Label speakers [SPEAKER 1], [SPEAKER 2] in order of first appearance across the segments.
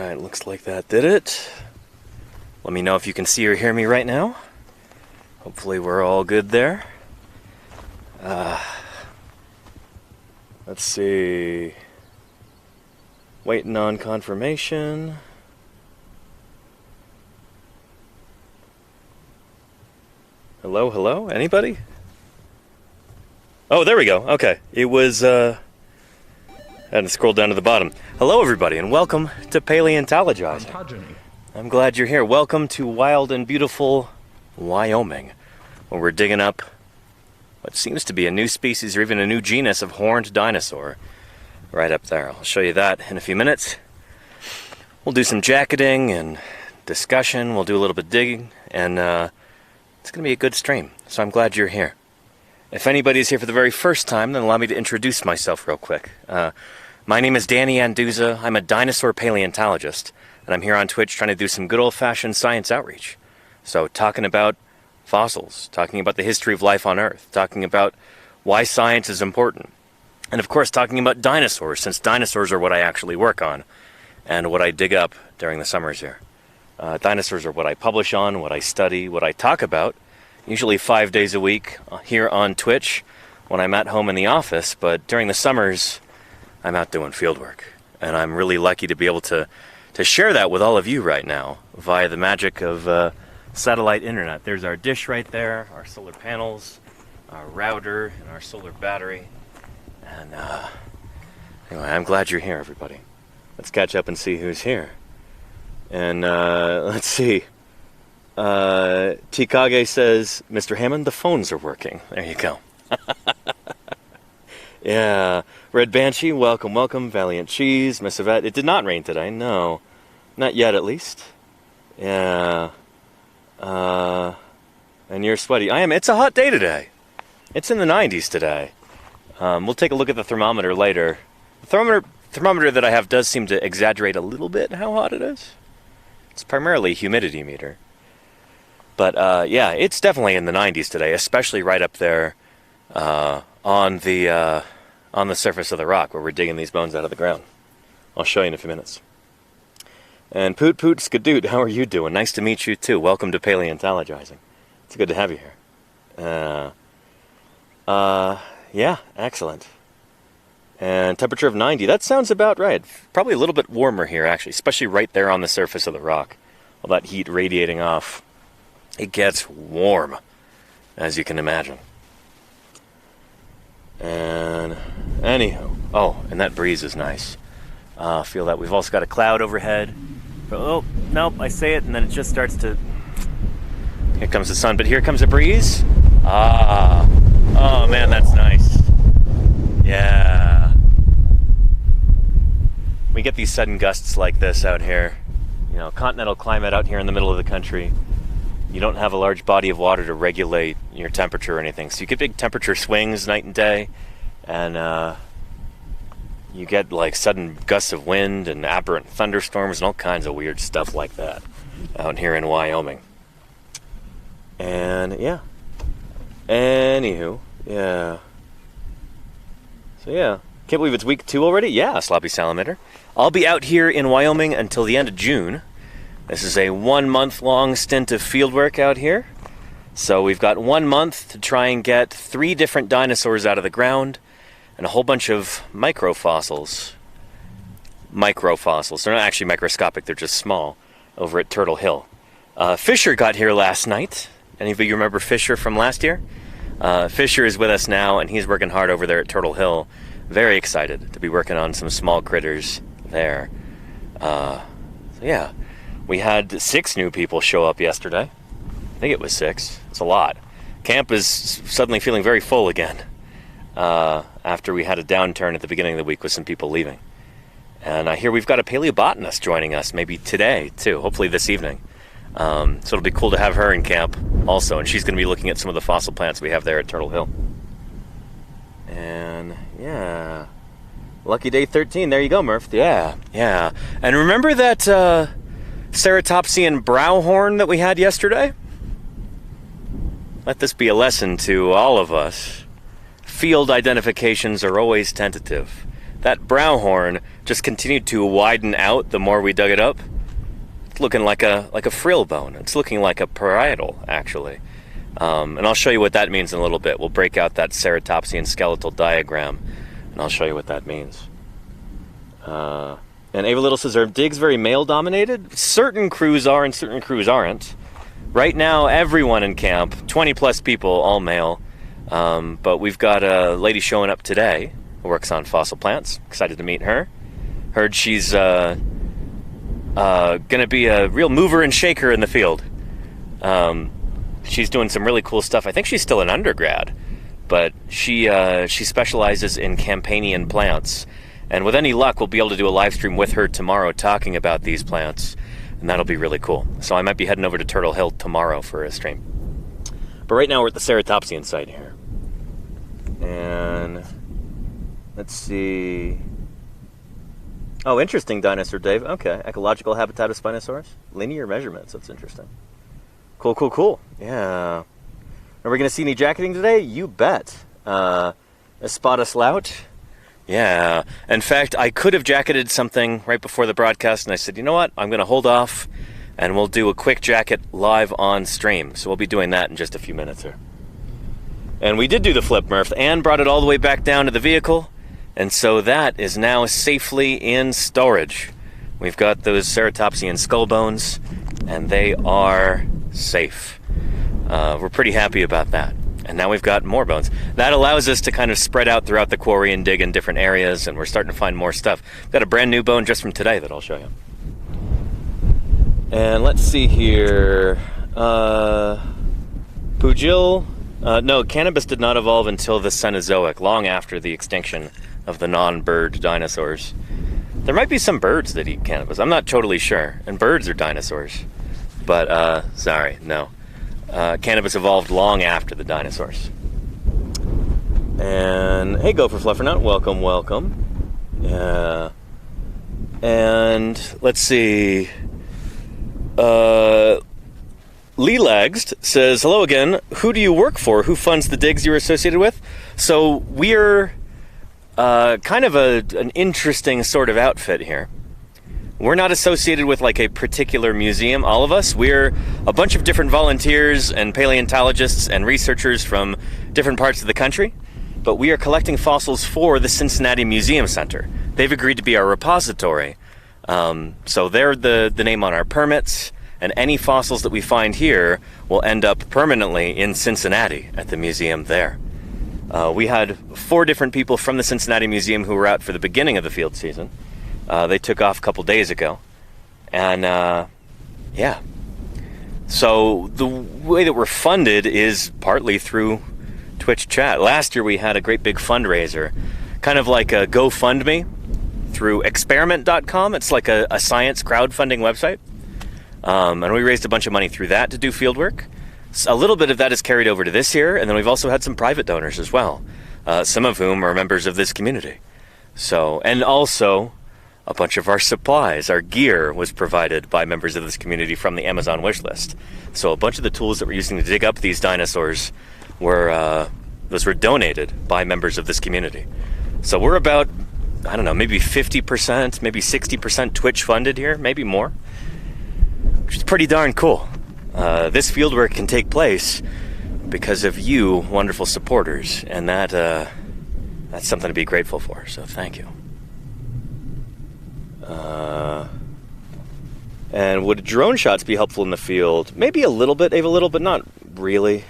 [SPEAKER 1] Alright, looks like that did it. Let me know if you can see or hear me right now. Hopefully we're all good there. Let's see. Waiting on confirmation. Hello, hello? Anybody? Oh, there we go. Okay. It was, I had to scroll down to the bottom. Hello, everybody, and welcome to Paleontologizing. I'm glad you're here. Welcome to wild and beautiful Wyoming, where we're digging up what seems to be a new species or even a new genus of horned dinosaur. Right up there. I'll show you that in a few minutes. We'll do some jacketing and discussion. We'll do a little bit of digging, and it's going to be a good stream, so I'm glad you're here. If anybody's here for the very first time, then allow me to introduce myself real quick. My name is Danny Anduza. I'm a dinosaur paleontologist, and I'm here on Twitch trying to do some good old-fashioned science outreach. So talking about fossils, talking about the history of life on Earth, talking about why science is important, and of course talking about dinosaurs, since dinosaurs are what I actually work on and what I dig up during the summers here. Dinosaurs are what I publish on, what I study, what I talk about, usually 5 days a week here on Twitch when I'm at home in the office, but during the summers I'm out doing field work, and I'm really lucky to be able to share that with all of you right now via the magic of satellite internet. There's our dish right there, our solar panels, our router, and our solar battery. And anyway, I'm glad you're here, everybody. Let's catch up and see who's here. And let's see. Tikage says, Mr. Hammond, the phones are working. There you go. Yeah. Red Banshee, welcome, welcome. Valiant Cheese, Miss Yvette. It did not rain today, no. Not yet, at least. Yeah. And you're sweaty. I am. It's a hot day today. It's in the 90s today. We'll take a look at the thermometer later. The thermometer that I have does seem to exaggerate a little bit how hot it is. It's primarily a humidity meter. But yeah, it's definitely in the 90s today, especially right up there on the surface of the rock where we're digging these bones out of the ground. I'll show you in a few minutes. And Poot Poot Skadoot, how are you doing? Nice to meet you too. Welcome to Paleontologizing. It's good to have you here. Yeah, excellent. And temperature of 90. That sounds about right. Probably a little bit warmer here, actually, especially right there on the surface of the rock. All that heat radiating off. It gets warm, as you can imagine. And anywho, oh, and that breeze is nice. Feel that. We've also got a cloud overhead. Oh, nope, I say it, and then it just starts to... Here comes the sun, but here comes a breeze. Ah, oh man, that's nice. Yeah. We get these sudden gusts like this out here. You know, continental climate out here in the middle of the country. You don't have a large body of water to regulate your temperature or anything. So you get big temperature swings night and day. And you get like sudden gusts of wind and aberrant thunderstorms and all kinds of weird stuff like that out here in Wyoming. And yeah. Anywho, yeah. So yeah. Can't believe it's week 2 already? Yeah, Sloppy Salamander. I'll be out here in Wyoming until the end of June. This is a 1-month-long stint of fieldwork out here. So we've got 1 month to try and get 3 different dinosaurs out of the ground and a whole bunch of microfossils. Microfossils. They're not actually microscopic, they're just small, over at Turtle Hill. Fisher got here last night. Any of you remember Fisher from last year? Fisher is with us now, and he's working hard over there at Turtle Hill. Very excited to be working on some small critters there. So yeah. We had 6 new people show up yesterday. I think it was 6. It's a lot. Camp is suddenly feeling very full again. After we had a downturn at the beginning of the week with some people leaving. And I hear we've got a paleobotanist joining us, maybe today too, hopefully this evening. So it'll be cool to have her in camp also, and she's going to be looking at some of the fossil plants we have there at Turtle Hill. And yeah, lucky day 13. There you go, Murph. Yeah. And remember that ceratopsian brow horn that we had yesterday? Let this be a lesson to all of us. Field identifications are always tentative. that brow horn just continued to widen out the more we dug it up. It's looking like a frill bone. It's looking like a parietal, actually. And I'll show you what that means in a little bit. We'll break out that ceratopsian skeletal diagram, and I'll show you what that means. And Ava Little says, are digs very male-dominated? Certain crews are and certain crews aren't. Right now, everyone in camp, 20 plus people, all male. But we've got a lady showing up today who works on fossil plants. Excited to meet her. Heard she's gonna be a real mover and shaker in the field. She's doing some really cool stuff. I think she's still an undergrad, but she specializes in Campanian plants. And with any luck, we'll be able to do a live stream with her tomorrow talking about these plants, and that'll be really cool. So I might be heading over to Turtle Hill tomorrow for a stream. But right now we're at the ceratopsian site here. And let's see. Oh, interesting, Dinosaur Dave. Okay, ecological habitat of Spinosaurus. Linear measurements, that's interesting. Cool, cool, cool. Yeah. Are we going to see any jacketing today? You bet. A spot a slout. Yeah. In fact, I could have jacketed something right before the broadcast, and I said, you know what? I'm going to hold off, and we'll do a quick jacket live on stream. So we'll be doing that in just a few minutes here. And we did do the flip, Murph, and brought it all the way back down to the vehicle, and so that is now safely in storage. We've got those ceratopsian skull bones, and they are safe. We're pretty happy about that. And now we've got more bones. That allows us to kind of spread out throughout the quarry and dig in different areas, and we're starting to find more stuff. We've got a brand new bone just from today that I'll show you. And let's see here. Pujil. No, cannabis did not evolve until the Cenozoic, long after the extinction of the non-bird dinosaurs. There might be some birds that eat cannabis. I'm not totally sure. And birds are dinosaurs. But, sorry, no. Cannabis evolved long after the dinosaurs. And, hey, Gopher Fluffernutt, welcome, welcome. Yeah. And, let's see. Lee-Legged says, hello again. Who do you work for? Who funds the digs you're associated with? So, we're kind of an interesting sort of outfit here. We're not associated with like a particular museum, all of us. We're a bunch of different volunteers and paleontologists and researchers from different parts of the country, but we are collecting fossils for the Cincinnati Museum Center. They've agreed to be our repository. So they're the name on our permits, and any fossils that we find here will end up permanently in Cincinnati at the museum there. We had 4 different people from the Cincinnati Museum who were out for the beginning of the field season. They took off a couple days ago. And, yeah. So the way that we're funded is partly through Twitch chat. Last year we had a great big fundraiser, kind of like a GoFundMe through experiment.com. It's like a science crowdfunding website. And we raised a bunch of money through that to do field work. A little bit of that is carried over to this year, and then we've also had some private donors as well, some of whom are members of this community. So, and also a bunch of our supplies, our gear was provided by members of this community from the Amazon wish list. So a bunch of the tools that we're using to dig up these dinosaurs were donated by members of this community. So we're about, I don't know, maybe 50%, maybe 60% Twitch funded here, maybe more, which is pretty darn cool. This fieldwork can take place because of you wonderful supporters, and that's something to be grateful for, so thank you. And would drone shots be helpful in the field? Maybe a little bit, Ava, a little, but not really.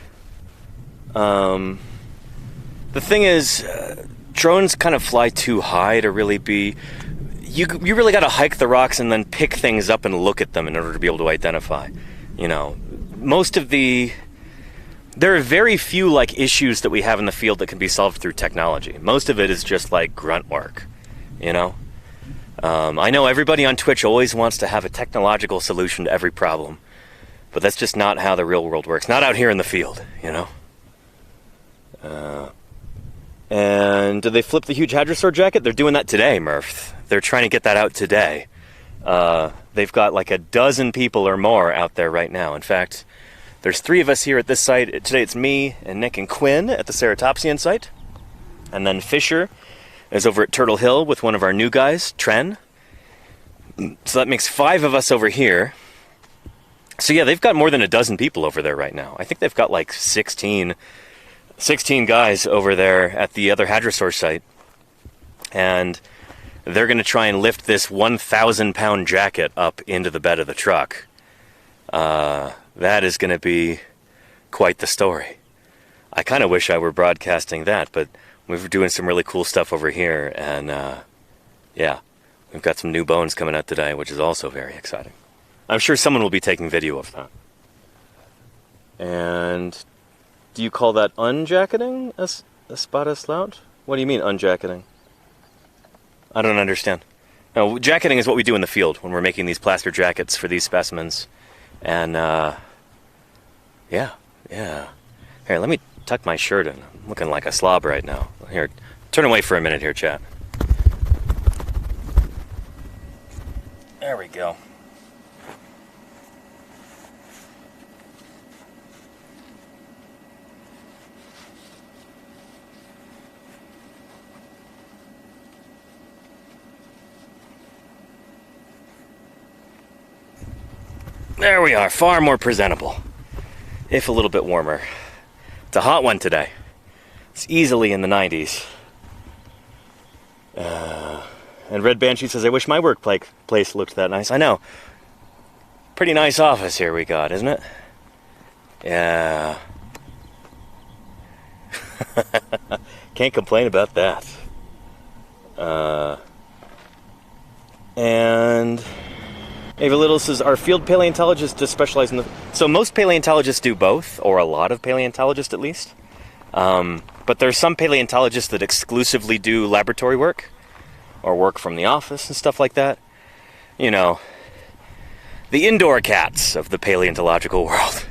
[SPEAKER 1] The thing is, drones kind of fly too high to really be... You really got to hike the rocks and then pick things up and look at them in order to be able to identify. You know, there are very few like issues that we have in the field that can be solved through technology. Most of it is just like grunt work, you know? I know everybody on Twitch always wants to have a technological solution to every problem, but that's just not how the real world works. Not out here in the field, you know? And did they flip the huge hadrosaur jacket? They're doing that today, Murph. They're trying to get that out today. They've got like a dozen people or more out there right now. In fact, there's 3 of us here at this site. Today it's me and Nick and Quinn at the ceratopsian site. And then Fisher is over at Turtle Hill with one of our new guys, Tren. So that makes 5 of us over here. So yeah, they've got more than a dozen people over there right now. I think they've got like 16 guys over there at the other hadrosaur site. And they're going to try and lift this 1,000-pound jacket up into the bed of the truck. That is going to be quite the story. I kind of wish I were broadcasting that, but we're doing some really cool stuff over here, and yeah, we've got some new bones coming out today, which is also very exciting. I'm sure someone will be taking video of that. And do you call that unjacketing a Spada slout? What do you mean unjacketing? I don't understand. No, jacketing is what we do in the field when we're making these plaster jackets for these specimens. And yeah. Here, let me tuck my shirt in. I'm looking like a slob right now. Here, turn away for a minute here, chat. There we go. There we are, far more presentable, if a little bit warmer. It's a hot one today. It's easily in the 90s. And Red Banshee says, I wish my workplace looked that nice. I know. Pretty nice office here we got, isn't it? Yeah. Can't complain about that. And Ava Little says, our field paleontologists just specialize in the... So most paleontologists do both, or a lot of paleontologists at least. But there's some paleontologists that exclusively do laboratory work, or work from the office and stuff like that. You know, the indoor cats of the paleontological world.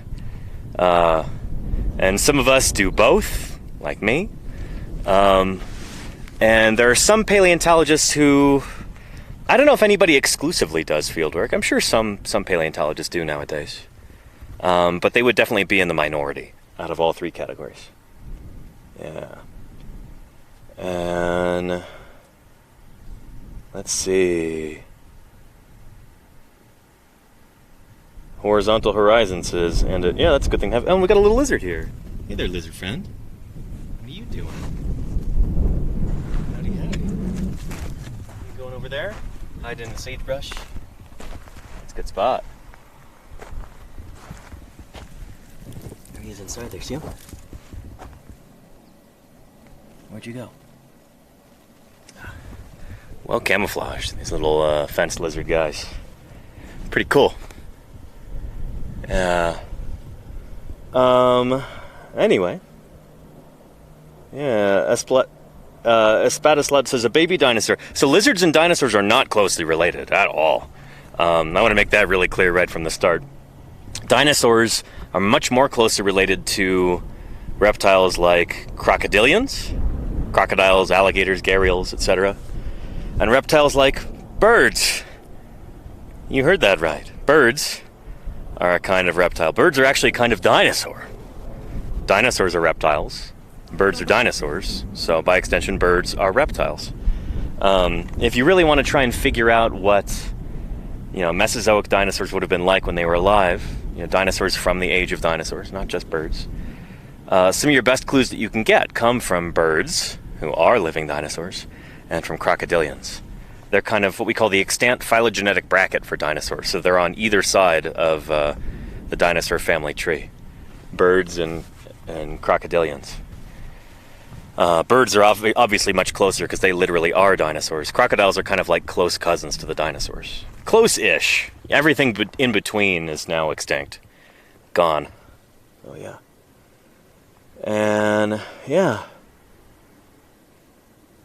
[SPEAKER 1] And some of us do both, like me. And there are some paleontologists who... I don't know if anybody exclusively does field work. I'm sure some paleontologists do nowadays. But they would definitely be in the minority out of all 3 categories. Yeah. And let's see. Horizontal Horizon says, and yeah, that's a good thing to have. Oh, we got a little lizard here. Hey there, lizard friend. What are you doing? Howdy, howdy. You going over there? Hide in the sagebrush. That's a good spot. He's inside there, see him? Where'd you go? Well camouflaged, these little fenced lizard guys. Pretty cool. Anyway. Yeah, Espadaslat says a baby dinosaur. So lizards and dinosaurs are not closely related at all. I want to make that really clear right from the start. Dinosaurs are much more closely related to reptiles like crocodilians, crocodiles, alligators, gharials, etc. And reptiles like birds. You heard that right. Birds are a kind of reptile. Birds are actually a kind of dinosaur. Dinosaurs are reptiles. Birds are dinosaurs. So by extension, birds are reptiles. If you really want to try and figure out what, Mesozoic dinosaurs would have been like when they were alive, dinosaurs from the age of dinosaurs, not just birds. Some of your best clues that you can get come from birds, who are living dinosaurs, and from crocodilians. They're kind of what we call the extant phylogenetic bracket for dinosaurs. So they're on either side of the dinosaur family tree. Birds and crocodilians. Birds are obviously much closer because they literally are dinosaurs. Crocodiles are kind of like close cousins to the dinosaurs. Close-ish. Everything in between is now extinct. Gone. Oh, yeah. And, yeah.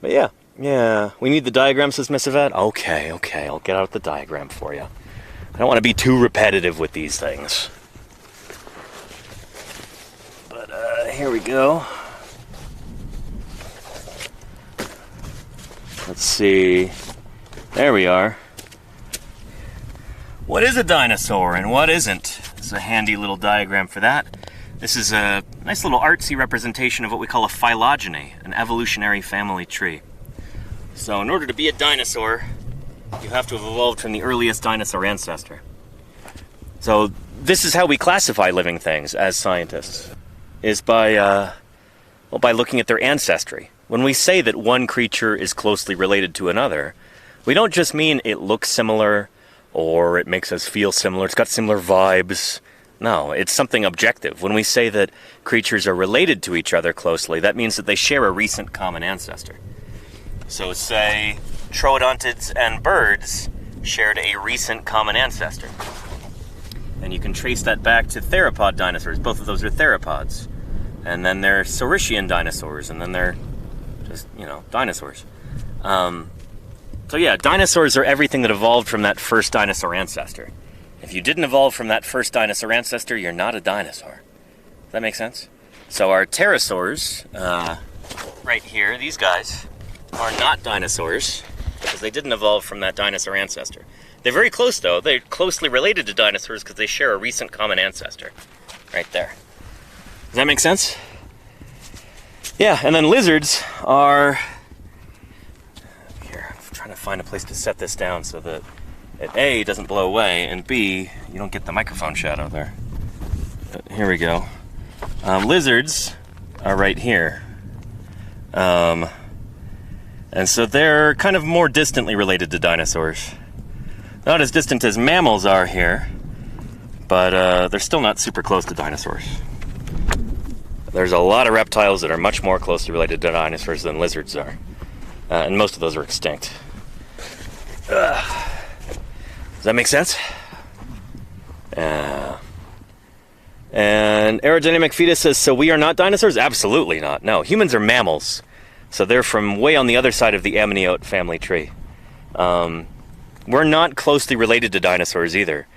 [SPEAKER 1] But, yeah. We need the diagram, says Miss Yvette. Okay. I'll get out the diagram for you. I don't want to be too repetitive with these things. But, here we go. Let's see. There we are. What is a dinosaur and what isn't? This is a handy little diagram for that. This is a nice little artsy representation of what we call a phylogeny, an evolutionary family tree. So in order to be a dinosaur, you have to have evolved from the earliest dinosaur ancestor. So this is how we classify living things as scientists, is by looking at their ancestry. When we say that one creature is closely related to another, we don't just mean it looks similar or it makes us feel similar, it's got similar vibes. No, it's something objective. When we say that creatures are related to each other closely, that means that they share a recent common ancestor. So say troodontids and birds shared a recent common ancestor. And you can trace that back to theropod dinosaurs. Both of those are theropods. And then they're Saurischian dinosaurs, and then they're just, dinosaurs. So yeah, dinosaurs are everything that evolved from that first dinosaur ancestor. If you didn't evolve from that first dinosaur ancestor, you're not a dinosaur. Does that make sense? So our pterosaurs, right here, these guys, are not dinosaurs because they didn't evolve from that dinosaur ancestor. They're very close, though. They're closely related to dinosaurs because they share a recent common ancestor. Right there. Does that make sense? Yeah, and then lizards are... Here, I'm trying to find a place to set this down so that it A, doesn't blow away, and B, you don't get the microphone shadow there. Here we go. Lizards are right here. And so they're kind of more distantly related to dinosaurs. Not as distant as mammals are here, but they're still not super close to dinosaurs. There's a lot of reptiles that are much more closely related to dinosaurs than lizards are. And most of those are extinct. Does that make sense? And Aerodynamic Fetus says, so we are not dinosaurs? Absolutely not. No, humans are mammals. So they're from way on the other side of the amniote family tree. We're not closely related to dinosaurs either,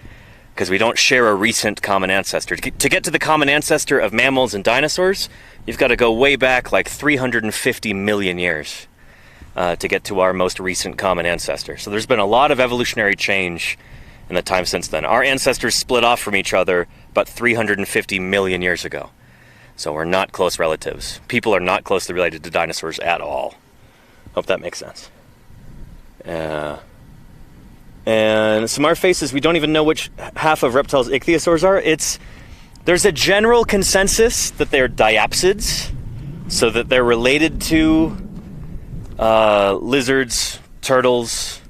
[SPEAKER 1] because we don't share a recent common ancestor. To get to the common ancestor of mammals and dinosaurs, you've got to go way back like 350 million years. To get to our most recent common ancestor. So there's been a lot of evolutionary change in the time since then. Our ancestors split off from each other about 350 million years ago. So we're not close relatives. People are not closely related to dinosaurs at all. Hope that makes sense. And Samar faces, we don't even know which half of reptiles ichthyosaurs are. There's a general consensus that they're diapsids, so that they're related to lizards, turtles,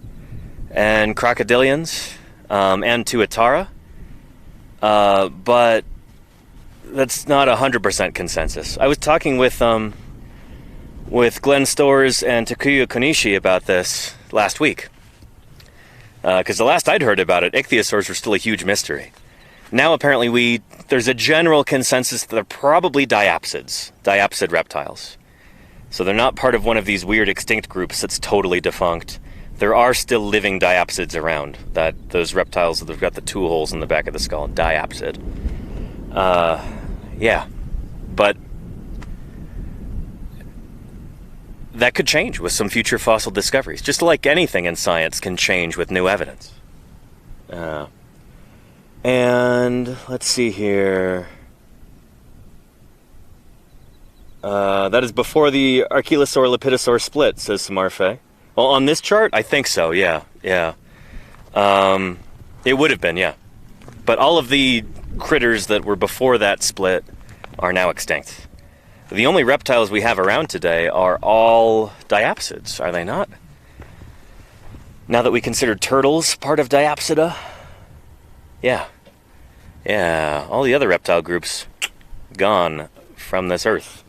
[SPEAKER 1] and crocodilians, and tuatara. But that's not 100% consensus. I was talking with Glenn Storrs and Takuya Konishi about this last week. Because the last I'd heard about it, ichthyosaurs were still a huge mystery. Now apparently there's a general consensus that they're probably diapsid reptiles. So they're not part of one of these weird extinct groups that's totally defunct. There are still living diapsids around. Those reptiles that have got the two holes in the back of the skull, diapsid. Yeah, but that could change with some future fossil discoveries. Just like anything in science can change with new evidence. And let's see here. That is before the Archelosaur-Lepidosaur split, says Samarfe. Well, on this chart, I think so, yeah. It would have been, yeah. But all of the critters that were before that split are now extinct. The only reptiles we have around today are all diapsids, are they not? Now that we consider turtles part of Diapsida? Yeah. Yeah, all the other reptile groups gone from this earth.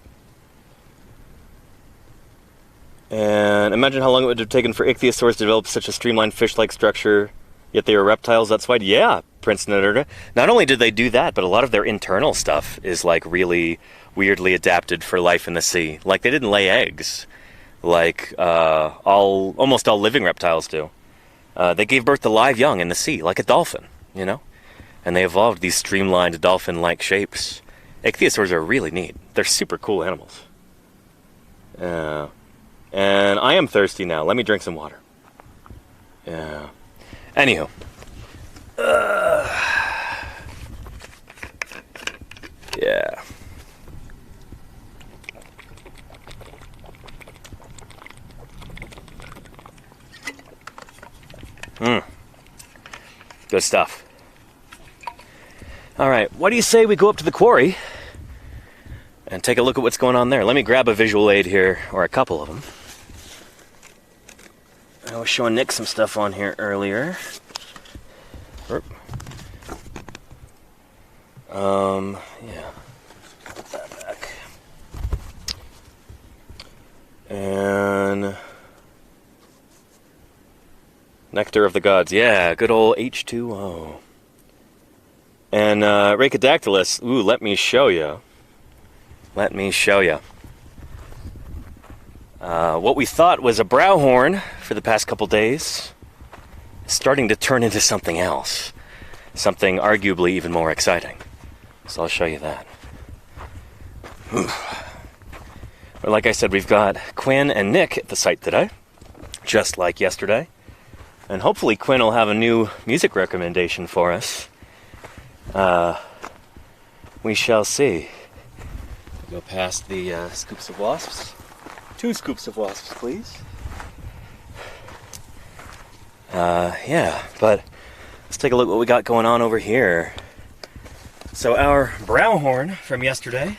[SPEAKER 1] And imagine how long it would have taken for ichthyosaurs to develop such a streamlined fish-like structure, yet they were reptiles, that's why, yeah, Prince Naderda. Not only did they do that, but a lot of their internal stuff is like really weirdly adapted for life in the sea. Like they didn't lay eggs, like almost all living reptiles do. They gave birth to live young in the sea, like a dolphin, you know? And they evolved these streamlined dolphin-like shapes. Ichthyosaurs are really neat. They're super cool animals. And I am thirsty now. Let me drink some water. Yeah. Anywho. Yeah. Good stuff. All right, what do you say we go up to the quarry and take a look at what's going on there? Let me grab a visual aid here, or a couple of them. I was showing Nick some stuff on here earlier. Yeah. Put that back. And Nectar of the Gods. Yeah, good old H2O. And Rhacodactylus. Ooh, let me show you. Let me show you. What we thought was a brow horn for the past couple days is starting to turn into something else. Something arguably even more exciting. So I'll show you that. But like I said, we've got Quinn and Nick at the site today, just like yesterday. And hopefully Quinn will have a new music recommendation for us. We shall see. Go past the scoops of wasps. 2 scoops of wasps, please. Yeah, but let's take a look at what we got going on over here. So our brow horn from yesterday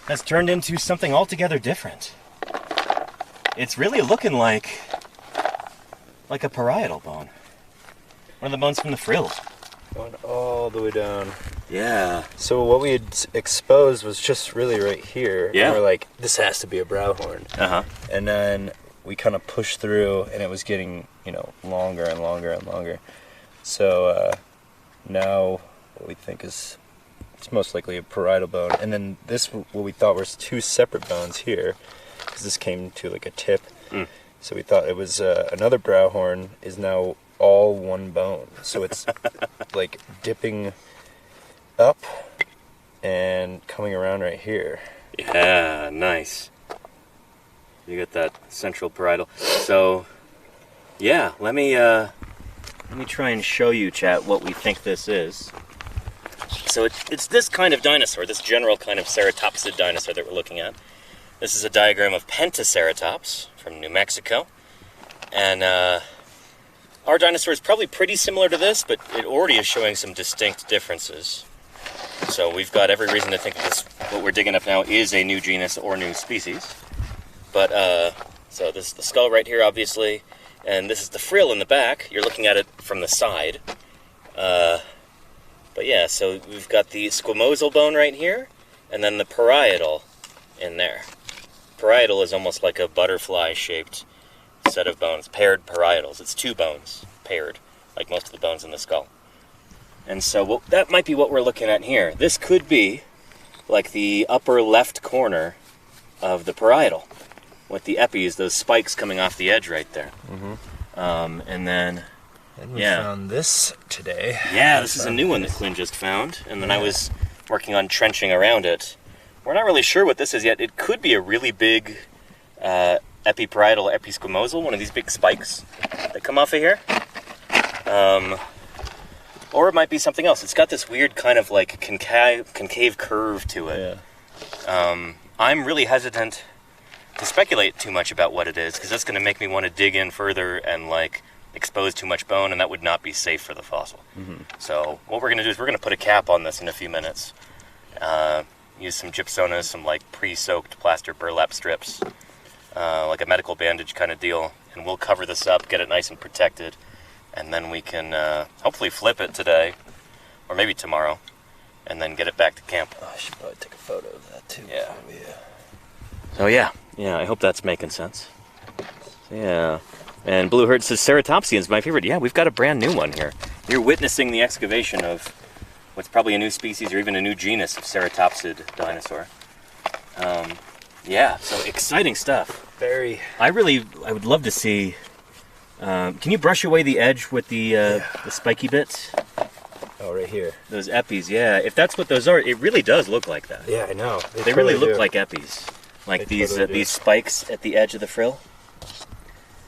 [SPEAKER 1] has turned into something altogether different. It's really looking like a parietal bone. One of the bones from the frill.
[SPEAKER 2] Going all the way down.
[SPEAKER 1] Yeah.
[SPEAKER 2] So what we had exposed was just really right here.
[SPEAKER 1] Yeah.
[SPEAKER 2] And we're like, this has to be a brow horn.
[SPEAKER 1] Uh-huh.
[SPEAKER 2] And then we kind of pushed through, and it was getting, longer and longer and longer. So now what we think is, it's most likely a parietal bone. And then this, what we thought was 2 separate bones here, because this came to like a tip. Mm. So we thought it was another brow horn is now all one bone. So it's like dipping up and coming around right here.
[SPEAKER 1] Yeah, nice. You get that central parietal. So, yeah, let me try and show you, chat, what we think this is. So it's this kind of dinosaur, this general kind of ceratopsid dinosaur that we're looking at. This is a diagram of Pentaceratops from New Mexico. And our dinosaur is probably pretty similar to this, but it already is showing some distinct differences. So we've got every reason to think that what we're digging up now is a new genus or new species. But, so this is the skull right here, obviously, and this is the frill in the back. You're looking at it from the side. But yeah, so we've got the squamosal bone right here, and then the parietal in there. Parietal is almost like a butterfly-shaped set of bones, paired parietals. It's 2 bones paired, like most of the bones in the skull. And so that might be what we're looking at here. This could be like the upper left corner of the parietal, with the epis, those spikes coming off the edge right there. Mm-hmm. And then,
[SPEAKER 2] we found this today.
[SPEAKER 1] Yeah, this is a new one that Quinn just found. And then I was working on trenching around it. We're not really sure what this is yet. It could be a really big epiparietal episquamosal, one of these big spikes that come off of here. Or it might be something else. It's got this weird kind of like concave curve to it. Yeah. I'm really hesitant to speculate too much about what it is, because that's going to make me want to dig in further and like expose too much bone, and that would not be safe for the fossil. Mm-hmm. So what we're going to do is we're going to put a cap on this in a few minutes. Use some gypsonas, some like pre-soaked plaster burlap strips, like a medical bandage kind of deal, and we'll cover this up, get it nice and protected, and then we can hopefully flip it today, or maybe tomorrow, and then get it back to camp.
[SPEAKER 2] Oh, I should probably take a photo of that too.
[SPEAKER 1] Yeah. So yeah, I hope that's making sense. So, yeah. And Blue Hurt says ceratopsian is my favorite. Yeah, we've got a brand new one here. You're witnessing the excavation of what's probably a new species or even a new genus of ceratopsid dinosaur. Yeah, so exciting stuff.
[SPEAKER 2] Very.
[SPEAKER 1] I would love to see. Can you brush away the edge with the spiky bits?
[SPEAKER 2] Oh, right here.
[SPEAKER 1] Those epis, yeah. If that's what those are, it really does look like that.
[SPEAKER 2] Yeah, I know.
[SPEAKER 1] They really look like epis. Like these spikes at the edge of the frill.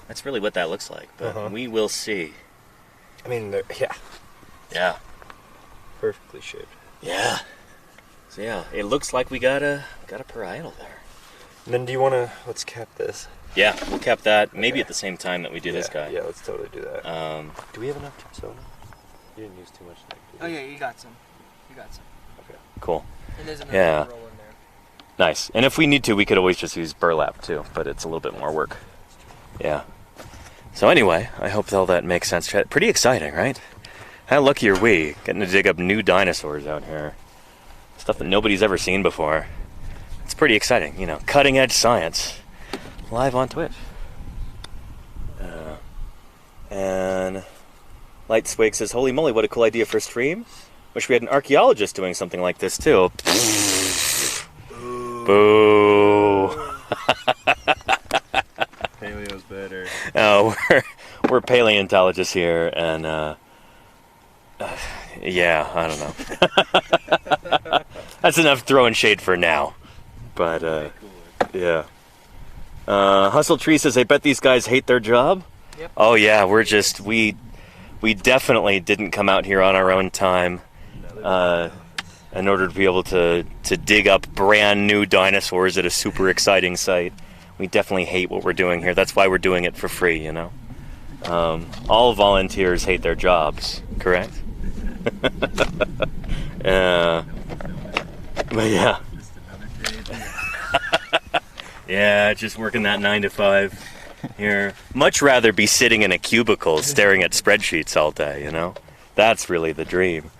[SPEAKER 1] That's really what that looks like, but we will see.
[SPEAKER 2] I mean, yeah.
[SPEAKER 1] Yeah.
[SPEAKER 2] Perfectly shaped.
[SPEAKER 1] Yeah. So yeah, it looks like we got a parietal there.
[SPEAKER 2] And then do you want to, let's cap this?
[SPEAKER 1] Yeah, we'll cap that maybe at the same time that we do this guy.
[SPEAKER 2] Yeah, let's totally do that. Do we have enough gypsum? You didn't use too much.
[SPEAKER 3] Oh yeah, you got some. You got some.
[SPEAKER 1] Okay, cool.
[SPEAKER 3] And there's another
[SPEAKER 1] Yeah.
[SPEAKER 3] roll in there.
[SPEAKER 1] Nice. And if we need to, we could always just use burlap too, but it's a little bit more work. Yeah. So anyway, I hope all that makes sense. Pretty exciting, right? How lucky are we getting to dig up new dinosaurs out here? Stuff that nobody's ever seen before. It's pretty exciting, you know, cutting edge science live on Twitch. And Light Swig says, holy moly, what a cool idea for a stream. Wish we had an archaeologist doing something like this too. Boo.
[SPEAKER 2] Paleo's better.
[SPEAKER 1] Oh, we're paleontologists here, and yeah, I don't know. That's enough throwing shade for now. But yeah. Hustle Tree says, I bet these guys hate their job.
[SPEAKER 3] Yep.
[SPEAKER 1] Oh yeah, we definitely didn't come out here on our own time in order to be able to dig up brand new dinosaurs at a super exciting site. We definitely hate what we're doing here. That's why we're doing it for free, you know. All volunteers hate their jobs, correct? But yeah. Yeah, just working that 9 to 5 here. Much rather be sitting in a cubicle staring at spreadsheets all day, you know? That's really the dream.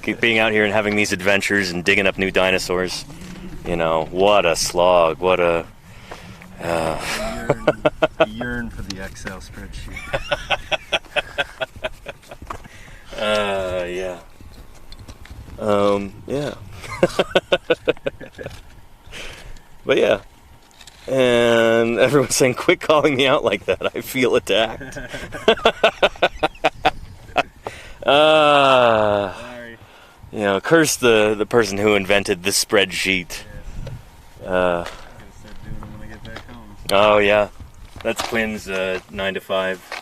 [SPEAKER 1] Keep being out here and having these adventures and digging up new dinosaurs. You know, what a slog, what a...
[SPEAKER 2] I yearn for the Excel spreadsheet.
[SPEAKER 1] Yeah. Yeah. But yeah. And everyone's saying, quit calling me out like that. I feel attacked.
[SPEAKER 2] Sorry.
[SPEAKER 1] You know, curse the person who invented the spreadsheet.
[SPEAKER 2] I'm gonna start doing them when I get back home.
[SPEAKER 1] Oh, yeah. That's Quinn's 9 to 5.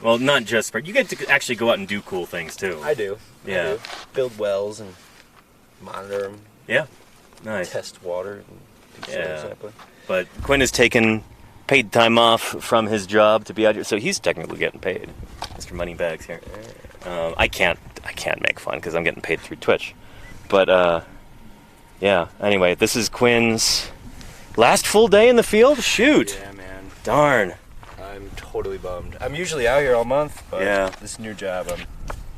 [SPEAKER 1] Well, not just spread. You get to actually go out and do cool things, too.
[SPEAKER 2] I do.
[SPEAKER 1] Yeah.
[SPEAKER 2] I do. Build wells and monitor them.
[SPEAKER 1] Yeah. Nice.
[SPEAKER 2] Test water and do soil sampling.
[SPEAKER 1] But Quinn has taken paid time off from his job to be out here, so he's technically getting paid. Mr. Moneybags here. I can't make fun because I'm getting paid through Twitch. But yeah. Anyway, this is Quinn's last full day in the field. Shoot.
[SPEAKER 2] Yeah, man.
[SPEAKER 1] Darn.
[SPEAKER 2] I'm totally bummed. I'm usually out here all month, but
[SPEAKER 1] Yeah.
[SPEAKER 2] this new job,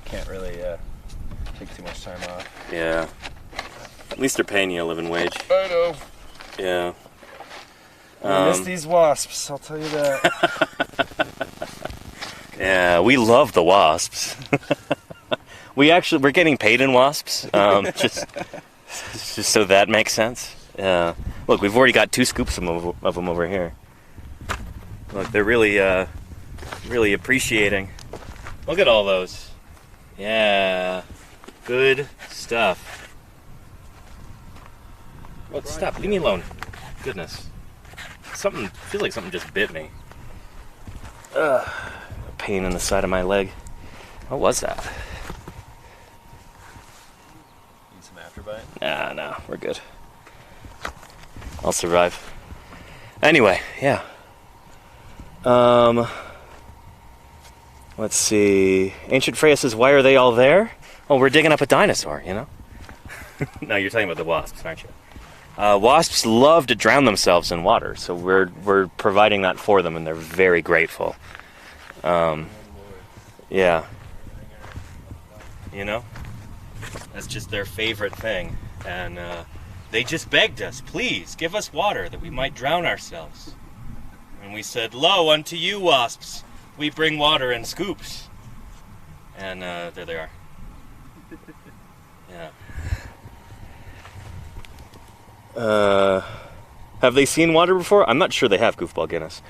[SPEAKER 2] can't really take too much time off.
[SPEAKER 1] Yeah. At least they're paying you a living wage.
[SPEAKER 2] I know.
[SPEAKER 1] Yeah.
[SPEAKER 2] I miss these wasps, I'll tell you that.
[SPEAKER 1] Yeah, we love the wasps. We're getting paid in wasps. Just so that makes sense. Look, we've already got 2 scoops of them over here. Look, they're really appreciating. Look at all those. Yeah, good stuff. Well, stop. Leave me alone. Goodness. Feels like something just bit me. A pain in the side of my leg. What was that?
[SPEAKER 2] Need some afterbite?
[SPEAKER 1] Nah, we're good. I'll survive. Anyway, yeah. Let's see. Ancient Freya says, why are they all there? Oh, we're digging up a dinosaur, you know? No, you're talking about the wasps, aren't you? Wasps love to drown themselves in water, so we're providing that for them, and they're very grateful. Yeah. You know? That's just their favorite thing. And they just begged us, please, give us water that we might drown ourselves. And we said, lo, unto you, wasps, we bring water in scoops. And there they are. Yeah. Have they seen water before? I'm not sure they have, Goofball Guinness.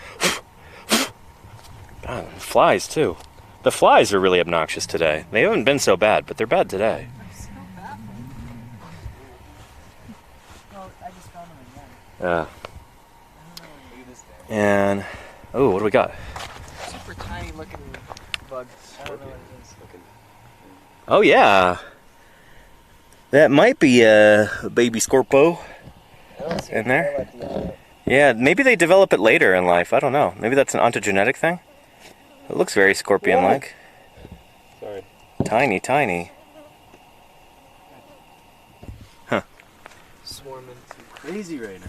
[SPEAKER 1] God, flies, too. The flies are really obnoxious today. They haven't been so bad, but they're bad today.
[SPEAKER 3] I just found them again.
[SPEAKER 1] Yeah. And, oh, what do we got?
[SPEAKER 3] Super tiny looking bugs. I don't know what it is.
[SPEAKER 1] Oh, yeah. That might be a baby Scorpo in there. Yeah, maybe they develop it later in life. I don't know. Maybe that's an ontogenetic thing. It looks very scorpion-like.
[SPEAKER 2] Sorry.
[SPEAKER 1] Tiny, tiny. Huh.
[SPEAKER 3] Swarming crazy right now.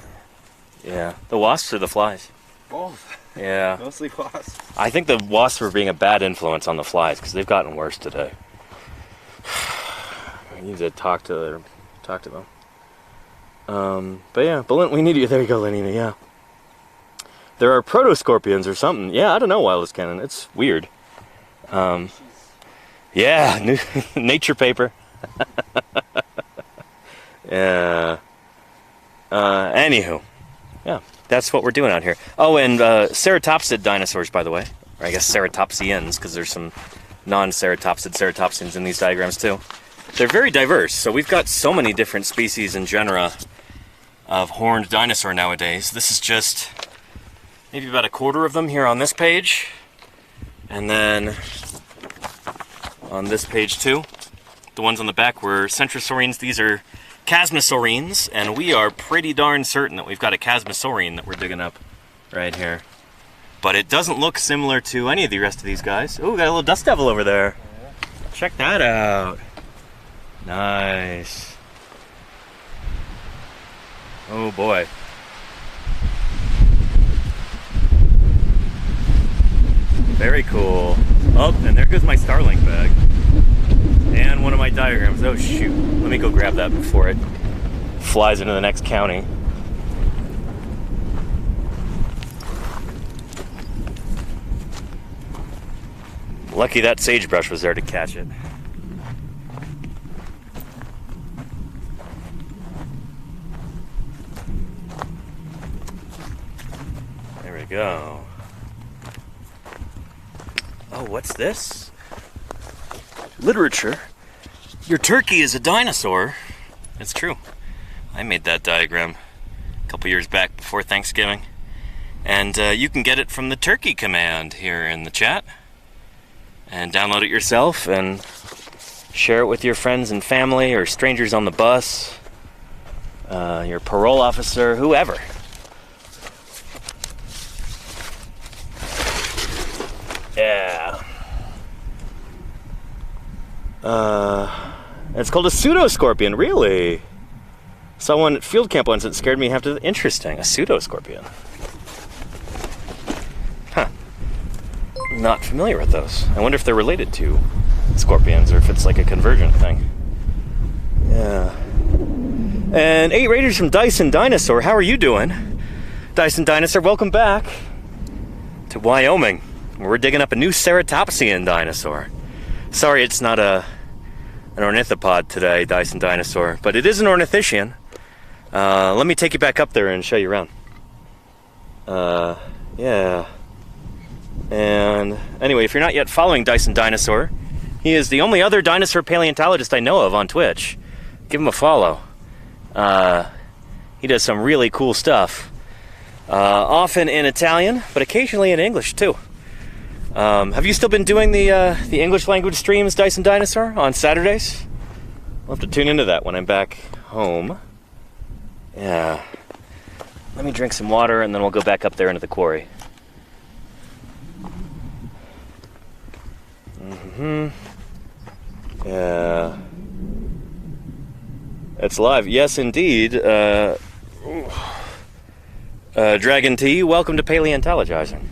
[SPEAKER 1] Yeah. The wasps or the flies?
[SPEAKER 3] Both.
[SPEAKER 1] Yeah.
[SPEAKER 3] Mostly wasps.
[SPEAKER 1] I think the wasps were being a bad influence on the flies because they've gotten worse today. I need to talk to them. But yeah, we need you. There you go, Lenina. Yeah. There are proto-scorpions or something. Yeah, I don't know, Wildest Cannon. It's weird. Yeah, nature paper. Yeah. Anywho. Yeah, that's what we're doing out here. Oh, and ceratopsid dinosaurs, by the way. Or I guess ceratopsians, because there's some non-ceratopsid ceratopsians in these diagrams, too. They're very diverse. So we've got so many different species and genera of horned dinosaur nowadays. This is just maybe about a quarter of them here on this page. And then on this page, too. The ones on the back were centrosaurines. These are chasmosaurines, and we are pretty darn certain that we've got a chasmosaurine that we're digging up right here. But it doesn't look similar to any of the rest of these guys. Oh, we got a little dust devil over there. Check that out. Nice. Oh boy. Very cool. Oh, and there goes my Starlink bag. And one of my diagrams. Oh shoot. Let me go grab that before it flies into the next county. Lucky that sagebrush was there to catch it. There we go. Oh, what's this? Literature. Your turkey is a dinosaur. It's true. I made that diagram a couple years back before Thanksgiving. And you can get it from the turkey command here in the chat. And download it yourself and share it with your friends and family or strangers on the bus, your parole officer, whoever. Yeah. It's called a pseudoscorpion, really? Someone at field camp once, it scared me half to... Interesting, a pseudoscorpion. Huh. Not familiar with those. I wonder if they're related to scorpions or if it's like a convergent thing. Yeah. And 8 Raiders from Dyson Dinosaur, how are you doing? Dyson Dinosaur, welcome back to Wyoming. We're digging up a new ceratopsian dinosaur. Sorry it's not an ornithopod today, Dyson Dinosaur, but it is an ornithischian. Let me take you back up there and show you around. Yeah. And anyway, if you're not yet following Dyson Dinosaur, he is the only other dinosaur paleontologist I know of on Twitch. Give him a follow. He does some really cool stuff. Often in Italian, but occasionally in English too. Have you still been doing the English language streams, Dyson Dinosaur, on Saturdays? I'll have to tune into that when I'm back home. Yeah. Let me drink some water and then we'll go back up there into the quarry. Yeah. It's live. Yes, indeed. Dragon T, welcome to Paleontologizing.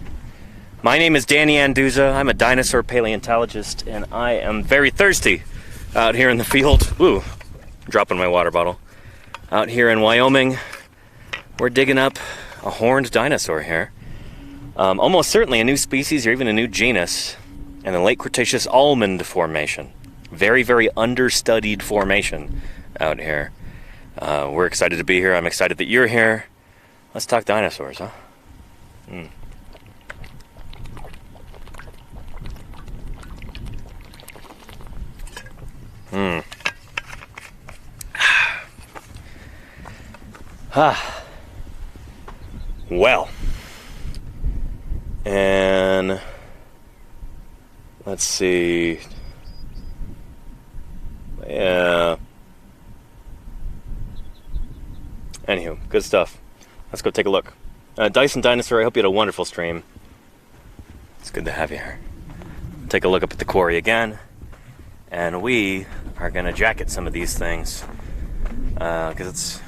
[SPEAKER 1] My name is Danny Anduza. I'm a dinosaur paleontologist, and I am very thirsty out here in the field. Ooh, dropping my water bottle. Out here in Wyoming, we're digging up a horned dinosaur here. Almost certainly a new species or even a new genus in the Late Cretaceous almond formation. Very, very understudied formation out here. We're excited to be here. I'm excited that you're here. Let's talk dinosaurs, huh? Well, and let's see. Yeah. Anywho, good stuff. Let's go take a look. Dyson Dinosaur, I hope you had a wonderful stream. It's good to have you here. Take a look up at the quarry again. and we are going to jacket some of these things because it's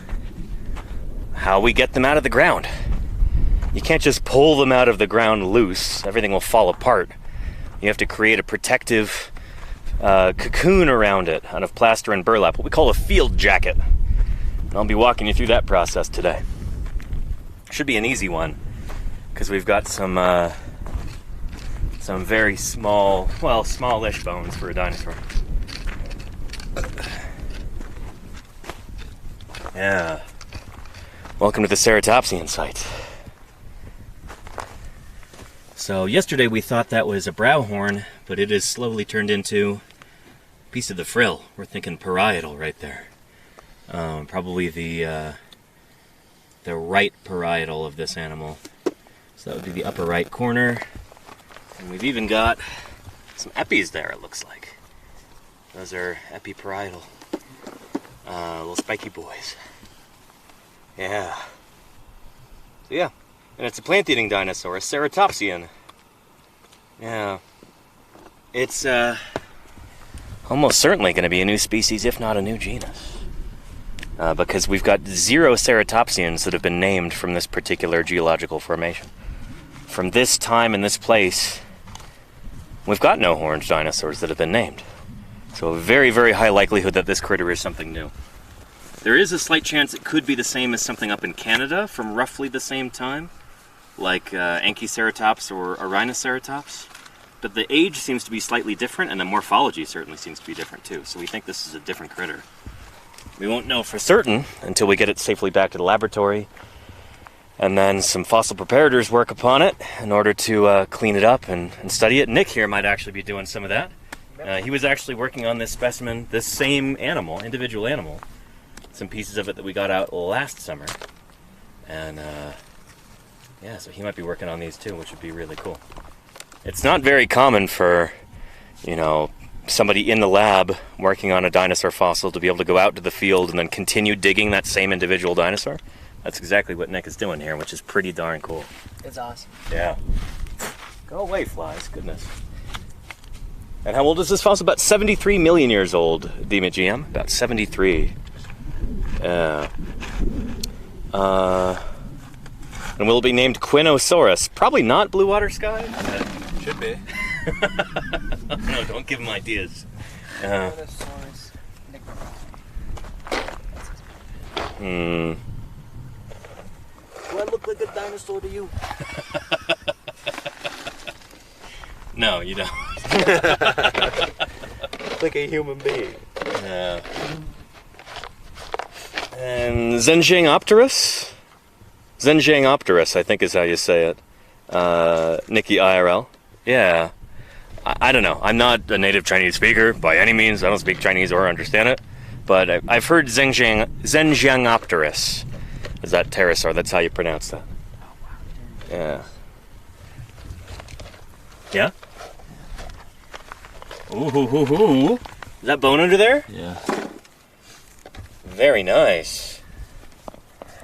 [SPEAKER 1] how we get them out of the ground. You can't just pull them out of the ground loose. Everything will fall apart. You have to create a protective cocoon around it out of plaster and burlap, what we call a field jacket. And I'll be walking you through that process today. Should be an easy one because we've got some very small, well, smallish bones for a dinosaur. Yeah. Welcome to the ceratopsian site. So yesterday we thought that was a brow horn, but it has slowly turned into a piece of the frill. We're thinking parietal right there. Probably the right parietal of this animal. So that would be the upper right corner. And we've even got some epis there, it looks like. Those are epiparietal. Little spiky boys. Yeah. So yeah. And it's a plant-eating dinosaur, a ceratopsian. Yeah. It's almost certainly going to be a new species, if not a new genus. Because we've got 0 ceratopsians that have been named from this particular geological formation. From this time and this place, we've got no horned dinosaurs that have been named. So a very, very high likelihood that this critter is something new. There is a slight chance it could be the same as something up in Canada from roughly the same time, like Anchiceratops or Rhinoceratops. But the age seems to be slightly different, and the morphology certainly seems to be different too. So we think this is a different critter. We won't know for certain until we get it safely back to the laboratory, and then some fossil preparators work upon it in order to clean it up and study it. Nick here might actually be doing some of that. He was actually working on this specimen, this same animal, individual animal, some pieces of it that we got out last summer. And yeah, so he might be working on these too, which would be really cool. It's not very common for, you know, somebody in the lab working on a dinosaur fossil to be able to go out to the field and then continue digging that same individual dinosaur. That's exactly what Nick is doing here, which is pretty darn cool.
[SPEAKER 3] It's awesome.
[SPEAKER 1] Yeah. Go away, flies. Goodness. And how old is this fossil? About 73 million years old, DMGM. About 73. And will it be named Quinosaurus? Probably not, Blue Water Sky.
[SPEAKER 2] Should be.
[SPEAKER 1] No, don't give him ideas.
[SPEAKER 3] Dinosaurs.
[SPEAKER 1] Hmm.
[SPEAKER 3] Do I look like a dinosaur to you?
[SPEAKER 1] No, you don't.
[SPEAKER 2] Like a human being.
[SPEAKER 1] Yeah. And Zhenjianopterus? Zhenjianopterus, I think is how you say it. Nikki IRL. Yeah. I don't know. I'm not a native Chinese speaker by any means. I don't speak Chinese or understand it. But I've heard Zhenjianopterus. Is that pterosaur? That's how you pronounce that. Yeah. Yeah? Ooh. Is that bone under there?
[SPEAKER 2] Yeah.
[SPEAKER 1] Very nice.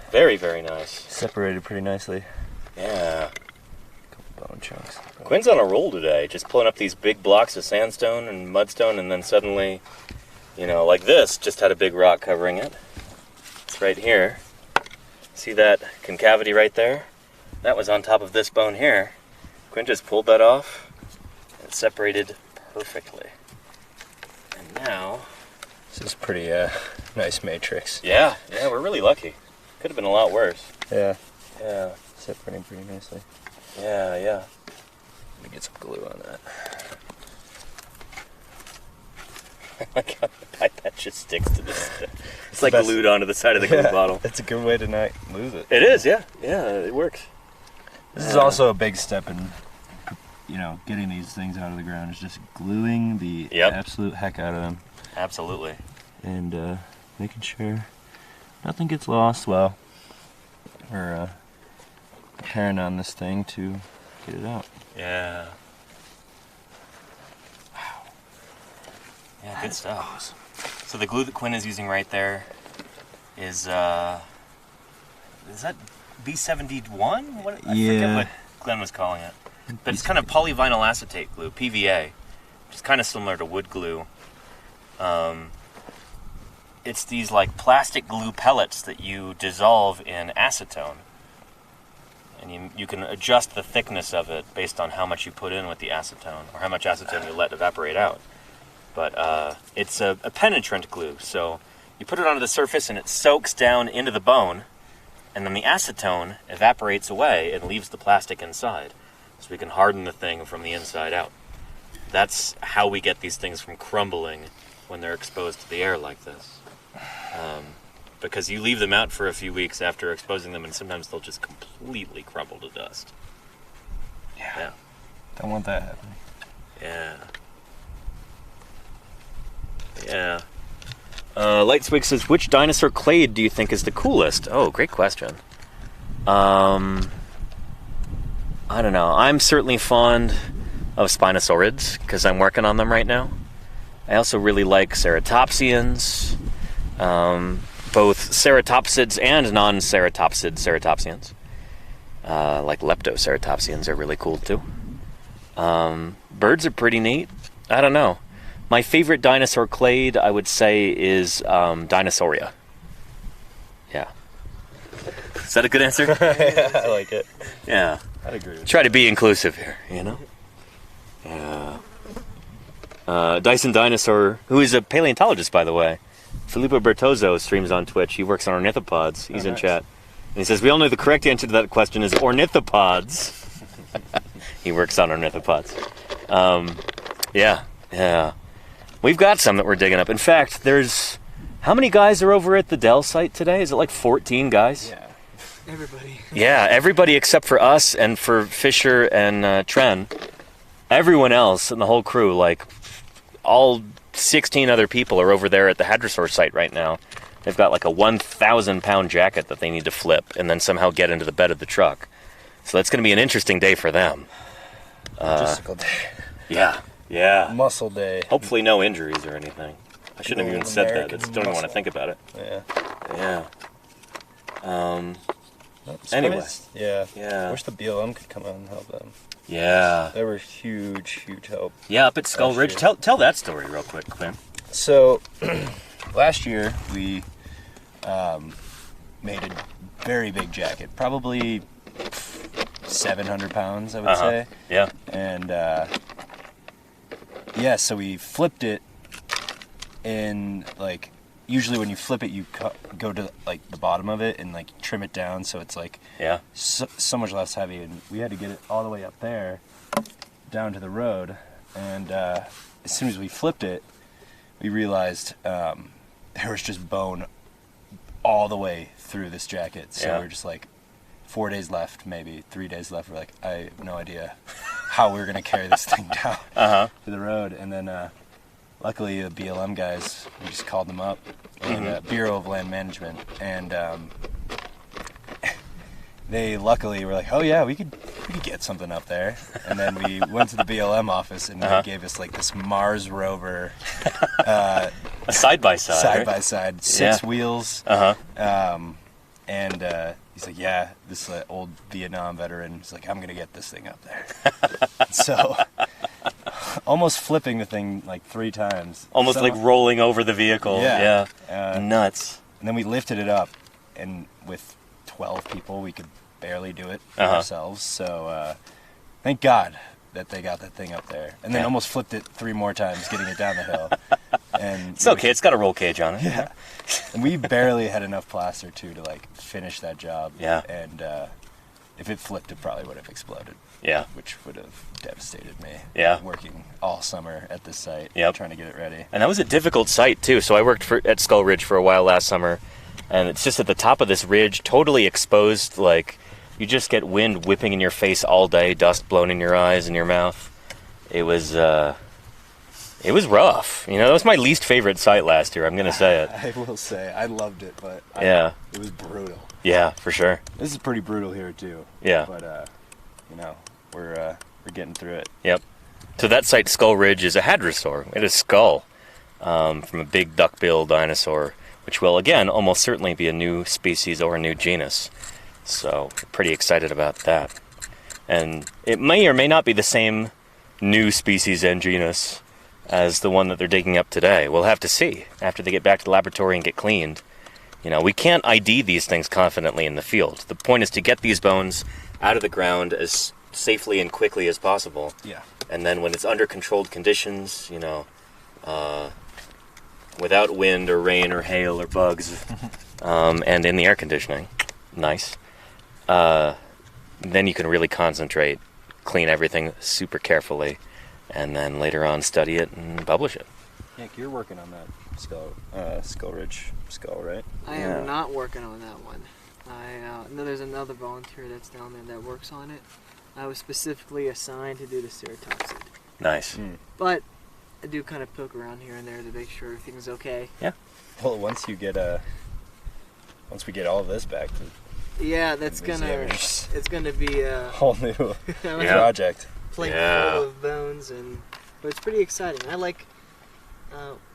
[SPEAKER 1] Very, very nice.
[SPEAKER 2] Separated pretty nicely.
[SPEAKER 1] Yeah.
[SPEAKER 2] Couple bone chunks.
[SPEAKER 1] Quinn's on a roll today, just pulling up these big blocks of sandstone and mudstone, and then suddenly, you know, like this, just had a big rock covering it. It's right here. See that concavity right there? That was on top of this bone here. Quinn just pulled that off and separated perfectly. And now...
[SPEAKER 2] This is pretty nice matrix.
[SPEAKER 1] Yeah, we're really lucky. Could have been a lot worse.
[SPEAKER 2] Yeah.
[SPEAKER 1] Yeah.
[SPEAKER 2] Separating pretty nicely.
[SPEAKER 1] Yeah.
[SPEAKER 2] Let me get some glue on that.
[SPEAKER 1] I like how the pipette just sticks to this. It's like
[SPEAKER 2] best.
[SPEAKER 1] glued onto the side of the glue bottle.
[SPEAKER 2] It's a good way to not lose it.
[SPEAKER 1] It is, yeah. Yeah, it works.
[SPEAKER 2] This is also a big step in, you know, getting these things out of the ground. Is just gluing the absolute heck out of them.
[SPEAKER 1] Absolutely.
[SPEAKER 2] And making sure nothing gets lost while we're preparing on this thing to get it out.
[SPEAKER 1] Yeah. Wow. Yeah, good stuff.
[SPEAKER 2] Awesome.
[SPEAKER 1] So the glue that Quinn is using right there is that B71? I forget what Glenn was calling it. But it's kind of polyvinyl acetate glue, PVA, which is kind of similar to wood glue. It's these like plastic glue pellets that you dissolve in acetone. And you can adjust the thickness of it based on how much you put in with the acetone, or how much acetone you let evaporate out. But it's a penetrant glue, so you put it onto the surface and it soaks down into the bone, and then the acetone evaporates away and leaves the plastic inside. So we can harden the thing from the inside out. That's how we get these things from crumbling when they're exposed to the air like this. Because you leave them out for a few weeks after exposing them, and sometimes they'll just completely crumble to dust. Yeah.
[SPEAKER 2] Don't want that happening.
[SPEAKER 1] Yeah. Lightswig says, which dinosaur clade do you think is the coolest? Oh, great question. I don't know. I'm certainly fond of Spinosaurids, because I'm working on them right now. I also really like ceratopsians. Both ceratopsids and non-ceratopsid ceratopsians. Like leptoceratopsians are really cool too. Birds are pretty neat. I don't know. My favorite dinosaur clade, I would say, is Dinosauria. Yeah. Is that a good answer?
[SPEAKER 2] Yeah, I like it.
[SPEAKER 1] Yeah.
[SPEAKER 2] I'd agree with
[SPEAKER 1] Try to be inclusive here, you know? Yeah. Dyson Dinosaur, who is a paleontologist, by the way. Filippo Bertozzo streams on Twitch. He works on ornithopods. He's in chat. And he says, we all know the correct answer to that question is ornithopods. He works on ornithopods. Yeah. We've got some that we're digging up. In fact, there's... How many guys are over at the Dell site today? Is it like 14 guys?
[SPEAKER 2] Yeah.
[SPEAKER 3] Everybody.
[SPEAKER 1] Yeah, everybody except for us and for Fisher and Tren. Everyone else and the whole crew, like all 16 other people are over there at the Hadrosaur site right now. They've got like a 1,000-pound jacket that they need to flip and then somehow get into the bed of the truck. So that's going to be an interesting day for them.
[SPEAKER 2] Logistical day.
[SPEAKER 1] Yeah.
[SPEAKER 2] Muscle day.
[SPEAKER 1] Hopefully no injuries or anything. I shouldn't have even said that. I just don't even want to
[SPEAKER 2] muscle.
[SPEAKER 1] think about it.
[SPEAKER 2] Yeah.
[SPEAKER 1] Anyway.
[SPEAKER 2] Yeah.
[SPEAKER 1] Yeah.
[SPEAKER 2] I wish the BLM could come out and help them.
[SPEAKER 1] Yeah.
[SPEAKER 2] They were huge help.
[SPEAKER 1] Yeah, up at Skull Ridge.
[SPEAKER 2] Year.
[SPEAKER 1] Tell that story real quick, Clint.
[SPEAKER 2] So, last year we made a very big jacket, probably 700 pounds, I would say.
[SPEAKER 1] Yeah.
[SPEAKER 2] And so we flipped it in, like, usually when you flip it, you go to like the bottom of it and like trim it down so it's like so much less heavy. And we had to get it all the way up there, down to the road. And as soon as we flipped it, we realized there was just bone all the way through this jacket. So we're just like 4 days left, maybe 3 days left. We're like, I have no idea how we're gonna carry this thing down to the road. And then luckily the BLM guys, we just called them up, and Bureau of Land Management, and they luckily were like, oh yeah, we could get something up there. And then we went to the BLM office, and they gave us like this Mars rover,
[SPEAKER 1] a side-by-side,
[SPEAKER 2] 6 wheels, and he's like, yeah, this old Vietnam veteran, he's like, I'm gonna get this thing up there. So almost flipping the thing like 3 times.
[SPEAKER 1] Almost like rolling over the vehicle. Yeah. Nuts.
[SPEAKER 2] And then we lifted it up, and with 12 people, we could barely do it ourselves. So thank God that they got that thing up there. And then almost flipped it 3 more times getting it down the hill. And
[SPEAKER 1] it's okay. It's got a roll cage on it.
[SPEAKER 2] Yeah. And we barely had enough plaster, too, to like finish that job.
[SPEAKER 1] Yeah.
[SPEAKER 2] And if it flipped, it probably would have exploded.
[SPEAKER 1] Yeah.
[SPEAKER 2] Which would have devastated me.
[SPEAKER 1] Yeah.
[SPEAKER 2] Working all summer at this site, trying to get it ready.
[SPEAKER 1] And that was a difficult site, too. So I worked at Skull Ridge for a while last summer, and it's just at the top of this ridge, totally exposed. Like, you just get wind whipping in your face all day, dust blown in your eyes and your mouth. It was rough. You know, that was my least favorite site last year, I'm going to say it.
[SPEAKER 2] I will say, I loved it, but it was brutal.
[SPEAKER 1] Yeah, for sure.
[SPEAKER 2] This is pretty brutal here, too.
[SPEAKER 1] Yeah.
[SPEAKER 2] But, we're getting through it.
[SPEAKER 1] Yep. So that site, Skull Ridge, is a hadrosaur. It is skull from a big duckbill dinosaur, which will, again, almost certainly be a new species or a new genus. So, pretty excited about that. And it may or may not be the same new species and genus as the one that they're digging up today. We'll have to see after they get back to the laboratory and get cleaned. You know, we can't ID these things confidently in the field. The point is to get these bones out of the ground as safely and quickly as possible.
[SPEAKER 2] Yeah.
[SPEAKER 1] And then when it's under controlled conditions, you know, without wind or rain or hail or bugs, and in the air conditioning, nice, then you can really concentrate, clean everything super carefully, and then later on study it and publish it.
[SPEAKER 2] Nick, you're working on that skull ridge skull, right?
[SPEAKER 3] I am not working on that one. I know there's another volunteer that's down there that works on it. I was specifically assigned to do the ceratopsian.
[SPEAKER 1] Nice.
[SPEAKER 3] But I do kind of poke around here and there to make sure everything's okay.
[SPEAKER 1] Yeah.
[SPEAKER 2] Well, once we get all of this back to
[SPEAKER 3] Yeah, it's gonna be a
[SPEAKER 2] whole new project.
[SPEAKER 3] plate full of bones, but it's pretty exciting. I like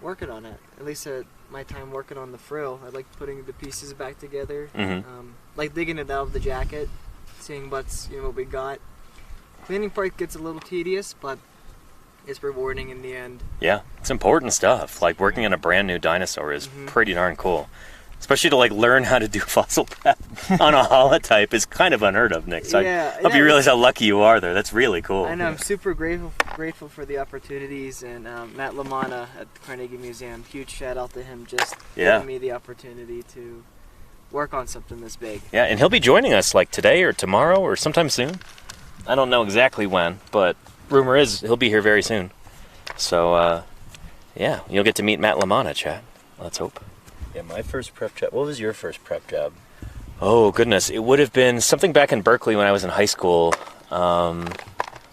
[SPEAKER 3] working on it. At least at my time working on the frill, I like putting the pieces back together. Like digging it out of the jacket, seeing what we got. Cleaning part gets a little tedious, but it's rewarding in the end.
[SPEAKER 1] Yeah, it's important stuff. Like working on a brand new dinosaur is pretty darn cool. Especially to like learn how to do fossil prep on a holotype is kind of unheard of, Nick. So I hope you realize how lucky you are there. That's really cool.
[SPEAKER 3] I know. I'm super grateful for the opportunities, and Matt Lamana at the Carnegie Museum. Huge shout out to him just giving me the opportunity to work on something this big.
[SPEAKER 1] Yeah, and he'll be joining us like today or tomorrow or sometime soon. I don't know exactly when, but rumor is he'll be here very soon. So, yeah, you'll get to meet Matt Lamana, Chad. Let's hope.
[SPEAKER 2] Yeah, my first prep job. What was your first prep job?
[SPEAKER 1] Oh, goodness. It would have been something back in Berkeley when I was in high school. I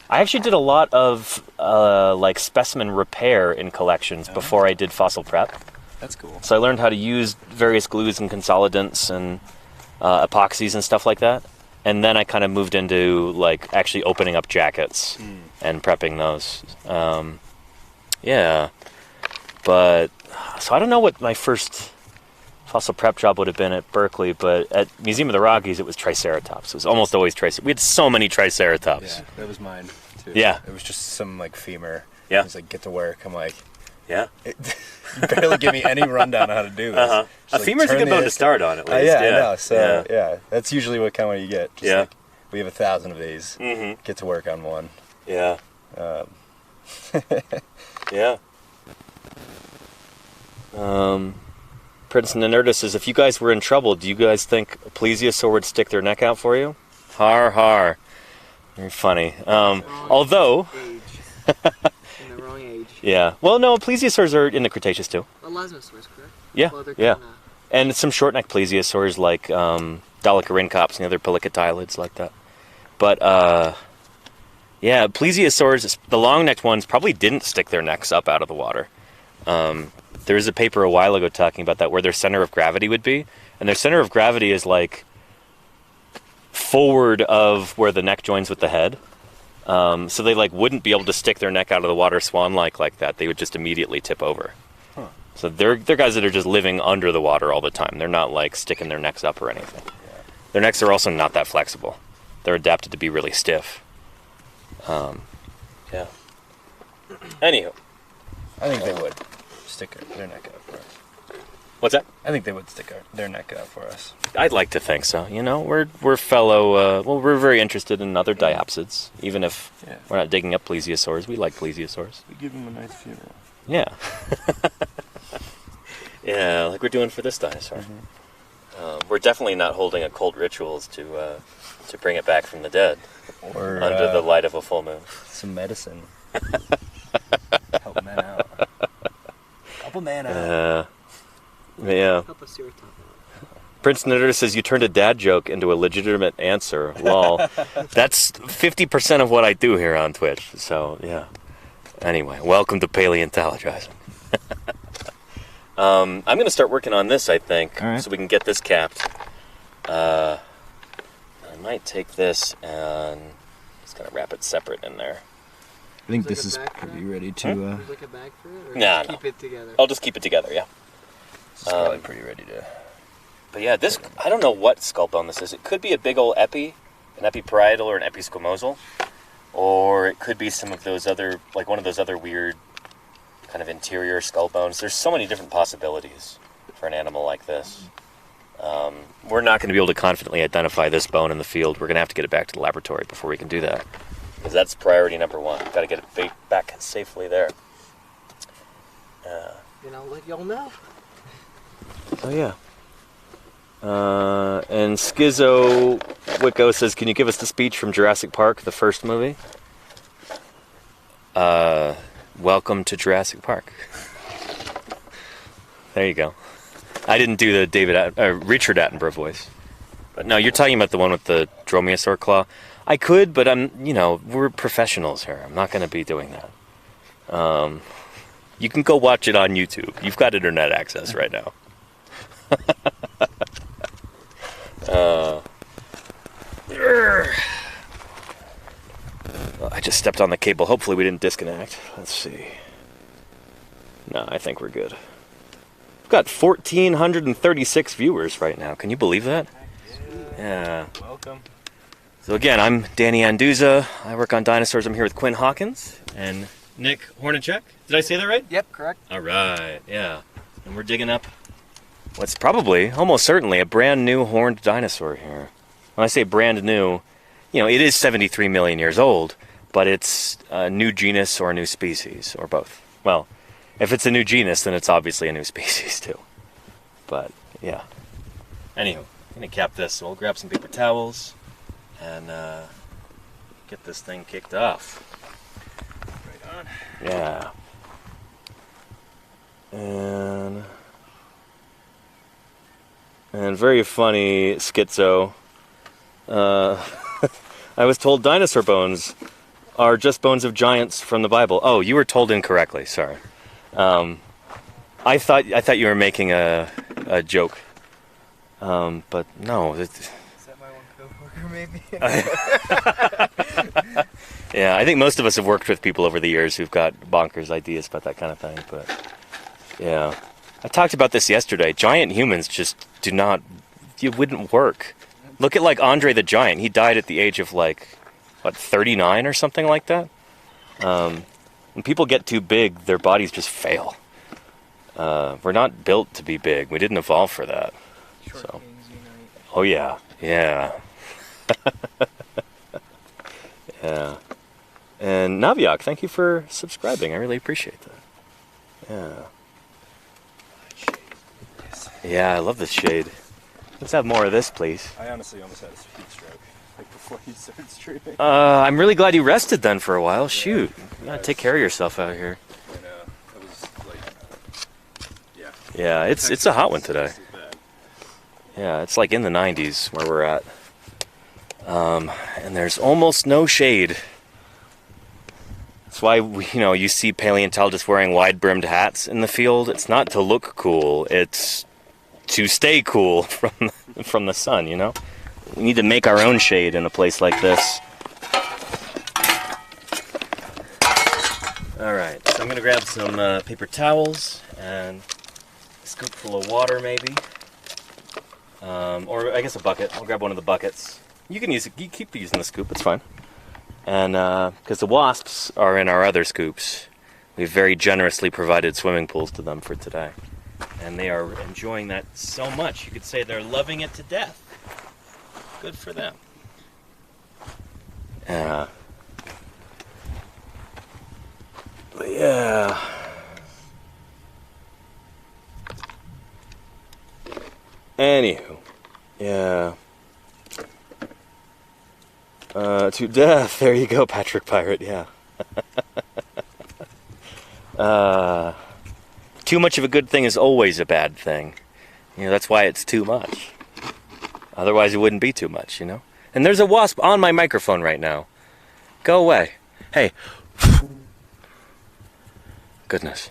[SPEAKER 1] actually did a lot of like specimen repair in collections before I did fossil prep.
[SPEAKER 2] That's cool.
[SPEAKER 1] So I learned how to use various glues and consolidants and epoxies and stuff like that. And then I kind of moved into like actually opening up jackets and prepping those. Yeah. But, so I don't know what my first fossil prep job would have been at Berkeley, but at Museum of the Rockies it was Triceratops. It was almost always Triceratops. We had so many Triceratops.
[SPEAKER 2] Yeah, that was mine too.
[SPEAKER 1] Yeah.
[SPEAKER 2] It was just some like femur.
[SPEAKER 1] Yeah.
[SPEAKER 2] It was like, get to work. I'm like,
[SPEAKER 1] yeah.
[SPEAKER 2] You barely give me any rundown on how to do this.
[SPEAKER 1] A femur's a good bone to start on, at least.
[SPEAKER 2] Yeah, I know. So, yeah, that's usually what you get. Just like, we have 1,000 of these. Get to work on one.
[SPEAKER 1] Yeah. Yeah. Prince Nernerdus says, if you guys were in trouble, do you guys think a plesiosaur would stick their neck out for you? Har har. Very funny. Although...
[SPEAKER 3] In the wrong age.
[SPEAKER 1] Yeah. Well, no, plesiosaurs are in the Cretaceous too.
[SPEAKER 3] Elasmosaurs, correct?
[SPEAKER 1] Yeah,
[SPEAKER 3] Well,
[SPEAKER 1] yeah. And some short-necked plesiosaurs like Dolichorhynchops and other pelycotylids like that. But, yeah, plesiosaurs, the long-necked ones, probably didn't stick their necks up out of the water. There was a paper a while ago talking about that, where their center of gravity would be. And their center of gravity is, like, forward of where the neck joins with the head. So they, like, wouldn't be able to stick their neck out of the water swan-like like that. They would just immediately tip over.
[SPEAKER 2] Huh.
[SPEAKER 1] So they're guys that are just living under the water all the time. They're not, like, sticking their necks up or anything.
[SPEAKER 2] Yeah.
[SPEAKER 1] Their necks are also not that flexible. They're adapted to be really stiff. Yeah. Anywho.
[SPEAKER 2] I think they would stick their neck out for us.
[SPEAKER 1] What's that?
[SPEAKER 2] I think they would stick their neck out for us.
[SPEAKER 1] I'd like to think so. You know, we're fellow. We're very interested in other diapsids, even if we're not digging up plesiosaurs. We like plesiosaurs.
[SPEAKER 2] We give them a nice funeral.
[SPEAKER 1] Yeah. Yeah, like we're doing for this dinosaur. We're definitely not holding occult rituals to bring it back from the dead,
[SPEAKER 2] or
[SPEAKER 1] under the light of a full moon.
[SPEAKER 2] Some medicine. Help men out. Help a man out.
[SPEAKER 1] Yeah.
[SPEAKER 3] Help us ceratopsian out.
[SPEAKER 1] Prince Knitter says you turned a dad joke into a legitimate answer. Lol. That's 50% of what I do here on Twitch. So yeah. Anyway, welcome to Paleontologizing. I'm going to start working on this, I think, so we can get this capped. I might take this and just kind of wrap it separate in there.
[SPEAKER 2] I think
[SPEAKER 3] There's
[SPEAKER 2] this
[SPEAKER 3] like
[SPEAKER 2] is
[SPEAKER 3] a bag for
[SPEAKER 2] pretty
[SPEAKER 3] that?
[SPEAKER 2] ready to.
[SPEAKER 3] There's like a bag for it? Or
[SPEAKER 1] Nah,
[SPEAKER 3] just keep it together?
[SPEAKER 1] I'll just keep it together, yeah.
[SPEAKER 2] This is probably pretty ready to.
[SPEAKER 1] But yeah, this, I don't know what skull bone this is. It could be a big old epi, an epiparietal or an episquamosal. Or it could be some of those other, like one of those other weird kind of interior skull bones. There's so many different possibilities for an animal like this. We're not going to be able to confidently identify this bone in the field. We're going to have to get it back to the laboratory before we can do that. Because that's priority number one. Got to get it back safely there.
[SPEAKER 3] And I'll let y'all know.
[SPEAKER 1] Oh, yeah. And Schizo Wicco says, can you give us the speech from Jurassic Park, the first movie? Welcome to Jurassic Park. There you go. I didn't do the Richard Attenborough voice. But no, you're talking about the one with the dromaeosaur claw. I could, but we're professionals here. I'm not going to be doing that. You can go watch it on YouTube. You've got internet access right now. I just stepped on the cable. Hopefully we didn't disconnect. Let's see. No, I think we're good. We've got 1,436 viewers right now. Can you believe that? Yeah.
[SPEAKER 2] Welcome.
[SPEAKER 1] So again, I'm Danny Anduza. I work on dinosaurs. I'm here with Quinn Hawkins and Nick Hornacek. Did I say that right?
[SPEAKER 3] Yep, correct.
[SPEAKER 1] All right, yeah. And we're digging up what's probably, almost certainly, a brand new horned dinosaur here. When I say brand new, it is 73 million years old, but it's a new genus or a new species, or both. Well, if it's a new genus, then it's obviously a new species too. But, yeah. Anywho, I'm going to cap this, so we'll grab some paper towels and get this thing kicked off. Right on. Yeah. And very funny, Schizo. I was told dinosaur bones are just bones of giants from the Bible. Oh, you were told incorrectly. Sorry. I thought you were making a joke. But no.
[SPEAKER 3] Is that my one coworker, maybe?
[SPEAKER 1] Yeah, I think most of us have worked with people over the years who've got bonkers ideas about that kind of thing. But yeah, I talked about this yesterday. Giant humans just do not. You wouldn't work. Look at Andre the Giant. He died at the age of 39 or something like that. When people get too big, their bodies just fail. We're not built to be big. We didn't evolve for that.
[SPEAKER 3] Short
[SPEAKER 1] So.
[SPEAKER 3] kings unite.
[SPEAKER 1] Oh yeah, yeah. Yeah. And Naviok, thank you for subscribing. I really appreciate that. Yeah. Yeah, I love this shade. Let's have more of this, please.
[SPEAKER 2] I honestly almost had a heat stroke before you started streaming.
[SPEAKER 1] I'm really glad you rested then for a while. Shoot, you gotta take care of yourself out here.
[SPEAKER 2] I know. It was yeah.
[SPEAKER 1] Yeah, it's a hot one today. Yeah, it's in the 90s where we're at. And there's almost no shade. That's why you see paleontologists wearing wide-brimmed hats in the field. It's not to look cool. It's to stay cool from the sun. We need to make our own shade in a place like this. All right, so I'm gonna grab some paper towels and a scoop full of water, maybe, or I guess a bucket. I'll grab one of the buckets. You can use it. You keep using the scoop. It's fine. And because the wasps are in our other scoops, we've very generously provided swimming pools to them for today. And they are enjoying that so much. You could say they're loving it to death. Good for them. But yeah. Anywho. Yeah. To death. There you go, Patrick Pirate. Yeah. Too much of a good thing is always a bad thing. That's why it's too much. Otherwise, it wouldn't be too much, And there's a wasp on my microphone right now. Go away. Hey. Goodness.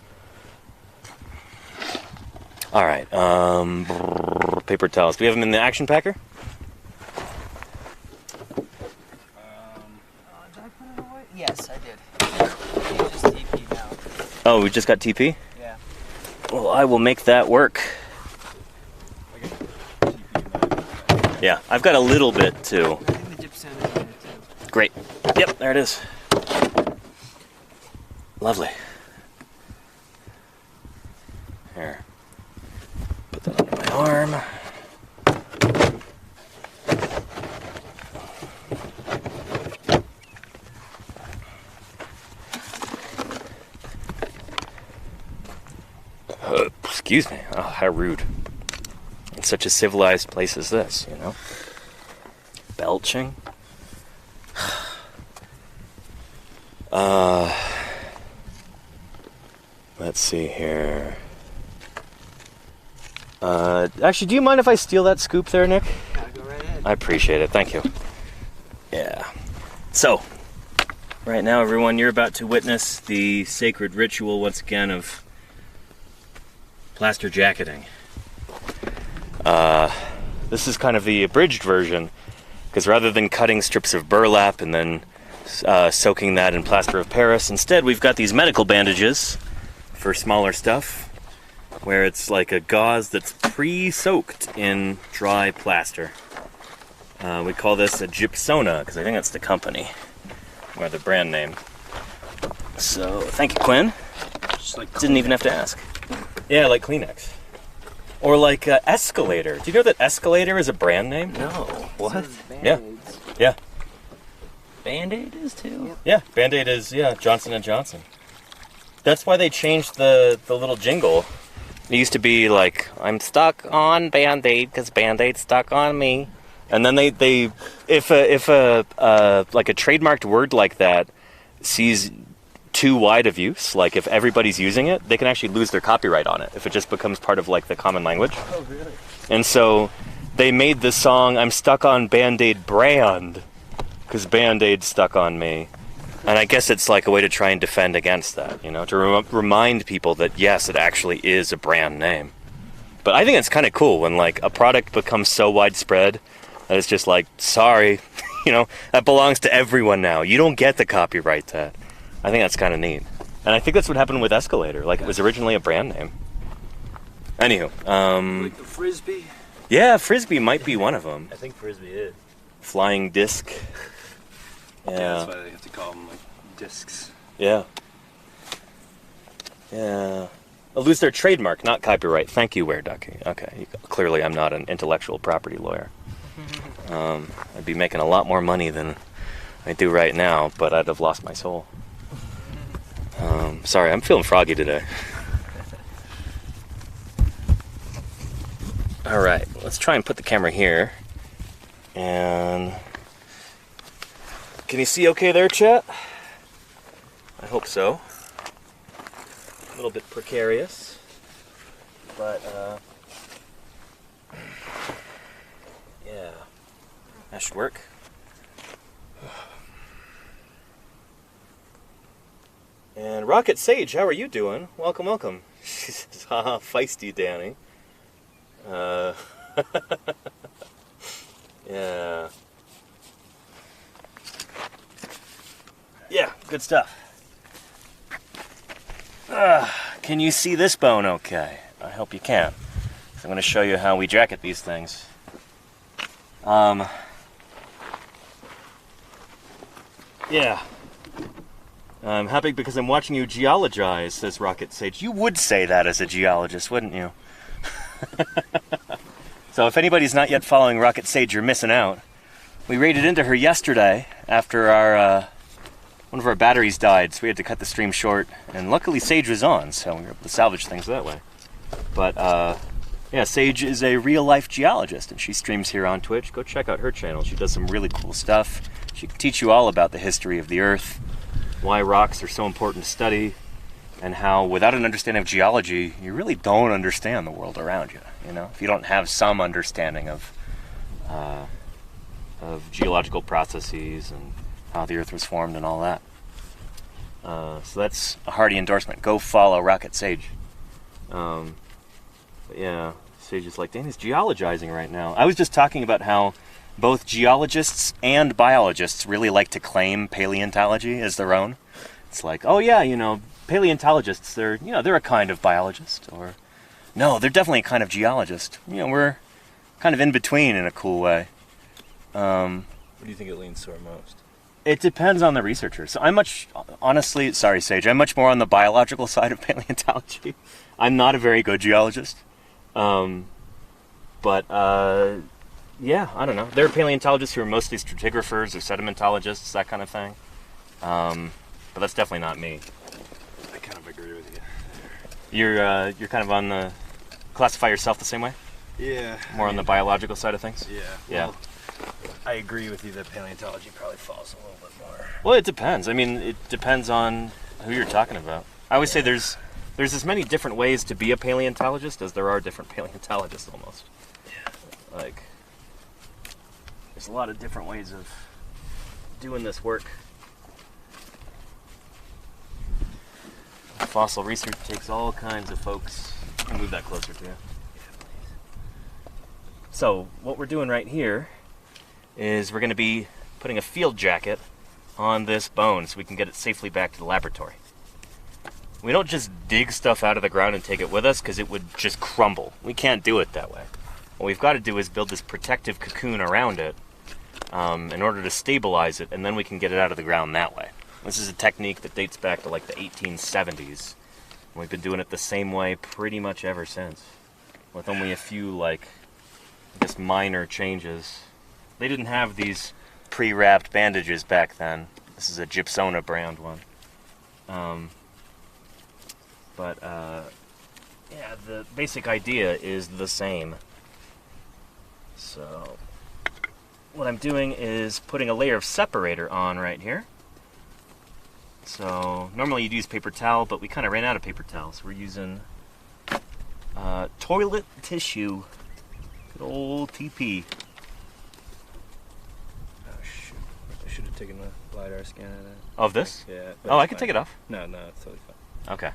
[SPEAKER 1] All right. Paper towels. Do we have them in the action packer?
[SPEAKER 3] Did I put it away? Yes, I did. You just TP now.
[SPEAKER 1] Oh, we just got TP?
[SPEAKER 3] Yeah.
[SPEAKER 1] Well, I will make that work. Yeah, I've got a little bit too.
[SPEAKER 3] I think the gypsum is in there too.
[SPEAKER 1] Great. Yep, there it is. Lovely. excuse me. Oh, how rude. In such a civilized place as this, you know? Belching. Let's see here. Actually, do you mind if I steal that scoop there, Nick?
[SPEAKER 3] Yeah, go right ahead.
[SPEAKER 1] I appreciate it. Thank you. Yeah. So, right now, everyone, you're about to witness the sacred ritual once again of plaster jacketing. This is kind of the abridged version, because rather than cutting strips of burlap and then soaking that in plaster of Paris, instead we've got these medical bandages for smaller stuff, where it's like a gauze that's pre-soaked in dry plaster. We call this a gypsona, because I think that's the company, or the brand name. So, thank you, Quinn.
[SPEAKER 2] Just like
[SPEAKER 1] Didn't even have to ask. Yeah, like Kleenex. Or like Escalator. Do you know that Escalator is a brand name?
[SPEAKER 2] No. What?
[SPEAKER 1] Yeah. Yeah.
[SPEAKER 2] Band-Aid is too?
[SPEAKER 3] Yep.
[SPEAKER 1] Yeah, Band-Aid is, Johnson & Johnson. That's why they changed the little jingle. It used to be like, I'm stuck on Band-Aid because Band-Aid's stuck on me. And then they if a like a trademarked word like that sees too wide of use, like if everybody's using it, they can actually lose their copyright on it if it just becomes part of like the common language.
[SPEAKER 2] Oh, really?
[SPEAKER 1] And so they made the song I'm Stuck on Band-Aid brand because Band-Aid stuck on me. And I guess it's like a way to try and defend against that, you know, to remind people that yes, it actually is a brand name. But I think it's kind of cool when like a product becomes so widespread that it's just like, sorry, you know, that belongs to everyone now. You don't get the copyright to that. I think that's kind of neat. And I think that's what happened with Escalator. Like, it was originally a brand name. Anywho,
[SPEAKER 2] Like the Frisbee?
[SPEAKER 1] yeah, Frisbee might be one of them.
[SPEAKER 2] I think Frisbee is.
[SPEAKER 1] Flying disc.
[SPEAKER 2] Yeah,
[SPEAKER 1] Yeah,
[SPEAKER 2] that's why they have to call them like discs.
[SPEAKER 1] yeah. Yeah. They'll lose their trademark, not copyright. Thank you, Ware Ducky. Okay, clearly I'm not an intellectual property lawyer. I'd be making a lot more money than I do right now, but I'd have lost my soul. Sorry, I'm feeling froggy today. Alright, let's try and put the camera here. And can you see okay there, chat? I hope so. A little bit precarious, but yeah, that should work. And Rocket Sage, how are you doing? Welcome, welcome. She says, haha, feisty Danny. Yeah. Yeah, good stuff. Can you see this bone okay? I hope you can. I'm going to show you how we jacket these things. Yeah. I'm happy because I'm watching you geologize, says Rocket Sage. You would say that as a geologist, wouldn't you? So if anybody's not yet following Rocket Sage, you're missing out. We raided into her yesterday after our one of our batteries died, so we had to cut the stream short. And luckily Sage was on, so we were able to salvage things that way. But yeah, Sage is a real-life geologist, and she streams here on Twitch. Go check out her channel. She does some really cool stuff. She can teach you all about the history of the Earth, why rocks are so important to study, and how without an understanding of geology, you really don't understand the world around you. You know, if you don't have some understanding of geological processes and how the Earth was formed and all that. So that's a hearty endorsement. Go follow Rocket Sage. But yeah, Sage is like, Danny's geologizing right now. I was just talking about how both geologists and biologists really like to claim paleontology as their own. It's like, oh yeah, you know, paleontologists, they're a kind of biologist, or no, they're definitely a kind of geologist. You know, we're kind of in between in a cool way.
[SPEAKER 2] What do you think it leans toward most?
[SPEAKER 1] It depends on the researcher. So honestly, sorry Sage, I'm much more on the biological side of paleontology. I'm not a very good geologist. Yeah, I don't know. There are paleontologists who are mostly stratigraphers or sedimentologists, that kind of thing. But that's definitely not me.
[SPEAKER 2] I kind of agree with you.
[SPEAKER 1] You're kind of on classify yourself the same way?
[SPEAKER 2] Yeah.
[SPEAKER 1] More on the biological side of things?
[SPEAKER 2] Yeah.
[SPEAKER 1] Yeah.
[SPEAKER 2] Well, I agree with you that paleontology probably falls a little bit more.
[SPEAKER 1] Well, it depends. I mean, it depends on who you're talking about. I always say there's as many different ways to be a paleontologist as there are different paleontologists almost.
[SPEAKER 2] Yeah.
[SPEAKER 1] Like, there's a lot of different ways of doing this work. Fossil research takes all kinds of folks. I'll move that closer to you. So, what we're doing right here is we're going to be putting a field jacket on this bone so we can get it safely back to the laboratory. We don't just dig stuff out of the ground and take it with us because it would just crumble. We can't do it that way. What we've got to do is build this protective cocoon around it in order to stabilize it, and then we can get it out of the ground that way. This is a technique that dates back to like the 1870s. We've been doing it the same way pretty much ever since, with only a few, like, I guess, minor changes. They didn't have these pre-wrapped bandages back then. This is a Gypsona brand one. Yeah, the basic idea is the same. So, what I'm doing is putting a layer of separator on right here. So, normally you'd use paper towel, but we kind of ran out of paper towel, so we're using toilet tissue. Good old TP.
[SPEAKER 2] Oh, shoot. I should have taken the LiDAR scan of that.
[SPEAKER 1] Of this?
[SPEAKER 2] Yeah.
[SPEAKER 1] Oh, I can take it off.
[SPEAKER 2] No, it's totally fine.
[SPEAKER 1] Okay.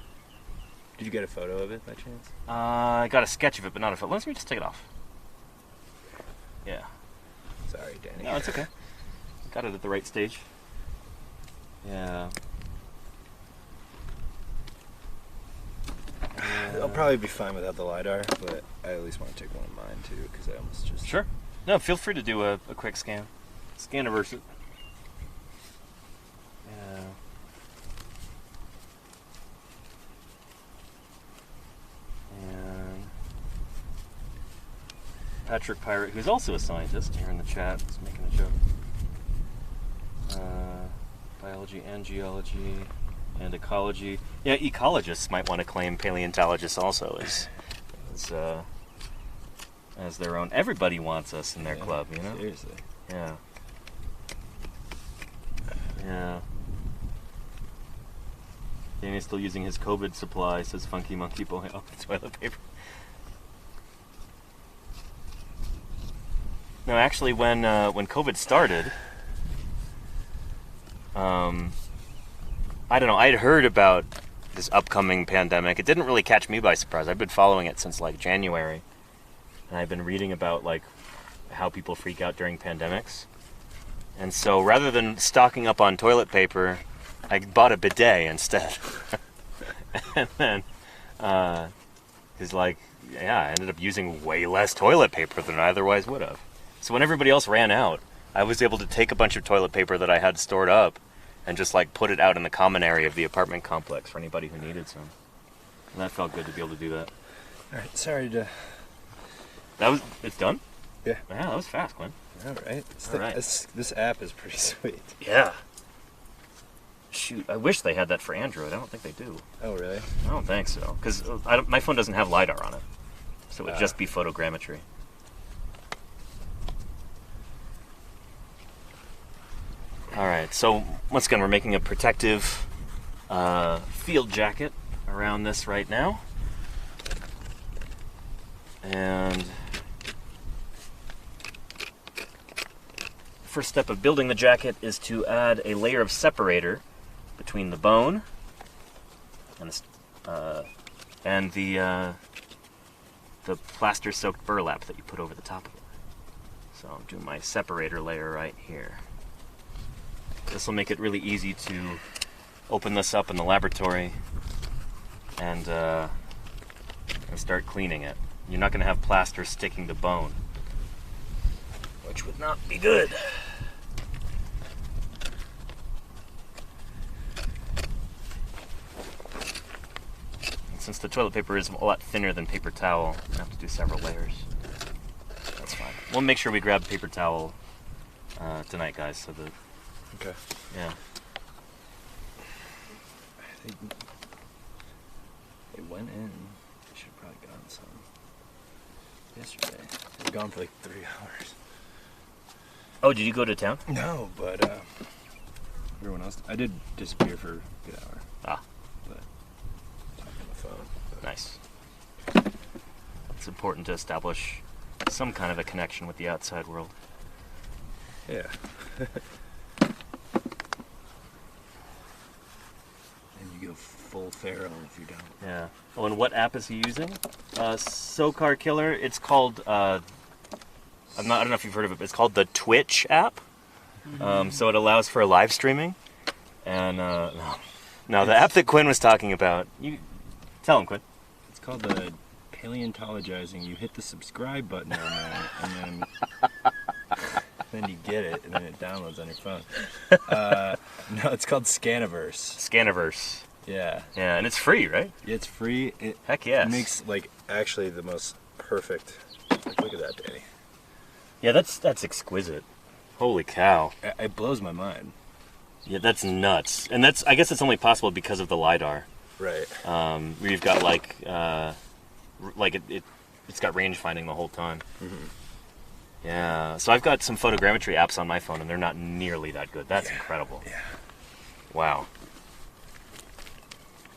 [SPEAKER 2] Did you get a photo of it by chance?
[SPEAKER 1] I got a sketch of it, but not a photo. Let me just take it off. Yeah.
[SPEAKER 2] Sorry, Danny.
[SPEAKER 1] No, it's okay. Got it at the right stage. Yeah.
[SPEAKER 2] I'll probably be fine without the LiDAR, but I at least want to take one of mine too, because I almost just...
[SPEAKER 1] Sure. No, feel free to do a quick scan. Scan reverse it. Yeah. And Patrick Pirate, who's also a scientist here in the chat, is making a joke. Biology and geology and ecology. Yeah, ecologists might want to claim paleontologists also as their own. Everybody wants us in their club, you know?
[SPEAKER 2] Seriously.
[SPEAKER 1] Yeah. Yeah. Danny's still using his COVID supply, says Funky Monkey Boy. Oh, toilet paper. No, actually, when COVID started, I don't know, I'd heard about this upcoming pandemic. It didn't really catch me by surprise. I've been following it since like January, and I've been reading about like how people freak out during pandemics. And so rather than stocking up on toilet paper, I bought a bidet instead. And then is like, yeah, I ended up using way less toilet paper than I otherwise would have. So when everybody else ran out, I was able to take a bunch of toilet paper that I had stored up and just like put it out in the common area of the apartment complex for anybody who needed some. And that felt good to be able to do that.
[SPEAKER 2] Alright, sorry to...
[SPEAKER 1] It's done?
[SPEAKER 2] Yeah.
[SPEAKER 1] Wow, that was fast, Glenn.
[SPEAKER 2] Alright.
[SPEAKER 1] Alright.
[SPEAKER 2] This app is pretty sweet.
[SPEAKER 1] Yeah. Shoot, I wish they had that for Android. I don't think they do.
[SPEAKER 2] Oh, really?
[SPEAKER 1] I don't think so. Because my phone doesn't have LiDAR on it. So it would just be photogrammetry. Alright, so once again, we're making a protective field jacket around this right now. And the first step of building the jacket is to add a layer of separator between the bone and the plaster-soaked burlap that you put over the top of it. So I'm doing my separator layer right here. This will make it really easy to open this up in the laboratory and start cleaning it. You're not going to have plaster sticking to bone, which would not be good. And since the toilet paper is a lot thinner than paper towel, I have to do several layers. That's fine. We'll make sure we grab paper towel tonight, guys, so that...
[SPEAKER 2] Okay.
[SPEAKER 1] Yeah.
[SPEAKER 2] I think it went in. I should have probably gotten some. yesterday. We're gone for like 3 hours.
[SPEAKER 1] Oh, did you go to town?
[SPEAKER 2] No, but everyone else. I did disappear for a good hour.
[SPEAKER 1] Ah.
[SPEAKER 2] But talking on the phone. But.
[SPEAKER 1] Nice. It's important to establish some kind of a connection with the outside world.
[SPEAKER 2] Yeah. And you go full feral if you don't.
[SPEAKER 1] Yeah. Oh, and what app is he using? SoCar Killer. It's called. I don't know if you've heard of it, but it's called the Twitch app. So it allows for live streaming. And no, the app that Quinn was talking about. You tell him, Quinn.
[SPEAKER 2] It's called the Paleontologizing. You hit the subscribe button on there, and then you get it, and then it downloads on your phone. No, it's called Scaniverse.
[SPEAKER 1] Scaniverse.
[SPEAKER 2] Yeah.
[SPEAKER 1] Yeah, and it's free, right?
[SPEAKER 2] It's free.
[SPEAKER 1] Heck yes.
[SPEAKER 2] It makes like actually the most perfect. Like, look at that, Danny.
[SPEAKER 1] Yeah, that's exquisite. Holy cow.
[SPEAKER 2] It blows my mind.
[SPEAKER 1] Yeah, that's nuts. And I guess it's only possible because of the LiDAR.
[SPEAKER 2] Right.
[SPEAKER 1] Where you've got it's got range finding the whole time.
[SPEAKER 2] Mm-hmm.
[SPEAKER 1] Yeah. So I've got some photogrammetry apps on my phone, and they're not nearly that good. That's incredible.
[SPEAKER 2] Yeah.
[SPEAKER 1] Wow.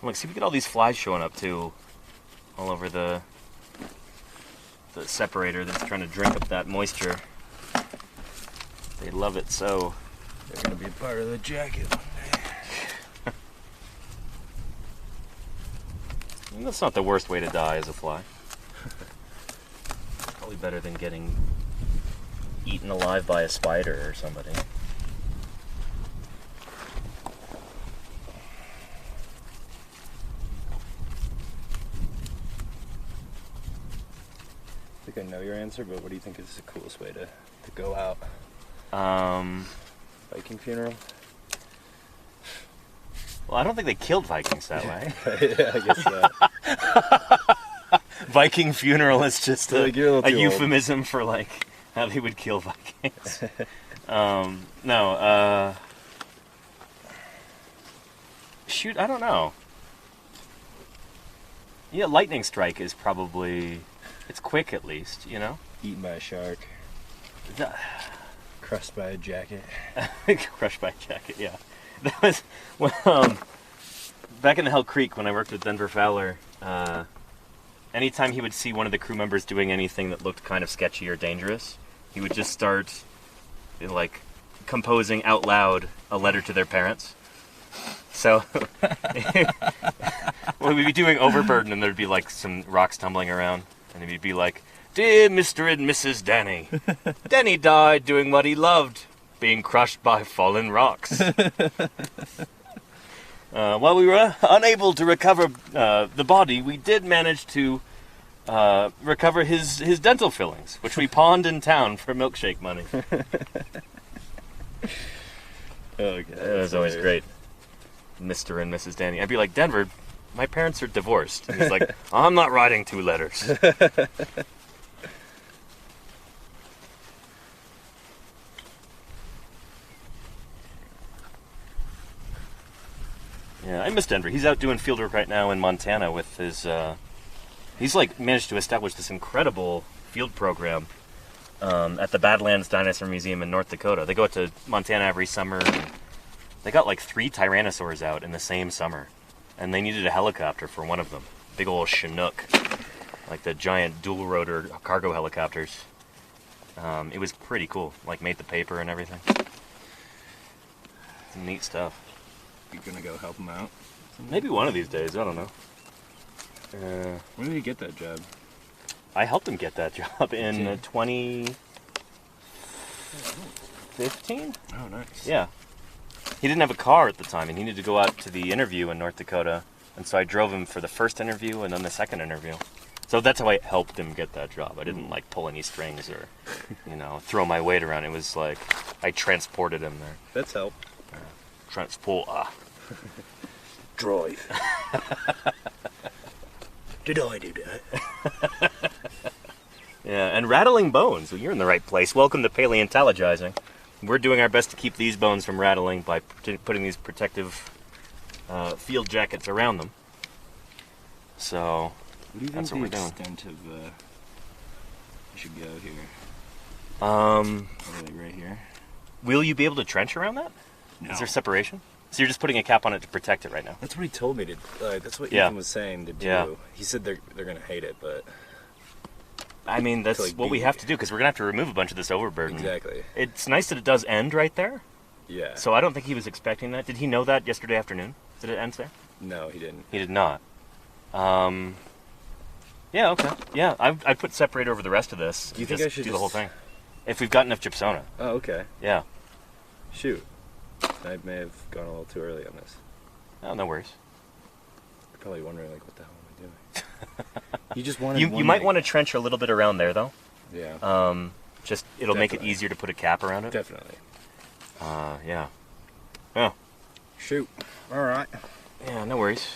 [SPEAKER 1] Look, see, we get all these flies showing up too, all over the separator that's trying to drink up that moisture. They love it so.
[SPEAKER 2] They're gonna be a part of the jacket one day.
[SPEAKER 1] And that's not the worst way to die as a fly. Probably better than getting eaten alive by a spider or somebody.
[SPEAKER 2] I think I know your answer, but what do you think is the coolest way to go out? Viking funeral?
[SPEAKER 1] Well, I don't think they killed Vikings that way.
[SPEAKER 2] Yeah, I guess so.
[SPEAKER 1] Viking funeral is just
[SPEAKER 2] Like, you're a little
[SPEAKER 1] a
[SPEAKER 2] too
[SPEAKER 1] euphemism for like how they would kill Vikings. Shoot, I don't know. Yeah, lightning strike is probably, it's quick at least, you know?
[SPEAKER 2] Eaten by a shark. Crushed by a jacket.
[SPEAKER 1] Crushed by a jacket, yeah. That was, well, back in Hell Creek when I worked with Denver Fowler, anytime he would see one of the crew members doing anything that looked kind of sketchy or dangerous, he would just start, like, composing out loud a letter to their parents. So, we'd be doing Overburden and there'd be, like, some rocks tumbling around, and he'd be like, "Dear Mr. and Mrs. Danny, Danny died doing what he loved, being crushed by fallen rocks. While we were unable to recover the body, we did manage to recover his dental fillings, which we pawned in town for milkshake money."
[SPEAKER 2] Oh, God.
[SPEAKER 1] It was always great. Mr. and Mrs. Danny. I'd be like, "Denver, my parents are divorced." And he's like, "I'm not writing 2 letters." Yeah, I miss Denver. He's out doing field work right now in Montana with his, he's like managed to establish this incredible field program at the Badlands Dinosaur Museum in North Dakota. They go out to Montana every summer. And they got like 3 tyrannosaurs out in the same summer. And they needed a helicopter for one of them. Big old Chinook. Like the giant dual rotor cargo helicopters. It was pretty cool. Like made the paper and everything. Some neat stuff.
[SPEAKER 2] You gonna go help him out?
[SPEAKER 1] Maybe one of these days, I don't know.
[SPEAKER 2] When did he get that job?
[SPEAKER 1] I helped him get that job in 2015?
[SPEAKER 2] Oh, nice.
[SPEAKER 1] Yeah. He didn't have a car at the time, and he needed to go out to the interview in North Dakota. And so I drove him for the first interview and then the second interview. So that's how I helped him get that job. I didn't, like, pull any strings or, throw my weight around. It was like, I transported him there.
[SPEAKER 2] That's help.
[SPEAKER 1] Transporter.
[SPEAKER 2] Drive. Did I do that?
[SPEAKER 1] Yeah, and rattling bones. Well, you're in the right place. Welcome to Paleontologizing. We're doing our best to keep these bones from rattling by putting these protective field jackets around them. So,
[SPEAKER 2] What do you
[SPEAKER 1] that's
[SPEAKER 2] think
[SPEAKER 1] what
[SPEAKER 2] the
[SPEAKER 1] we're doing.
[SPEAKER 2] extent of should go here. Like right here.
[SPEAKER 1] Will you be able to trench around that?
[SPEAKER 2] No.
[SPEAKER 1] Is there separation? So you're just putting a cap on it to protect it right now?
[SPEAKER 2] That's what he told me to. That's what
[SPEAKER 1] Yeah.
[SPEAKER 2] Ethan was saying to do.
[SPEAKER 1] Yeah.
[SPEAKER 2] He said they're gonna hate it, but
[SPEAKER 1] I mean, that's
[SPEAKER 2] like
[SPEAKER 1] what we
[SPEAKER 2] beat
[SPEAKER 1] have
[SPEAKER 2] it.
[SPEAKER 1] to do because we're gonna have to remove a bunch of this overburden.
[SPEAKER 2] exactly.
[SPEAKER 1] It's nice that it does end right there.
[SPEAKER 2] Yeah.
[SPEAKER 1] So I don't think he was expecting that. Did he know that yesterday afternoon? Did it end there?
[SPEAKER 2] No, he didn't.
[SPEAKER 1] He did not. Yeah. Okay. Yeah. I'd put separate over the rest of this.
[SPEAKER 2] Do you
[SPEAKER 1] and
[SPEAKER 2] think
[SPEAKER 1] just
[SPEAKER 2] I should
[SPEAKER 1] do the whole
[SPEAKER 2] just-
[SPEAKER 1] thing? If we've got enough gypsona.
[SPEAKER 2] Oh, okay.
[SPEAKER 1] Yeah.
[SPEAKER 2] Shoot. I may have gone a little too early on this.
[SPEAKER 1] Oh, no worries.
[SPEAKER 2] You're probably wondering like, what the hell am I doing? You just wanted.
[SPEAKER 1] You might want to trench a little bit around there though.
[SPEAKER 2] Yeah.
[SPEAKER 1] Just it'll make it
[SPEAKER 2] Definitely.
[SPEAKER 1] easier to put a cap around it.
[SPEAKER 2] Definitely.
[SPEAKER 1] Yeah. Oh.
[SPEAKER 2] Shoot. All right.
[SPEAKER 1] Yeah. No worries.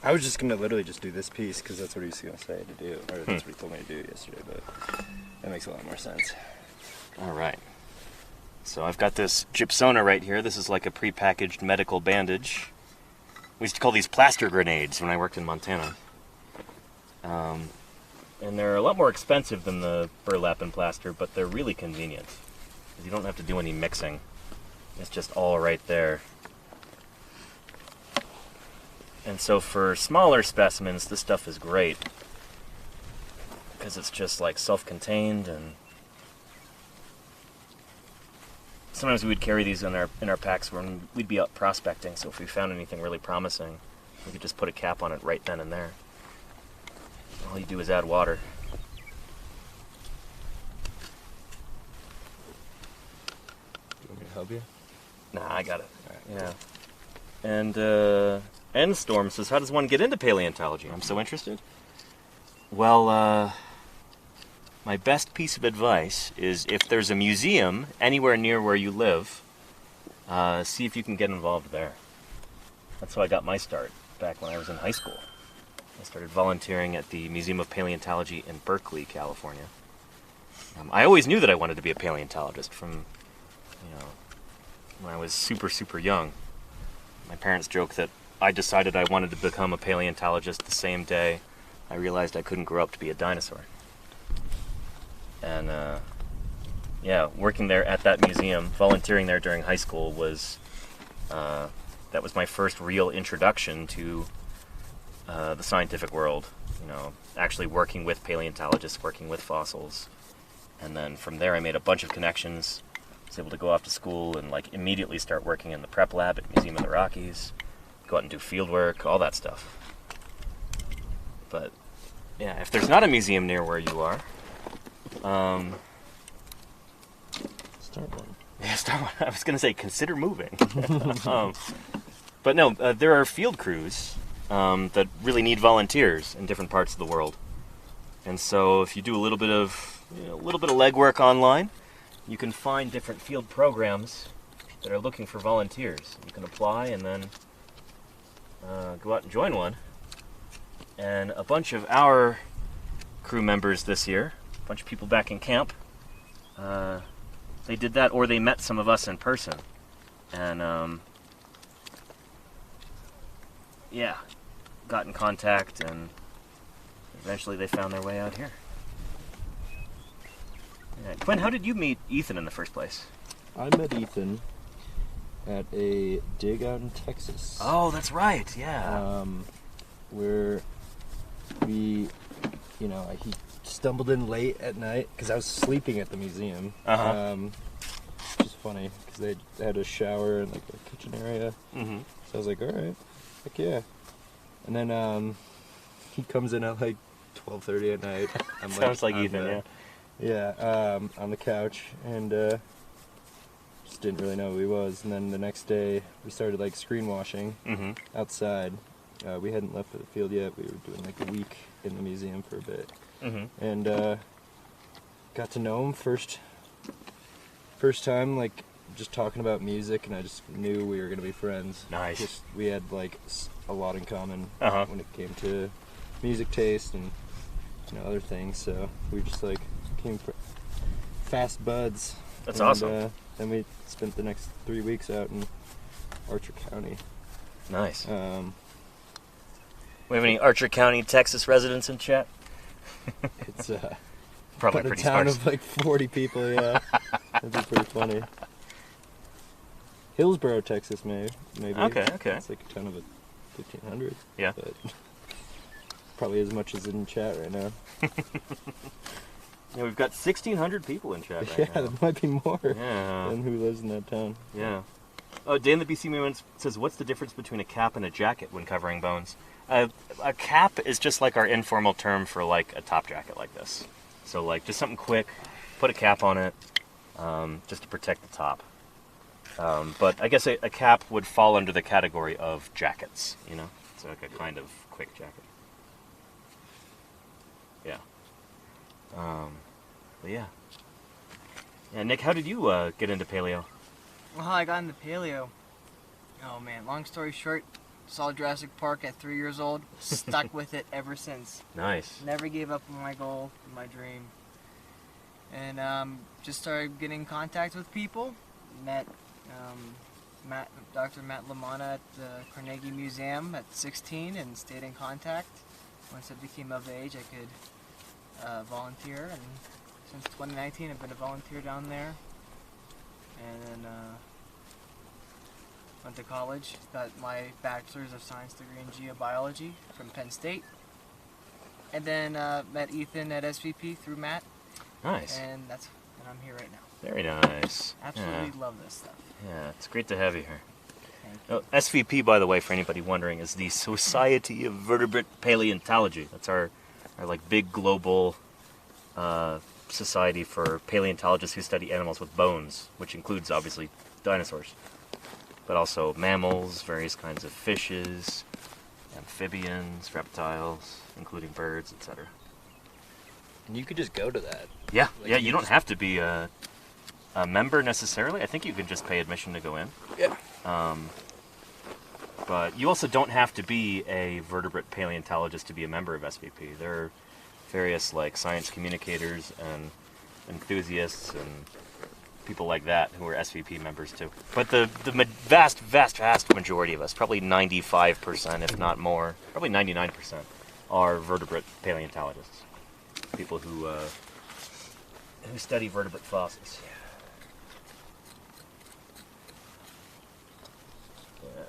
[SPEAKER 2] I was just gonna literally just do this piece because that's what he was gonna say to do, or that's what he told me to do yesterday. But that makes a lot more sense.
[SPEAKER 1] All right. So I've got this gypsona right here. This is like a prepackaged medical bandage. We used to call these plaster grenades when I worked in Montana. And they're a lot more expensive than the burlap and plaster, but they're really convenient. 'Cause you don't have to do any mixing. It's just all right there. And so for smaller specimens, this stuff is great. Because it's just like self-contained, and sometimes we would carry these in our packs when we'd be out prospecting, so if we found anything really promising, we could just put a cap on it right then and there. All you do is add water.
[SPEAKER 2] You want me to help you?
[SPEAKER 1] Nah, I got it.
[SPEAKER 2] Alright.
[SPEAKER 1] Yeah. And N-Storm says, how does one get into paleontology? I'm so interested. Well, my best piece of advice is if there's a museum anywhere near where you live, see if you can get involved there. That's how I got my start back when I was in high school. I started volunteering at the Museum of Paleontology in Berkeley, California. I always knew that I wanted to be a paleontologist from, when I was super, super young. My parents joke that I decided I wanted to become a paleontologist the same day I realized I couldn't grow up to be a dinosaur. And, working there at that museum, volunteering there during high school was, that was my first real introduction to the scientific world. Actually working with paleontologists, working with fossils. And then from there I made a bunch of connections. I was able to go off to school and immediately start working in the prep lab at Museum of the Rockies, go out and do field work, all that stuff. But yeah, if there's not a museum near where you are,
[SPEAKER 2] Start one.
[SPEAKER 1] yeah, start one. I was going to say consider moving. But no, there are field crews that really need volunteers in different parts of the world. And so if you do a little bit of legwork online, you can find different field programs that are looking for volunteers. You can apply and then go out and join one. And a bunch of our crew members this year, a bunch of people back in camp, they did that, or they met some of us in person. And got in contact, and eventually they found their way out here. Yeah. Quinn, how did you meet Ethan in the first place?
[SPEAKER 4] I met Ethan at a dig out in Texas.
[SPEAKER 1] Oh, that's right, yeah.
[SPEAKER 4] Where we, he stumbled in late at night because I was sleeping at the museum. Which is funny because they had a shower and a kitchen area.
[SPEAKER 1] Mm-hmm.
[SPEAKER 4] So I was like, all right, heck yeah. And then he comes in at 12:30 at night. I'm
[SPEAKER 1] Sounds like
[SPEAKER 4] on
[SPEAKER 1] Ethan,
[SPEAKER 4] the-
[SPEAKER 1] yeah.
[SPEAKER 4] Yeah, on the couch, and just didn't really know who he was. And then the next day, we started screen washing
[SPEAKER 1] Mm-hmm.
[SPEAKER 4] outside. We hadn't left for the field yet. We were doing a week in the museum for a bit,
[SPEAKER 1] Mm-hmm.
[SPEAKER 4] and got to know him first time, just talking about music, and I just knew we were gonna be friends.
[SPEAKER 1] Nice.
[SPEAKER 4] We had a lot in common
[SPEAKER 1] Uh-huh.
[SPEAKER 4] when it came to music taste and other things. So we just became fast buds.
[SPEAKER 1] That's
[SPEAKER 4] And,
[SPEAKER 1] awesome.
[SPEAKER 4] Then we spent the next 3 weeks out in Archer County.
[SPEAKER 1] Nice. We have any Archer County, Texas residents in chat?
[SPEAKER 4] It's
[SPEAKER 1] Probably
[SPEAKER 4] But a
[SPEAKER 1] pretty
[SPEAKER 4] town
[SPEAKER 1] sparse.
[SPEAKER 4] of like 40 people, yeah. That'd be pretty funny. Hillsboro, Texas, maybe.
[SPEAKER 1] Okay.
[SPEAKER 4] It's like a town of 1,500.
[SPEAKER 1] Yeah.
[SPEAKER 4] But probably as much as in chat right now.
[SPEAKER 1] Yeah, we've got 1,600 people in chat right
[SPEAKER 4] Yeah,
[SPEAKER 1] now.
[SPEAKER 4] there might be more
[SPEAKER 1] Yeah.
[SPEAKER 4] than who lives in that town.
[SPEAKER 1] Yeah. Oh, Dan the BC Movement says, what's the difference between a cap and a jacket when covering bones? A cap is just like our informal term for like a top jacket like this. So like just something quick, put a cap on it, just to protect the top. But I guess a cap would fall under the category of jackets, you know? It's like a kind of quick jacket. Yeah. But yeah. Yeah, Nick, how did you get into paleo?
[SPEAKER 3] Well, I got into paleo. Oh man, long story short, saw Jurassic Park at 3 years old, stuck with it ever since.
[SPEAKER 1] Nice.
[SPEAKER 3] Never gave up on my goal, my dream. And just started getting in contact with people. Met Dr. Matt Lamana at the Carnegie Museum at 16 and stayed in contact. Once I became of age, I could volunteer, and since 2019 I've been a volunteer down there. And then went to college, got my Bachelor's of Science degree in geobiology from Penn State. And then met Ethan at SVP through Matt.
[SPEAKER 1] Nice.
[SPEAKER 3] And that's and I'm here right now.
[SPEAKER 1] Very nice.
[SPEAKER 3] Absolutely love this stuff.
[SPEAKER 1] Yeah, it's great to have you here.
[SPEAKER 3] Thank you.
[SPEAKER 1] Oh, SVP, by the way, for anybody wondering, is the Society of Vertebrate Paleontology. That's our like big global society for paleontologists who study animals with bones, which includes obviously dinosaurs, but also mammals, various kinds of fishes, amphibians, reptiles, including birds, etc.
[SPEAKER 4] And you could just go to that.
[SPEAKER 1] Yeah,
[SPEAKER 4] Like,
[SPEAKER 1] yeah.
[SPEAKER 4] you
[SPEAKER 1] You don't
[SPEAKER 4] just-
[SPEAKER 1] have to be a member necessarily. I think you can just pay admission to go in.
[SPEAKER 4] Yeah.
[SPEAKER 1] But you also don't have to be a vertebrate paleontologist to be a member of SVP. There are various like science communicators and enthusiasts and people like that who are SVP members too. But the vast majority of us, probably 95%, if not more, probably 99%, are vertebrate paleontologists. People who study vertebrate fossils. Yeah.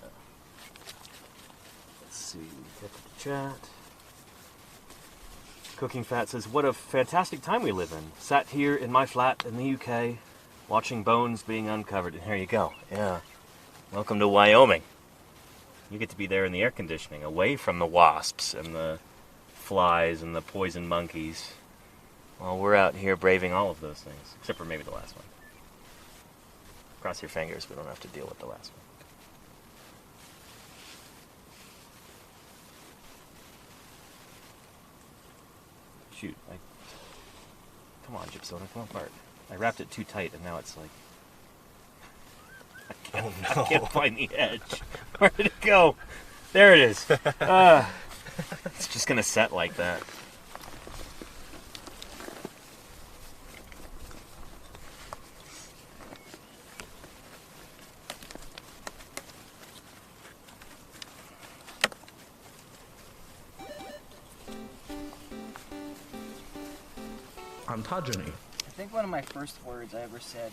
[SPEAKER 1] Let's see. Get to the chat. Cooking Fat says, what a fantastic time we live in. Sat here in my flat in the UK, watching bones being uncovered. And here you go. Yeah. Welcome to Wyoming. You get to be there in the air conditioning, away from the wasps and the flies and the poison monkeys. Well, we're out here braving all of those things, except for maybe the last one. Cross your fingers, we don't have to deal with the last one. Shoot, come on, Gypsona, come apart. I wrapped it too tight, and now it's like... I can't find the edge. Where did it go? There it is. It's just gonna set like that.
[SPEAKER 5] Ontogeny.
[SPEAKER 3] I think one of my first words I ever said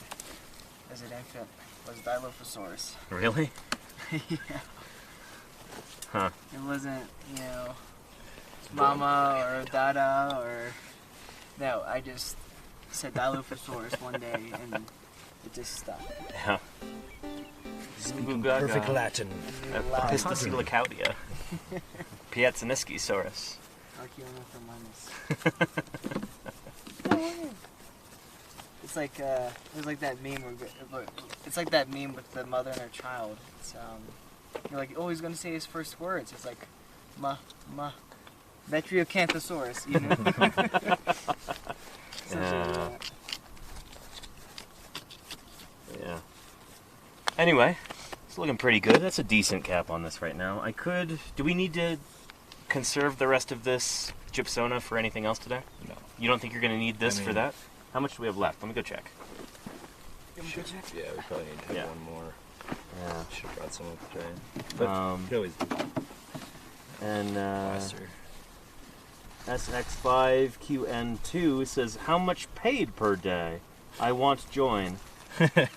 [SPEAKER 3] as an infant was Dilophosaurus.
[SPEAKER 1] Really?
[SPEAKER 3] Yeah.
[SPEAKER 1] Huh.
[SPEAKER 3] It wasn't, mama or dada or... No, I just said Dilophosaurus one day and it just stuck.
[SPEAKER 1] Yeah.
[SPEAKER 4] Speaking perfect Latin.
[SPEAKER 1] Pisticillacaudia. Piatzaniskisaurus.
[SPEAKER 3] Archaeopteryx. It's like it was like that meme it's like that meme with the mother and her child. It's you're like, oh, he's gonna say his first words. It's like Vetriocanthosaurus, you know.
[SPEAKER 1] Yeah. Yeah. Anyway, it's looking pretty good. That's a decent cap on this right now. Do we need to conserve the rest of this gypsona for anything else today?
[SPEAKER 4] No.
[SPEAKER 1] You don't think you're going to need this for that? How much do we have left? Let me go check.
[SPEAKER 4] Yeah, we probably need to have one more.
[SPEAKER 1] Yeah.
[SPEAKER 4] Should have brought some up today. But you could always
[SPEAKER 1] and
[SPEAKER 4] faster.
[SPEAKER 1] SX5QN2 says, how much paid per day? I want join.
[SPEAKER 3] You get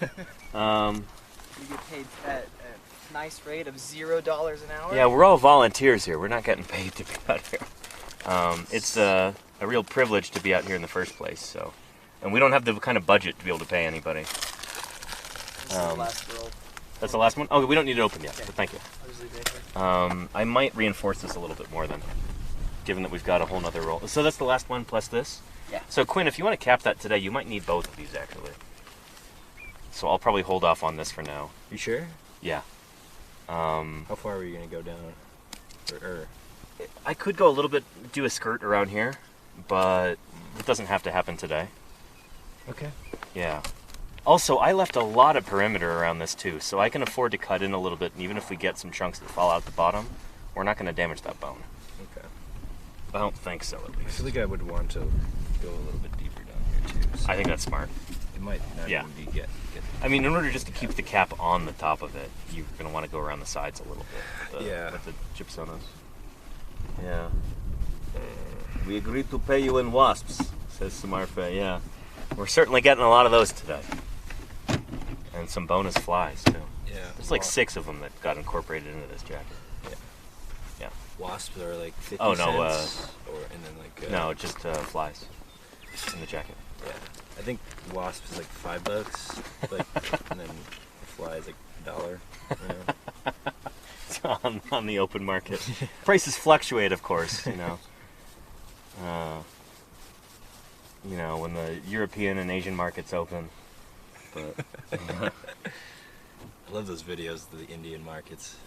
[SPEAKER 3] paid at a nice rate of $0 an hour.
[SPEAKER 1] Yeah, we're all volunteers here. We're not getting paid to be out here. It's a real privilege to be out here in the first place. So, and we don't have the kind of budget to be able to pay anybody.
[SPEAKER 3] This is the last roll.
[SPEAKER 1] That's the last one? Oh, we don't need it open yet,
[SPEAKER 3] Okay.
[SPEAKER 1] but thank you.
[SPEAKER 3] I'll just leave it here.
[SPEAKER 1] I might reinforce this a little bit more then, given that we've got a whole nother roll. So that's the last one plus this?
[SPEAKER 3] Yeah.
[SPEAKER 1] So Quinn, if you want to cap that today, you might need both of these actually. So I'll probably hold off on this for now.
[SPEAKER 4] You sure?
[SPEAKER 1] Yeah.
[SPEAKER 4] How far are you gonna go down? Or
[SPEAKER 1] I could go a little bit, do a skirt around here, but it doesn't have to happen today.
[SPEAKER 4] okay.
[SPEAKER 1] Yeah. Also, I left a lot of perimeter around this too, so I can afford to cut in a little bit, and even if we get some chunks that fall out the bottom, we're not going to damage that bone.
[SPEAKER 4] Okay.
[SPEAKER 1] I don't think so, at
[SPEAKER 4] I
[SPEAKER 1] least.
[SPEAKER 4] feel like I would want to go a little bit deeper down here too. So
[SPEAKER 1] I think that's smart.
[SPEAKER 4] it might not
[SPEAKER 1] Yeah.
[SPEAKER 4] even be get.
[SPEAKER 1] I mean, in order just to keep the cap on the top of it, you're going to want to go around the sides a little bit.
[SPEAKER 4] Yeah.
[SPEAKER 1] With the gypsonas. Yeah. We agreed to pay you in wasps, says Samarfe. Yeah. We're certainly getting a lot of those today. And some bonus flies, too.
[SPEAKER 4] Yeah.
[SPEAKER 1] There's like 6 of them that got incorporated into this jacket. Yeah.
[SPEAKER 4] Wasps are like 50
[SPEAKER 1] Oh, no,
[SPEAKER 4] cents. And then like.
[SPEAKER 1] No, just flies in the jacket.
[SPEAKER 4] Yeah. I think wasp is like $5, like, and then the fly is like $1. You know?
[SPEAKER 1] It's on the open market. Prices fluctuate, of course, you know. When the European and Asian markets open. But
[SPEAKER 4] I love those videos of the Indian markets.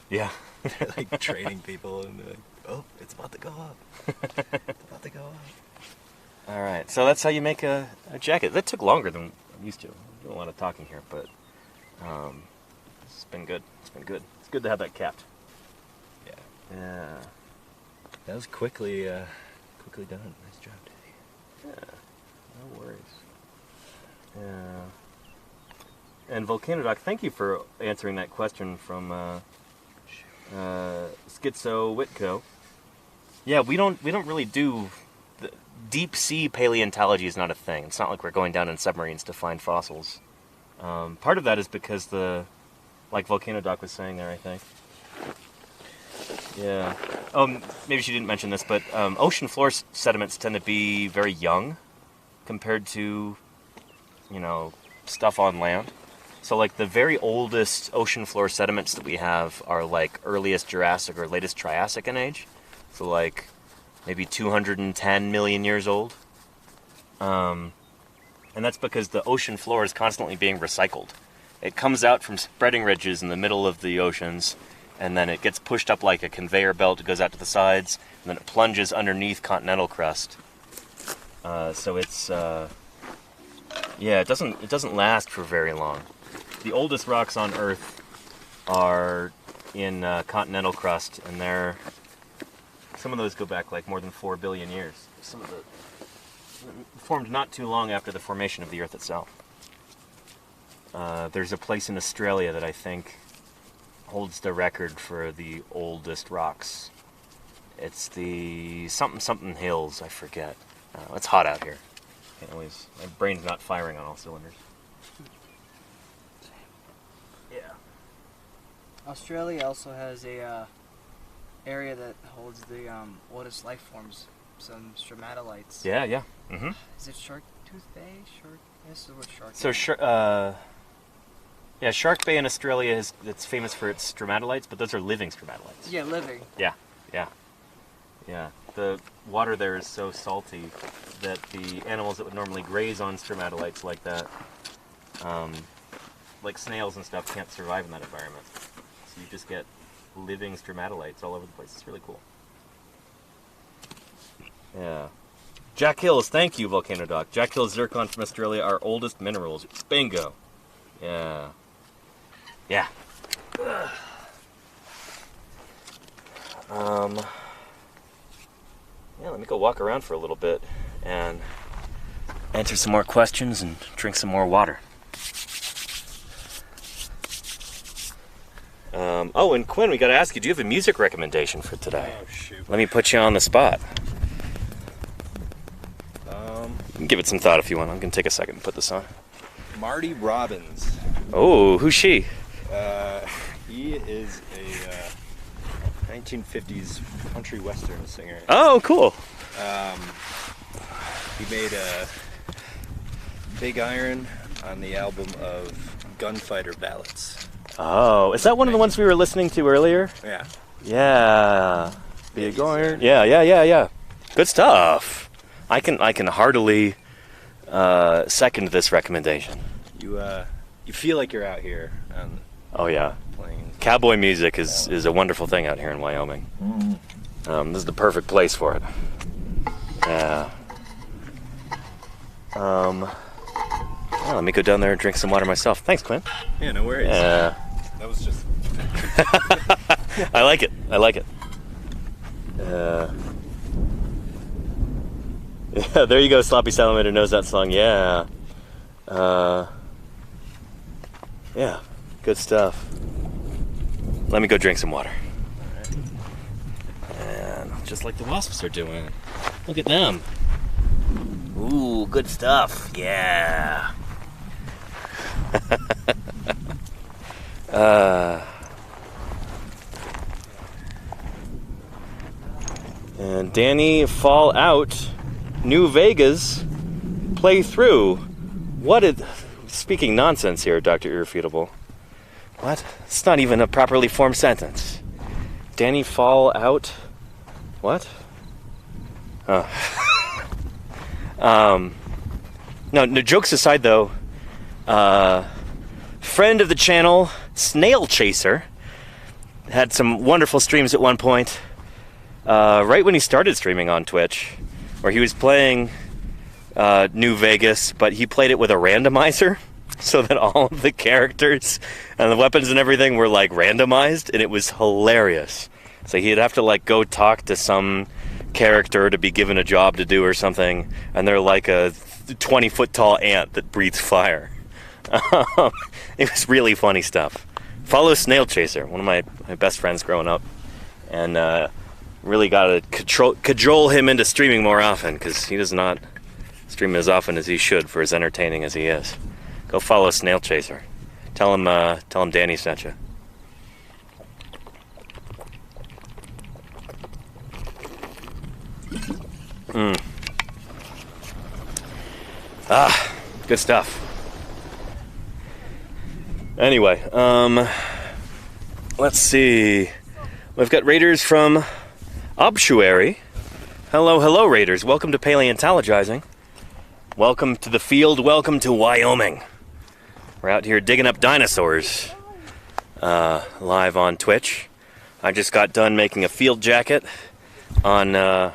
[SPEAKER 1] yeah.
[SPEAKER 4] They're like training people and they're like, oh, it's about to go up. It's about to go up.
[SPEAKER 1] All right, so that's how you make a jacket. That took longer than I'm used to. I'm doing a lot of talking here, but it's been good. It's been good. It's good to have that capped.
[SPEAKER 4] Yeah.
[SPEAKER 1] Yeah.
[SPEAKER 4] That was quickly done. Nice job, Daddy.
[SPEAKER 1] Yeah. No worries. Yeah. And Volcanodoc, thank you for answering that question from Schizo Whitco. Yeah, we don't really do deep sea paleontology is not a thing. It's not like we're going down in submarines to find fossils. Part of that is because like Volcanodoc was saying there, I think. Yeah. Maybe she didn't mention this, but ocean floor sediments tend to be very young compared to, stuff on land. So like the very oldest ocean floor sediments that we have are like earliest Jurassic or latest Triassic in age. So like maybe 210 million years old. And that's because the ocean floor is constantly being recycled. It comes out from spreading ridges in the middle of the oceans, and then it gets pushed up like a conveyor belt. It goes out to the sides, and then it plunges underneath continental crust. So it's it doesn't last for very long. The oldest rocks on Earth are in continental crust, and some of those go back like more than 4 billion years. Some of the formed not too long after the formation of the Earth itself. There's a place in Australia that I think holds the record for the oldest rocks. It's the something hills, I forget. It's hot out here. My brain's not firing on all cylinders. Yeah.
[SPEAKER 3] Australia also has a area that holds the oldest life forms, some stromatolites.
[SPEAKER 1] Yeah. Mm-hmm.
[SPEAKER 3] Is it Shark Tooth Bay? This is what Shark.
[SPEAKER 1] So Shark Bay in Australia it's famous for its stromatolites, but those are living stromatolites.
[SPEAKER 3] Yeah, living.
[SPEAKER 1] Yeah. The water there is so salty that the animals that would normally graze on stromatolites like that, like snails and stuff, can't survive in that environment. So you just get living stromatolites all over the place. It's really cool. Yeah. Jack Hills, thank you, Volcanodoc. Jack Hills zircon from Australia, our oldest minerals. Bingo. Yeah. Yeah. Let me go walk around for a little bit and answer some more questions and drink some more water. Oh, and Quinn, we got to ask you, do you have a music recommendation for today?
[SPEAKER 2] Oh, shoot.
[SPEAKER 1] Let me put you on the spot. You can give it some thought if you want. I'm going to take a second and put this on.
[SPEAKER 2] Marty Robbins.
[SPEAKER 1] Oh, who's she?
[SPEAKER 2] He is a 1950s country western singer.
[SPEAKER 1] Oh, cool.
[SPEAKER 2] He made a Big Iron on the album of Gunfighter Ballads.
[SPEAKER 1] Oh, is that one of the ones we were listening to earlier?
[SPEAKER 2] Yeah.
[SPEAKER 1] Yeah. Big Iron. Yeah. Good stuff. I can heartily second this recommendation.
[SPEAKER 2] You feel like you're out here on
[SPEAKER 1] Oh yeah.
[SPEAKER 2] plains.
[SPEAKER 1] Cowboy music is a wonderful thing out here in Wyoming. This is the perfect place for it. Yeah. Well, let me go down there and drink some water myself. Thanks, Quinn.
[SPEAKER 2] Yeah, no worries.
[SPEAKER 1] Yeah.
[SPEAKER 2] That was just...
[SPEAKER 1] I like it. Yeah, there you go. Sloppy Salamander knows that song. Yeah. Yeah. Good stuff. Let me go drink some water. And just like the wasps are doing. Look at them. Ooh, good stuff. Yeah. And Danny Fallout New Vegas playthrough. Speaking nonsense here, Dr. Irrefutable. What? It's not even a properly formed sentence. Danny Fallout. What? Oh. No, jokes aside though, friend of the channel, Snail Chaser, had some wonderful streams at one point, right when he started streaming on Twitch, where he was playing New Vegas, but he played it with a randomizer, so that all of the characters and the weapons and everything were like randomized, and it was hilarious. So he'd have to like go talk to some character to be given a job to do or something, and they're like a 20-foot tall ant that breathes fire. It was really funny stuff. Follow Snail Chaser, one of my best friends growing up, and really got to cajole him into streaming more often, because he does not stream as often as he should for as entertaining as he is. Go follow Snail Chaser. Tell him Danny sent you. Good stuff. Anyway, let's see. We've got raiders from Obituary. Hello, raiders. Welcome to Paleontologizing. Welcome to the field. Welcome to Wyoming. We're out here digging up dinosaurs. Live on Twitch. I just got done making a field jacket on our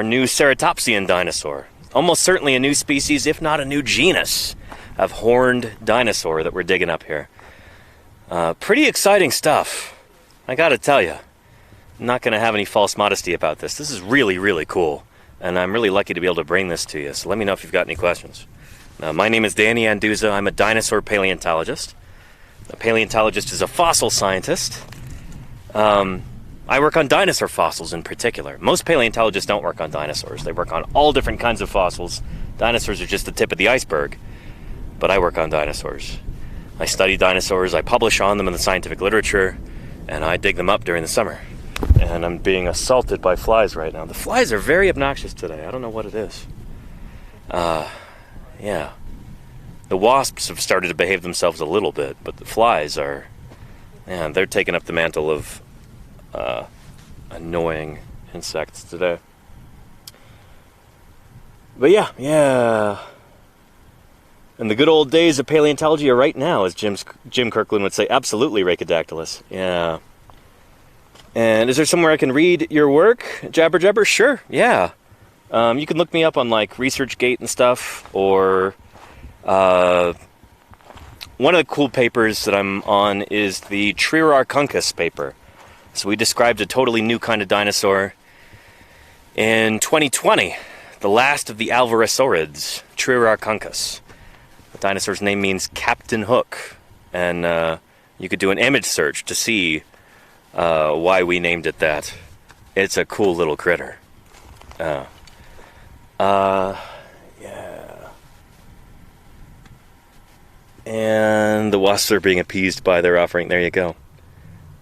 [SPEAKER 1] new ceratopsian dinosaur. Almost certainly a new species, if not a new genus, of horned dinosaur that we're digging up here. Pretty exciting stuff, I gotta tell you. I'm not gonna have any false modesty about this. This is really, really cool, and I'm really lucky to be able to bring this to you, so let me know if you've got any questions. My name is Danny Anduza. I'm a dinosaur paleontologist. A paleontologist is a fossil scientist. I work on dinosaur fossils in particular. Most paleontologists don't work on dinosaurs. They work on all different kinds of fossils. Dinosaurs are just the tip of the iceberg. But I work on dinosaurs. I study dinosaurs, I publish on them in the scientific literature, and I dig them up during the summer. And I'm being assaulted by flies right now. The flies are very obnoxious today. I don't know what it is. Yeah. The wasps have started to behave themselves a little bit, but the flies are... Man, they're taking up the mantle of annoying insects today. But yeah. And the good old days of paleontology are right now, as Jim Kirkland would say. Absolutely, Rhacodactylus. Yeah. And is there somewhere I can read your work, Jabber Jabber? Sure, yeah. You can look me up on like ResearchGate and stuff, or one of the cool papers that I'm on is the Triararchuncus paper. So we described a totally new kind of dinosaur in 2020, the last of the Alvarezsaurids, Triararchuncus. The dinosaur's name means Captain Hook, and You could do an image search to see why we named it that. It's a cool little critter. Yeah. And the wasps are being appeased by their offering. There you go.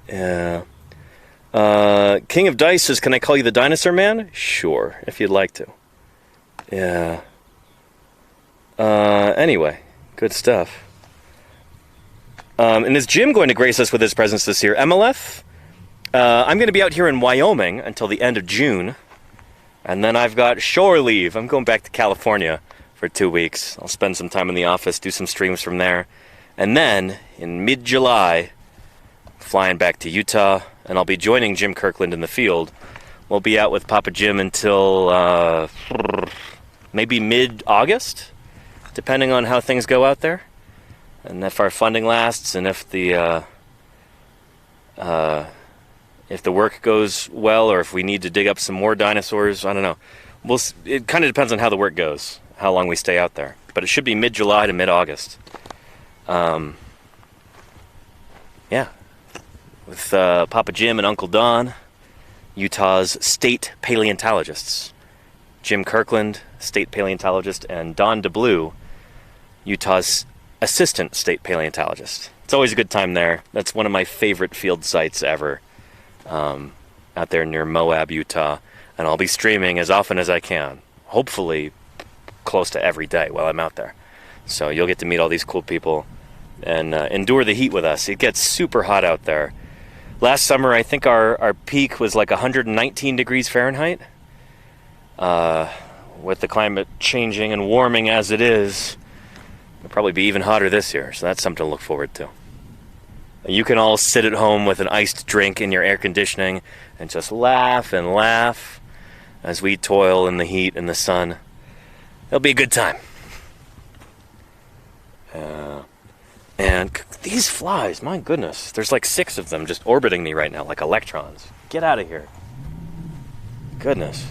[SPEAKER 1] Yeah. King of Dice says, can I call you the Dinosaur Man? Sure, if you'd like to. Yeah. Anyway, good stuff. And is Jim going to grace us with his presence this year? MLF? I'm going to be out here in Wyoming until the end of June. And then I've got shore leave. I'm going back to California for 2 weeks. I'll spend some time in the office, do some streams from there. And then, in mid-July, flying back to Utah, and I'll be joining Jim Kirkland in the field. We'll be out with Papa Jim until maybe mid-August, depending on how things go out there. And if our funding lasts, and if the work goes well, or if we need to dig up some more dinosaurs, I don't know. It kind of depends on how the work goes, how long we stay out there. But it should be mid-July to mid-August. Yeah. With Papa Jim and Uncle Don, Utah's state paleontologists. Jim Kirkland, state paleontologist, and Don DeBlue, Utah's assistant state paleontologist. It's always a good time there. That's one of my favorite field sites ever, out there near Moab, Utah. And I'll be streaming as often as I can, hopefully close to every day while I'm out there. So you'll get to meet all these cool people and endure the heat with us. It gets super hot out there. Last summer, I think our peak was like 119 degrees Fahrenheit. With the climate changing and warming as it is, it'll probably be even hotter this year, so that's something to look forward to. You can all sit at home with an iced drink in your air conditioning and just laugh and laugh as we toil in the heat and the sun. It'll be a good time. And these flies, my goodness, there's like 6 of them just orbiting me right now, like electrons. Get out of here. Goodness.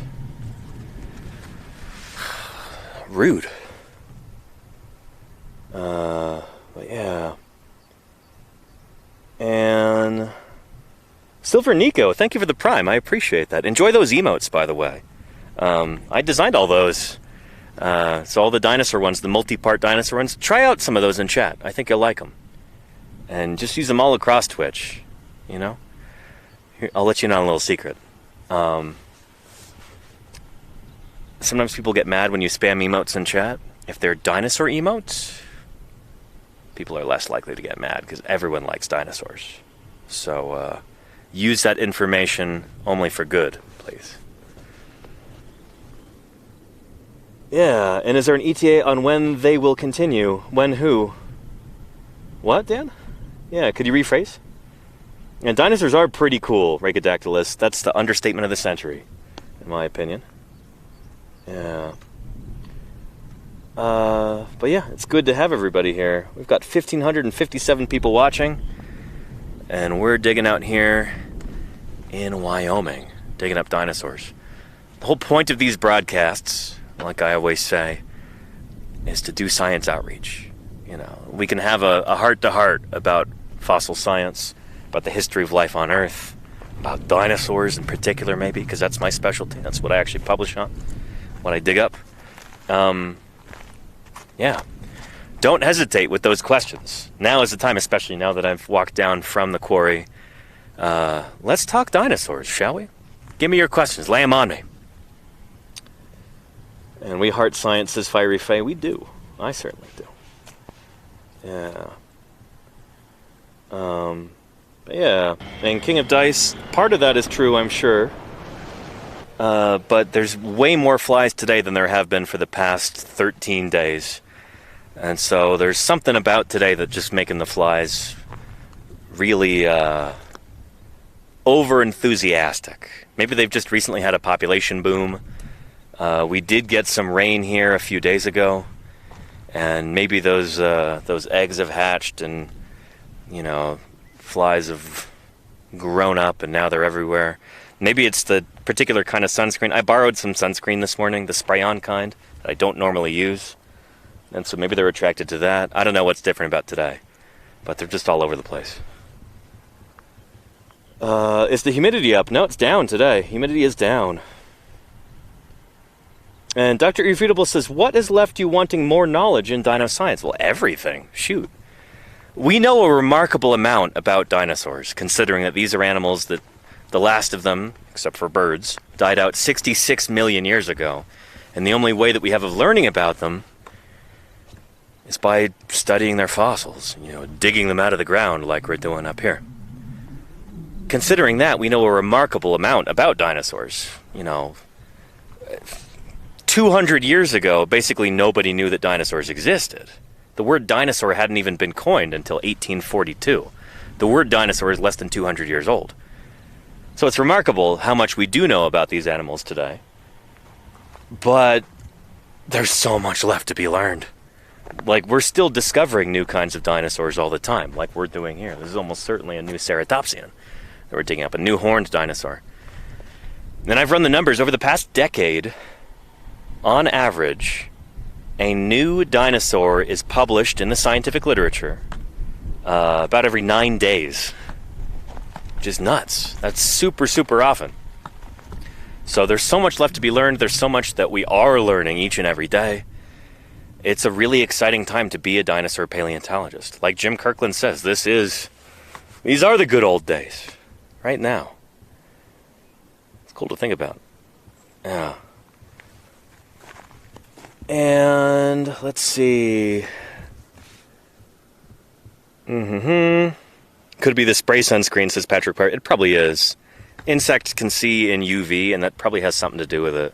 [SPEAKER 1] Rude. But yeah. And Silver Nico, thank you for the Prime. I appreciate that. Enjoy those emotes, by the way. I designed all those. So all the dinosaur ones, the multi-part dinosaur ones, try out some of those in chat. I think you'll like them. And just use them all across Twitch, you know? Here, I'll let you in on a little secret. Sometimes people get mad when you spam emotes in chat. If they're dinosaur emotes, people are less likely to get mad because everyone likes dinosaurs. So use that information only for good, please. Yeah, and is there an ETA on when they will continue? When who? What, Dan? Yeah, could you rephrase? And dinosaurs are pretty cool, Rhacodactylus. That's the understatement of the century, in my opinion. Yeah. But yeah, it's good to have everybody here. We've got 1,557 people watching, and we're digging out here in Wyoming, digging up dinosaurs. The whole point of these broadcasts, like I always say, is to do science outreach. You know, we can have a heart-to-heart about fossil science, about the history of life on Earth, about dinosaurs in particular, maybe, because that's my specialty. That's what I actually publish on, what I dig up. Yeah. Don't hesitate with those questions. Now is the time, especially now that I've walked down from the quarry. Let's talk dinosaurs, shall we? Give me your questions. Lay them on me. And we heart science, says Fiery Faye. We do. I certainly do. Yeah. But yeah. And King of Dice, part of that is true, I'm sure. But there's way more flies today than there have been for the past 13 days. And so there's something about today that just making the flies really over-enthusiastic. Maybe they've just recently had a population boom. We did get some rain here a few days ago, and maybe those eggs have hatched, and you know, flies have grown up, and now they're everywhere. Maybe it's the particular kind of sunscreen. I borrowed some sunscreen this morning, the spray-on kind that I don't normally use, and so maybe they're attracted to that. I don't know what's different about today, but they're just all over the place. Is the humidity up? No, it's down today. Humidity is down. And Dr. Irrefutable says, what has left you wanting more knowledge in dino science? Well, everything. Shoot. We know a remarkable amount about dinosaurs, considering that these are animals that the last of them, except for birds, died out 66 million years ago. And the only way that we have of learning about them is by studying their fossils, digging them out of the ground like we're doing up here. Considering that, we know a remarkable amount about dinosaurs. 200 years ago, basically nobody knew that dinosaurs existed. The word dinosaur hadn't even been coined until 1842. The word dinosaur is less than 200 years old. So it's remarkable how much we do know about these animals today. But there's so much left to be learned. Like, we're still discovering new kinds of dinosaurs all the time, like we're doing here. This is almost certainly a new ceratopsian that we're digging up, a new horned dinosaur. And I've run the numbers over the past decade. On average, a new dinosaur is published in the scientific literature about every 9 days. Which is nuts. That's super, super often. So there's so much left to be learned. There's so much that we are learning each and every day. It's a really exciting time to be a dinosaur paleontologist. Like Jim Kirkland says, these are the good old days. Right now. It's cool to think about. Yeah. And let's see. Could be the spray sunscreen, says Patrick Parr. It probably is. Insects can see in UV, and that probably has something to do with it.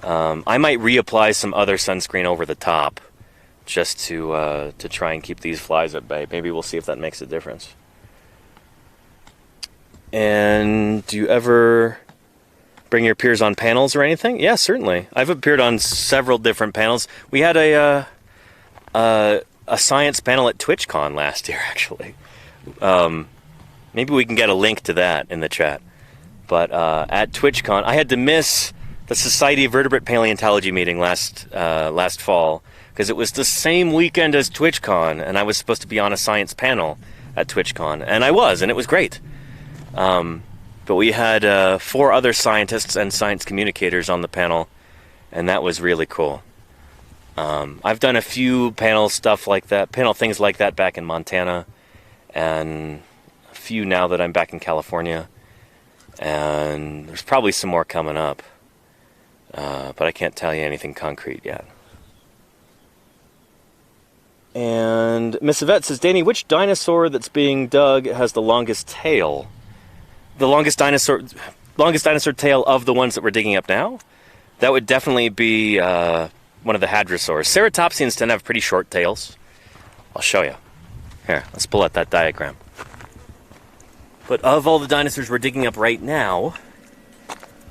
[SPEAKER 1] I might reapply some other sunscreen over the top, just to try and keep these flies at bay. Maybe we'll see if that makes a difference. And do you ever bring your peers on panels or anything? Yeah, certainly. I've appeared on several different panels. We had a science panel at TwitchCon last year, actually. Maybe we can get a link to that in the chat. But at TwitchCon, I had to miss the Society of Vertebrate Paleontology meeting last fall because it was the same weekend as TwitchCon, and I was supposed to be on a science panel at TwitchCon, and I was, and it was great. But we had 4 other scientists and science communicators on the panel, and that was really cool. I've done a few panel things like that back in Montana, and a few now that I'm back in California, and there's probably some more coming up, but I can't tell you anything concrete yet. And Miss Yvette says, Danny, which dinosaur that's being dug has the longest tail? The longest dinosaur tail of the ones that we're digging up now? That would definitely be one of the hadrosaurs. Ceratopsians tend to have pretty short tails. I'll show you. Here, let's pull out that diagram. But of all the dinosaurs we're digging up right now,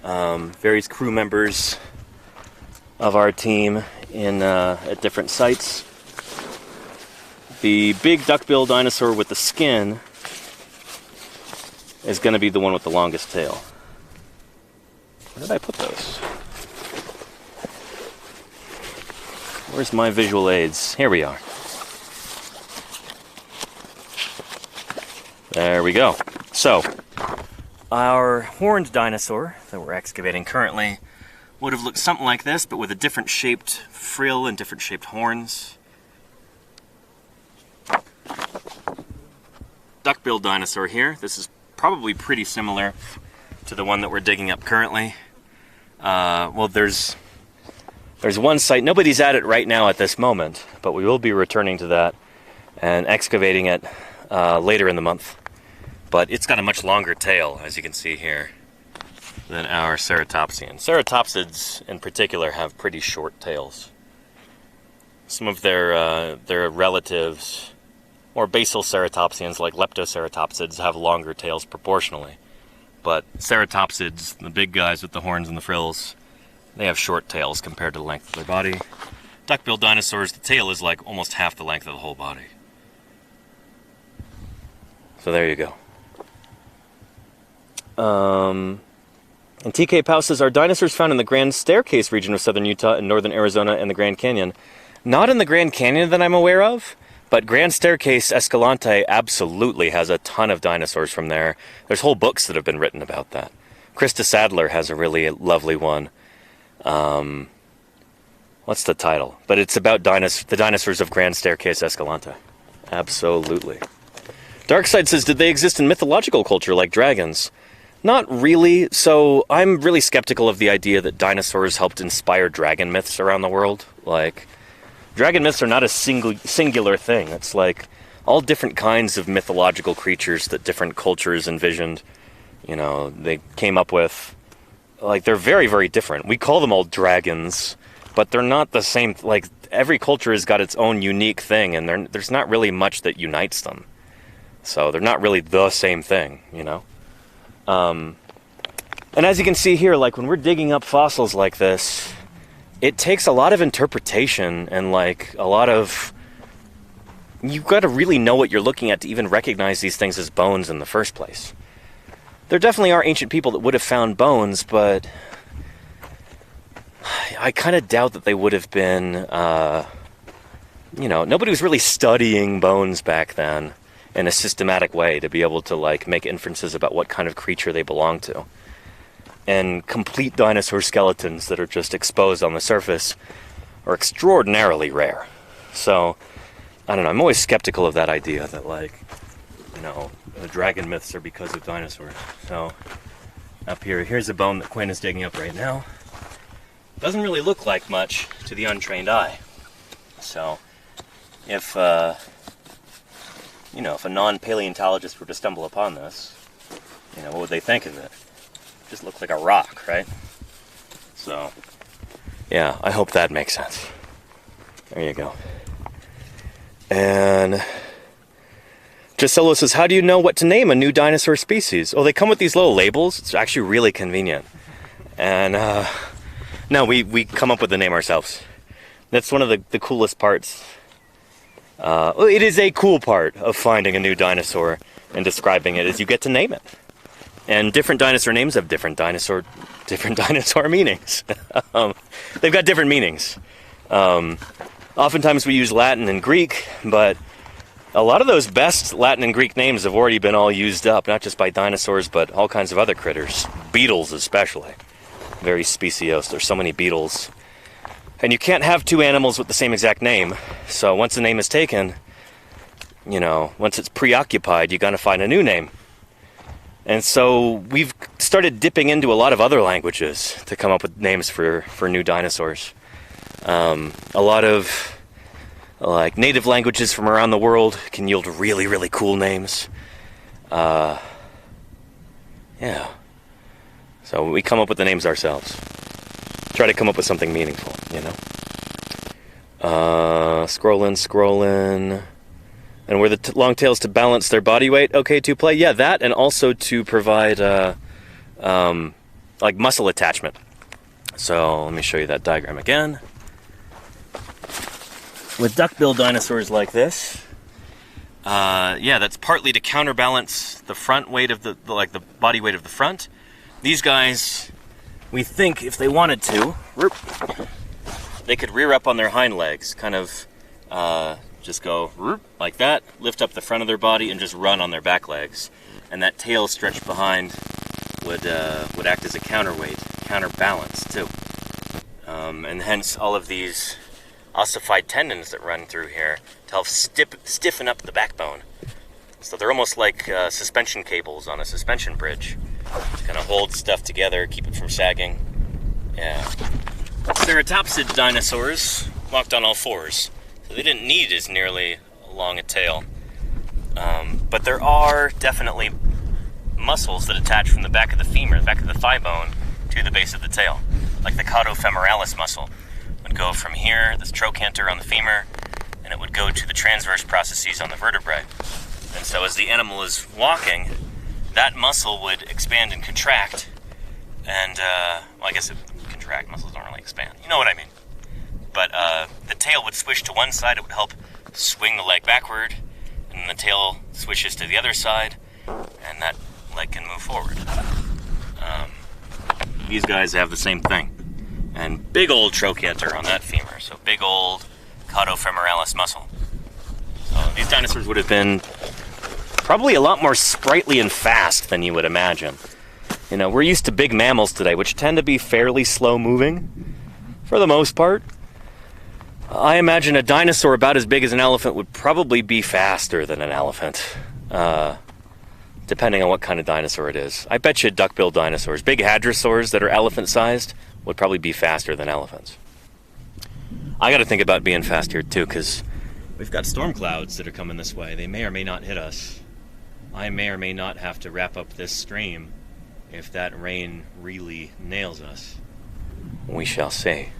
[SPEAKER 1] various crew members of our team at different sites, the big duckbill dinosaur with the skin is going to be the one with the longest tail. Where did I put those? Where's my visual aids? Here we are. There we go. So, our horned dinosaur that we're excavating currently would have looked something like this, but with a different shaped frill and different shaped horns. Duckbill dinosaur here. This is probably pretty similar to the one that we're digging up currently. Well, there's one site. Nobody's at it right now at this moment, but we will be returning to that and excavating it later in the month. But it's got a much longer tail, as you can see here, than our ceratopsian. Ceratopsids, in particular, have pretty short tails. Some of their relatives, or basal ceratopsians like leptoceratopsids, have longer tails proportionally. But ceratopsids, the big guys with the horns and the frills, they have short tails compared to the length of their body. Duckbill dinosaurs, the tail is like almost half the length of the whole body. So there you go. And TK Powell says, are dinosaurs found in the Grand Staircase region of southern Utah and northern Arizona and the Grand Canyon? Not in the Grand Canyon that I'm aware of, But Grand Staircase Escalante absolutely has a ton of dinosaurs from there. There's whole books that have been written about that. Krista Sadler has a really lovely one. What's the title? But it's about the dinosaurs of Grand Staircase Escalante. Absolutely. Darkside says, did they exist in mythological culture like dragons? Not really. So I'm really skeptical of the idea that dinosaurs helped inspire dragon myths around the world. Like, dragon myths are not a singular thing. It's like all different kinds of mythological creatures that different cultures envisioned. You know, they came up with, like, they're very, very different. We call them all dragons, but they're not the same. Like, every culture has got its own unique thing, and there's not really much that unites them. So they're not really the same thing, you know? And as you can see here, like, when we're digging up fossils like this, it takes a lot of interpretation and, like, a lot of... You've got to really know what you're looking at to even recognize these things as bones in the first place. There definitely are ancient people that would have found bones, but I kind of doubt that they would have been, you know, nobody was really studying bones back then in a systematic way to be able to, like, make inferences about what kind of creature they belong to. And complete dinosaur skeletons that are just exposed on the surface are extraordinarily rare. So, I don't know, I'm always skeptical of that idea that, like, you know, the dragon myths are because of dinosaurs. So, up here, here's a bone that Quinn is digging up right now. Doesn't really look like much to the untrained eye. So, if, you know, if a non-paleontologist were to stumble upon this, you know, what would they think of it? Just looks like a rock, right? So, yeah, I hope that makes sense. There you go. And Giselo says, how do you know what to name a new dinosaur species? Oh, they come with these little labels. It's actually really convenient. And, no, we come up with the name ourselves. That's one of the coolest parts. It is a cool part of finding a new dinosaur and describing it, is you get to name it. And different dinosaur names have different dinosaur meanings. They've got different meanings. Oftentimes we use Latin and Greek, but a lot of those best Latin and Greek names have already been all used up, not just by dinosaurs, but all kinds of other critters. Beetles especially. Very speciose. There's so many beetles. And you can't have two animals with the same exact name. So once a name is taken, you know, once it's preoccupied, you gotta find a new name. And so we've started dipping into a lot of other languages to come up with names for new dinosaurs. A lot of, like, native languages from around the world can yield really, really cool names. Yeah. So we come up with the names ourselves. Try to come up with something meaningful, you know? Scrolling. And were the long tails to balance their body weight okay to play? Yeah, that, and also to provide, like, muscle attachment. So let me show you that diagram again. With duckbill dinosaurs like this, yeah, that's partly to counterbalance the front weight of the body weight of the front. These guys, we think if they wanted to, they could rear up on their hind legs, kind of just go like that, lift up the front of their body, and just run on their back legs. And that tail stretched behind would act as a counterbalance too. And hence all of these ossified tendons that run through here to help stiffen up the backbone. So they're almost like suspension cables on a suspension bridge. To kind of hold stuff together, keep it from sagging. Yeah. Ceratopsid dinosaurs walked on all fours, so they didn't need as nearly long a tail. But there are definitely muscles that attach from the back of the femur, the back of the thigh bone, to the base of the tail. Like the caudofemoralis muscle would go from here, this trochanter on the femur, and it would go to the transverse processes on the vertebrae. And so as the animal is walking, that muscle would expand and contract, and, well, I guess it would contract. Muscles don't really expand. You know what I mean. But the tail would swish to one side. It would help swing the leg backward, and then the tail swishes to the other side, and that leg can move forward. These guys have the same thing. And big old trochanter on that femur, so big old caudofemoralis muscle. So These dinosaurs would have been probably a lot more sprightly and fast than you would imagine. You know, we're used to big mammals today, which tend to be fairly slow moving for the most part. I imagine a dinosaur about as big as an elephant would probably be faster than an elephant, depending on what kind of dinosaur it is. I bet you duck-billed dinosaurs, big hadrosaurs that are elephant-sized, would probably be faster than elephants. I got to think about being fast here too, because we've got storm clouds that are coming this way. They may or may not hit us. I may or may not have to wrap up this stream if that rain really nails us. We shall see.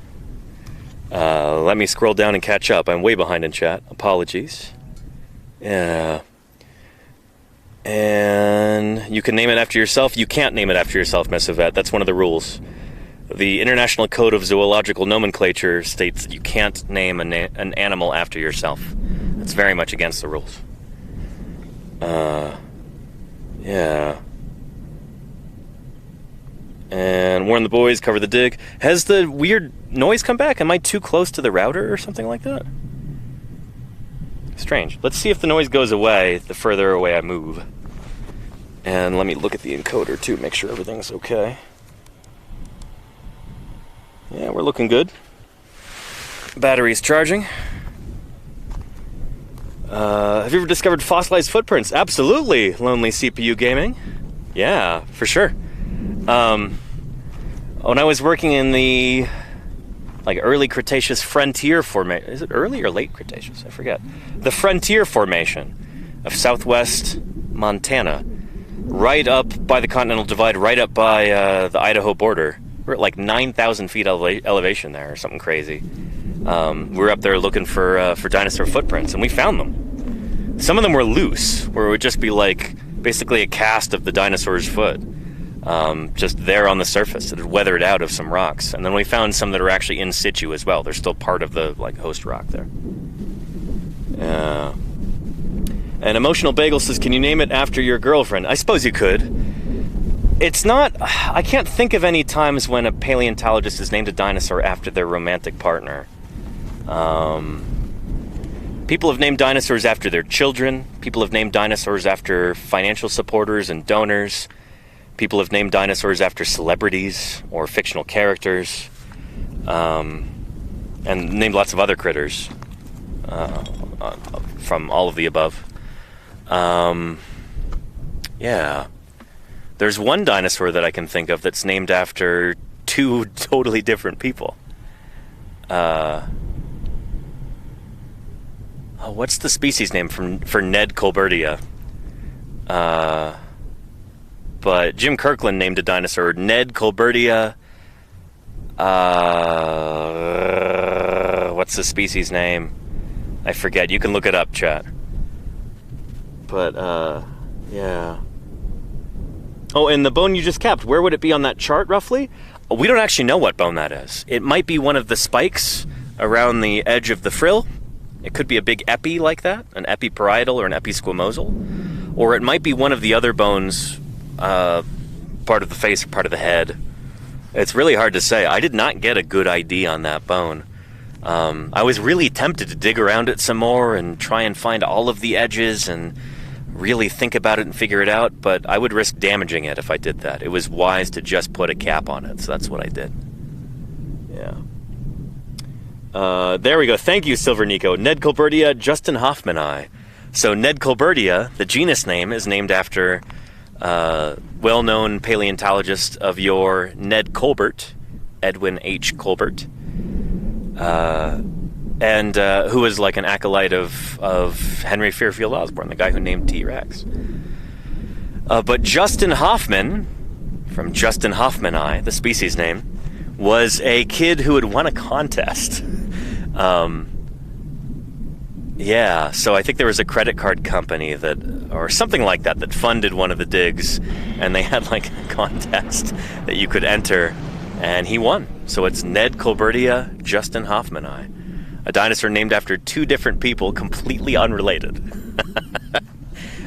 [SPEAKER 1] Let me scroll down and catch up. I'm way behind in chat. Apologies. And you can name it after yourself. You can't name it after yourself, Miss Yvette. That's one of the rules. The International Code of Zoological Nomenclature states that you can't name an animal after yourself. That's very much against the rules. Yeah. And warn the boys, cover the dig. Has the weird noise come back? Am I too close to the router or something like that? Strange. Let's see if the noise goes away the further away I move. And let me look at the encoder too, make sure everything's okay. Yeah, we're looking good. Battery's charging. Have you ever discovered fossilized footprints? Absolutely, Lonely CPU Gaming. Yeah, for sure. When I was working in the early Cretaceous frontier formation, is it early or late Cretaceous? I forget. The frontier formation of southwest Montana, right up by the Continental Divide, right up by the Idaho border. We're at like 9,000 feet elevation there, or something crazy. We were up there looking for dinosaur footprints, and we found them. Some of them were loose, where it would just be like basically a cast of the dinosaur's foot. Just there on the surface. It had weathered out of some rocks. And then we found some that are actually in situ as well. They're still part of the host rock there. And Emotional Bagel says, can you name it after your girlfriend? I suppose you could. It's not... I can't think of any times when a paleontologist has named a dinosaur after their romantic partner. People have named dinosaurs after their children. People have named dinosaurs after financial supporters and donors. People have named dinosaurs after celebrities or fictional characters, and named lots of other critters from all of the above. Yeah. There's one dinosaur that I can think of that's named after two totally different people. What's the species name for Ned Colbertia? But Jim Kirkland named a dinosaur Ned Colbertia. What's the species name? I forget. You can look it up, chat. But, yeah. Oh, and the bone you just capped, where would it be on that chart, roughly? We don't actually know what bone that is. It might be one of the spikes around the edge of the frill. It could be a big epi like that, an epiparietal or an episquamosal. Or it might be one of the other bones... part of the face or part of the head. It's really hard to say. I did not get a good ID on that bone. I was really tempted to dig around it some more and try and find all of the edges and really think about it and figure it out, but I would risk damaging it if I did that. It was wise to just put a cap on it, so that's what I did. Yeah. There we go. Thank you, Silver Nico. Ned Colbertia, Justin Hoffmanni. So Ned Colbertia, the genus name, is named after... well-known paleontologist of yore, Ned Colbert, Edwin H. Colbert, and who was like an acolyte of Henry Fairfield Osborn, the guy who named T-Rex. But Justin Hoffman, from Justin Hoffmanni, the species name, was a kid who had won a contest. Yeah, so I think there was a credit card company or something like that funded one of the digs, and they had like a contest that you could enter, and he won. So it's Ned Colbertia, Justin Hoffmanni, a dinosaur named after two different people, completely unrelated.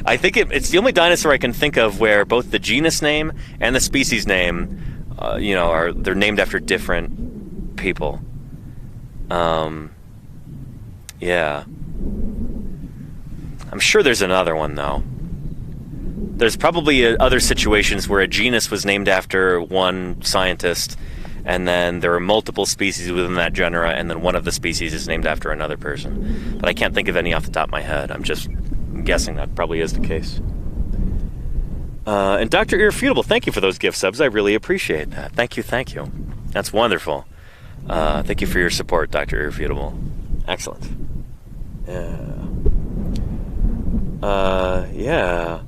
[SPEAKER 1] I think it's the only dinosaur I can think of where both the genus name and the species name, they're named after different people. Yeah. I'm sure there's another one, though. There's probably other situations where a genus was named after one scientist, and then there are multiple species within that genera, and then one of the species is named after another person. But I can't think of any off the top of my head. I'm just guessing that probably is the case. And Dr. Irrefutable, thank you for those gift subs. I really appreciate that. Thank you, thank you. That's wonderful. Thank you for your support, Dr. Irrefutable. Excellent. Yeah.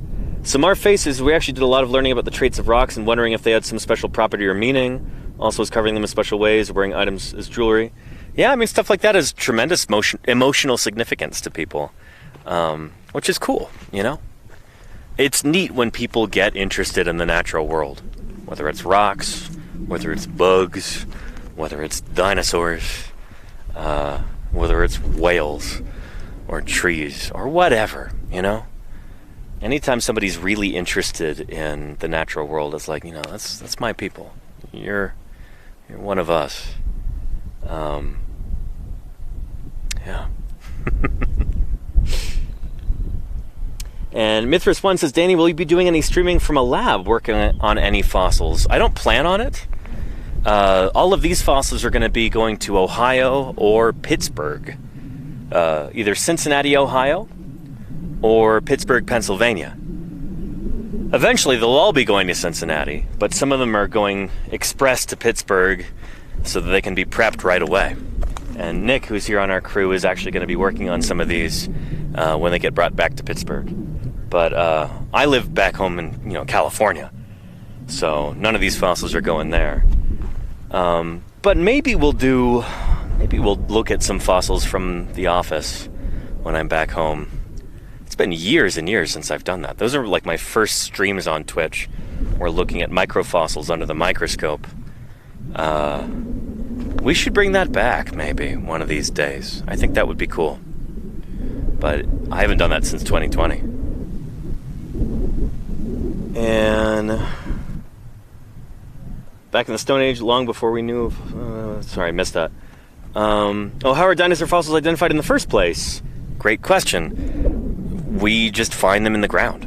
[SPEAKER 1] Samar Faces, we actually did a lot of learning about the traits of rocks and wondering if they had some special property or meaning. Also was covering them in special ways, wearing items as jewelry. Yeah, I mean, stuff like that has tremendous emotional significance to people, which is cool, you know? It's neat when people get interested in the natural world, whether it's rocks, whether it's bugs, whether it's dinosaurs, whether it's whales or trees or whatever, you know? Anytime somebody's really interested in the natural world, it's like, you know, that's my people. You're one of us. Yeah. And Mithras1 says, Danny, will you be doing any streaming from a lab working on any fossils? I don't plan on it. All of these fossils are going to be going to Ohio or Pittsburgh. Either Cincinnati, Ohio, or Pittsburgh, Pennsylvania. Eventually, they'll all be going to Cincinnati, but some of them are going express to Pittsburgh so that they can be prepped right away. And Nick, who's here on our crew, is actually going to be working on some of these when they get brought back to Pittsburgh. But I live back home in California, so none of these fossils are going there. But maybe we'll look at some fossils from the office when I'm back home. It's been years and years since I've done that. Those are like my first streams on Twitch. We're looking at microfossils under the microscope. We should bring that back maybe one of these days. I think that would be cool. But I haven't done that since 2020. And back in the Stone Age, long before we knew of... sorry, I missed that. How are dinosaur fossils identified in the first place? Great question. We just find them in the ground.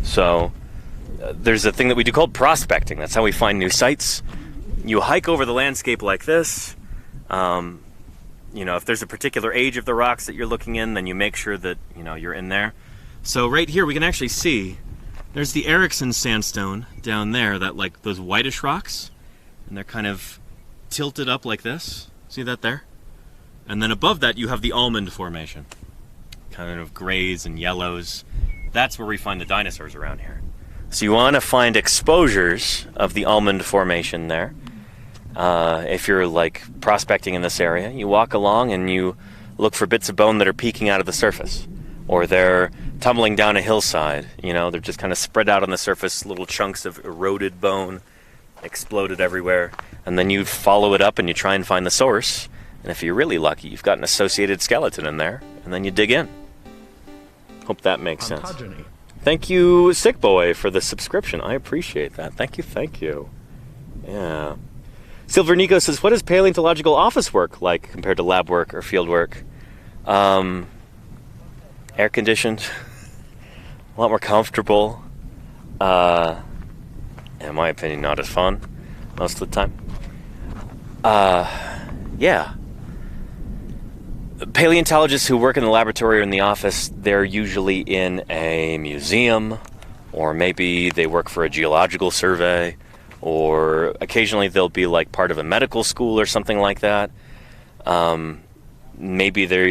[SPEAKER 1] So there's a thing that we do called prospecting. That's how we find new sites. You hike over the landscape like this. If there's a particular age of the rocks that you're looking in, then you make sure that you're in there. So right here we can actually see there's the Erickson sandstone down there, that like those whitish rocks, and they're kind of tilted up like this. See that there? And then above that you have the almond formation, kind of grays and yellows. That's where we find the dinosaurs around here. So you want to find exposures of the almond formation there. If you're like prospecting in this area, you walk along and you look for bits of bone that are peeking out of the surface, or they're tumbling down a hillside. They're just kind of spread out on the surface, little chunks of eroded bone exploded everywhere. And then you follow it up and you try and find the source. And if you're really lucky, you've got an associated skeleton in there, and then you dig in. Hope that makes sense. Thank you, Sick Boy, for the subscription. I appreciate that. Thank you. Yeah. Silver Nico says, what does paleontological office work like compared to lab work or field work? Air conditioned, a lot more comfortable. In my opinion, not as fun most of the time. Yeah. Paleontologists who work in the laboratory or in the office, they're usually in a museum, or maybe they work for a geological survey, or occasionally they'll be like part of a medical school or something like that. Maybe they're,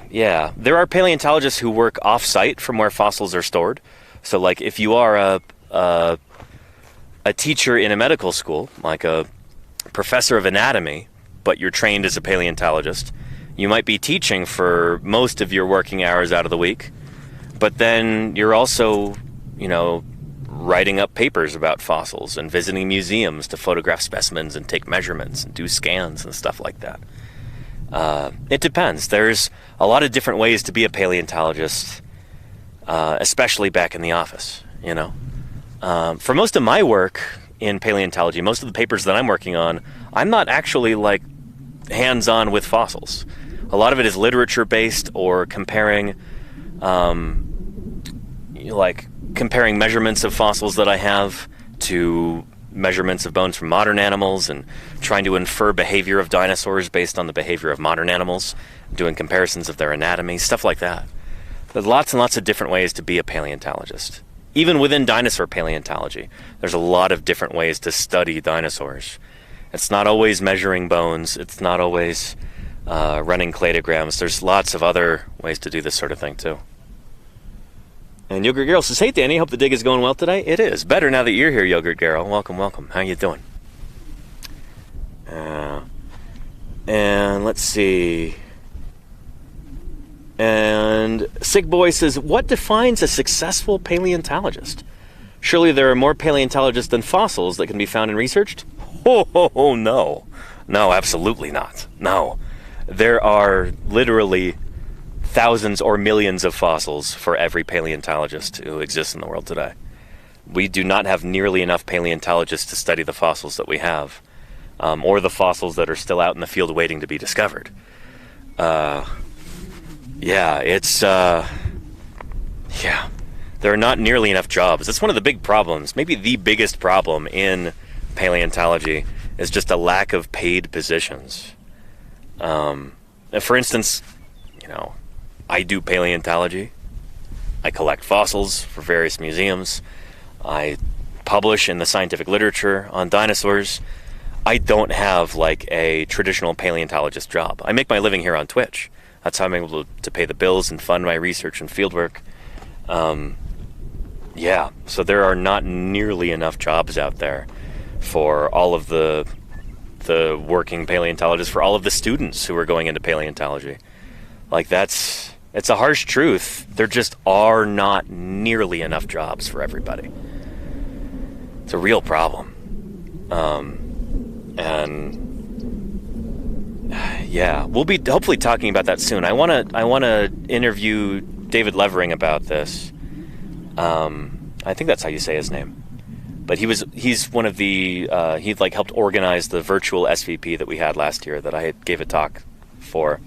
[SPEAKER 1] yeah. There are paleontologists who work off-site from where fossils are stored. So like if you are a teacher in a medical school, like a professor of anatomy, but you're trained as a paleontologist, you might be teaching for most of your working hours out of the week, but then you're also, writing up papers about fossils and visiting museums to photograph specimens and take measurements and do scans and stuff like that. It depends. There's a lot of different ways to be a paleontologist, especially back in the office, For most of my work in paleontology, most of the papers that I'm working on, I'm not actually like hands-on with fossils. A lot of it is literature-based or comparing, comparing measurements of fossils that I have to measurements of bones from modern animals and trying to infer behavior of dinosaurs based on the behavior of modern animals, doing comparisons of their anatomy, stuff like that. There's lots and lots of different ways to be a paleontologist. Even within dinosaur paleontology, there's a lot of different ways to study dinosaurs. It's not always measuring bones. It's not always running cladograms. There's lots of other ways to do this sort of thing, too. And Yogurt Garrel says, hey, Danny, hope the dig is going well today. It is. Better now that you're here, Yogurt Garrel. Welcome, welcome. How you doing? And let's see. And Sick Boy says, what defines a successful paleontologist? Surely there are more paleontologists than fossils that can be found and researched? Oh, no. No, absolutely not. No. There are literally thousands or millions of fossils for every paleontologist who exists in the world today. We do not have nearly enough paleontologists to study the fossils that we have, or the fossils that are still out in the field waiting to be discovered. There are not nearly enough jobs. That's one of the big problems. Maybe the biggest problem in paleontology is just a lack of paid positions. For instance, I do paleontology. I collect fossils for various museums. I publish in the scientific literature on dinosaurs. I don't have like a traditional paleontologist job. I make my living here on Twitch. That's how I'm able to pay the bills and fund my research and fieldwork. So there are not nearly enough jobs out there for all of the working paleontologists, for all of the students who are going into paleontology. It's a harsh truth. There just are not nearly enough jobs for everybody. It's a real problem. We'll be hopefully talking about that soon. I want to interview David Levering about this. I think that's how you say his name. But he's one of the he helped organize the virtual SVP that we had last year that I gave a talk for.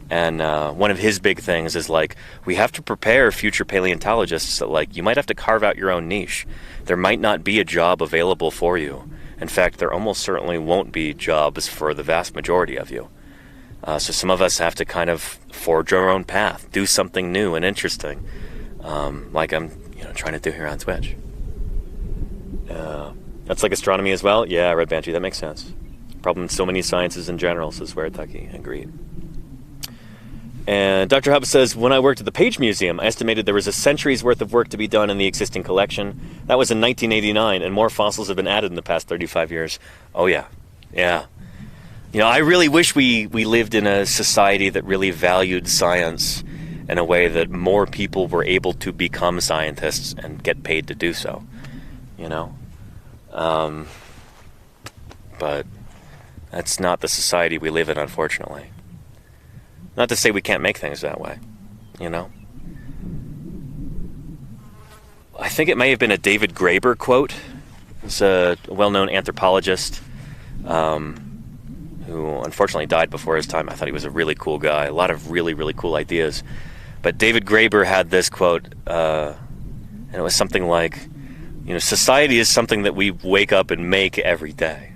[SPEAKER 1] And one of his big things is we have to prepare future paleontologists that you might have to carve out your own niche. There might not be a job available for you. In fact, there almost certainly won't be jobs for the vast majority of you. So some of us have to kind of forge our own path, do something new and interesting, like I'm trying to do here on Twitch. That's like astronomy as well? Yeah, Red Banshee, that makes sense. Problem in so many sciences in general, says Tucky. Agreed. And Dr. Hub says, when I worked at the Page Museum, I estimated there was a century's worth of work to be done in the existing collection. That was in 1989, and more fossils have been added in the past 35 years. Oh, yeah. Yeah. I really wish we lived in a society that really valued science in a way that more people were able to become scientists and get paid to do so. But that's not the society we live in, unfortunately. Not to say we can't make things that way, I think it may have been a David Graeber quote. He's a well-known anthropologist who unfortunately died before his time. I thought he was a really cool guy, a lot of really, really cool ideas. But David Graeber had this quote, and it was something like, society is something that we wake up and make every day,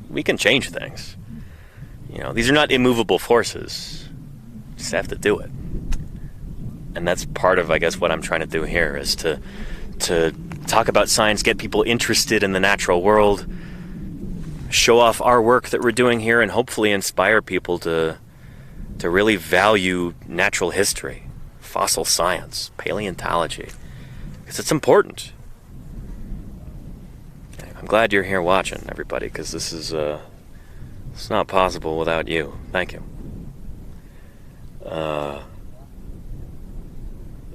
[SPEAKER 1] We can change things. These are not immovable forces. You just have to do it. And that's part of, I guess, what I'm trying to do here is to talk about science, get people interested in the natural world, show off our work that we're doing here, and hopefully inspire people to really value natural history, fossil science, paleontology, because it's important. I'm glad you're here watching, everybody, because this is it's not possible without you. Thank you.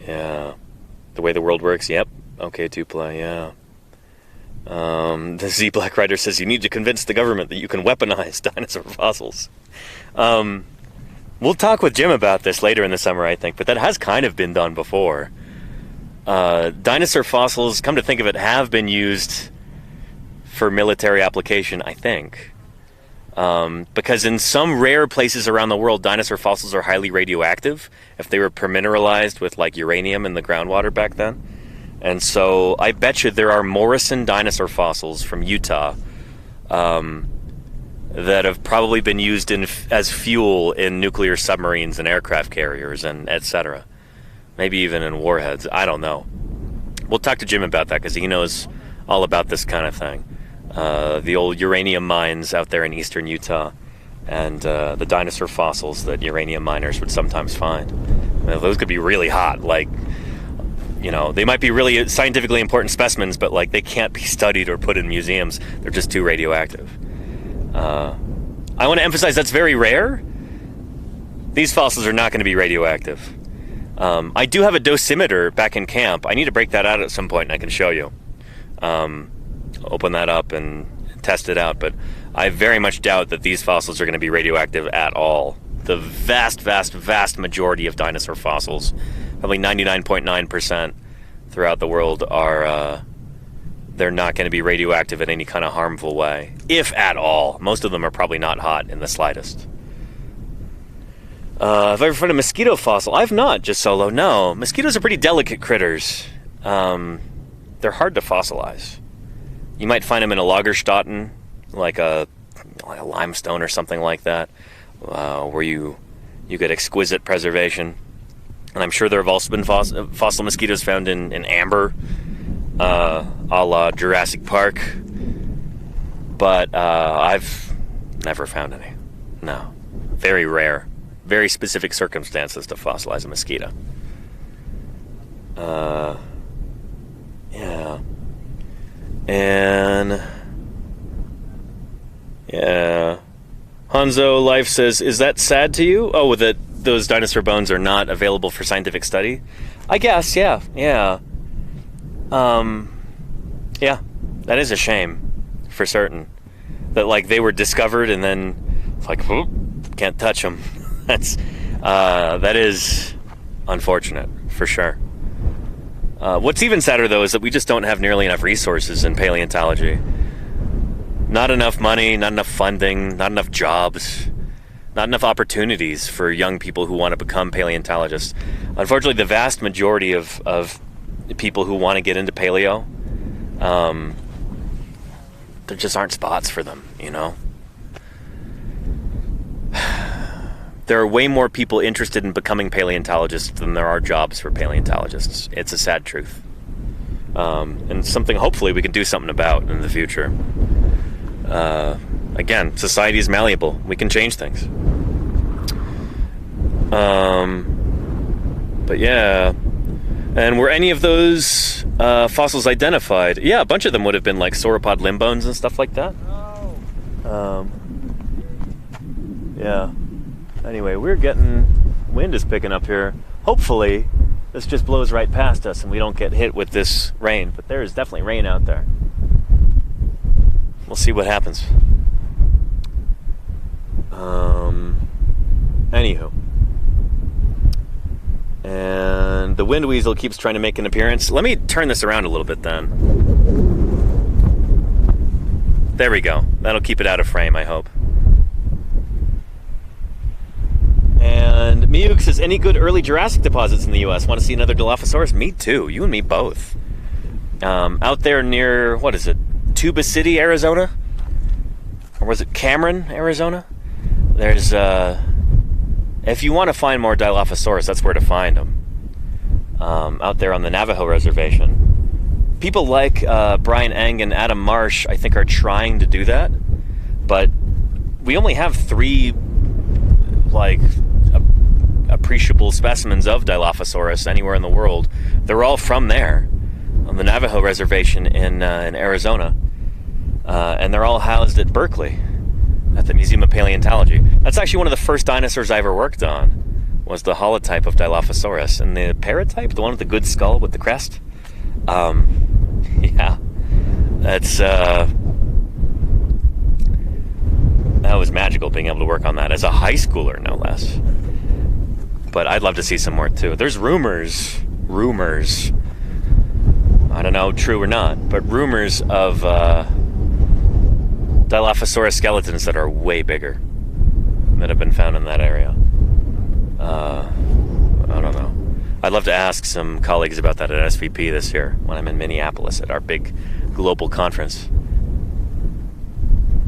[SPEAKER 1] Yeah. The way the world works, yep. Okay, 2Play, yeah. The Z Black Rider says you need to convince the government that you can weaponize dinosaur fossils. We'll talk with Jim about this later in the summer, I think, but that has kind of been done before. Dinosaur fossils, come to think of it, have been used for military application, I think. Because in some rare places around the world, dinosaur fossils are highly radioactive if they were permineralized with like uranium in the groundwater back then. And so I bet you there are Morrison dinosaur fossils from Utah that have probably been used as fuel in nuclear submarines and aircraft carriers and etc. Maybe even in warheads. I don't know. We'll talk to Jim about that because he knows all about this kind of thing. The old uranium mines out there in eastern Utah and the dinosaur fossils that uranium miners would sometimes find. Well, those could be really hot. Like, you know, they might be really scientifically important specimens, but like they can't be studied or put in museums. They're just too radioactive. I want to emphasize that's very rare. These fossils are not going to be radioactive. I do have a dosimeter back in camp. I need to break that out at some point and I can show you. Open that up and test it out, but I very much doubt that these fossils are going to be radioactive at all. The vast, vast, vast majority of dinosaur fossils, probably 99.9% throughout the world, are they're not going to be radioactive in any kind of harmful way, if at all. Most of them are probably not hot in the slightest. Have I ever found a mosquito fossil? I've not, just solo. No, mosquitoes are pretty delicate critters. They're hard to fossilize. You might find them in a Lagerstätten, like a limestone or something like that, where you get exquisite preservation. And I'm sure there have also been fossil mosquitoes found in amber, a la Jurassic Park. But I've never found any. No. Very rare. Very specific circumstances to fossilize a mosquito. Yeah. And yeah, Hanzo Life says, is that sad to you? Oh, that those dinosaur bones are not available for scientific study? I guess, yeah. Yeah, that is a shame, for certain. That, like, they were discovered and then, like, whoop, can't touch them. That is unfortunate, for sure. What's even sadder, though, is that we just don't have nearly enough resources in paleontology. Not enough money, not enough funding, not enough jobs, not enough opportunities for young people who want to become paleontologists. Unfortunately, the vast majority of people who want to get into paleo, there just aren't spots for them, you know? There are way more people interested in becoming paleontologists than there are jobs for paleontologists. It's a sad truth. And something hopefully we can do something about in the future. Again, society is malleable. We can change things. But yeah. And were any of those fossils identified? Yeah, a bunch of them would have been like sauropod limb bones and stuff like that. Yeah. Anyway, wind is picking up here. Hopefully, this just blows right past us and we don't get hit with this rain. But there is definitely rain out there. We'll see what happens. Anywho. And the wind weasel keeps trying to make an appearance. Let me turn this around a little bit then. There we go. That'll keep it out of frame, I hope. And Miyuk says, any good early Jurassic deposits in the U.S.? Want to see another Dilophosaurus? Me too. You and me both. Out there near, what is it? Tuba City, Arizona? Or was it Cameron, Arizona? There's, if you want to find more Dilophosaurus, that's where to find them. Out there on the Navajo Reservation. People like Brian Eng and Adam Marsh, I think, are trying to do that. But we only have 3, like, appreciable specimens of Dilophosaurus anywhere in the world. They're all from there, on the Navajo Reservation in Arizona. And they're all housed at Berkeley, at the Museum of Paleontology. That's actually one of the first dinosaurs I ever worked on, was the holotype of Dilophosaurus. And the paratype, the one with the good skull with the crest, yeah, that's, that was magical being able to work on that as a high schooler, no less. But I'd love to see some more too. There's rumors, I don't know, true or not, but rumors of Dilophosaurus skeletons that are way bigger that have been found in that area. I don't know. I'd love to ask some colleagues about that at SVP this year when I'm in Minneapolis at our big global conference.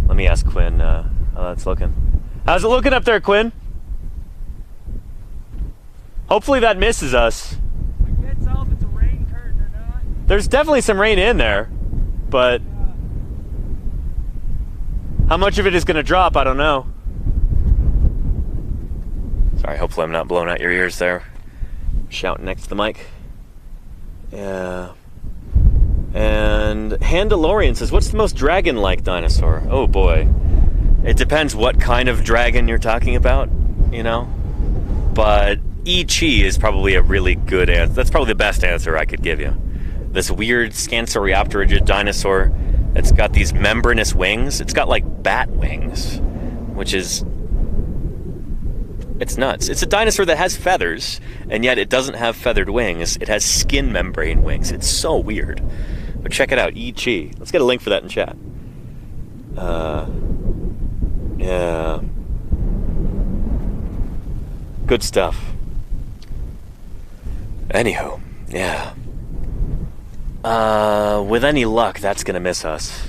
[SPEAKER 1] Let me ask Quinn how that's looking. How's it looking up there, Quinn? Hopefully that misses us.
[SPEAKER 5] I can't tell if it's a rain curtain or not.
[SPEAKER 1] There's definitely some rain in there, but how much of it is going to drop, I don't know. Sorry, hopefully I'm not blowing out your ears there. Shouting next to the mic. Yeah. And Handalorian says, what's the most dragon-like dinosaur? Oh boy. It depends what kind of dragon you're talking about, you know? But E.Chi is probably a really good answer. That's probably the best answer I could give you. This weird Scansoriopterid dinosaur that's got these membranous wings. It's got like bat wings, which is... It's nuts. It's a dinosaur that has feathers, and yet it doesn't have feathered wings. It has skin membrane wings. It's so weird. But check it out, E.Chi. Let's get a link for that in chat. Yeah. Good stuff. Anywho, yeah. With any luck, that's gonna miss us.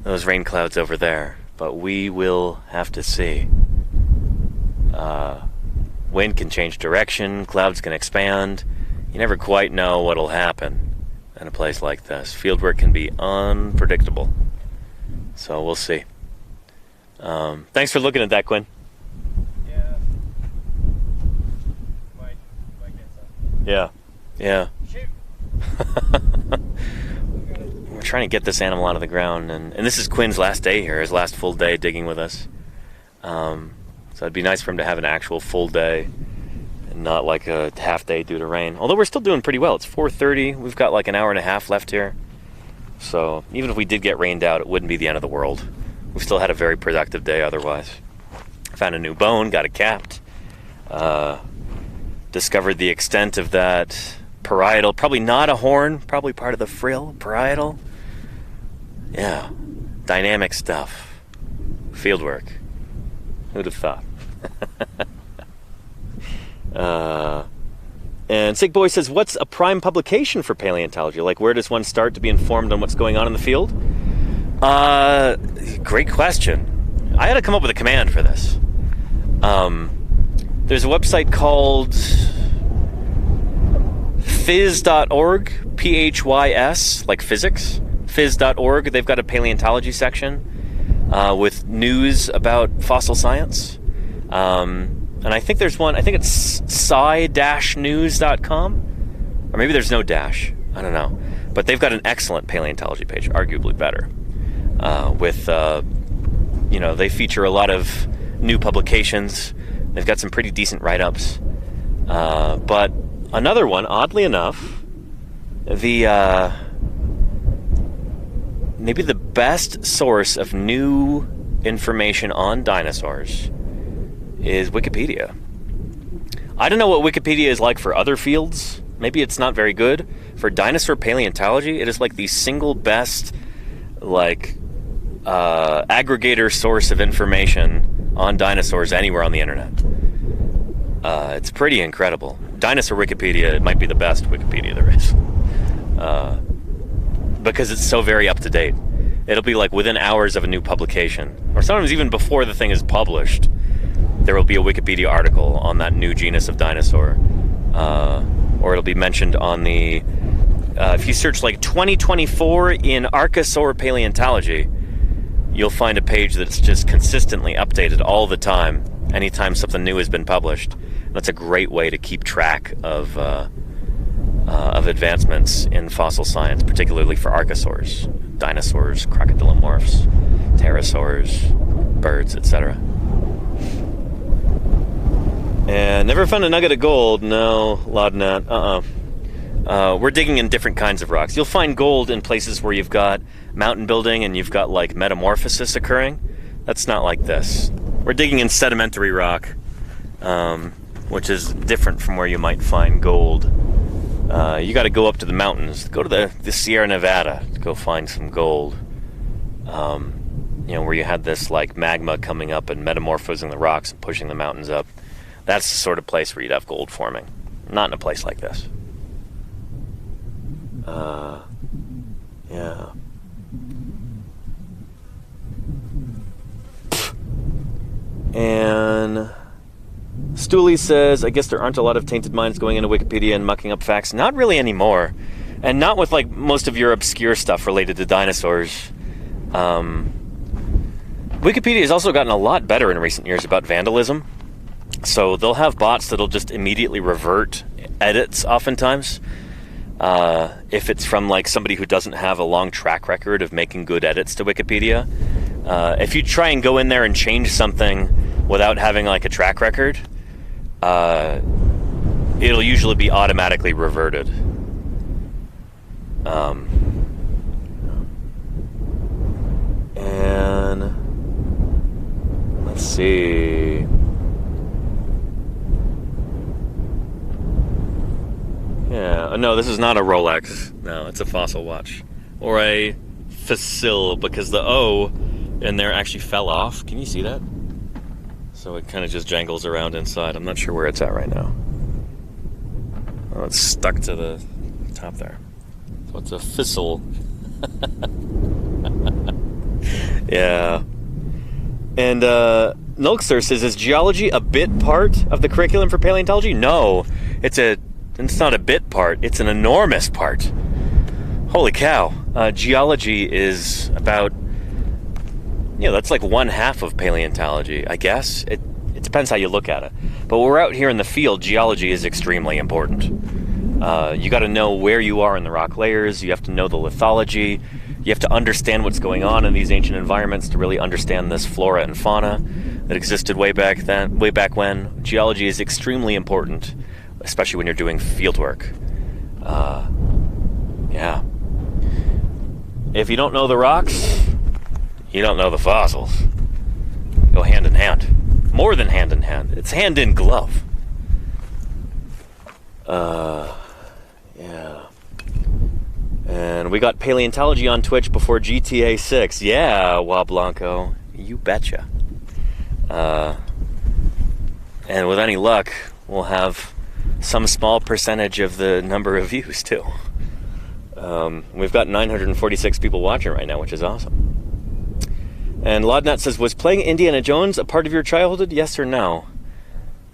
[SPEAKER 1] Those rain clouds over there. But we will have to see. Wind can change direction, clouds can expand. You never quite know what'll happen in a place like this. Fieldwork can be unpredictable. So we'll see. Thanks for looking at that, Quinn.
[SPEAKER 5] Yeah. Might get some.
[SPEAKER 1] Yeah. Yeah.
[SPEAKER 5] Shoot.
[SPEAKER 1] We're trying to get this animal out of the ground, and this is Quinn's last day here, his last full day digging with us. So it'd be nice for him to have an actual full day and not like a half day due to rain. Although we're still doing pretty well. It's 4:30. We've got like an hour and a half left here. So even if we did get rained out, it wouldn't be the end of the world. We've still had a very productive day otherwise. Found a new bone, got it capped. Discovered the extent of that parietal. Probably not a horn, probably part of the frill, parietal. Yeah, dynamic stuff. Fieldwork. Who'd have thought? And Sig Boy says, what's a prime publication for paleontology? Like, where does one start to be informed on what's going on in the field? Great question. I had to come up with a command for this. There's a website called phys.org, Phys, like physics, phys.org. They've got a paleontology section with news about fossil science. And I think there's one, I think it's sci-news.com, or maybe there's no dash, I don't know. But they've got an excellent paleontology page, arguably better. They feature a lot of new publications. They've got some pretty decent write-ups. But another one, oddly enough, maybe the best source of new information on dinosaurs is Wikipedia. I don't know what Wikipedia is like for other fields. Maybe it's not very good. For dinosaur paleontology, it is like the single best aggregator source of information on dinosaurs anywhere on the internet. It's pretty incredible. Dinosaur Wikipedia might be the best Wikipedia there is. Because it's so very up to date. It'll be like within hours of a new publication, or sometimes even before the thing is published, there will be a Wikipedia article on that new genus of dinosaur. Or it'll be mentioned on the... if you search like 2024 in Archosaur paleontology, you'll find a page that's just consistently updated all the time, anytime something new has been published. And that's a great way to keep track of advancements in fossil science, particularly for archosaurs, dinosaurs, crocodilomorphs, pterosaurs, birds, etc. And never found a nugget of gold. No, Laudnat. We're digging in different kinds of rocks. You'll find gold in places where you've got mountain building and you've got like metamorphosis occurring. That's not like this. We're digging in sedimentary rock, which is different from where you might find gold. You got to go up to the mountains. Go to the Sierra Nevada to go find some gold. you know, where you had this like magma coming up and metamorphosing the rocks and pushing the mountains up. That's the sort of place where you'd have gold forming. Not in a place like this. Yeah. And Stooley says, I guess there aren't a lot of tainted minds going into Wikipedia and mucking up facts. Not really anymore. And not with like most of your obscure stuff related to dinosaurs. Wikipedia has also gotten a lot better in recent years about vandalism. So they'll have bots that'll just immediately revert edits oftentimes. If it's from like somebody who doesn't have a long track record of making good edits to Wikipedia. If you try and go in there and change something without having like a track record, it'll usually be automatically reverted. And let's see. Yeah, no, this is not a Rolex. No, it's a fossil watch. Or a fossil, because the O in there actually fell off. Can you see that? So it kind of just jangles around inside. I'm not sure where it's at right now. Oh, it's stuck to the top there. So it's a fossil. Yeah. And Nulkster says, is geology a bit part of the curriculum for paleontology? No, it's not a bit part, it's an enormous part. Holy cow. Geology is about, you know, that's like 1/2 of paleontology, I guess. It depends how you look at it. But when we're out here in the field, geology is extremely important. You got to know where you are in the rock layers. You have to know the lithology. You have to understand what's going on in these ancient environments to really understand this flora and fauna that existed way back when. Geology is extremely important, especially when you're doing field work. Yeah. If you don't know the rocks, you don't know the fossils. They go hand in hand. More than hand in hand. It's hand in glove. Yeah. And we got paleontology on Twitch before GTA 6. Yeah, Wablanco. You betcha. And with any luck, we'll have some small percentage of the number of views, too. We've got 946 people watching right now, which is awesome. And Laudnat says, was playing Indiana Jones a part of your childhood? Yes or no?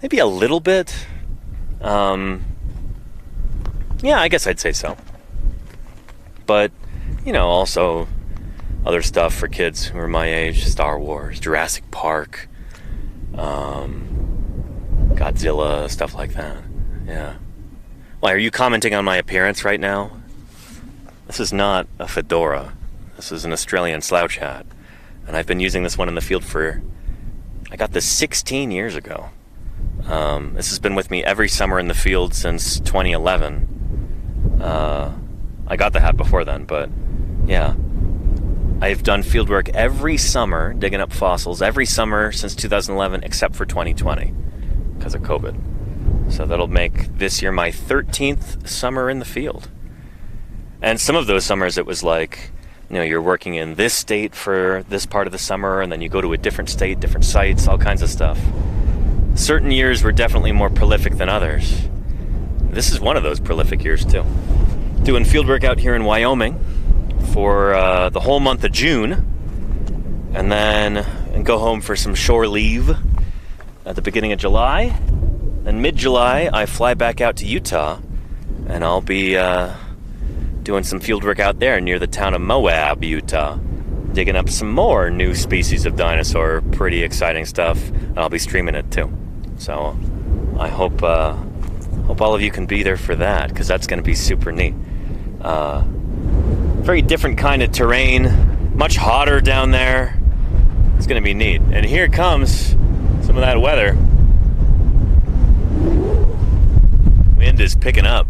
[SPEAKER 1] Maybe a little bit. Yeah, I guess I'd say so. But, you know, also other stuff for kids who are my age. Star Wars, Jurassic Park, Godzilla, stuff like that. Yeah. Why, are you commenting on my appearance right now? This is not a fedora. This is an Australian slouch hat. And I've been using this one in the field I got this 16 years ago. This has been with me every summer in the field since 2011. I got the hat before then, but yeah. I've done field work every summer, digging up fossils, every summer since 2011, except for 2020, because of COVID. So that'll make this year my 13th summer in the field. And some of those summers it was like, you know, you're working in this state for this part of the summer, and then you go to a different state, different sites, all kinds of stuff. Certain years were definitely more prolific than others. This is one of those prolific years, too. Doing fieldwork out here in Wyoming for the whole month of June, and then go home for some shore leave at the beginning of July. Then mid-July, I fly back out to Utah, and I'll be doing some fieldwork out there near the town of Moab, Utah, digging up some more new species of dinosaur. Pretty exciting stuff, and I'll be streaming it too. So I hope all of you can be there for that, because that's going to be super neat. Very different kind of terrain, much hotter down there. It's going to be neat. And here comes some of that weather. Wind is picking up.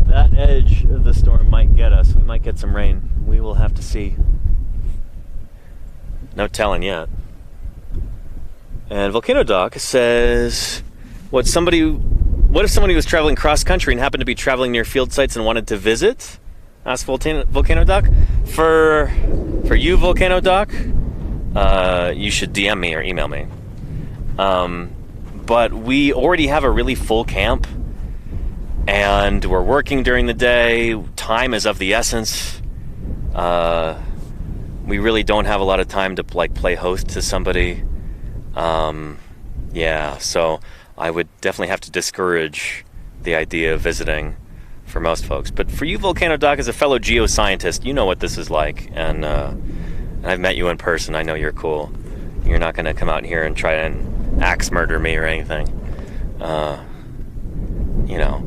[SPEAKER 1] That edge of the storm might get us. We might get some rain. We will have to see. No telling yet. And Volcano Doc says, what if somebody was traveling cross country and happened to be traveling near field sites and wanted to visit? Ask Volcano Doc. For you, Volcano Doc, you should DM me or email me. But we already have a really full camp, and we're working during the day. Time is of the essence. We really don't have a lot of time to like play host to somebody. Yeah, so I would definitely have to discourage the idea of visiting for most folks. But for you, Volcano Doc, as a fellow geoscientist, you know what this is like, and I've met you in person. I know you're cool. You're not going to come out here and try and axe murder me or anything. You know,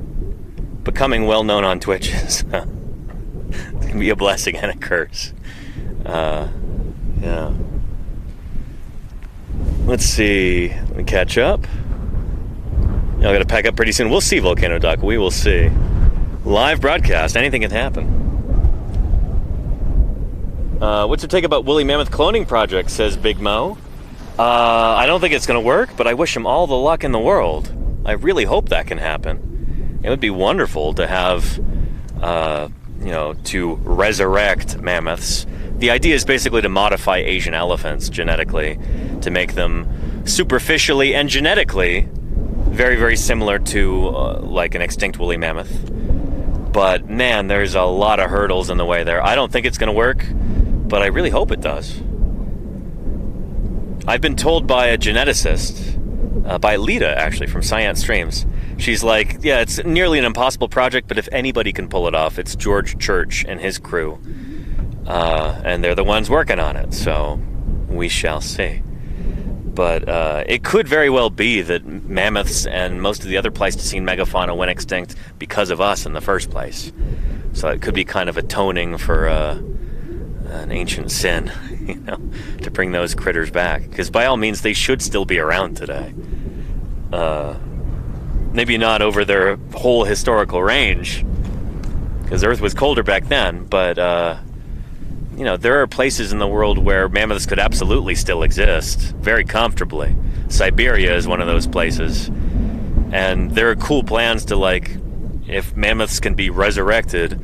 [SPEAKER 1] becoming well known on Twitch is it can be a blessing and a curse. Yeah. Let's see. Let me catch up. Y'all gotta pack up pretty soon. We'll see, Volcano Doc. We will see. Live broadcast. Anything can happen. What's your take about woolly mammoth cloning project, says Big Mo. I don't think it's gonna work, but I wish him all the luck in the world. I really hope that can happen. It would be wonderful to have, to resurrect mammoths. The idea is basically to modify Asian elephants genetically to make them superficially and genetically very, very similar to like an extinct woolly mammoth. But man, there's a lot of hurdles in the way there. I don't think it's going to work, but I really hope it does. I've been told by a geneticist, by Lita actually, from Science Streams. She's like, yeah, it's nearly an impossible project, but if anybody can pull it off, it's George Church and his crew. And they're the ones working on it, so we shall see. But it could very well be that mammoths and most of the other Pleistocene megafauna went extinct because of us in the first place. So it could be kind of atoning for an ancient sin, to bring those critters back. Because by all means, they should still be around today. Maybe not over their whole historical range, because Earth was colder back then, but there are places in the world where mammoths could absolutely still exist very comfortably. Siberia is one of those places. And there are cool plans to, like, if mammoths can be resurrected,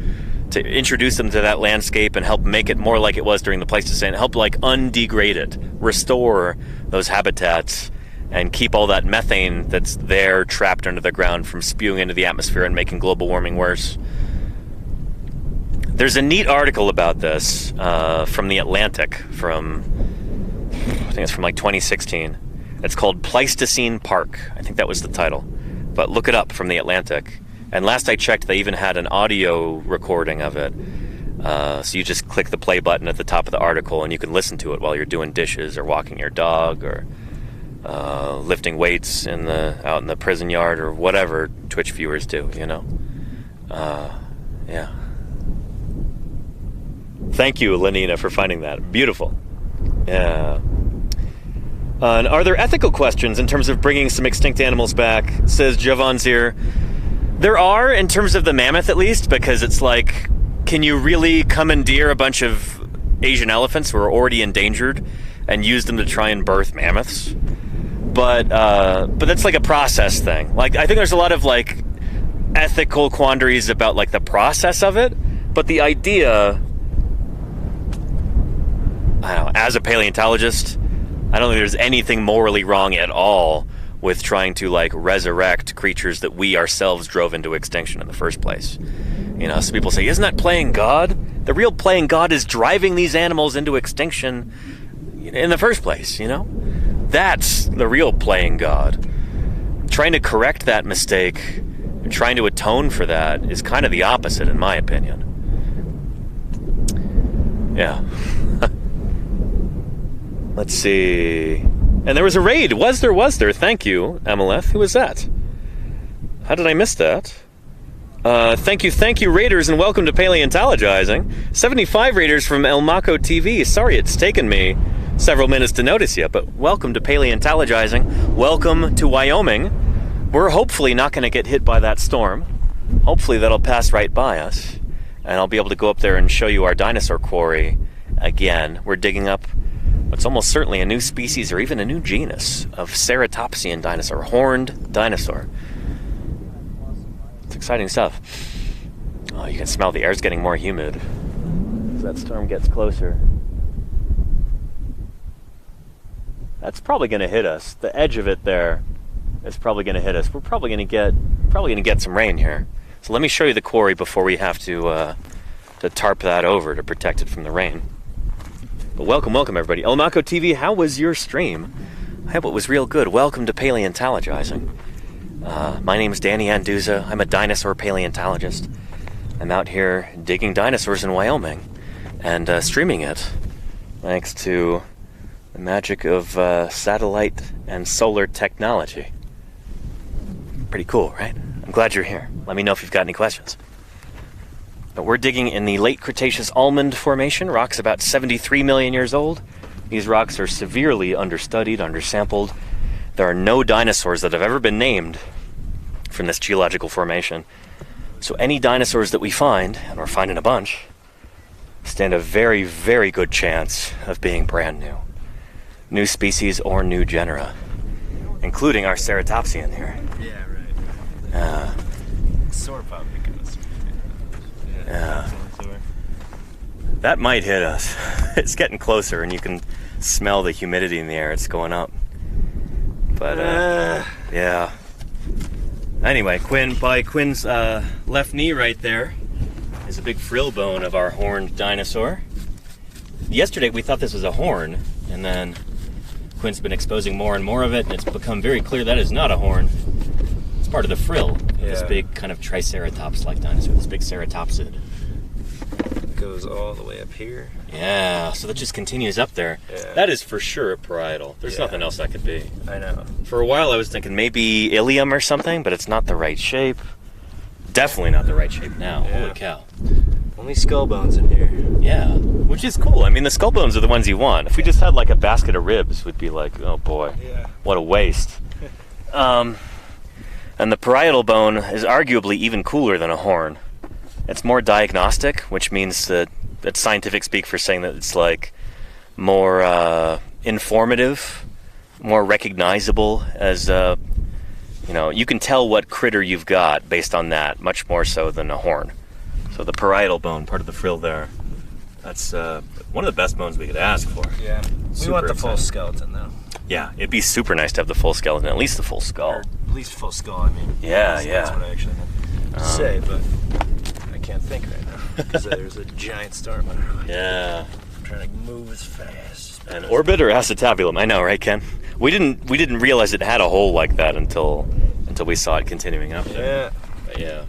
[SPEAKER 1] to introduce them to that landscape and help make it more like it was during the Pleistocene, help, like, undegrade it, restore those habitats, and keep all that methane that's there trapped under the ground from spewing into the atmosphere and making global warming worse. There's a neat article about this from The Atlantic I think it's from like 2016. It's called Pleistocene Park. I think that was the title. But look it up, from The Atlantic. And last I checked, they even had an audio recording of it. So you just click the play button at the top of the article and you can listen to it while you're doing dishes or walking your dog or lifting weights out in the prison yard or whatever Twitch viewers do, Yeah. Thank you, Lenina, for finding that. Beautiful. Yeah. And are there ethical questions in terms of bringing some extinct animals back, says Javanzir. There are, in terms of the mammoth at least, because it's like, can you really commandeer a bunch of Asian elephants who are already endangered and use them to try and birth mammoths? But that's like a process thing. Like, I think there's a lot of like ethical quandaries about like the process of it, but the idea, I don't know, as a paleontologist, I don't think there's anything morally wrong at all with trying to like resurrect creatures that we ourselves drove into extinction in the first place. Some people say, isn't that playing God? The real playing God is driving these animals into extinction in the first place, That's the real playing God. Trying to correct that mistake and trying to atone for that is kind of the opposite, in my opinion. Yeah. Let's see. And there was a raid. Was there? Thank you, Amaleth. Who was that? How did I miss that? Thank you, raiders, and welcome to Paleontologizing. 75 raiders from El Mako TV. Sorry it's taken me several minutes to notice you, but welcome to Paleontologizing. Welcome to Wyoming. We're hopefully not going to get hit by that storm. Hopefully that'll pass right by us, and I'll be able to go up there and show you our dinosaur quarry again. We're digging up what's almost certainly a new species or even a new genus of ceratopsian dinosaur, horned dinosaur. It's exciting stuff. Oh, you can smell the air's getting more humid as that storm gets closer. That's probably going to hit us. The edge of it there is probably going to hit us. We're probably going to get some rain here. So let me show you the quarry before we have to tarp that over to protect it from the rain. But welcome everybody. Elmaco TV, how was your stream? I hope it was real good. Welcome to Paleontologizing. My name is Danny Anduza. I'm a dinosaur paleontologist. I'm out here digging dinosaurs in Wyoming and streaming it thanks to the magic of satellite and solar technology. Pretty cool, right? I'm glad you're here. Let me know if you've got any questions. But we're digging in the Late Cretaceous Almond Formation. Rocks about 73 million years old. These rocks are severely understudied, undersampled. There are no dinosaurs that have ever been named from this geological formation. So any dinosaurs that we find, and we're finding a bunch, stand a very, very good chance of being brand new. New species or new genera, including our ceratopsian here.
[SPEAKER 4] Yeah, right. Sauropod because.
[SPEAKER 1] Yeah. That might hit us. It's getting closer, and you can smell the humidity in the air. It's going up. But yeah. Anyway, by Quinn's left knee right there is a big frill bone of our horned dinosaur. Yesterday we thought this was a horn, and then Quinn's been exposing more and more of it, and it's become very clear that is not a horn. It's part of the frill of this big kind of triceratops-like dinosaur, this big ceratopsid.
[SPEAKER 2] It goes all the way up here.
[SPEAKER 1] Yeah, so that just continues up there.
[SPEAKER 2] Yeah.
[SPEAKER 1] That is for sure a parietal. There's nothing else that could be.
[SPEAKER 2] I know.
[SPEAKER 1] For a while I was thinking maybe ilium or something, but it's not the right shape. Definitely not the right shape now.
[SPEAKER 2] Yeah.
[SPEAKER 1] Holy cow.
[SPEAKER 2] Only skull bones in here.
[SPEAKER 1] Yeah, which is cool. I mean, the skull bones are the ones you want. If we just had like a basket of ribs, we'd be like, oh boy, what a waste. And the parietal bone is arguably even cooler than a horn. It's more diagnostic, which means that that's scientific speak for saying that it's like more informative, more recognizable as, you can tell what critter you've got based on that, much more so than a horn. So the parietal bone, part of the frill there, that's one of the best bones we could ask for.
[SPEAKER 2] Yeah. We want the full skeleton, though.
[SPEAKER 1] Yeah, it'd be super nice to have the full skeleton, at least the full skull.
[SPEAKER 2] Or at least full skull, I mean.
[SPEAKER 1] Yeah,
[SPEAKER 2] That's what I actually meant to say, but I can't think right now. Because there's a giant storm on our way.
[SPEAKER 1] Yeah.
[SPEAKER 2] I'm trying to move as fast.
[SPEAKER 1] An orbit or acetabulum? I know, right, Ken? We didn't realize it had a hole like that until we saw it continuing up there.
[SPEAKER 2] Yeah.
[SPEAKER 1] But yeah.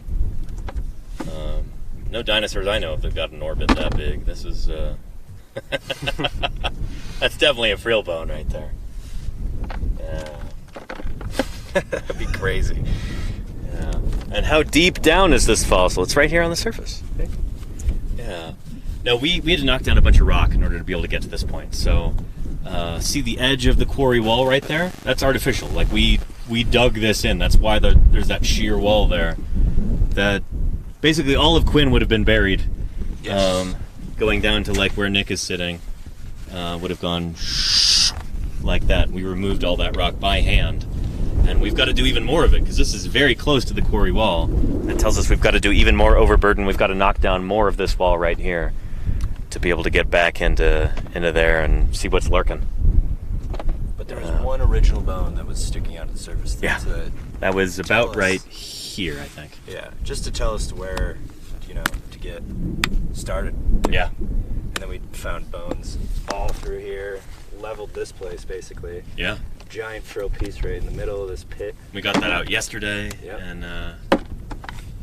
[SPEAKER 1] No dinosaurs I know of that got an orbit that big. This is that's definitely a frill bone right there. Yeah.
[SPEAKER 2] That'd be crazy.
[SPEAKER 1] Yeah. And how deep down is this fossil? It's right here on the surface. Okay. Yeah. No, we had to knock down a bunch of rock in order to be able to get to this point. So, see the edge of the quarry wall right there? That's artificial. Like we dug this in. That's why there's that sheer wall there. That basically all of Quinn would have been buried.
[SPEAKER 2] Yes.
[SPEAKER 1] Going down to like where Nick is sitting, would have gone like that. We removed all that rock by hand. And we've got to do even more of it, because this is very close to the quarry wall. That tells us we've got to do even more overburden. We've got to knock down more of this wall right here to be able to get back into there and see what's lurking.
[SPEAKER 2] But there was one original bone that was sticking out of the surface.
[SPEAKER 1] Yeah, that was about right here, I think.
[SPEAKER 2] Yeah, just to tell us to where, to get started.
[SPEAKER 1] Yeah.
[SPEAKER 2] And then we found bones all through here, leveled this place basically.
[SPEAKER 1] Yeah.
[SPEAKER 2] Giant frill piece right in the middle of this pit.
[SPEAKER 1] We got that out yesterday.
[SPEAKER 2] Yep.
[SPEAKER 1] And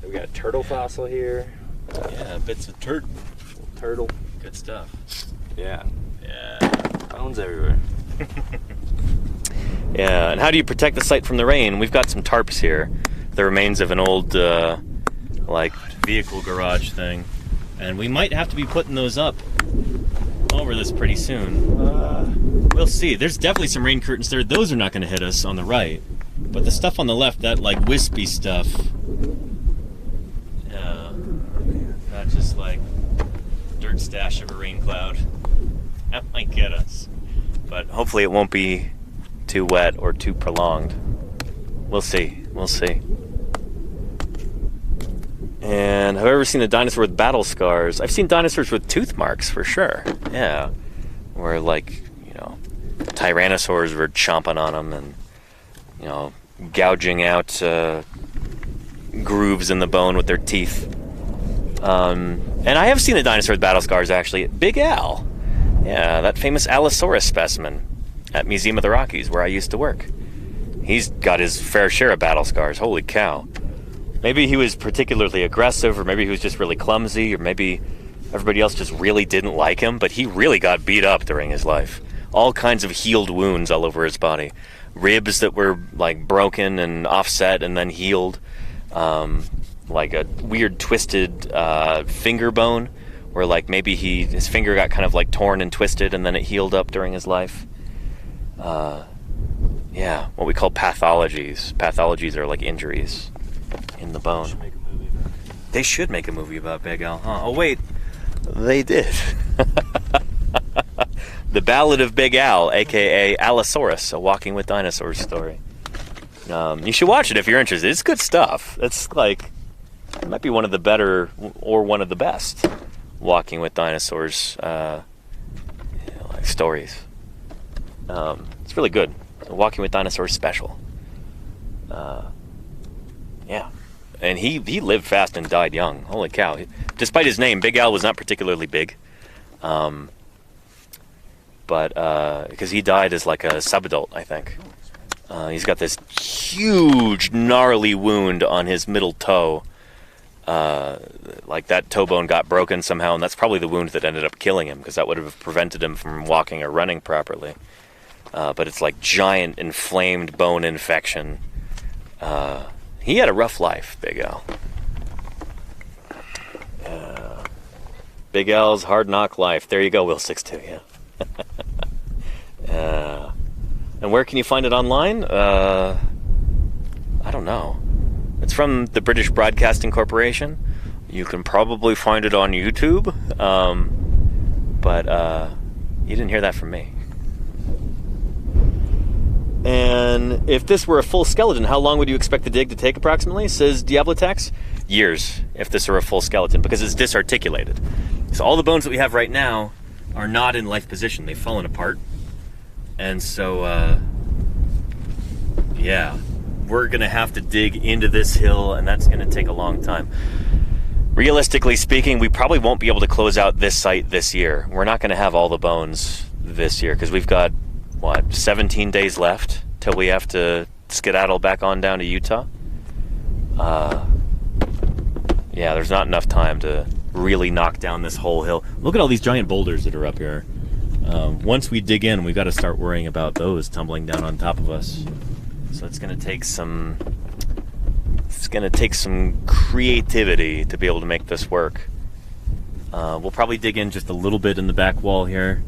[SPEAKER 2] we got a turtle fossil here.
[SPEAKER 1] Yeah, bits of turtle. Good stuff.
[SPEAKER 2] Yeah.
[SPEAKER 1] Yeah.
[SPEAKER 2] Bones everywhere.
[SPEAKER 1] Yeah, and how do you protect the site from the rain? We've got some tarps here. The remains of an old, vehicle garage thing. And we might have to be putting those up over this pretty soon. We'll see. There's definitely some rain curtains there. Those are not going to hit us on the right. But the stuff on the left, that, wispy stuff, not just, dirt stash of a rain cloud. That might get us. But hopefully it won't be too wet or too prolonged. We'll see. And And have I ever seen a dinosaur with battle scars? I've seen dinosaurs with tooth marks for sure. Yeah. Where, like, you know, tyrannosaurs were chomping on them and, you know, gouging out grooves in the bone with their teeth. And I have seen a dinosaur with battle scars, actually. Big Al. Yeah, that famous Allosaurus specimen at Museum of the Rockies, where I used to work. He's got his fair share of battle scars. Holy cow. Maybe he was particularly aggressive, or maybe he was just really clumsy, or maybe everybody else just really didn't like him, but he really got beat up during his life. All kinds of healed wounds all over his body. Ribs that were, like, broken and offset and then healed. Like a weird twisted finger bone, where, like, maybe his finger got kind of, like, torn and twisted and then it healed up during his life. Yeah, what we call pathologies. Pathologies are like injuries in the bone. They should make a movie about Big Al, huh? Oh, wait. They did. The Ballad of Big Al, a.k.a. Allosaurus, a Walking with Dinosaurs story. You should watch it if you're interested. It's good stuff. It's like, it might be one of the better, or one of the best, Walking with Dinosaurs like stories. It's really good. A Walking with Dinosaurs special. Yeah. And he lived fast and died young. Holy cow. Despite his name, Big Al was not particularly big. But because he died as like a subadult, I think. He's got this huge, gnarly wound on his middle toe. Like that toe bone got broken somehow, and that's probably the wound that ended up killing him, because that would have prevented him from walking or running properly. But it's like giant inflamed bone infection. He had a rough life, Big Al. Big Al's hard knock life. There you go, Will 62, yeah. And where can you find it online? I don't know. It's from the British Broadcasting Corporation. You can probably find it on YouTube. But you didn't hear that from me. And if this were a full skeleton, how long would you expect the dig to take approximately, says Diablotex? Years, if this were a full skeleton, because it's disarticulated. So all the bones that we have right now are not in life position. They've fallen apart. And so, yeah, we're going to have to dig into this hill, and that's going to take a long time. Realistically speaking, we probably won't be able to close out this site this year. We're not going to have all the bones this year, because we've got, 17 days left till we have to skedaddle back on down to Utah. Yeah, there's not enough time to really knock down this whole hill. Look at all these giant boulders that are up here. Once we dig in, we've got to start worrying about those tumbling down on top of us. So it's going to take some creativity to be able to make this work. We'll probably dig in just a little bit in the back wall here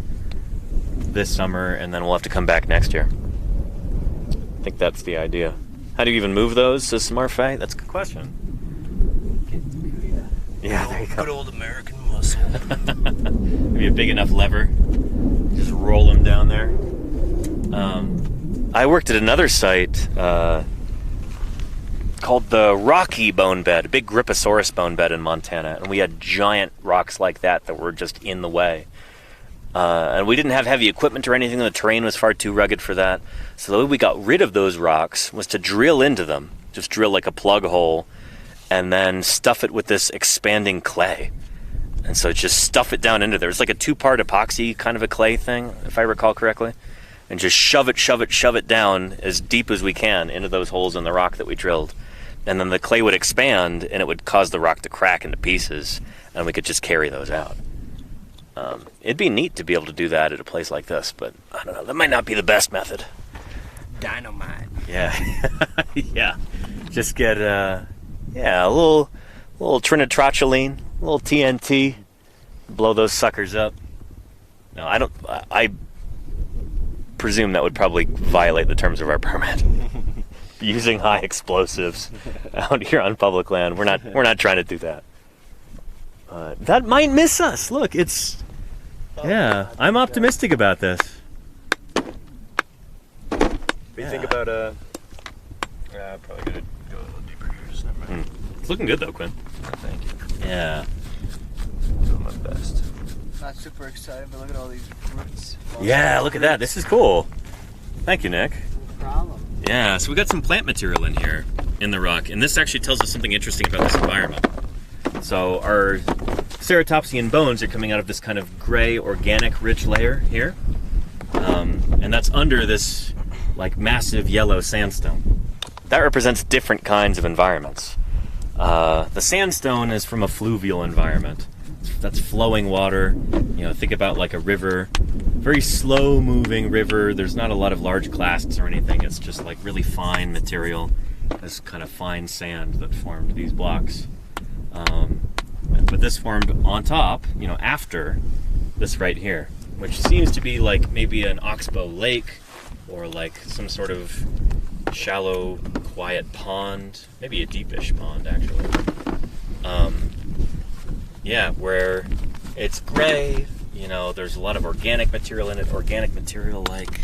[SPEAKER 1] this summer, and then we'll have to come back next year. I think that's the idea. How do you even move those, says Smartfay? That's a good question. Yeah, there you go.
[SPEAKER 2] Good old American muscle.
[SPEAKER 1] Maybe a big enough lever. Just roll them down there. I worked at another site called the Rocky Bone Bed, a big Gripposaurus bone bed in Montana, and we had giant rocks like that were just in the way. And we didn't have heavy equipment or anything. The terrain was far too rugged for that. So the way we got rid of those rocks was to drill into them. Just drill like a plug hole and then stuff it with this expanding clay. And so just stuff it down into there. It's like a 2-part epoxy kind of a clay thing, if I recall correctly. And just shove it down as deep as we can into those holes in the rock that we drilled. And then the clay would expand and it would cause the rock to crack into pieces, and we could just carry those out. It'd be neat to be able to do that at a place like this, but I don't know, that might not be the best method.
[SPEAKER 2] Dynamite.
[SPEAKER 1] Yeah. Yeah. Just get a little trinitrotylene, a little TNT, blow those suckers up. No, I presume that would probably violate the terms of our permit. Using high explosives out here on public land. We're not trying to do that. That might miss us. Look, yeah, I'm optimistic about this.
[SPEAKER 2] What do you think about probably gonna go a little deeper here. Just never mind.
[SPEAKER 1] It's looking good though, Quinn.
[SPEAKER 2] Thank you.
[SPEAKER 1] Yeah.
[SPEAKER 2] Doing my best.
[SPEAKER 3] Not super excited, but look at all these roots.
[SPEAKER 1] Yeah, look at that. This is cool. Thank you, Nick.
[SPEAKER 3] No problem.
[SPEAKER 1] Yeah, so we got some plant material in here in the rock, and this actually tells us something interesting about this environment. So our ceratopsian bones are coming out of this kind of gray, organic, rich layer here, and that's under this like massive yellow sandstone. That represents different kinds of environments. The sandstone is from a fluvial environment. That's flowing water. You know, think about like a river, very slow-moving river. There's not a lot of large clasts or anything. It's just like really fine material, this kind of fine sand that formed these blocks. But this formed on top, you know, after this right here, which seems to be like maybe an oxbow lake or like some sort of shallow, quiet pond, maybe a deepish pond actually. Yeah, where it's gray, you know, there's a lot of organic material in it, organic material like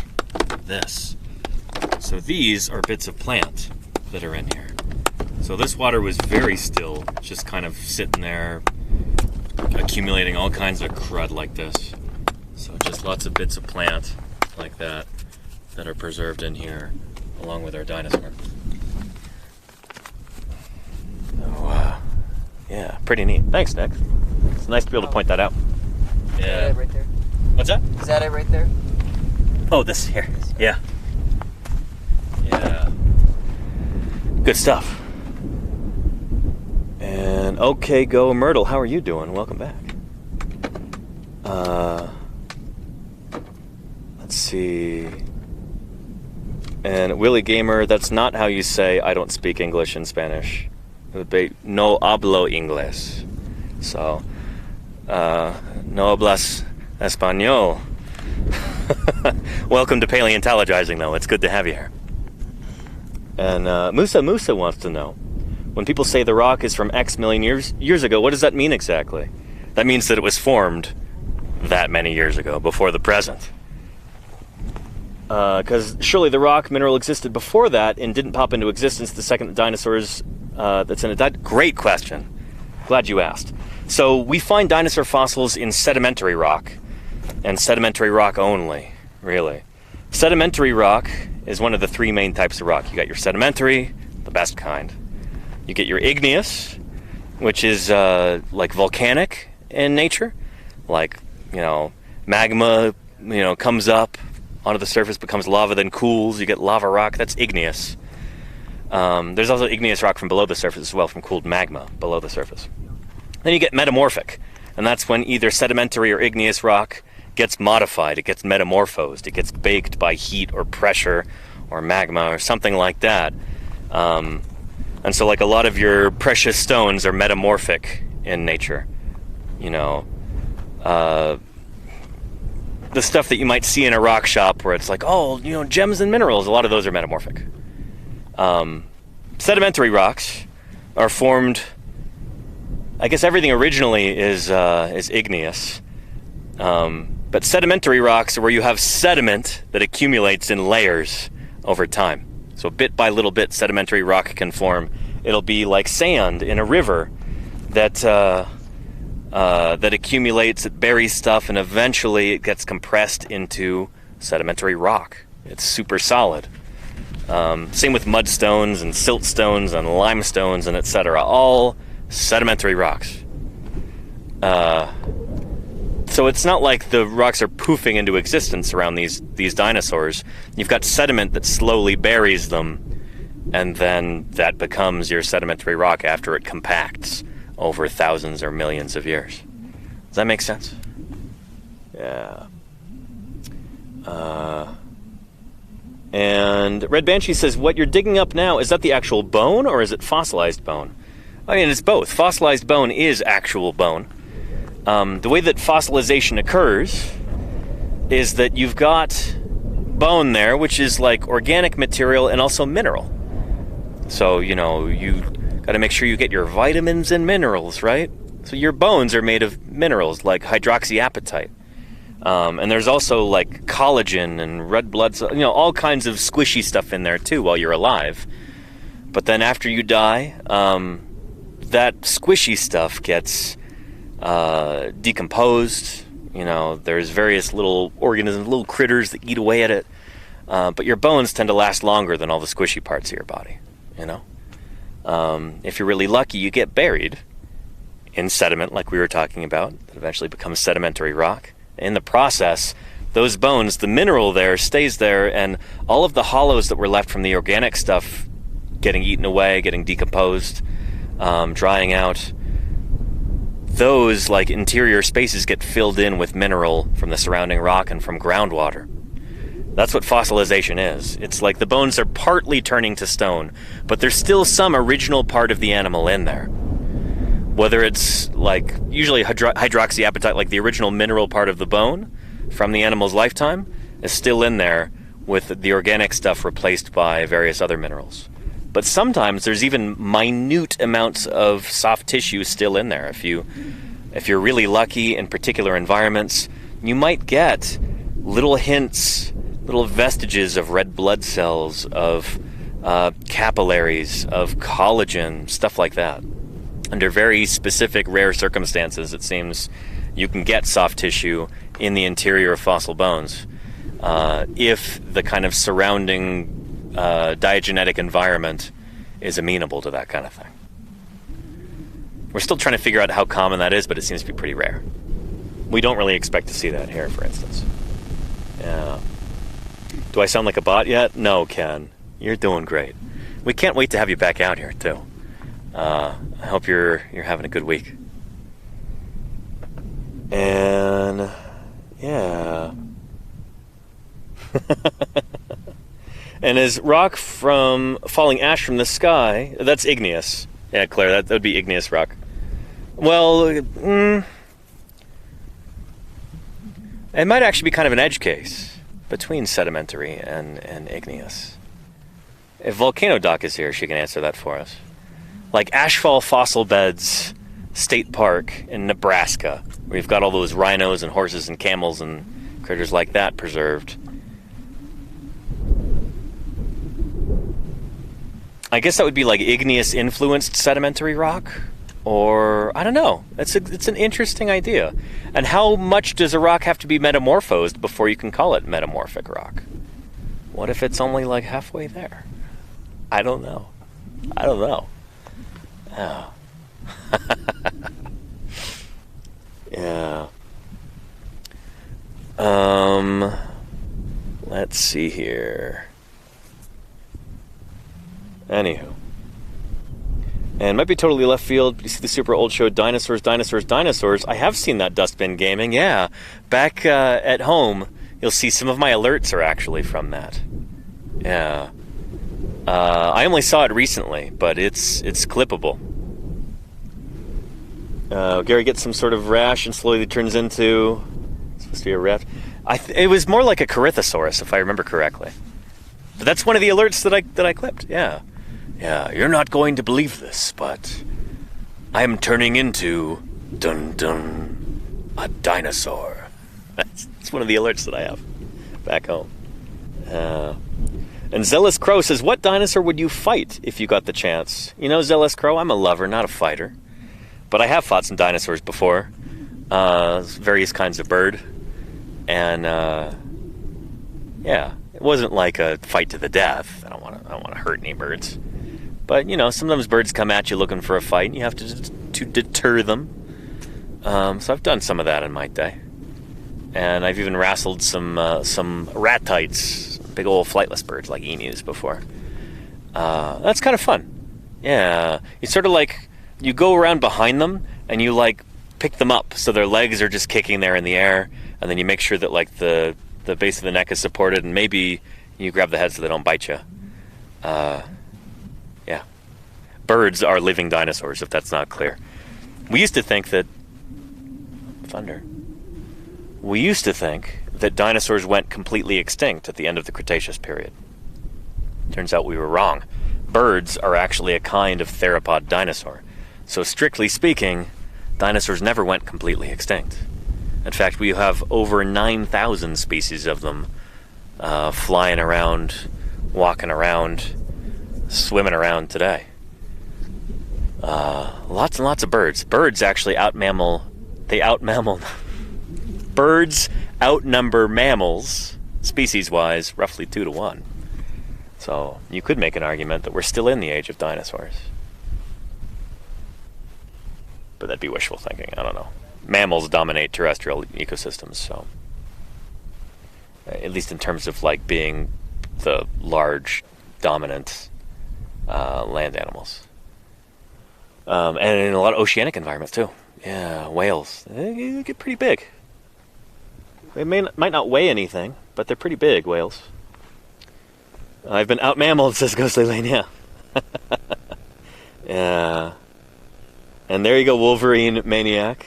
[SPEAKER 1] this. So these are bits of plant that are in here. So this water was very still, just kind of sitting there, accumulating all kinds of crud like this. So just lots of bits of plant like that that are preserved in here, along with our dinosaur. Oh, yeah, pretty neat. Thanks, Nick. It's nice to be able to point that out.
[SPEAKER 3] Is that it right there?
[SPEAKER 1] What's that?
[SPEAKER 3] Is that it right there?
[SPEAKER 1] Oh, this here. Yeah. Yeah. Good stuff. And okay, go Myrtle. How are you doing? Welcome back. Let's see. And Willie Gamer, that's not how you say I don't speak English in Spanish. It would be no hablo inglés. So, no hablas español. Welcome to Paleontologizing, though. It's good to have you here. And Musa wants to know, when people say the rock is from X million years ago, what does that mean exactly? That means that it was formed that many years ago, before the present. Because surely the rock mineral existed before that and didn't pop into existence the second the dinosaurs that's in it died? Great question. Glad you asked. So we find dinosaur fossils in sedimentary rock, and sedimentary rock only, really. Sedimentary rock is one of the three main types of rock. You got your sedimentary, the best kind. You get your igneous, which is like volcanic in nature. Like, you know, magma, you know, comes up onto the surface, becomes lava, then cools. You get lava rock. That's igneous. There's also igneous rock from below the surface as well, from cooled magma below the surface. Then you get metamorphic, and that's when either sedimentary or igneous rock gets modified. It gets metamorphosed. It gets baked by heat or pressure or magma or something like that. And so like a lot of your precious stones are metamorphic in nature. You know, the stuff that you might see in a rock shop where it's like, oh, you know, gems and minerals, a lot of those are metamorphic. Sedimentary rocks are formed, I guess everything originally is igneous. But sedimentary rocks are where you have sediment that accumulates in layers over time. So bit by little bit, sedimentary rock can form. It'll be like sand in a river that accumulates, it buries stuff, and eventually it gets compressed into sedimentary rock. It's super solid. Same with mudstones and siltstones and limestones and etc. All sedimentary rocks. So it's not like the rocks are poofing into existence around these dinosaurs. You've got sediment that slowly buries them, and then that becomes your sedimentary rock after it compacts over thousands or millions of years. Does that make sense? Yeah. And Red Banshee says, what you're digging up now, is that the actual bone or is it fossilized bone? I mean, it's both. Fossilized bone is actual bone. The way that fossilization occurs is that you've got bone there, which is like organic material and also mineral. So, you know, you got to make sure you get your vitamins and minerals, right? So your bones are made of minerals like hydroxyapatite. And there's also like collagen and red blood cells, you know, all kinds of squishy stuff in there too while you're alive. But then after you die, that squishy stuff gets decomposed. You know, there's various little organisms, little critters that eat away at it. But your bones tend to last longer than all the squishy parts of your body, you know? If you're really lucky, you get buried in sediment like we were talking about, that eventually becomes sedimentary rock. In the process, those bones, the mineral there stays there, and all of the hollows that were left from the organic stuff getting eaten away, getting decomposed, drying out, those like interior spaces get filled in with mineral from the surrounding rock and from groundwater. That's what fossilization is. It's like the bones are partly turning to stone, but there's still some original part of the animal in there. Whether it's like usually hydroxyapatite, like the original mineral part of the bone from the animal's lifetime, is still in there with the organic stuff replaced by various other minerals. But sometimes there's even minute amounts of soft tissue still in there. If you're really lucky in particular environments, you might get little hints, little vestiges of red blood cells, of capillaries, of collagen, stuff like that. Under very specific, rare circumstances, it seems you can get soft tissue in the interior of fossil bones if the kind of surrounding diagenetic environment is amenable to that kind of thing. We're still trying to figure out how common that is, but it seems to be pretty rare. We don't really expect to see that here, for instance. Yeah. Do I sound like a bot yet? No, Ken. You're doing great. We can't wait to have you back out here, too. I hope you're having a good week. And yeah. And as rock from falling ash from the sky, that's igneous. Yeah, Claire, that would be igneous rock. Well, it might actually be kind of an edge case between sedimentary and igneous. If Volcano Doc is here, she can answer that for us. Like Ashfall Fossil Beds State Park in Nebraska, where you've got all those rhinos and horses and camels and critters like that preserved. I guess that would be like igneous-influenced sedimentary rock, or I don't know. It's an interesting idea. And how much does a rock have to be metamorphosed before you can call it metamorphic rock? What if it's only like halfway there? I don't know. Oh. Yeah. Let's see here. Anywho. And it might be totally left field, but you see the super old show Dinosaurs. I have seen that Dustbin Gaming, yeah. Back at home, you'll see some of my alerts are actually from that. Yeah. I only saw it recently, but it's clippable. Gary gets some sort of rash and slowly turns into... It's supposed to be a rat. It was more like a Corythosaurus, if I remember correctly. But that's one of the alerts that I clipped, yeah. Yeah, you're not going to believe this, but I am turning into... dun-dun, a dinosaur. That's one of the alerts that I have back home. And Zealous Crow says, what dinosaur would you fight if you got the chance? You know, Zealous Crow, I'm a lover, not a fighter. But I have fought some dinosaurs before. Various kinds of bird. And, yeah, it wasn't like a fight to the death. I don't want to hurt any birds. But, you know, sometimes birds come at you looking for a fight, and you have to deter them. So I've done some of that in my day. And I've even wrestled some ratites, big old flightless birds like emus before. That's kind of fun. Yeah. You sort of like, you go around behind them and you like pick them up so their legs are just kicking there in the air, and then you make sure that like the base of the neck is supported, and maybe you grab the head so they don't bite you. Yeah. Birds are living dinosaurs, if that's not clear. We used to think that dinosaurs went completely extinct at the end of the Cretaceous period. Turns out we were wrong. Birds are actually a kind of theropod dinosaur. So strictly speaking, dinosaurs never went completely extinct. In fact, we have over 9,000 species of them flying around, walking around, swimming around today. Lots and lots of birds. Birds actually birds outnumber mammals, species-wise, roughly 2 to 1. So you could make an argument that we're still in the age of dinosaurs. But that'd be wishful thinking, I don't know. Mammals dominate terrestrial ecosystems, so at least in terms of like being the large, dominant land animals. And in a lot of oceanic environments too. Yeah, whales. They get pretty big. They might not weigh anything, but they're pretty big, whales. I've been out-mammaled, says Ghostly Lane, yeah. Yeah. And there you go, Wolverine Maniac.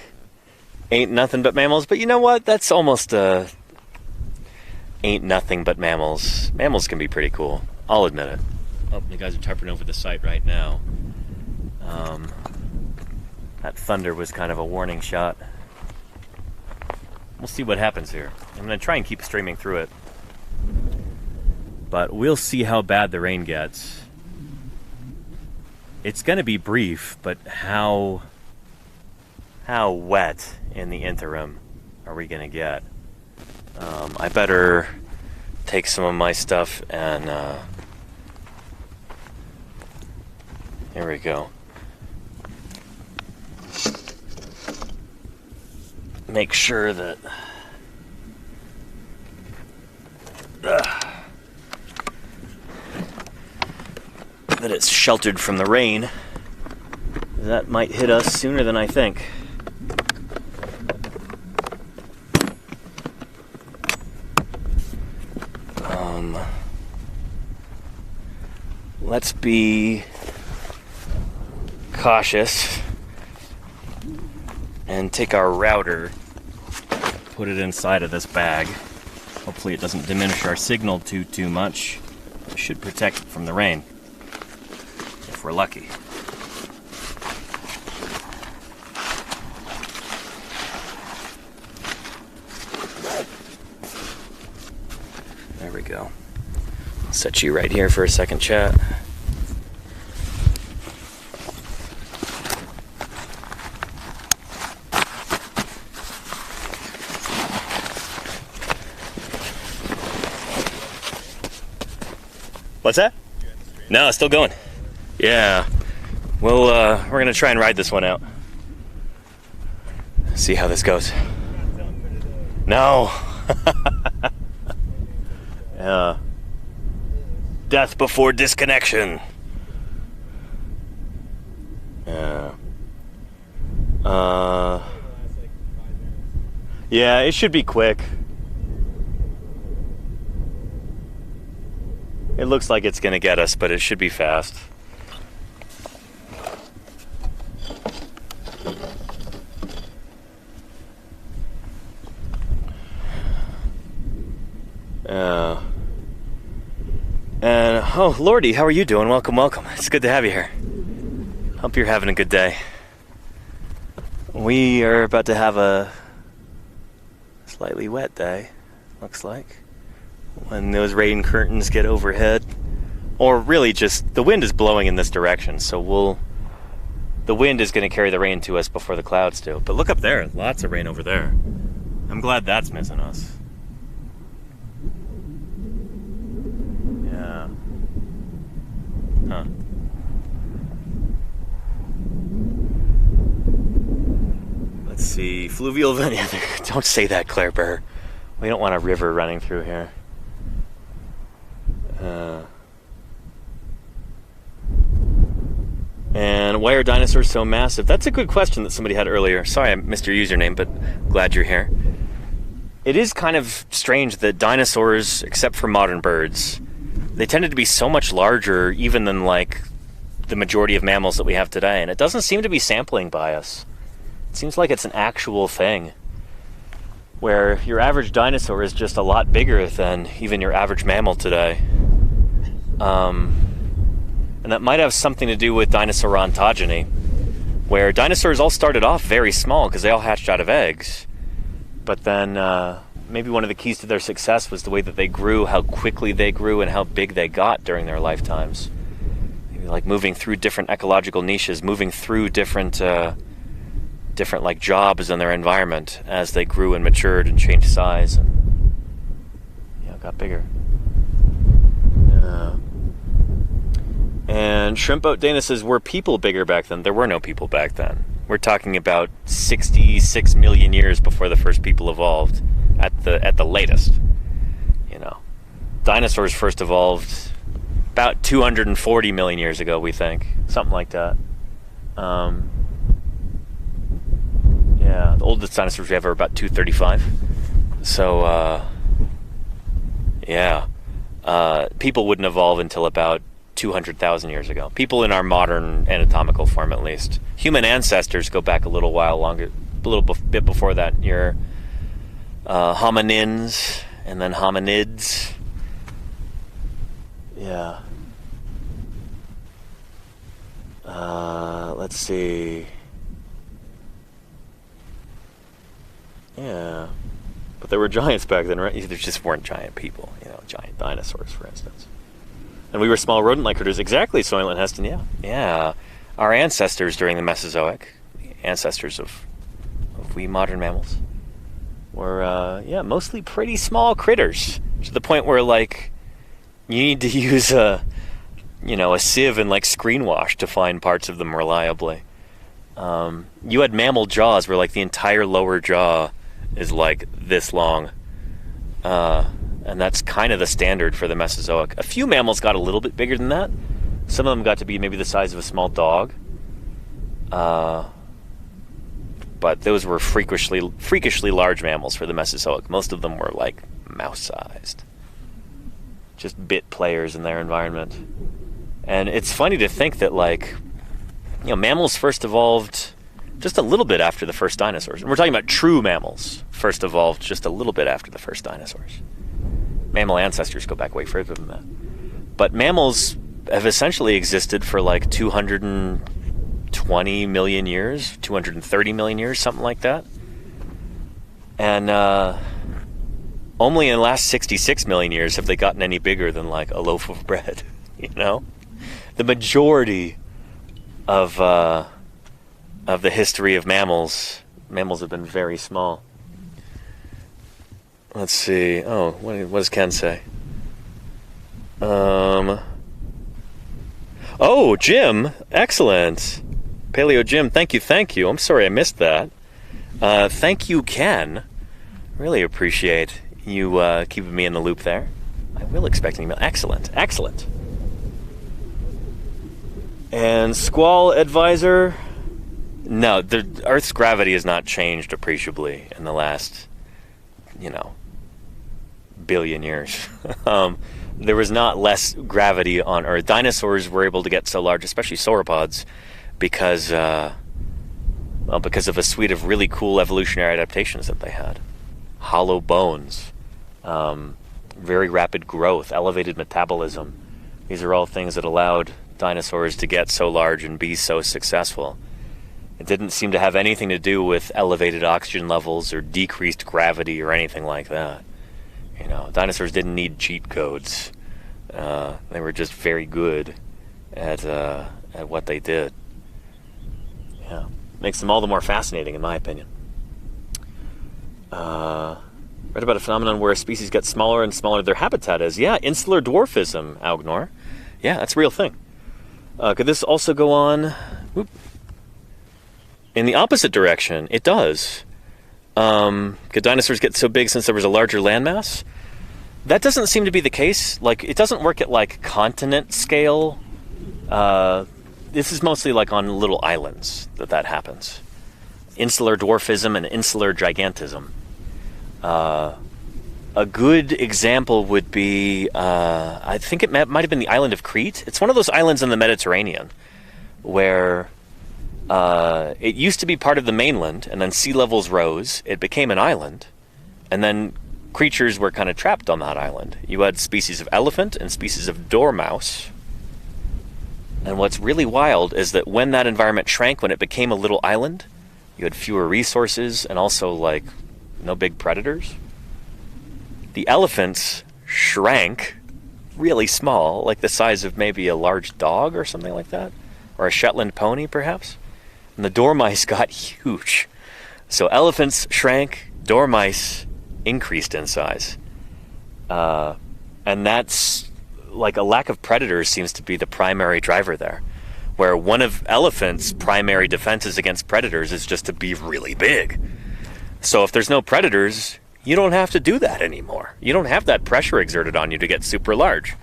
[SPEAKER 1] Ain't nothing but mammals, but you know what? That's almost, ain't nothing but mammals. Mammals can be pretty cool. I'll admit it. Oh, the guys are tarping over the site right now. That thunder was kind of a warning shot. We'll see what happens here. I'm going to try and keep streaming through it. But we'll see how bad the rain gets. It's going to be brief, but how wet in the interim are we going to get? I better take some of my stuff and... here we go. Make sure that that it's sheltered from the rain. That might hit us sooner than I think. Let's be cautious and take our router, put it inside of this bag. Hopefully it doesn't diminish our signal too much. It should protect it from the rain, if we're lucky. There we go. I'll set you right here for a second chat. What's that? No, it's still going. Yeah. Well, we're gonna try and ride this one out. See how this goes. No. Yeah. Death before disconnection. Yeah. Yeah, it should be quick. It looks like it's gonna get us, but it should be fast. And oh, Lordy, how are you doing? Welcome, welcome. It's good to have you here. Hope you're having a good day. We are about to have a slightly wet day, looks like, when those rain curtains get overhead. Or really just, the wind is blowing in this direction, so the wind is going to carry the rain to us before the clouds do. But look up there, lots of rain over there. I'm glad that's missing us. Yeah. Huh. Let's see, fluvial event. Yeah, don't say that, Claire Burr. We don't want a river running through here. And why are dinosaurs so massive? That's a good question that somebody had earlier. Sorry I missed your username, but glad you're here. It is kind of strange that dinosaurs, except for modern birds, they tended to be so much larger even than like the majority of mammals that we have today. And it doesn't seem to be sampling bias. It seems like it's an actual thing, where your average dinosaur is just a lot bigger than even your average mammal today. And that might have something to do with dinosaur ontogeny, where dinosaurs all started off very small because they all hatched out of eggs. But then maybe one of the keys to their success was the way that they grew, how quickly they grew, and how big they got during their lifetimes. like moving through different ecological niches, moving through different like jobs in their environment as they grew and matured and changed size and got bigger. And Shrimp Boat Dana says, were people bigger back then? There were no people back then. We're talking about 66 million years before the first people evolved at the latest. Dinosaurs first evolved about 240 million years ago, we think. Something like that. The oldest dinosaurs we have are about 235. So, people wouldn't evolve until about 200,000 years ago. People in our modern anatomical form, at least. Human ancestors go back a little while longer, a little bit before that. Your hominins, and then hominids. Yeah. Let's see. Yeah. But there were giants back then, right? There just weren't giant people, giant dinosaurs, for instance. And we were small rodent-like critters. Exactly, Soylent Heston, yeah. Yeah. Our ancestors during the Mesozoic, the ancestors of we modern mammals, were, mostly pretty small critters. To the point where, like, you need to use a sieve and, like, screen wash to find parts of them reliably. You had mammal jaws where, like, the entire lower jaw is, like, this long. And that's kind of the standard for the Mesozoic. A few mammals got a little bit bigger than that. Some of them got to be maybe the size of a small dog. But those were freakishly large mammals for the Mesozoic. Most of them were, like, mouse-sized. Just bit players in their environment. And it's funny to think that, like, mammals first evolved just a little bit after the first dinosaurs. And we're talking about true mammals first evolved just a little bit after the first dinosaurs. Mammal ancestors go back way further than that. But mammals have essentially existed for like 220 million years, 230 million years, something like that. And only in the last 66 million years have they gotten any bigger than like a loaf of bread, The majority of the history of mammals have been very small. Let's see. Oh, what does Ken say? Oh, Jim. Excellent. Paleo Jim, thank you. I'm sorry I missed that. Thank you, Ken. Really appreciate you keeping me in the loop there. I will expect an email. Excellent. And Squall Advisor. No, the Earth's gravity has not changed appreciably in the last, billion years. There was not less gravity on Earth. Dinosaurs were able to get so large, especially sauropods, because of a suite of really cool evolutionary adaptations that they had. Hollow bones, very rapid growth, elevated metabolism. These are all things that allowed dinosaurs to get so large and be so successful. It didn't seem to have anything to do with elevated oxygen levels or decreased gravity or anything like that. Dinosaurs didn't need cheat codes. They were just very good at what they did. Yeah, makes them all the more fascinating, in my opinion. Read about a phenomenon where a species gets smaller and smaller their habitat is. Yeah, insular dwarfism, Algnor. Yeah, that's a real thing. Could this also go on in the opposite direction? It does. Could dinosaurs get so big since there was a larger landmass? That doesn't seem to be the case. Like, it doesn't work at, like, continent scale. This is mostly, like, on little islands that happens. Insular dwarfism and insular gigantism. A good example would be, I think it might have been the island of Crete. It's one of those islands in the Mediterranean where it used to be part of the mainland, and then sea levels rose. It became an island, and then creatures were kind of trapped on that island. You had species of elephant and species of dormouse. And what's really wild is that when that environment shrank, when it became a little island, you had fewer resources and also, like, no big predators. The elephants shrank really small, like the size of maybe a large dog or something like that, or a Shetland pony perhaps. And the dormice got huge. So elephants shrank, dormice increased in size. And that's like a lack of predators seems to be the primary driver there, where one of elephants' primary defenses against predators is just to be really big. So if there's no predators, you don't have to do that anymore. You don't have that pressure exerted on you to get super large.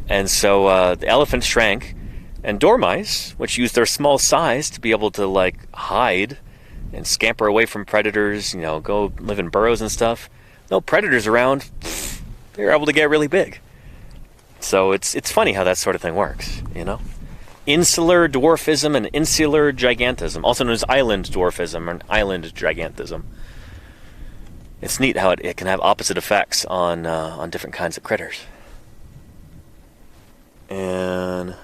[SPEAKER 1] And so the elephants shrank, and dormice, which use their small size to be able to like hide and scamper away from predators, you know, go live in burrows and stuff. No predators around, they're able to get really big. So it's funny how that sort of thing works, you know? Insular dwarfism and insular gigantism, also known as island dwarfism or island gigantism. It's neat how it can have opposite effects on different kinds of critters. And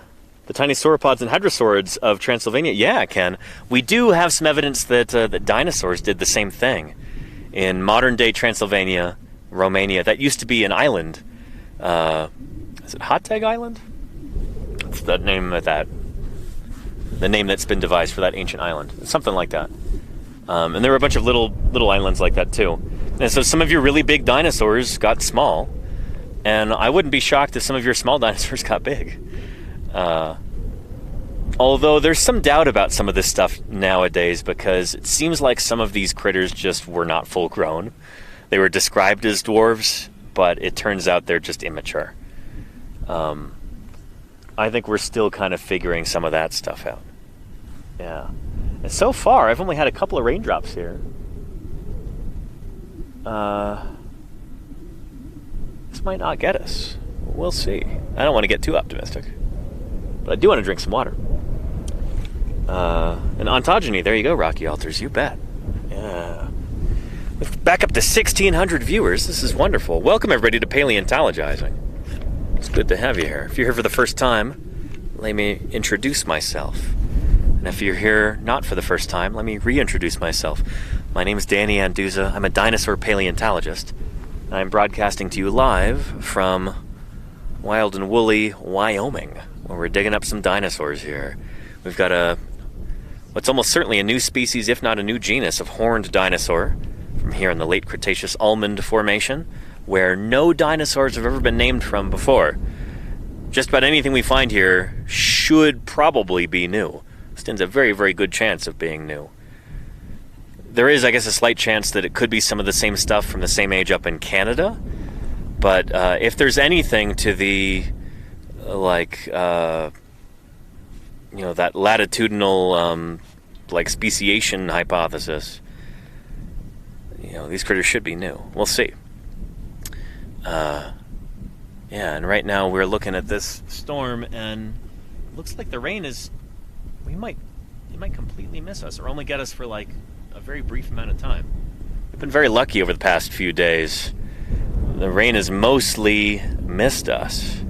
[SPEAKER 1] the tiny sauropods and hadrosaurids of Transylvania, yeah, it can. We do have some evidence that that dinosaurs did the same thing in modern-day Transylvania, Romania. That used to be an island. Is it Hoteg Island? What's the name of that? The name that's been devised for that ancient island. Something like that. And there were a bunch of little islands like that too. And so some of your really big dinosaurs got small, and I wouldn't be shocked if some of your small dinosaurs got big. Although there's some doubt about some of this stuff nowadays, because it seems like some of these critters just were not full grown. They were described as dwarves, but it turns out they're just immature. I think we're still kind of figuring some of that stuff out. Yeah. And so far, I've only had a couple of raindrops here. This might not get us. We'll see. I don't want to get too optimistic, but I do want to drink some water. And ontogeny, there you go, Rocky Alters, you bet. Yeah. Back up to 1,600 viewers. This is wonderful. Welcome, everybody, to Paleontologizing. It's good to have you here. If you're here for the first time, let me introduce myself. And if you're here not for the first time, let me reintroduce myself. My name is Danny Anduza. I'm a dinosaur paleontologist. And I'm broadcasting to you live from wild and woolly Wyoming, where we're digging up some dinosaurs here. We've got what's almost certainly a new species, if not a new genus, of horned dinosaur from here in the Late Cretaceous Almond Formation, where no dinosaurs have ever been named from before. Just about anything we find here should probably be new. Stands a very, very good chance of being new. There is, I guess, a slight chance that it could be some of the same stuff from the same age up in Canada. But if there's anything to the, that latitudinal, speciation hypothesis, these critters should be new. We'll see. And right now we're looking at this storm, and it looks like the rain is... It might completely miss us, or only get us for a very brief amount of time. We've been very lucky over the past few days. The rain has mostly missed us.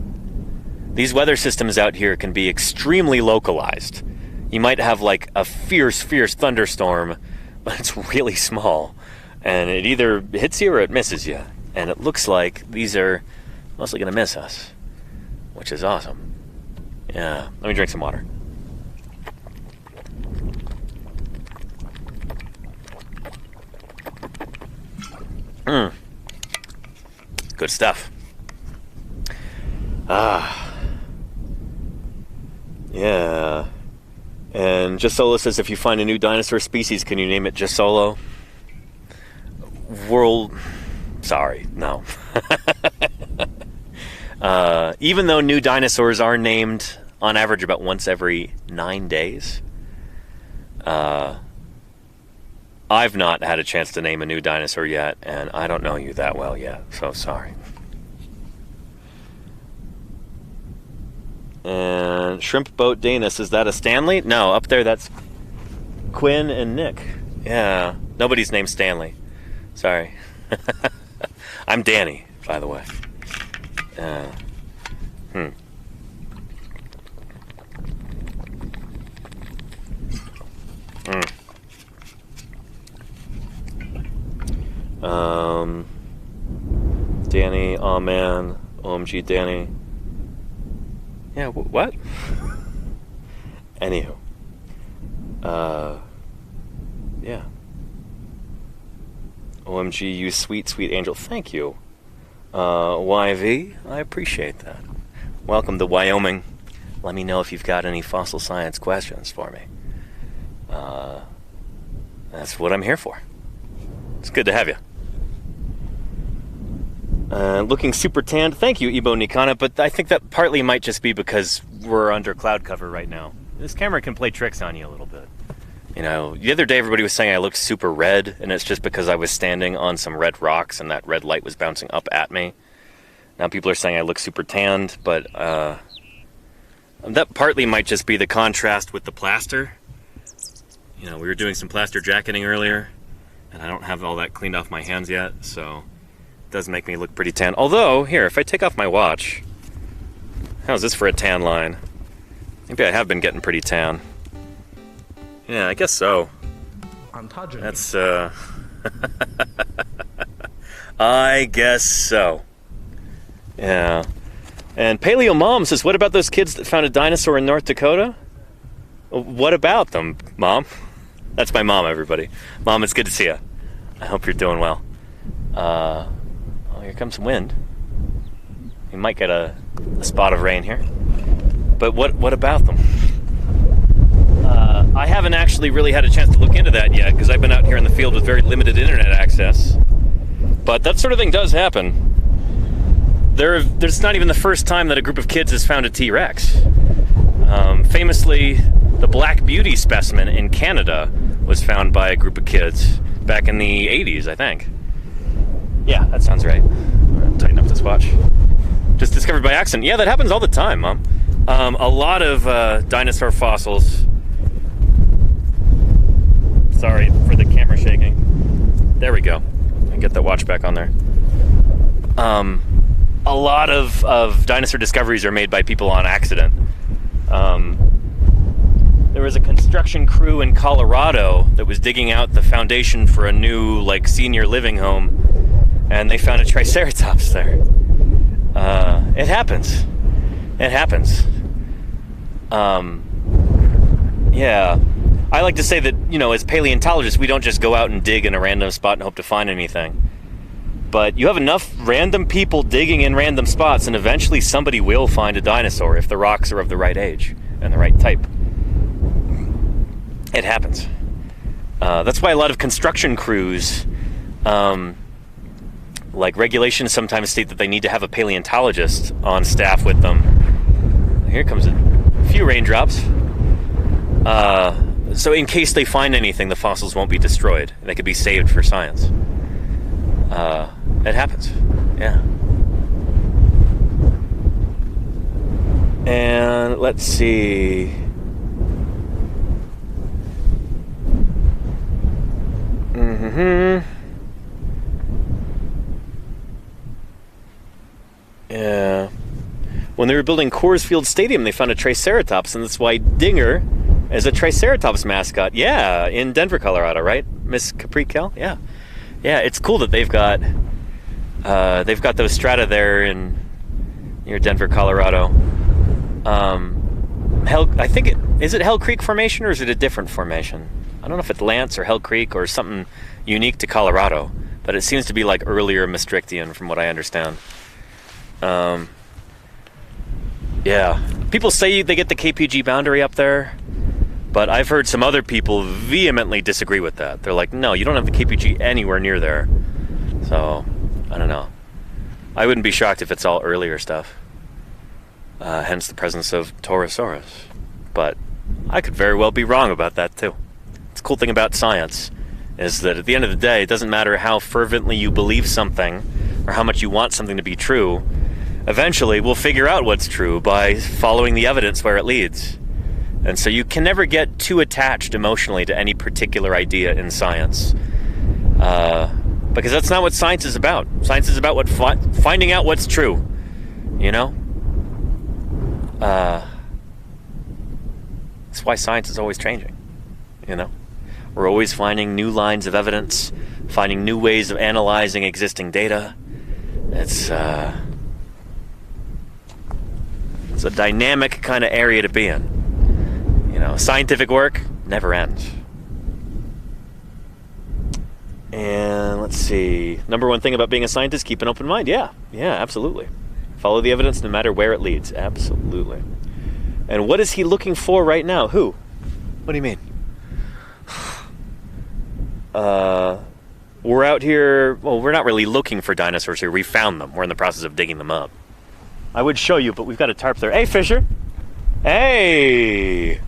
[SPEAKER 1] These weather systems out here can be extremely localized. You might have a fierce thunderstorm, but it's really small, and it either hits you or it misses you. And it looks like these are mostly going to miss us, which is awesome. Yeah, let me drink some water. Good stuff. Yeah. And Just Solo says, if you find a new dinosaur species, can you name it Just Solo? Sorry, no. Even though new dinosaurs are named on average about once every 9 days, I've not had a chance to name a new dinosaur yet, and I don't know you that well yet, so sorry. And Shrimp Boat Danus, is that a Stanley? No, up there that's Quinn and Nick. Yeah, nobody's named Stanley. Sorry. I'm Danny, by the way. Danny, oh man, OMG Danny. Yeah, what? Anywho. Yeah. OMG, you sweet, sweet angel. Thank you. YV, I appreciate that. Welcome to Wyoming. Let me know if you've got any fossil science questions for me. That's what I'm here for. It's good to have you. Looking super tanned. Thank you, Ebo Nikana, but I think that partly might just be because we're under cloud cover right now. This camera can play tricks on you a little bit. You know, the other day everybody was saying I looked super red, and it's just because I was standing on some red rocks and that red light was bouncing up at me. Now people are saying I look super tanned, but that partly might just be the contrast with the plaster. You know, we were doing some plaster jacketing earlier, and I don't have all that cleaned off my hands yet, so it does make me look pretty tan. Although, here, if I take off my watch, how's this for a tan line? Maybe I have been getting pretty tan. Yeah, I guess so. That's, I guess so. Yeah. And Paleo Mom says, what about those kids that found a dinosaur in North Dakota? What about them, Mom? That's my mom, everybody. Mom, it's good to see you. I hope you're doing well. Oh, here comes some wind. We might get a spot of rain here. But what about them? I haven't actually really had a chance to look into that yet, because I've been out here in the field with very limited internet access. But that sort of thing does happen. There's not even the first time that a group of kids has found a T-Rex. Famously, the Black Beauty specimen in Canada was found by a group of kids back in the 80s, I think. Yeah, that sounds right. Tighten up this watch. Just discovered by accident. Yeah, that happens all the time, Mom. A lot of dinosaur fossils. Sorry for the camera shaking. There we go. I can get that watch back on there. A lot of dinosaur discoveries are made by people on accident. There was a construction crew in Colorado that was digging out the foundation for a new, like, senior living home, and they found a Triceratops there. It happens. It happens. Yeah. I like to say that, you know, as paleontologists, we don't just go out and dig in a random spot and hope to find anything. But you have enough random people digging in random spots, and eventually somebody will find a dinosaur if the rocks are of the right age and the right type. It happens. That's why a lot of construction crews, like regulations sometimes state that they need to have a paleontologist on staff with them. Here comes a few raindrops. So in case they find anything, the fossils won't be destroyed. They could be saved for science. It happens. Yeah. And let's see. Yeah. When they were building Coors Field Stadium, they found a Triceratops, and that's why Dinger is a Triceratops mascot. Yeah, in Denver, Colorado, right, Miss Capri Kel? Yeah. Yeah, it's cool that they've got those strata there near Denver, Colorado. I think is it Hell Creek Formation, or is it a different formation? I don't know if it's Lance or Hell Creek or something unique to Colorado, but it seems to be like earlier Maastrichtian from what I understand. Yeah, people say they get the KPG boundary up there, but I've heard some other people vehemently disagree with that. They're like, no, you don't have the KPG anywhere near there. So, I don't know. I wouldn't be shocked if it's all earlier stuff. Hence the presence of Torosaurus. But I could very well be wrong about that too. The cool thing about science is that at the end of the day, it doesn't matter how fervently you believe something or how much you want something to be true. Eventually, we'll figure out what's true by following the evidence where it leads. And so you can never get too attached emotionally to any particular idea in science. Because that's not what science is about. Science is about finding out what's true. You know? That's why science is always changing. You know? We're always finding new lines of evidence, finding new ways of analyzing existing data. It's It's a dynamic kind of area to be in. You know, scientific work never ends. And let's see. Number one thing about being a scientist, keep an open mind. Yeah, absolutely. Follow the evidence no matter where it leads. Absolutely. And what is he looking for right now? Who? What do you mean? We're out here, well, we're not really looking for dinosaurs here. We found them. We're in the process of digging them up. I would show you, but we've got a tarp there. Hey, Fisher. Hey.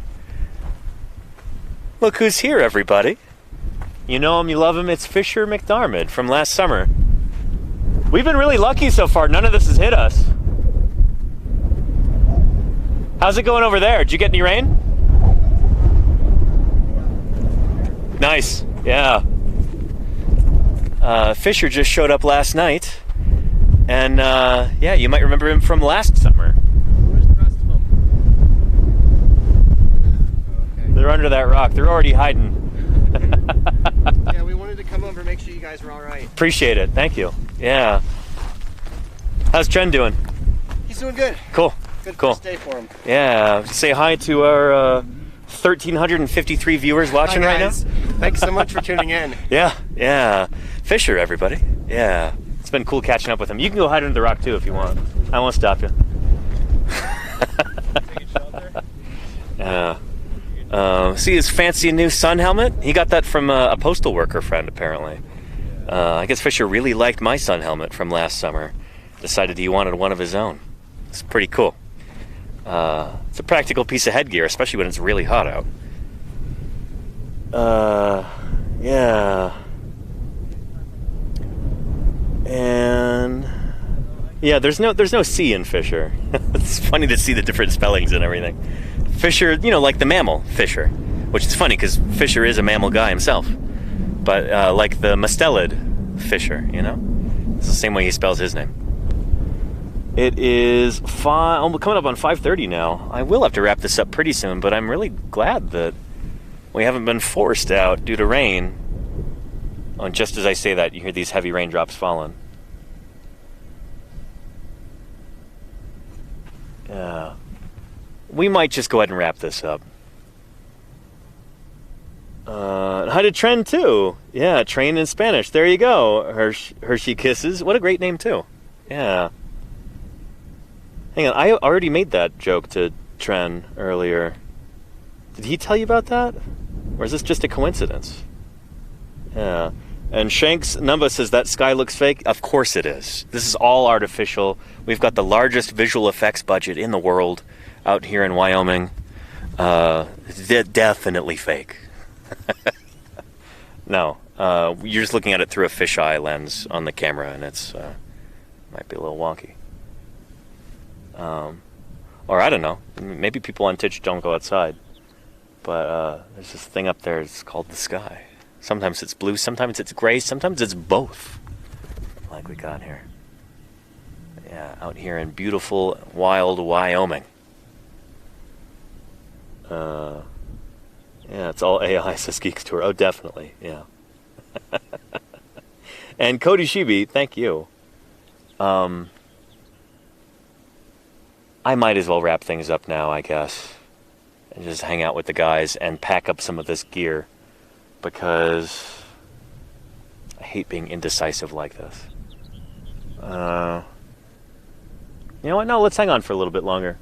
[SPEAKER 1] Look who's here, everybody. You know him, you love him. It's Fisher McDarmid from last summer. We've been really lucky so far. None of this has hit us. How's it going over there? Did you get any rain? Nice, yeah. Fisher just showed up last night. And yeah, you might remember him from last summer.
[SPEAKER 4] Where's the rest of them? Oh, okay.
[SPEAKER 1] They're under that rock. They're already hiding.
[SPEAKER 4] Yeah, we wanted to come over, make sure you guys were all right.
[SPEAKER 1] Appreciate it. Thank you. Yeah. How's Trent doing?
[SPEAKER 4] He's doing good.
[SPEAKER 1] Cool.
[SPEAKER 4] Good
[SPEAKER 1] Cool.
[SPEAKER 4] first day for him.
[SPEAKER 1] Yeah. Say hi to our 1,353 viewers watching right now.
[SPEAKER 4] Thanks so much for tuning in.
[SPEAKER 1] Yeah. Fisher, everybody. Yeah. It's been cool catching up with him. You can go hide under the rock too if you want. I won't stop you. Yeah. See his fancy new sun helmet? He got that from a postal worker friend, apparently. I guess Fisher really liked my sun helmet from last summer. Decided he wanted one of his own. It's pretty cool. It's a practical piece of headgear, especially when it's really hot out. Yeah. And yeah, there's no C in Fisher. It's funny to see the different spellings and everything. Fisher, you know, like the mammal Fisher, which is funny because Fisher is a mammal guy himself. But like the mustelid Fisher, you know, it's the same way he spells his name. It is coming up on 5:30 now. I will have to wrap this up pretty soon, but I'm really glad that we haven't been forced out due to rain. And just as I say that, you hear these heavy raindrops falling. Yeah. We might just go ahead and wrap this up. Hi to Tren too. Yeah, train in Spanish. There you go. Hershey Kisses. What a great name too. Yeah. Hang on, I already made that joke to Tren earlier. Did he tell you about that? Or is this just a coincidence? Yeah. And Shanks Numba says that sky looks fake. Of course it is. This is all artificial. We've got the largest visual effects budget in the world out here in Wyoming. Definitely fake. No, you're just looking at it through a fisheye lens on the camera, and it's might be a little wonky. Or I don't know. Maybe people on Twitch don't go outside. But there's this thing up there. It's called the sky. Sometimes it's blue, sometimes it's gray, sometimes it's both. Like we got here. Yeah, out here in beautiful, wild Wyoming. Yeah, it's all AI, says Geeks Tour. Oh, definitely, yeah. And Cody Shibi, thank you. I might as well wrap things up now, I guess. And just hang out with the guys and pack up some of this gear. Because I hate being indecisive like this. You know what? No, let's hang on for a little bit longer.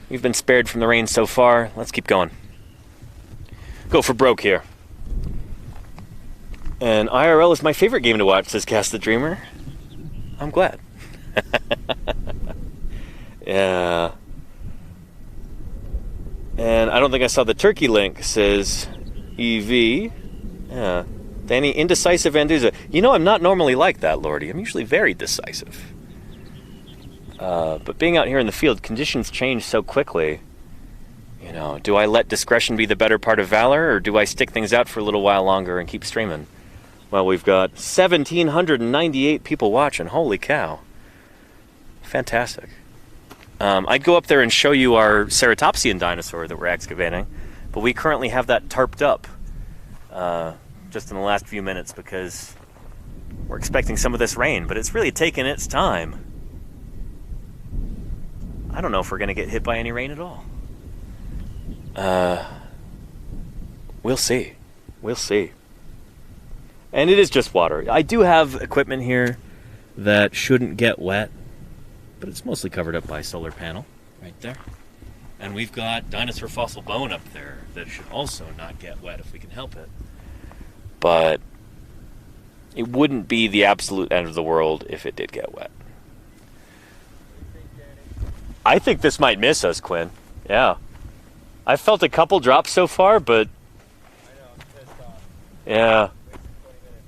[SPEAKER 1] We've been spared from the rain so far. Let's keep going. Go for broke here. And IRL is my favorite game to watch, says Cast the Dreamer. I'm glad. Yeah. And I don't think I saw the turkey link, says EV. Yeah. Danny, indecisive Anduza. You know, I'm not normally like that, Lordy. I'm usually very decisive. But being out here in the field, conditions change so quickly. You know, do I let discretion be the better part of valor, or do I stick things out for a little while longer and keep streaming? Well, we've got 1,798 people watching. Holy cow. Fantastic. I'd go up there and show you our ceratopsian dinosaur that we're excavating, but we currently have that tarped up just in the last few minutes because we're expecting some of this rain, but it's really taken its time. I don't know if we're going to get hit by any rain at all. We'll see. We'll see. And it is just water. I do have equipment here that shouldn't get wet, but it's mostly covered up by solar panel right there. And we've got dinosaur fossil bone up there that should also not get wet if we can help it. But it wouldn't be the absolute end of the world if it did get wet. I think this might miss us, Quinn. Yeah. I've felt a couple drops so far, but...
[SPEAKER 5] I know, I'm pissed off.
[SPEAKER 1] Yeah.
[SPEAKER 5] Wait 20 minutes.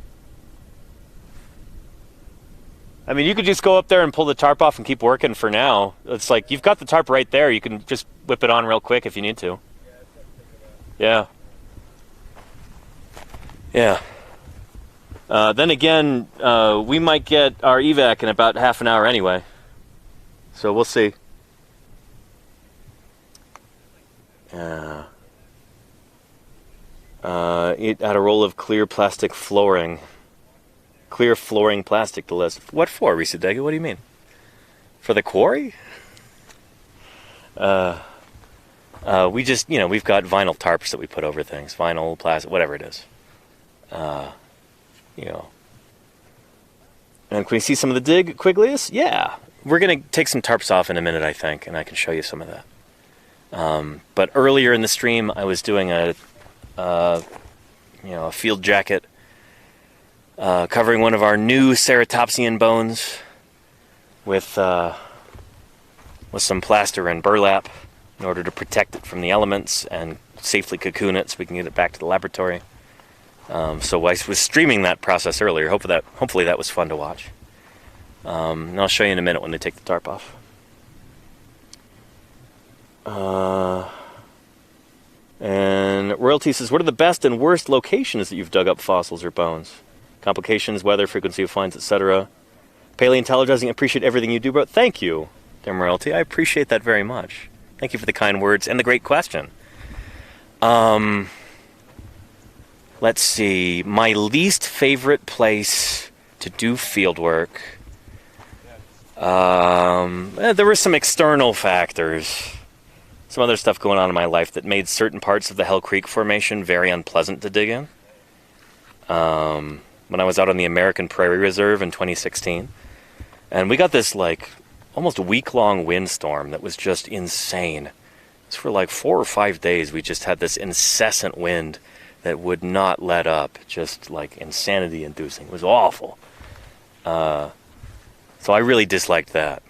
[SPEAKER 1] I mean, you could just go up there and pull the tarp off and keep working for now. It's like, you've got the tarp right there. You can just whip it on real quick if you need to. Yeah. Yeah. Then again, we might get our evac in about half an hour anyway. So we'll see. It had a roll of clear plastic flooring. Clear flooring plastic to list. What for, Risadega? What do you mean? For the quarry? We just, we've got vinyl tarps that we put over things. Vinyl, plastic, whatever it is. And can we see some of the dig, Quiglius? Yeah. We're going to take some tarps off in a minute, I think, and I can show you some of that. But earlier in the stream, I was doing a field jacket covering one of our new ceratopsian bones with some plaster and burlap in order to protect it from the elements and safely cocoon it so we can get it back to the laboratory. So I was streaming that process earlier. Hopefully that was fun to watch. And I'll show you in a minute when they take the tarp off. And Royalty says, what are the best and worst locations that you've dug up fossils or bones? Complications, weather, frequency of finds, etc. Paleontologizing, appreciate everything you do, bro. Thank you, dear Royalty. I appreciate that very much. Thank you for the kind words and the great question. Let's see. My least favorite place to do field work. There were some external factors. Some other stuff going on in my life that made certain parts of the Hell Creek Formation very unpleasant to dig in. When I was out on the American Prairie Reserve in 2016. And we got this, almost week-long windstorm that was just insane. It's for 4 or 5 days we just had this incessant wind that would not let up. Just, insanity-inducing. It was awful. So I really disliked that.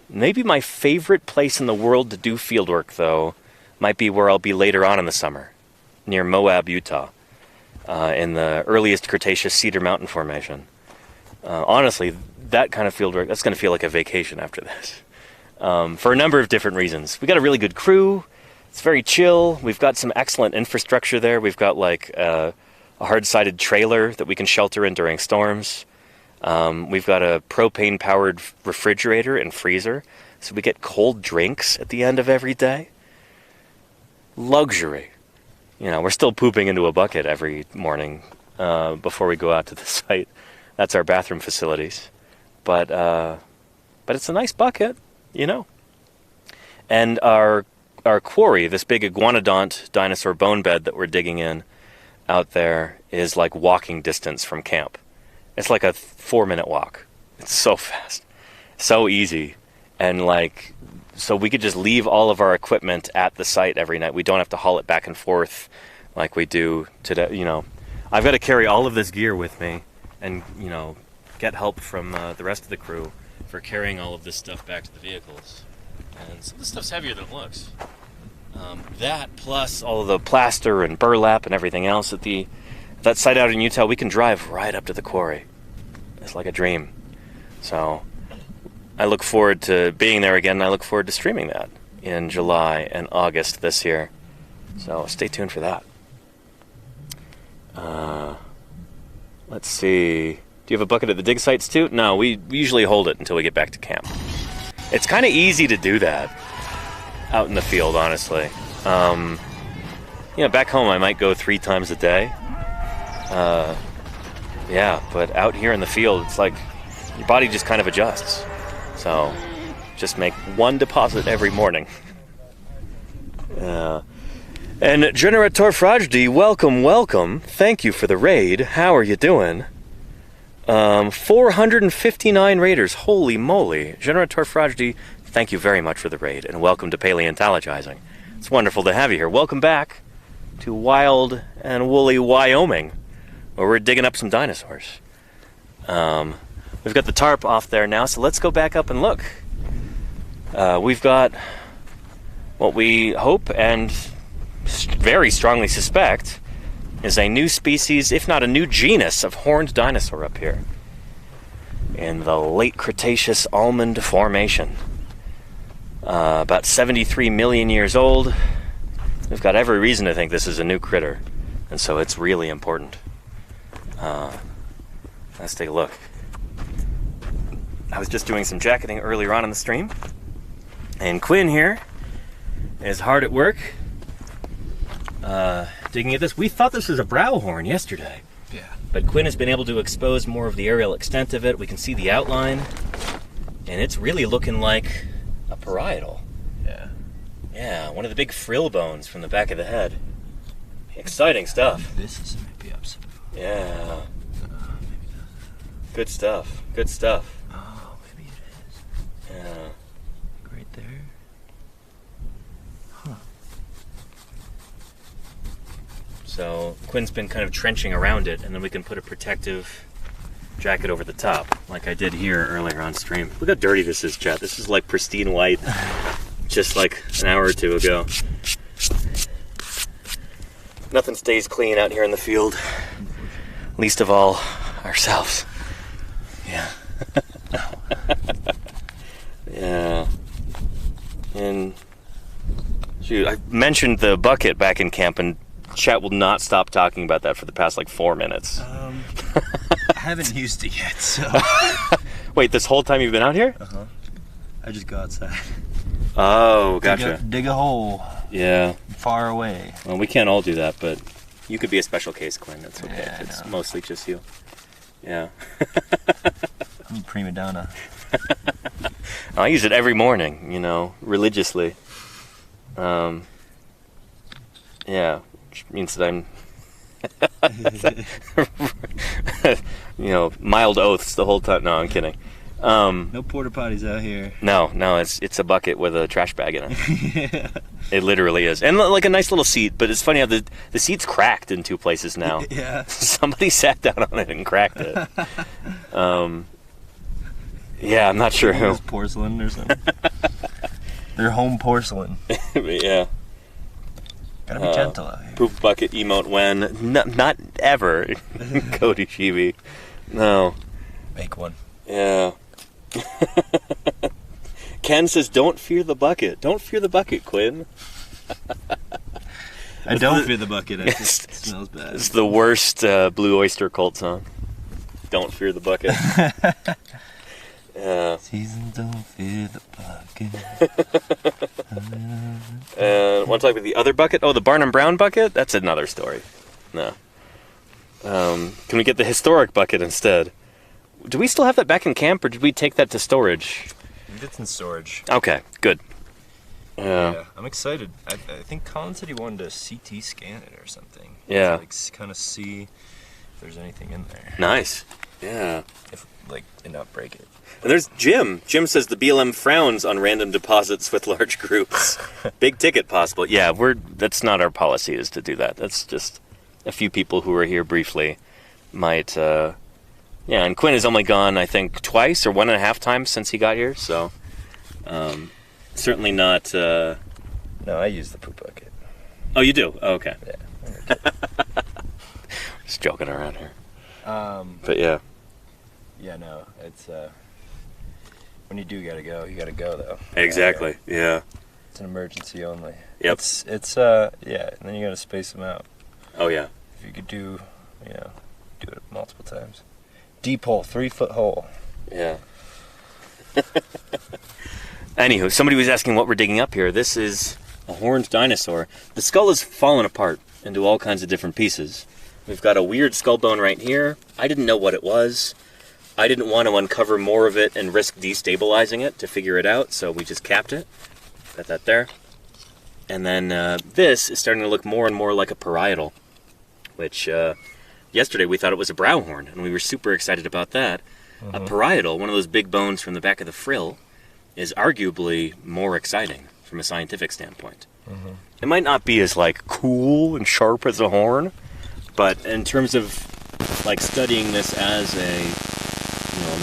[SPEAKER 1] Maybe my favorite place in the world to do fieldwork, though, might be where I'll be later on in the summer, near Moab, Utah, in the earliest Cretaceous Cedar Mountain Formation. Honestly, that kind of fieldwork, that's going to feel like a vacation after this, for a number of different reasons. We got a really good crew. It's very chill. We've got some excellent infrastructure there. We've got a hard-sided trailer that we can shelter in during storms. We've got a propane-powered refrigerator and freezer, so we get cold drinks at the end of every day. Luxury. We're still pooping into a bucket every morning before we go out to the site. That's our bathroom facilities. But it's a nice bucket, And our quarry, this big iguanodont dinosaur bone bed that we're digging in out there, is walking distance from camp. It's like a 4-minute walk. It's so fast. So easy. And so we could just leave all of our equipment at the site every night. We don't have to haul it back and forth like we do today. I've got to carry all of this gear with me and, get help from the rest of the crew for carrying all of this stuff back to the vehicles. And some of this stuff's heavier than it looks. That plus all of the plaster and burlap and everything else at that site out in Utah, we can drive right up to the quarry. It's like a dream. So I look forward to being there again, and I look forward to streaming that in July and August this year. So stay tuned for that. Let's see. Do you have a bucket at the dig sites too? No, we usually hold it until we get back to camp. It's kind of easy to do that out in the field, honestly. Back home I might go 3 times a day. But out here in the field, it's like your body just kind of adjusts. So Just make one deposit every morning. And Generator Fragdi, welcome, welcome. Thank you for the raid. How are you doing? 459 raiders. Holy moly. Generator Fragdi, thank you very much for the raid, and welcome to Paleontologizing. It's wonderful to have you here. Welcome back to wild and woolly Wyoming, where we're digging up some dinosaurs. We've got the tarp off there now, so let's go back up and look. We've got what we hope and very strongly suspect is a new species, if not a new genus, of horned dinosaur up here in the Late Cretaceous Almond Formation. About 73 million years old. We've got every reason to think this is a new critter, and so it's really important. Let's take a look. I was just doing some jacketing earlier on in the stream, and Quinn here is hard at work digging at this. We thought this was a brow horn yesterday.
[SPEAKER 4] Yeah.
[SPEAKER 1] But Quinn has been able to expose more of the aerial extent of it. We can see the outline, and it's really looking like a parietal.
[SPEAKER 4] Yeah.
[SPEAKER 1] Yeah, one of the big frill bones from the back of the head. Exciting stuff.
[SPEAKER 4] This is maybe upside.
[SPEAKER 1] Yeah.
[SPEAKER 4] Maybe
[SPEAKER 1] Good stuff. Good stuff.
[SPEAKER 4] oh, maybe it is.
[SPEAKER 1] Yeah.
[SPEAKER 4] Right there.
[SPEAKER 1] So Quinn's been kind of trenching around it, and then we can put a protective jacket over the top, like I did here earlier on stream. Look how dirty this is, chat. This is like pristine white, just like an hour or two ago. Nothing stays clean out here in the field, least of all ourselves. Yeah. Yeah. And shoot, I mentioned the bucket back in camp, and chat will not stop talking about that for the past like 4 minutes.
[SPEAKER 4] I haven't used it yet, so.
[SPEAKER 1] Wait, this whole time you've been out here?
[SPEAKER 4] Uh-huh. I just go outside.
[SPEAKER 1] Oh, gotcha.
[SPEAKER 4] Dig a hole
[SPEAKER 1] Yeah.
[SPEAKER 4] far away.
[SPEAKER 1] Well, we can't all do that, but you could be a special case, Quinn. That's okay.
[SPEAKER 4] Yeah, I
[SPEAKER 1] It's
[SPEAKER 4] know.
[SPEAKER 1] mostly just you. Yeah.
[SPEAKER 4] I'm a prima donna.
[SPEAKER 1] I use it every morning, religiously. Yeah, which means that I'm, mild oaths the whole time. No, I'm kidding.
[SPEAKER 4] No porta potties out here.
[SPEAKER 1] No, it's a bucket with a trash bag in it. Yeah. It literally is. And like a nice little seat, but it's funny how the seat's cracked in 2 places now.
[SPEAKER 4] Yeah.
[SPEAKER 1] Somebody sat down on it and cracked it. Yeah, I'm not sure who.
[SPEAKER 4] It's porcelain or something. They're home porcelain.
[SPEAKER 1] Yeah.
[SPEAKER 4] Gotta be gentle out here.
[SPEAKER 1] Poop bucket emote when. Not ever. Cody Chibi. No.
[SPEAKER 4] Make one.
[SPEAKER 1] Yeah. Ken says, don't fear the bucket. Don't fear the bucket, Quinn.
[SPEAKER 4] I don't fear the bucket. It smells bad.
[SPEAKER 1] It's the worst Blue Oyster Cult song. Don't fear the bucket. Yeah.
[SPEAKER 4] Season don't fear the bucket.
[SPEAKER 1] Want to talk about the other bucket? Oh, the Barnum Brown bucket? That's another story. No. Can we get the historic bucket instead? Do we still have that back in camp, or did we take that to storage?
[SPEAKER 4] It's in storage.
[SPEAKER 1] Okay, good.
[SPEAKER 4] Yeah, I'm excited. I think Colin said he wanted to CT scan it or something.
[SPEAKER 1] Yeah.
[SPEAKER 4] To, kind of see if there's anything in there.
[SPEAKER 1] Nice. Yeah.
[SPEAKER 4] And not break it.
[SPEAKER 1] And there's Jim. Jim says the BLM frowns on random deposits with large groups. Big ticket possible. Yeah, that's not our policy, is to do that. That's just a few people who are here briefly might, yeah, and Quinn has only gone, I think, twice or 1.5 times since he got here, so certainly not...
[SPEAKER 2] No, I use the poop bucket.
[SPEAKER 1] Oh, you do? Oh, okay.
[SPEAKER 2] Yeah.
[SPEAKER 1] Just joking around here.
[SPEAKER 2] But
[SPEAKER 1] yeah.
[SPEAKER 2] Yeah, no, it's when you do gotta go, you gotta go though.
[SPEAKER 1] Exactly. Yeah.
[SPEAKER 2] It's an emergency only.
[SPEAKER 1] Yep.
[SPEAKER 2] It's yeah, and then you gotta space them out.
[SPEAKER 1] Oh yeah.
[SPEAKER 2] If you could do it multiple times. Deep hole, 3-foot hole.
[SPEAKER 1] Yeah. Anywho, somebody was asking what we're digging up here. This is a horned dinosaur. The skull has fallen apart into all kinds of different pieces. We've got a weird skull bone right here. I didn't know what it was. I didn't want to uncover more of it and risk destabilizing it to figure it out, so we just capped it. Got that there. And then this is starting to look more and more like a parietal, which yesterday we thought it was a brow horn, and we were super excited about that. A parietal, one of those big bones from the back of the frill, is arguably more exciting from a scientific standpoint. It might not be as like cool and sharp as a horn, but in terms of like studying this as a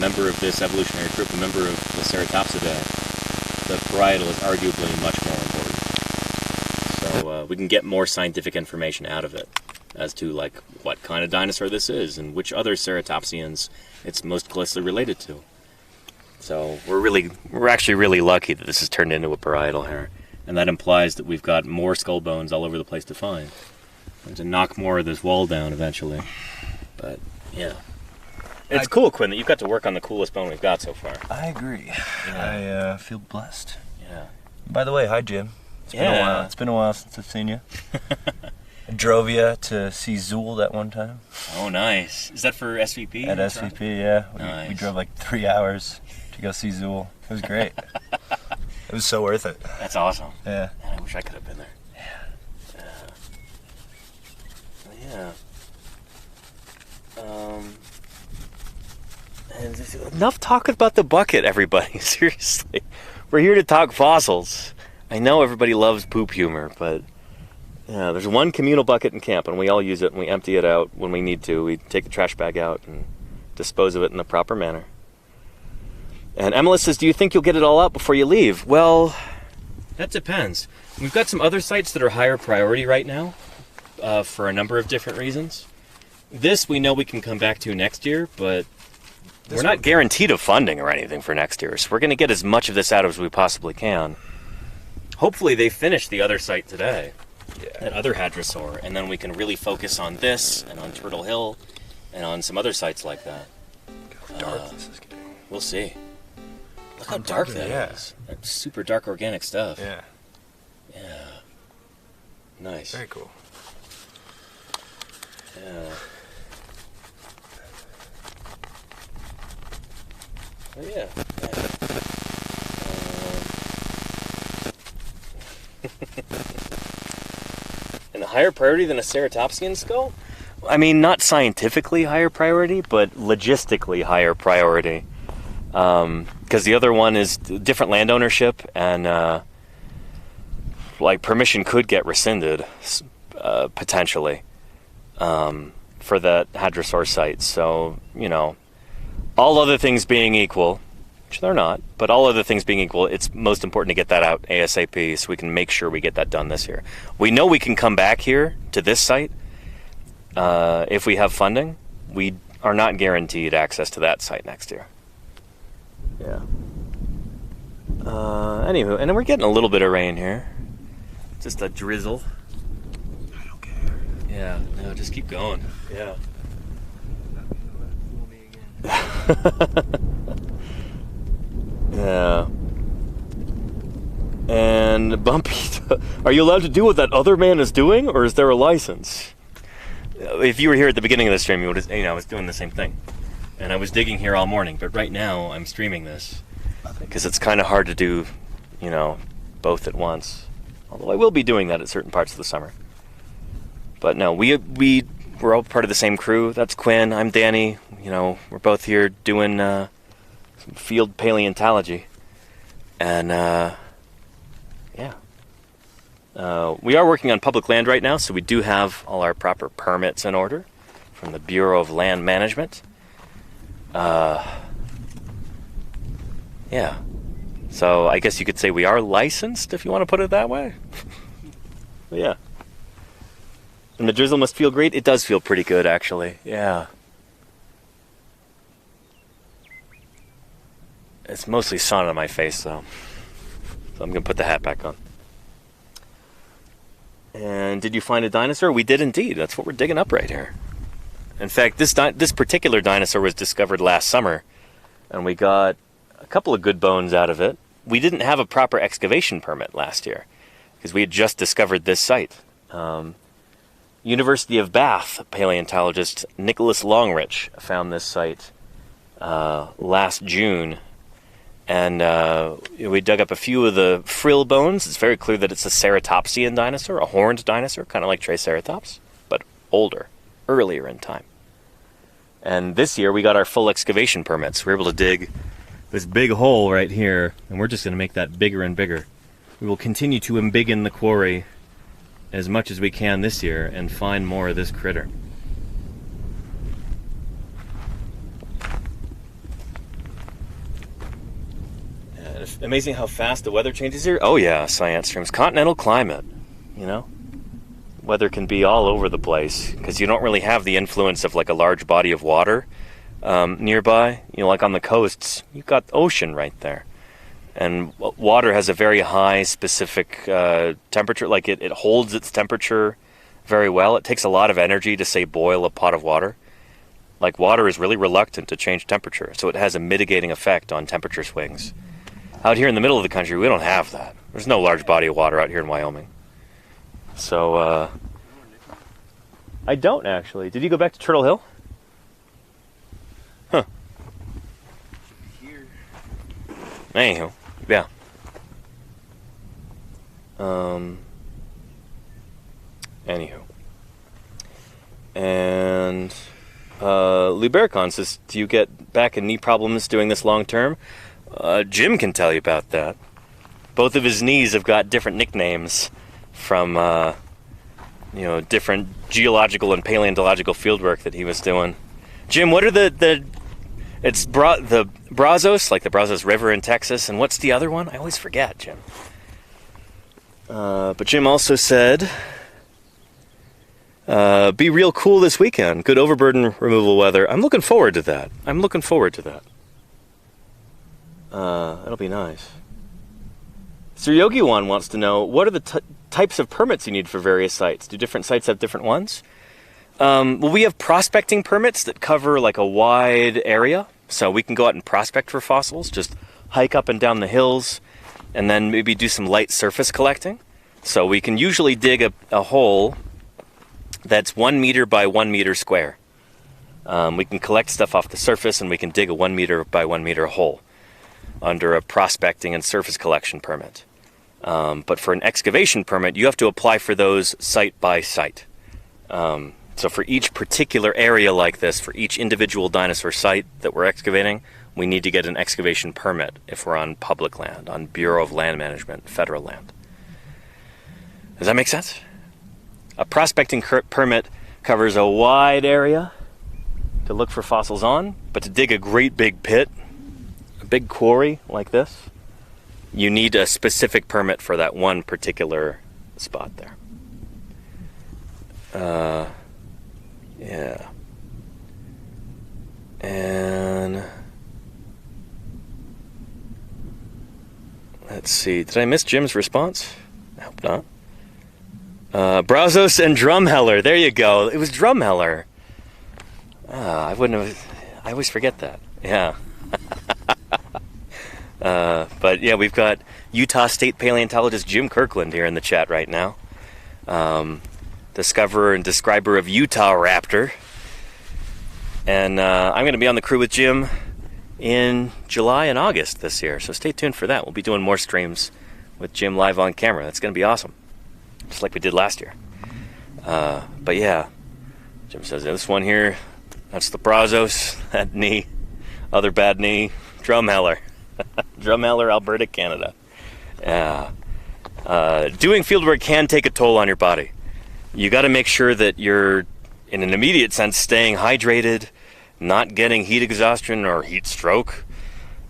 [SPEAKER 1] member of this evolutionary group, a member of the ceratopsidae, the parietal is arguably much more important. So we can get more scientific information out of it as to like what kind of dinosaur this is and which other ceratopsians it's most closely related to. So we're actually really lucky that this has turned into a parietal here, and that implies that we've got more skull bones all over the place to find, and to knock more of this wall down eventually. But yeah, it's cool, Quinn, that you've got to work on the coolest bone we've got so far.
[SPEAKER 2] I agree.
[SPEAKER 1] Yeah.
[SPEAKER 2] I feel blessed.
[SPEAKER 1] Yeah.
[SPEAKER 2] By the way, hi Jim. It's been a while. It's been a while since I've seen you. I drove you to see Zool that one time.
[SPEAKER 1] Oh, nice. Is that for SVP?
[SPEAKER 2] At SVP, yeah.
[SPEAKER 1] Nice.
[SPEAKER 2] We drove like 3 hours to go see Zool. It was great. It was so worth it.
[SPEAKER 1] That's awesome.
[SPEAKER 2] Yeah.
[SPEAKER 1] Man, I wish I could have been there. Yeah. And enough talk about the bucket, everybody. Seriously. We're here to talk fossils. I know everybody loves poop humor, but yeah, there's one communal bucket in camp, and we all use it, and we empty it out when we need to. We take the trash bag out and dispose of it in the proper manner. And Emily says, do you think you'll get it all out before you leave? Well, that depends. We've got some other sites that are higher priority right now for a number of different reasons. This we know we can come back to next year, but we're not guaranteed of funding or anything for next year, so we're going to get as much of this out as we possibly can. Hopefully they finish the other site today, that other hadrosaur, and then we can really focus on this and on Turtle Hill and on some other sites like that.
[SPEAKER 2] How dark this is getting.
[SPEAKER 1] We'll see. Look how dark that is. That's super dark organic stuff.
[SPEAKER 2] Yeah.
[SPEAKER 1] Yeah. Nice.
[SPEAKER 2] Very cool.
[SPEAKER 1] Yeah. Oh yeah. And a higher priority than a ceratopsian skull? I mean, not scientifically higher priority, but logistically higher priority. Because the other one is different land ownership, and like permission could get rescinded potentially for that hadrosaur site. So, all other things being equal, which they're not, but all other things being equal, it's most important to get that out ASAP so we can make sure we get that done this year. We know we can come back here to this site if we have funding. We are not guaranteed access to that site next year. Yeah. Anywho, and then we're getting a little bit of rain here. Just a drizzle.
[SPEAKER 2] I don't care.
[SPEAKER 1] Yeah, no, just keep going. Yeah.
[SPEAKER 3] Fool me again.
[SPEAKER 1] Yeah. And Bumpy, are you allowed to do what that other man is doing, or is there a license? If you were here at the beginning of the stream, you would have, I was doing the same thing. And I was digging here all morning, but right now I'm streaming this because it's kind of hard to do, both at once. Although I will be doing that at certain parts of the summer. But no, we're all part of the same crew. That's Quinn. I'm Danny. We're both here doing some field paleontology, and we are working on public land right now, so we do have all our proper permits in order from the Bureau of Land Management. Yeah. So I guess you could say we are licensed, if you want to put it that way. But yeah. And the drizzle must feel great. It does feel pretty good, actually. Yeah. It's mostly sun on my face, though. So I'm going to put the hat back on. And did you find a dinosaur? We did indeed. That's what we're digging up right here. In fact, this particular dinosaur was discovered last summer, and we got a couple of good bones out of it. We didn't have a proper excavation permit last year because we had just discovered this site. University of Bath paleontologist Nicholas Longrich found this site last June, and we dug up a few of the frill bones. It's very clear that it's a ceratopsian dinosaur, a horned dinosaur, kind of like Triceratops, but older, earlier in time. And this year we got our full excavation permits. We were able to dig this big hole right here, and we're just going to make that bigger and bigger. We will continue to embiggen the quarry as much as we can this year and find more of this critter. And it's amazing how fast the weather changes here. Oh yeah, science streams. Continental climate, you know? Weather can be all over the place because you don't really have the influence of like a large body of water nearby. You know, like on the coasts, you've got ocean right there. And water has a very high specific temperature. Like it holds its temperature very well. It takes a lot of energy to, say, boil a pot of water. Like water is really reluctant to change temperature. So it has a mitigating effect on temperature swings. Out here in the middle of the country, we don't have that. There's no large body of water out here in Wyoming. So, I don't actually. Did you go back to Turtle Hill? Huh.
[SPEAKER 2] Here.
[SPEAKER 1] Anywho, yeah. Anywho. And, Lubericon says, do you get back and knee problems doing this long term? Jim can tell you about that. Both of his knees have got different nicknames from, different geological and paleontological fieldwork that he was doing. Jim, what are the Brazos, like the Brazos River in Texas, and what's the other one? I always forget, Jim. But Jim also said, be real cool this weekend. Good overburden removal weather. I'm looking forward to that. That'll be nice. Sir Yogi-wan wants to know, what are the types of permits you need for various sites? Do different sites have different ones? Well, we have prospecting permits that cover like a wide area. So we can go out and prospect for fossils, just hike up and down the hills, and then maybe do some light surface collecting. So we can usually dig a hole that's 1 meter by 1 meter square. We can collect stuff off the surface, and we can dig a 1 meter by 1 meter hole under a prospecting and surface collection permit. But for an excavation permit, you have to apply for those site by site. So for each particular area like this, for each individual dinosaur site that we're excavating, we need to get an excavation permit if we're on public land, on Bureau of Land Management, federal land. Does that make sense? A prospecting permit covers a wide area to look for fossils on, but to dig a great big pit, a big quarry like this, you need a specific permit for that one particular spot there. Yeah. And let's see. Did I miss Jim's response? I hope not. Brazos and Drumheller. There you go. It was Drumheller. I wouldn't have. I always forget that. Yeah. But yeah, we've got Utah State paleontologist Jim Kirkland here in the chat right now. Discoverer and describer of Utah Raptor. And I'm going to be on the crew with Jim in July and August this year, so stay tuned for that. We'll be doing more streams with Jim live on camera. That's going to be awesome, just like we did last year. But yeah, Jim says, this one here, that's the Brazos, that knee, other bad knee, Drumheller. Drumheller, Alberta, Canada. Yeah. Doing fieldwork can take a toll on your body. You got to make sure that you're, in an immediate sense, staying hydrated, not getting heat exhaustion or heat stroke,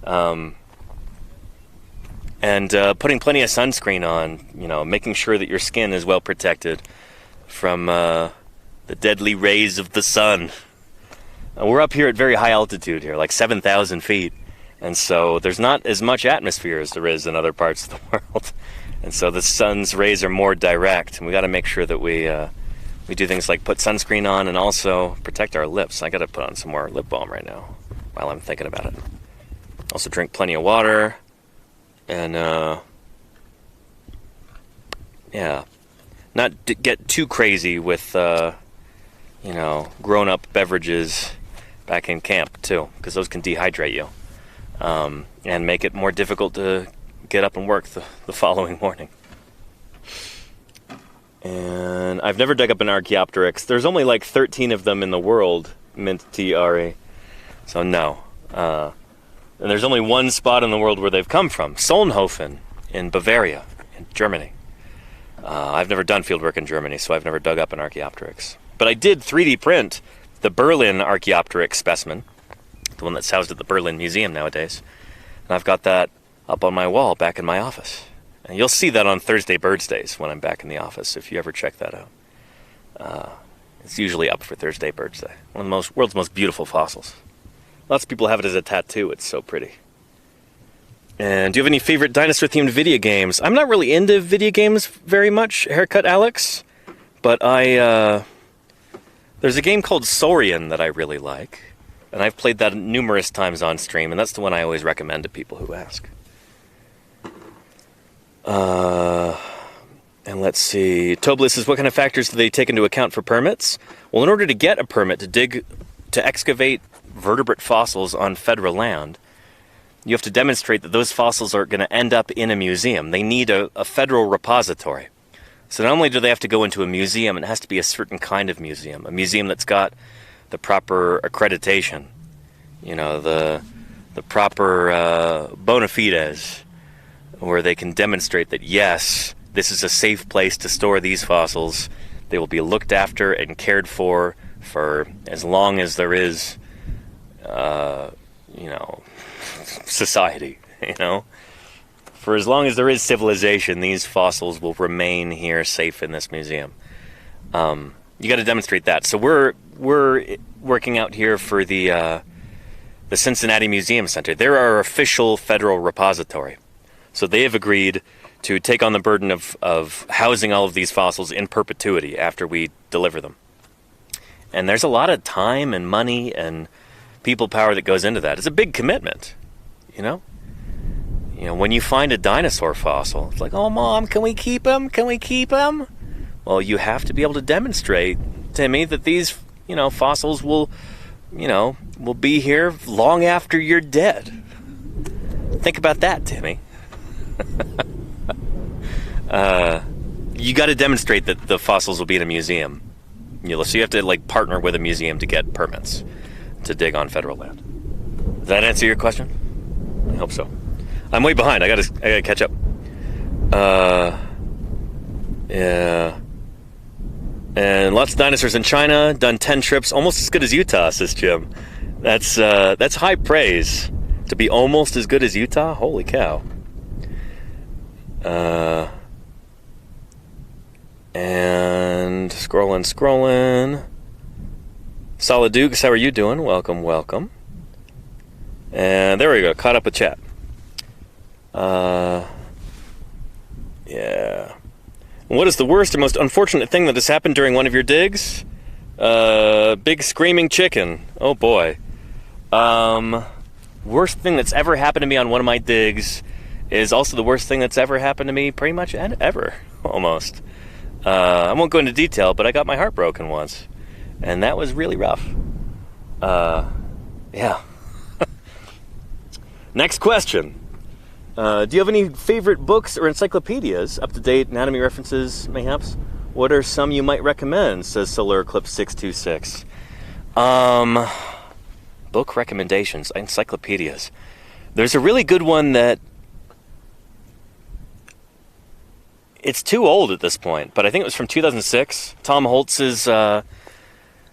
[SPEAKER 1] and putting plenty of sunscreen on, making sure that your skin is well protected from the deadly rays of the sun. We're up here at very high altitude here, like 7,000 feet, and so there's not as much atmosphere as there is in other parts of the world. And so the sun's rays are more direct, and we got to make sure that we do things like put sunscreen on and also protect our lips. I got to put on some more lip balm right now while I'm thinking about it. Also drink plenty of water, and yeah, not get too crazy with grown-up beverages back in camp too, because those can dehydrate you and make it more difficult to get up and work the following morning. And I've never dug up an Archaeopteryx. There's only like 13 of them in the world, mint TRE. So no. And there's only one spot in the world where they've come from, Solnhofen in Bavaria, in Germany. I've never done fieldwork in Germany, so I've never dug up an Archaeopteryx. But I did 3D print the Berlin Archaeopteryx specimen, the one that's housed at the Berlin Museum nowadays. And I've got that up on my wall back in my office. And you'll see that on Thursday Birds Days when I'm back in the office, if you ever check that out. It's usually up for Thursday Birds Day. One of the world's most beautiful fossils. Lots of people have it as a tattoo. It's so pretty. And do you have any favorite dinosaur-themed video games? I'm not really into video games very much, Haircut Alex. But there's a game called Saurian that I really like. And I've played that numerous times on stream, and that's the one I always recommend to people who ask. And let's see. Toblis says, what kind of factors do they take into account for permits? Well, in order to get a permit to excavate vertebrate fossils on federal land, you have to demonstrate that those fossils are going to end up in a museum. They need a federal repository. So not only do they have to go into a museum, it has to be a certain kind of museum, a museum that's got the proper accreditation, you know, the proper bona fides, where they can demonstrate that, yes, this is a safe place to store these fossils. They will be looked after and cared for as long as there is, society, For as long as there is civilization, these fossils will remain here safe in this museum. You got to demonstrate that. So we're working out here for the Cincinnati Museum Center. They're our official federal repository. So they have agreed to take on the burden of housing all of these fossils in perpetuity after we deliver them. And there's a lot of time and money and people power that goes into that. It's a big commitment, when you find a dinosaur fossil, it's like, oh, Mom, can we keep him? Can we keep him? Well, you have to be able to demonstrate, Timmy, that these, fossils will be here long after you're dead. Think about that, Timmy. You got to demonstrate that the fossils will be in a museum. So you have to partner with a museum to get permits to dig on federal land. Does that answer your question? I hope so. I'm way behind. I gotta catch up. Yeah. And lots of dinosaurs in China. Done 10 trips, almost as good as Utah, says Jim. That's high praise. To be almost as good as Utah? Holy cow. And scrolling. Solid Dukes, how are you doing? Welcome. And there we go, caught up with chat. Yeah. What is the worst or most unfortunate thing that has happened during one of your digs? Big screaming chicken. Oh boy. Worst thing that's ever happened to me on one of my digs is also the worst thing that's ever happened to me pretty much ever, almost. I won't go into detail, but I got my heart broken once. And that was really rough. Yeah. Next question. Do you have any favorite books or encyclopedias? Up-to-date anatomy references, mayhaps? What are some you might recommend? Says Solar Eclipse 626. Book recommendations, encyclopedias. There's a really good one that... It's too old at this point, but I think it was from 2006. Tom Holtz's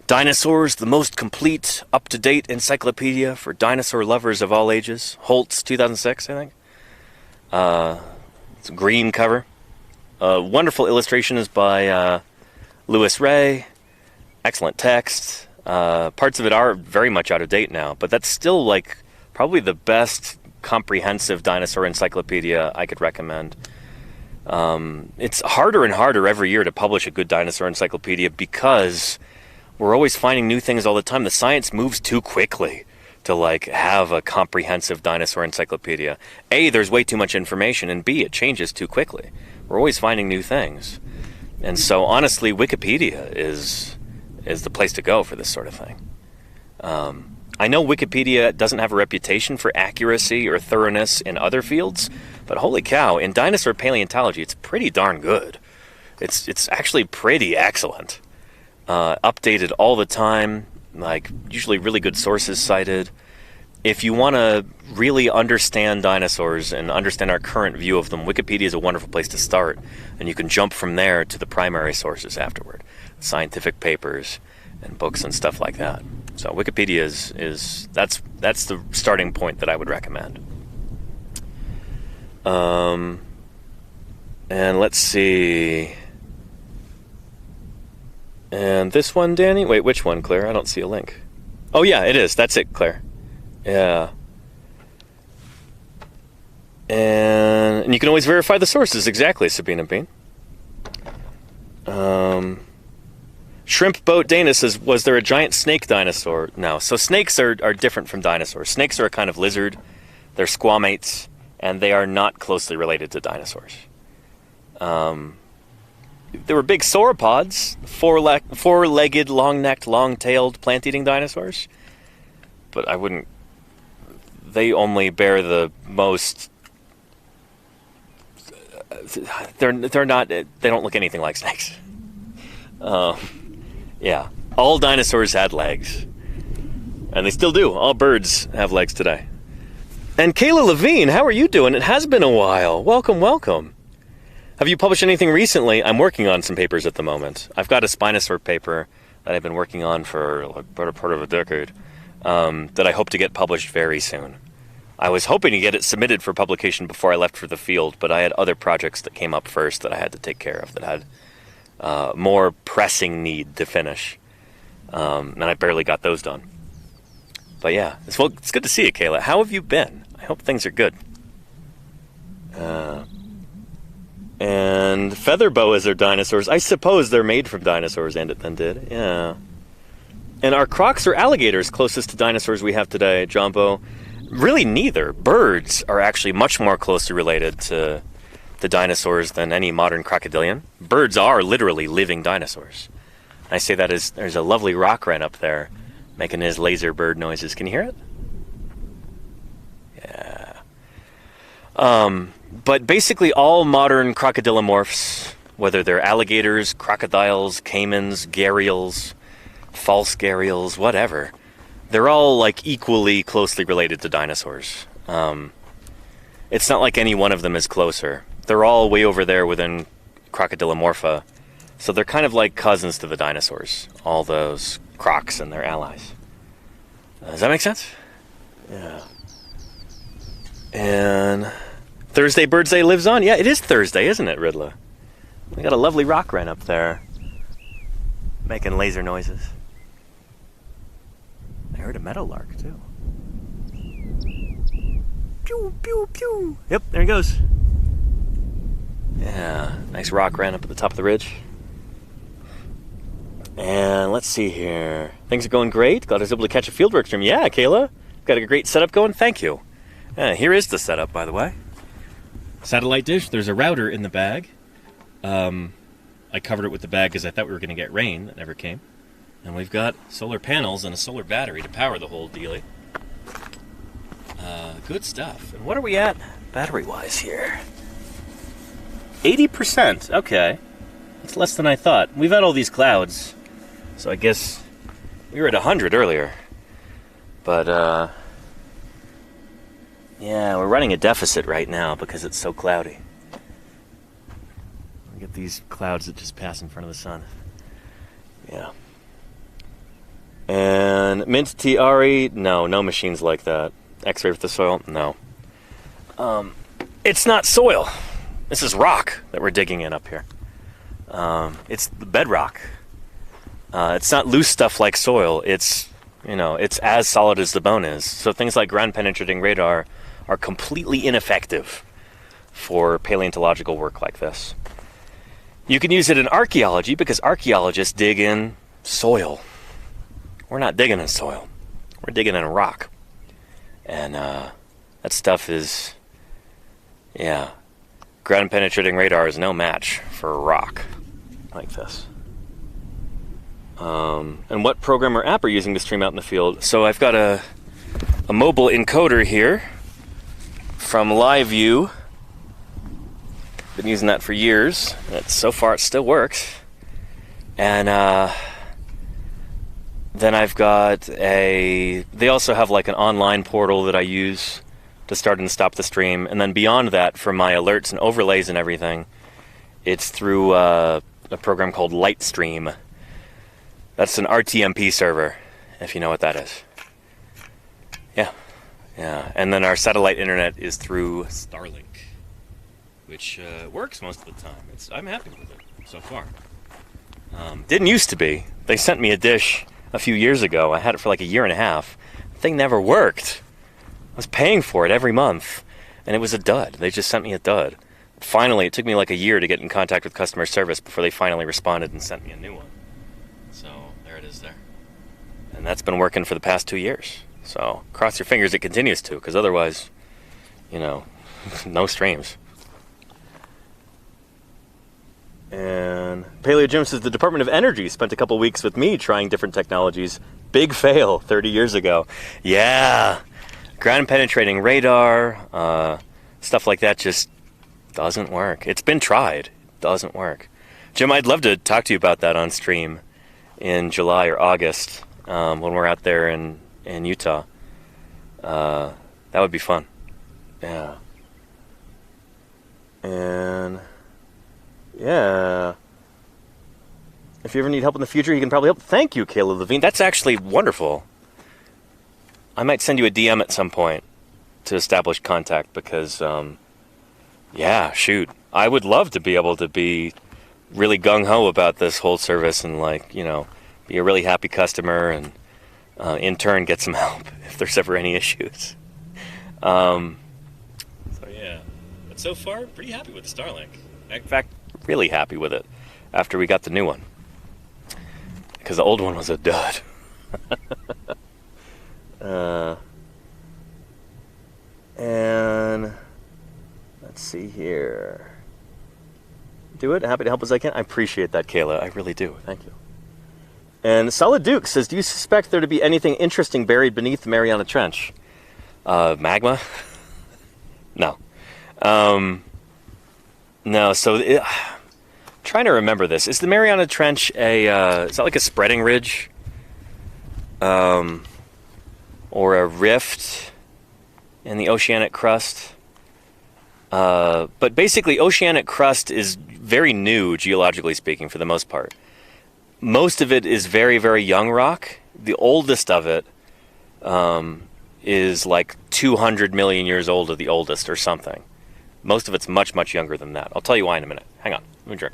[SPEAKER 1] Dinosaurs, the most complete, up-to-date encyclopedia for dinosaur lovers of all ages. Holtz, 2006, I think. It's a green cover. Wonderful illustrations by Louis Ray. Excellent text. Parts of it are very much out of date now, but that's still probably the best comprehensive dinosaur encyclopedia I could recommend. It's harder and harder every year to publish a good dinosaur encyclopedia because we're always finding new things all the time. The science moves too quickly to have a comprehensive dinosaur encyclopedia. A, there's way too much information, and B, it changes too quickly. We're always finding new things. And so honestly, Wikipedia is the place to go for this sort of thing. I know Wikipedia doesn't have a reputation for accuracy or thoroughness in other fields, but holy cow, in dinosaur paleontology, it's pretty darn good. It's actually pretty excellent. Updated all the time, like usually really good sources cited. If you want to really understand dinosaurs and understand our current view of them, Wikipedia is a wonderful place to start, and you can jump from there to the primary sources afterward, scientific papers and books and stuff like that. So Wikipedia is that's the starting point that I would recommend. And let's see. And this one, Danny? Wait, which one, Claire? I don't see a link. Oh yeah, it is. That's it, Claire. Yeah. And you can always verify the sources. Exactly, Sabina Bean. Shrimp Boat Dana says, was there a giant snake dinosaur? No. So snakes are different from dinosaurs. Snakes are a kind of lizard. They're squamates, and they are not closely related to dinosaurs. There were big sauropods, four-legged, long-necked, long-tailed, plant-eating dinosaurs. But I wouldn't... They only bear the most... They're not... They don't look anything like snakes. Yeah. All dinosaurs had legs. And they still do. All birds have legs today. And Kayla Levine, how are you doing? It has been a while. Welcome, welcome. Have you published anything recently? I'm working on some papers at the moment. I've got a Spinosaur paper that I've been working on for a better part of a decade that I hope to get published very soon. I was hoping to get it submitted for publication before I left for the field, but I had other projects that came up first that I had to take care of that had more pressing need to finish. And I barely got those done. But yeah, it's good to see you, Kayla. How have you been? I hope things are good. And feather boas are dinosaurs. I suppose they're made from dinosaurs, and it then did. Yeah. And are crocs or alligators closest to dinosaurs we have today, Jumbo? Really neither. Birds are actually much more closely related to the dinosaurs than any modern crocodilian. Birds are literally living dinosaurs. I say that as there's a lovely rock wren up there making his laser bird noises. Can you hear it? Yeah. But basically all modern crocodilomorphs, whether they're alligators, crocodiles, caimans, gharials, false gharials, whatever, they're all like equally closely related to dinosaurs. It's not like any one of them is closer. They're all way over there within Crocodilomorpha, so they're kind of like cousins to the dinosaurs, all those crocs and their allies. Does that make sense? Yeah. And Thursday Birds Day lives on. Yeah, it is Thursday, isn't it, Riddler? We got a lovely rock wren up there making laser noises. I heard a meadowlark, too. Pew, pew, pew. Yep, there he goes. Yeah, nice rock wren up at the top of the ridge. And let's see here. Things are going great. Glad I was able to catch a fieldwork stream. Yeah, Kayla. Got a great setup going. Thank you. Here is the setup, by the way. Satellite dish. There's a router in the bag. I covered it with the bag because I thought we were going to get rain. That never came. And we've got solar panels and a solar battery to power the whole dealie. Good stuff. And what are we at battery-wise here? 80%. Okay. It's less than I thought. We've had all these clouds, so I guess we were at 100 earlier. But, yeah, we're running a deficit right now because it's so cloudy. We get these clouds that just pass in front of the sun. Yeah. And Mint Tiari, no machines like that. X-ray with the soil, no. It's not soil. This is rock that we're digging in up here. It's the bedrock. It's not loose stuff like soil. It's as solid as the bone is. So things like ground-penetrating radar are completely ineffective for paleontological work like this. You can use it in archaeology because archaeologists dig in soil. We're not digging in soil. We're digging in rock. And that stuff is, ground-penetrating radar is no match for a rock like this. And what program or app are you using to stream out in the field? So I've got a mobile encoder here from LiveView. Been using that for years. So far it still works. And then I've got they also have like an online portal that I use to start and stop the stream. And then beyond that, for my alerts and overlays and everything, it's through a program called Lightstream. That's an RTMP server, if you know what that is. Yeah. And then our satellite internet is through Starlink, which works most of the time. I'm happy with it so far. Didn't used to be. They sent me a dish a few years ago. I had it for like a year and a half. The thing never worked. I was paying for it every month, and it was a dud. They just sent me a dud. Finally, it took me like a year to get in contact with customer service before they finally responded and sent me a new one. So there it is there. And that's been working for the past 2 years. So cross your fingers it continues to, because otherwise, no streams. And Paleo Jim says the Department of Energy spent a couple weeks with me trying different technologies. Big fail 30 years ago. Yeah. Ground penetrating radar, stuff like that just doesn't work. It's been tried. Doesn't work. Jim, I'd love to talk to you about that on stream in July or August when we're out there in Utah. That would be fun. Yeah. And yeah. If you ever need help in the future, he can probably help. Thank you, Kayla Levine. That's actually wonderful. I might send you a DM at some point to establish contact because, yeah, shoot. I would love to be able to be really gung-ho about this whole service and, be a really happy customer and, in turn, get some help if there's ever any issues. So, yeah. But so far, pretty happy with the Starlink. In fact, really happy with it after we got the new one. Because the old one was a dud. And let's see here. Do it. Happy to help as I can. I appreciate that, Kayla. I really do. Thank you. And Solid Duke says, do you suspect there to be anything interesting buried beneath the Mariana Trench? Magma? No. No, so trying to remember this. Is the Mariana Trench is that like a spreading ridge? Or a rift in the oceanic crust? But basically, oceanic crust is very new, geologically speaking, for the most part. Most of it is very, very young rock. The oldest of it is like 200 million years old, or the oldest, or something. Most of it's much, much younger than that. I'll tell you why in a minute. Hang on. Let me drink.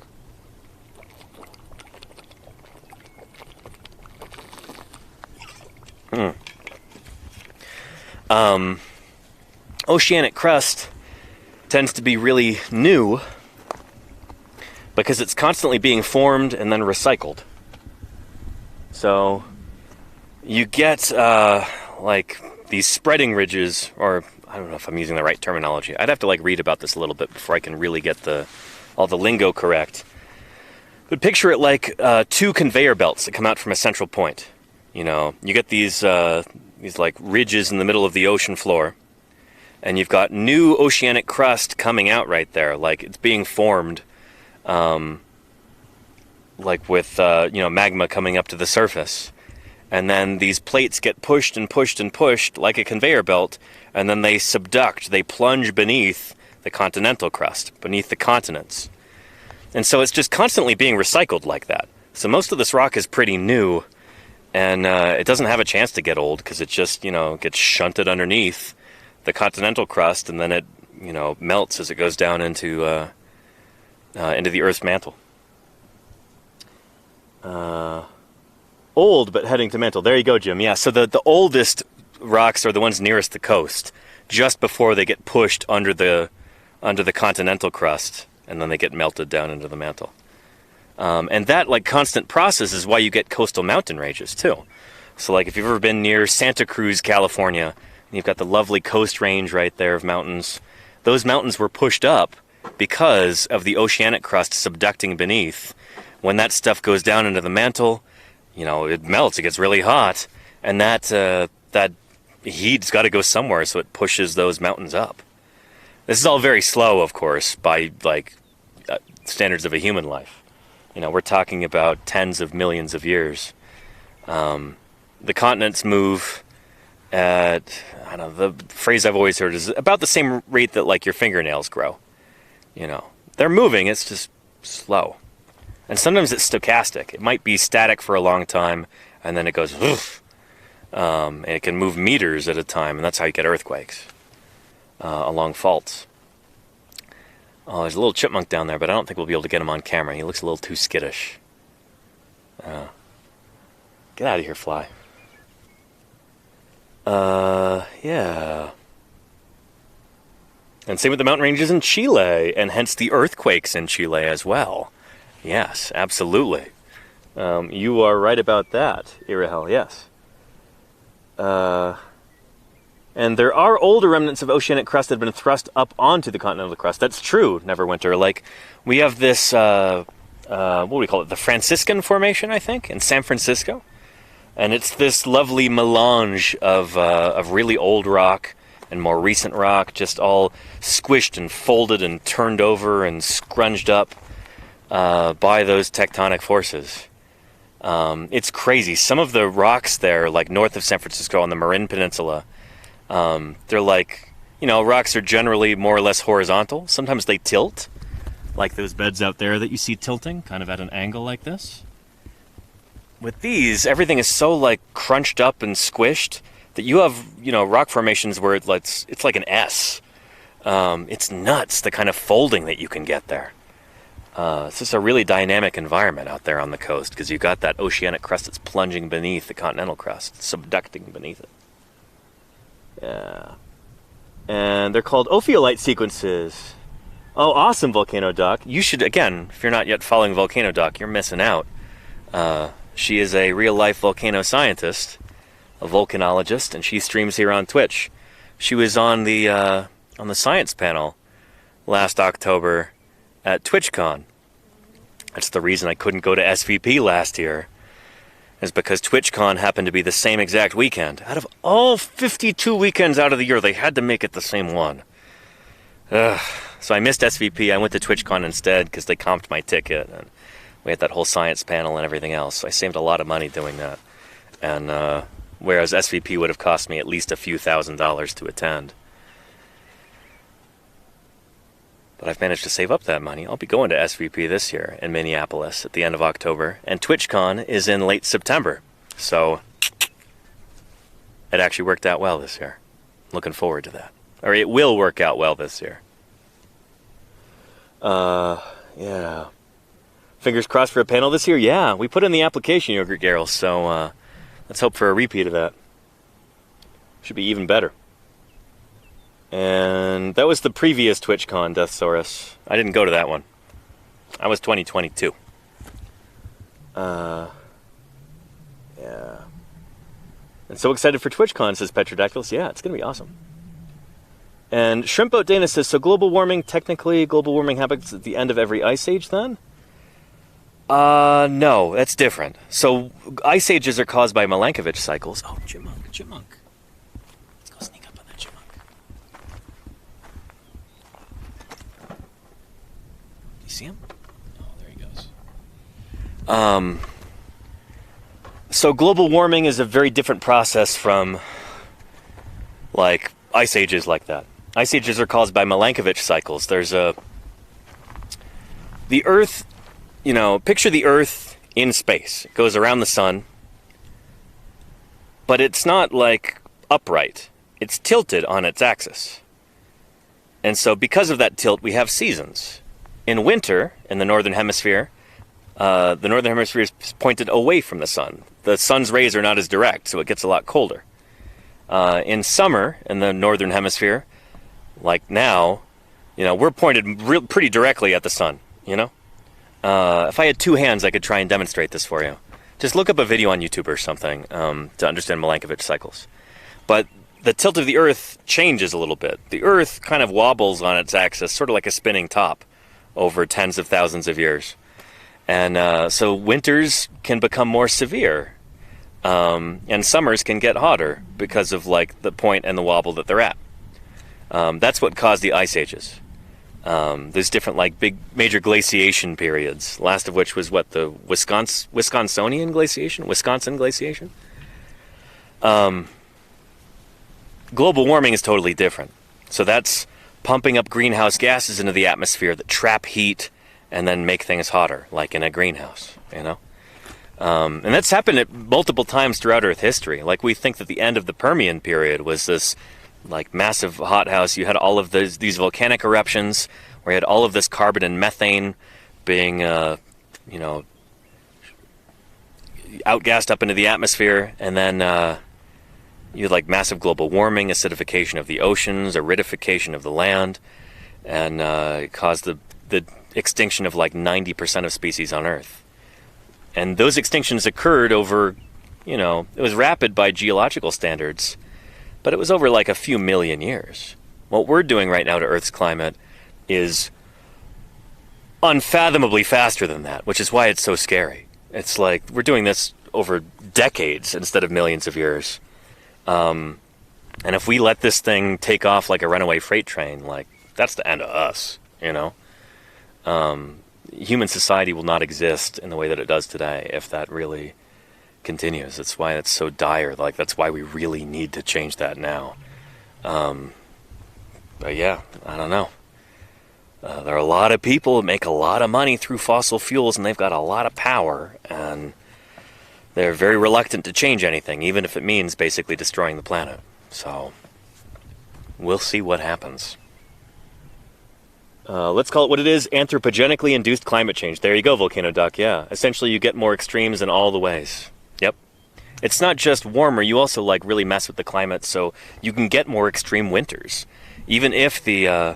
[SPEAKER 1] Oceanic crust tends to be really new because it's constantly being formed and then recycled. So you get like these spreading ridges, or I don't know if I'm using the right terminology. I'd have to read about this a little bit before I can really get all the lingo correct. But picture it like two conveyor belts that come out from a central point. You get these ridges in the middle of the ocean floor, and you've got new oceanic crust coming out right there, like it's being formed, with magma coming up to the surface. And then these plates get pushed and pushed and pushed like a conveyor belt, and then they subduct, they plunge beneath the continental crust, beneath the continents. And so it's just constantly being recycled like that. So most of this rock is pretty new, and it doesn't have a chance to get old because it just, gets shunted underneath the continental crust, and then it, melts as it goes down into the Earth's mantle. Old, but heading to mantle. There you go, Jim. Yeah, so the oldest rocks are the ones nearest the coast, just before they get pushed under the continental crust, and then they get melted down into the mantle. And that constant process is why you get coastal mountain ranges too. So if you've ever been near Santa Cruz, California, and you've got the lovely coast range right there of mountains, those mountains were pushed up because of the oceanic crust subducting beneath. When that stuff goes down into the mantle, it melts, it gets really hot, and that heat's got to go somewhere, so it pushes those mountains up. This is all very slow, of course, by standards of a human life. We're talking about tens of millions of years. The continents move at, I don't know, the phrase I've always heard is about the same rate that like your fingernails grow. They're moving, it's just slow. And sometimes it's stochastic. It might be static for a long time, and then it goes, oof. And it can move meters at a time, and that's how you get earthquakes along faults. Oh, there's a little chipmunk down there, but I don't think we'll be able to get him on camera. He looks a little too skittish. Get out of here, fly. Yeah. And same with the mountain ranges in Chile, and hence the earthquakes in Chile as well. Yes, absolutely. You are right about that, Irahel, yes. And there are older remnants of oceanic crust that have been thrust up onto the continental crust. That's true, Neverwinter. Like, we have this, what do we call it? The Franciscan Formation, I think, in San Francisco. And it's this lovely melange of really old rock and more recent rock, just all squished and folded and turned over and scrunched up by those tectonic forces. It's crazy. Some of the rocks there, like north of San Francisco on the Marin Peninsula, they're like, rocks are generally more or less horizontal. Sometimes they tilt, like those beds out there that you see tilting, kind of at an angle like this. With these, everything is so like crunched up and squished that you have, rock formations where it's like an S. It's nuts, the kind of folding that you can get there. It's just a really dynamic environment out there on the coast, because you've got that oceanic crust that's plunging beneath the continental crust, subducting beneath it. Yeah. And they're called ophiolite sequences. Oh, awesome, Volcano Doc. You should, again, if you're not yet following Volcano Doc, you're missing out. She is a real-life volcano scientist, a volcanologist, and she streams here on Twitch. She was on the science panel last October at TwitchCon. That's the reason I couldn't go to SVP last year, is because TwitchCon happened to be the same exact weekend. Out of all 52 weekends out of the year, they had to make it the same one. Ugh. So I missed SVP. I went to TwitchCon instead because they comped my ticket, and we had that whole science panel and everything else. So I saved a lot of money doing that. And whereas SVP would have cost me at least a few $1,000s to attend. But I've managed to save up that money. I'll be going to SVP this year in Minneapolis at the end of October. And TwitchCon is in late September. So it actually worked out well this year. Looking forward to that. Or it will work out well this year. Yeah. Fingers crossed for a panel this year? Yeah, we put in the application, Yogurt Garrel, so let's hope for a repeat of that. Should be even better. And that was the previous TwitchCon, Deathsaurus. I didn't go to that one. I was 2022. Yeah. And so excited for TwitchCon, says Petrodactyls. Yeah, it's going to be awesome. And Shrimpboat Dana says, so global warming happens at the end of every ice age then? No, that's different. So ice ages are caused by Milankovitch cycles. Oh, chipmunk. Let's go sneak up on that chipmunk. Do you see him? Oh, there he goes. So global warming is a very different process from, like, ice ages like that. Ice ages are caused by Milankovitch cycles. There's the Earth, picture the Earth in space. It goes around the sun, but it's not like upright. It's tilted on its axis. And so because of that tilt, we have seasons. In winter, in the northern hemisphere is pointed away from the sun. The sun's rays are not as direct, so it gets a lot colder. In summer, in the northern hemisphere, like now, we're pointed pretty directly at the sun, If I had two hands, I could try and demonstrate this for you. Just look up a video on YouTube or something to understand Milankovitch cycles. But the tilt of the Earth changes a little bit. The Earth kind of wobbles on its axis, sort of like a spinning top, over tens of thousands of years. And so winters can become more severe, and summers can get hotter because of like the point and the wobble that they're at. That's what caused the ice ages. There's different like big major glaciation periods, last of which was what, the Wisconsin glaciation. Global warming is totally different. So that's pumping up greenhouse gases into the atmosphere that trap heat and then make things hotter, like in a greenhouse, you know? And that's happened at multiple times throughout Earth history. Like, we think that the end of the Permian period was this like massive hothouse. You had all of these volcanic eruptions where you had all of this carbon and methane being, you know, outgassed up into the atmosphere, and then you had like massive global warming, acidification of the oceans, aridification of the land, and it caused the extinction of like 90% of species on Earth. And those extinctions occurred over, you know, it was rapid by geological standards, but it was over like a few million years. What we're doing right now to Earth's climate is unfathomably faster than that, which is why it's so scary. It's like we're doing this over decades instead of millions of years. And if we let this thing take off like a runaway freight train, like, that's the end of us, you know? Human society will not exist in the way that it does today if that really continues. That's why it's so dire. Like, that's why we really need to change that now. But yeah, I don't know. There are a lot of people who make a lot of money through fossil fuels, and they've got a lot of power, and they're very reluctant to change anything, even if it means basically destroying the planet. So, we'll see what happens. Let's call it what it is, anthropogenically induced climate change. There you go, Volcano Duck, yeah. Essentially, you get more extremes in all the ways. Yep. It's not just warmer, you also, like, really mess with the climate, so you can get more extreme winters. Even if the,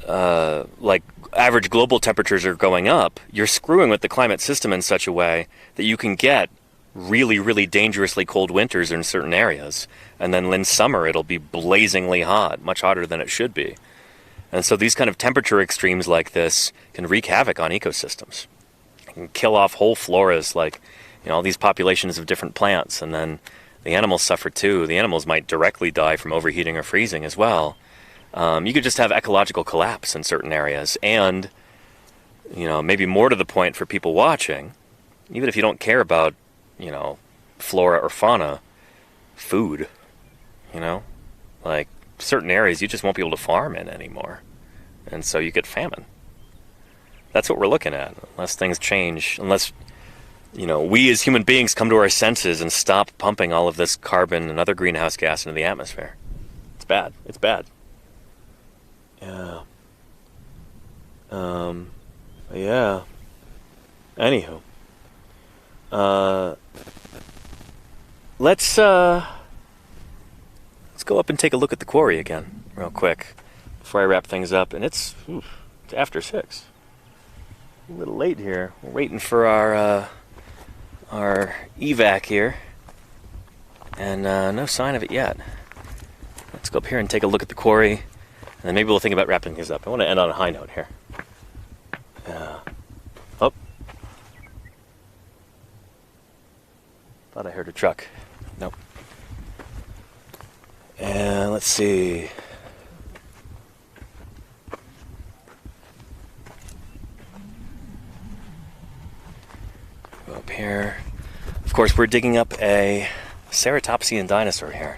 [SPEAKER 1] like, average global temperatures are going up, you're screwing with the climate system in such a way that you can get really, really dangerously cold winters in certain areas. And then in summer, it'll be blazingly hot, much hotter than it should be. And so these kind of temperature extremes like this can wreak havoc on ecosystems. It can kill off whole floras, like, you know, all these populations of different plants, and then the animals suffer too. The animals might directly die from overheating or freezing as well. You could just have ecological collapse in certain areas, and, you know, maybe more to the point for people watching, even if you don't care about, you know, flora or fauna, food, you know, like, certain areas you just won't be able to farm in anymore, and so you get famine. That's what we're looking at, unless things change, unless, you know, we as human beings come to our senses and stop pumping all of this carbon and other greenhouse gas into the atmosphere. It's bad. It's bad. Yeah. Yeah. Anywho. Let's go up and take a look at the quarry again, real quick, before I wrap things up. And it's after 6. A little late here. We're waiting for our evac here, and no sign of it yet. Let's go up here and take a look at the quarry, and then maybe we'll think about wrapping things up. I want to end on a high note here. Oh. Thought I heard a truck. Nope. And let's see. Go up here. Of course, we're digging up a ceratopsian dinosaur here.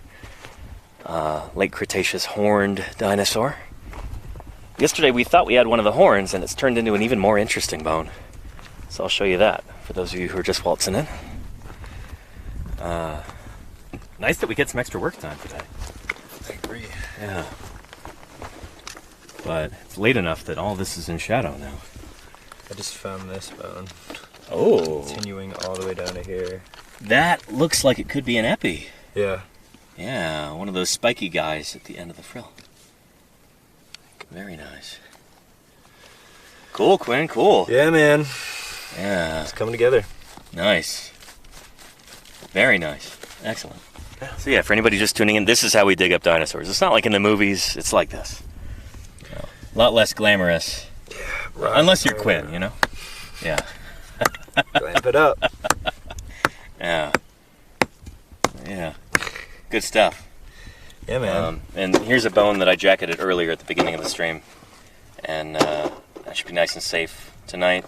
[SPEAKER 1] Late Cretaceous horned dinosaur. Yesterday we thought we had one of the horns, and it's turned into an even more interesting bone. So I'll show you that for those of you who are just waltzing in. Nice that we get some extra work time today.
[SPEAKER 2] I agree.
[SPEAKER 1] Yeah. But it's late enough that all this is in shadow now.
[SPEAKER 2] I just found this bone.
[SPEAKER 1] Oh.
[SPEAKER 2] Continuing all the way down to here.
[SPEAKER 1] That looks like it could be an epi.
[SPEAKER 2] Yeah.
[SPEAKER 1] Yeah, one of those spiky guys at the end of the frill. Very nice. Cool, Quinn, cool.
[SPEAKER 2] Yeah, man.
[SPEAKER 1] Yeah.
[SPEAKER 2] It's coming together.
[SPEAKER 1] Nice. Very nice. Excellent. So yeah, for anybody just tuning in, this is how we dig up dinosaurs. It's not like in the movies, it's like this. A lot less glamorous.
[SPEAKER 2] Yeah, right.
[SPEAKER 1] Unless you're Quinn, you know? Yeah.
[SPEAKER 2] Clamp it up.
[SPEAKER 1] Yeah. Yeah. Good stuff.
[SPEAKER 2] Yeah, man.
[SPEAKER 1] And here's a bone that I jacketed earlier at the beginning of the stream. And that should be nice and safe tonight.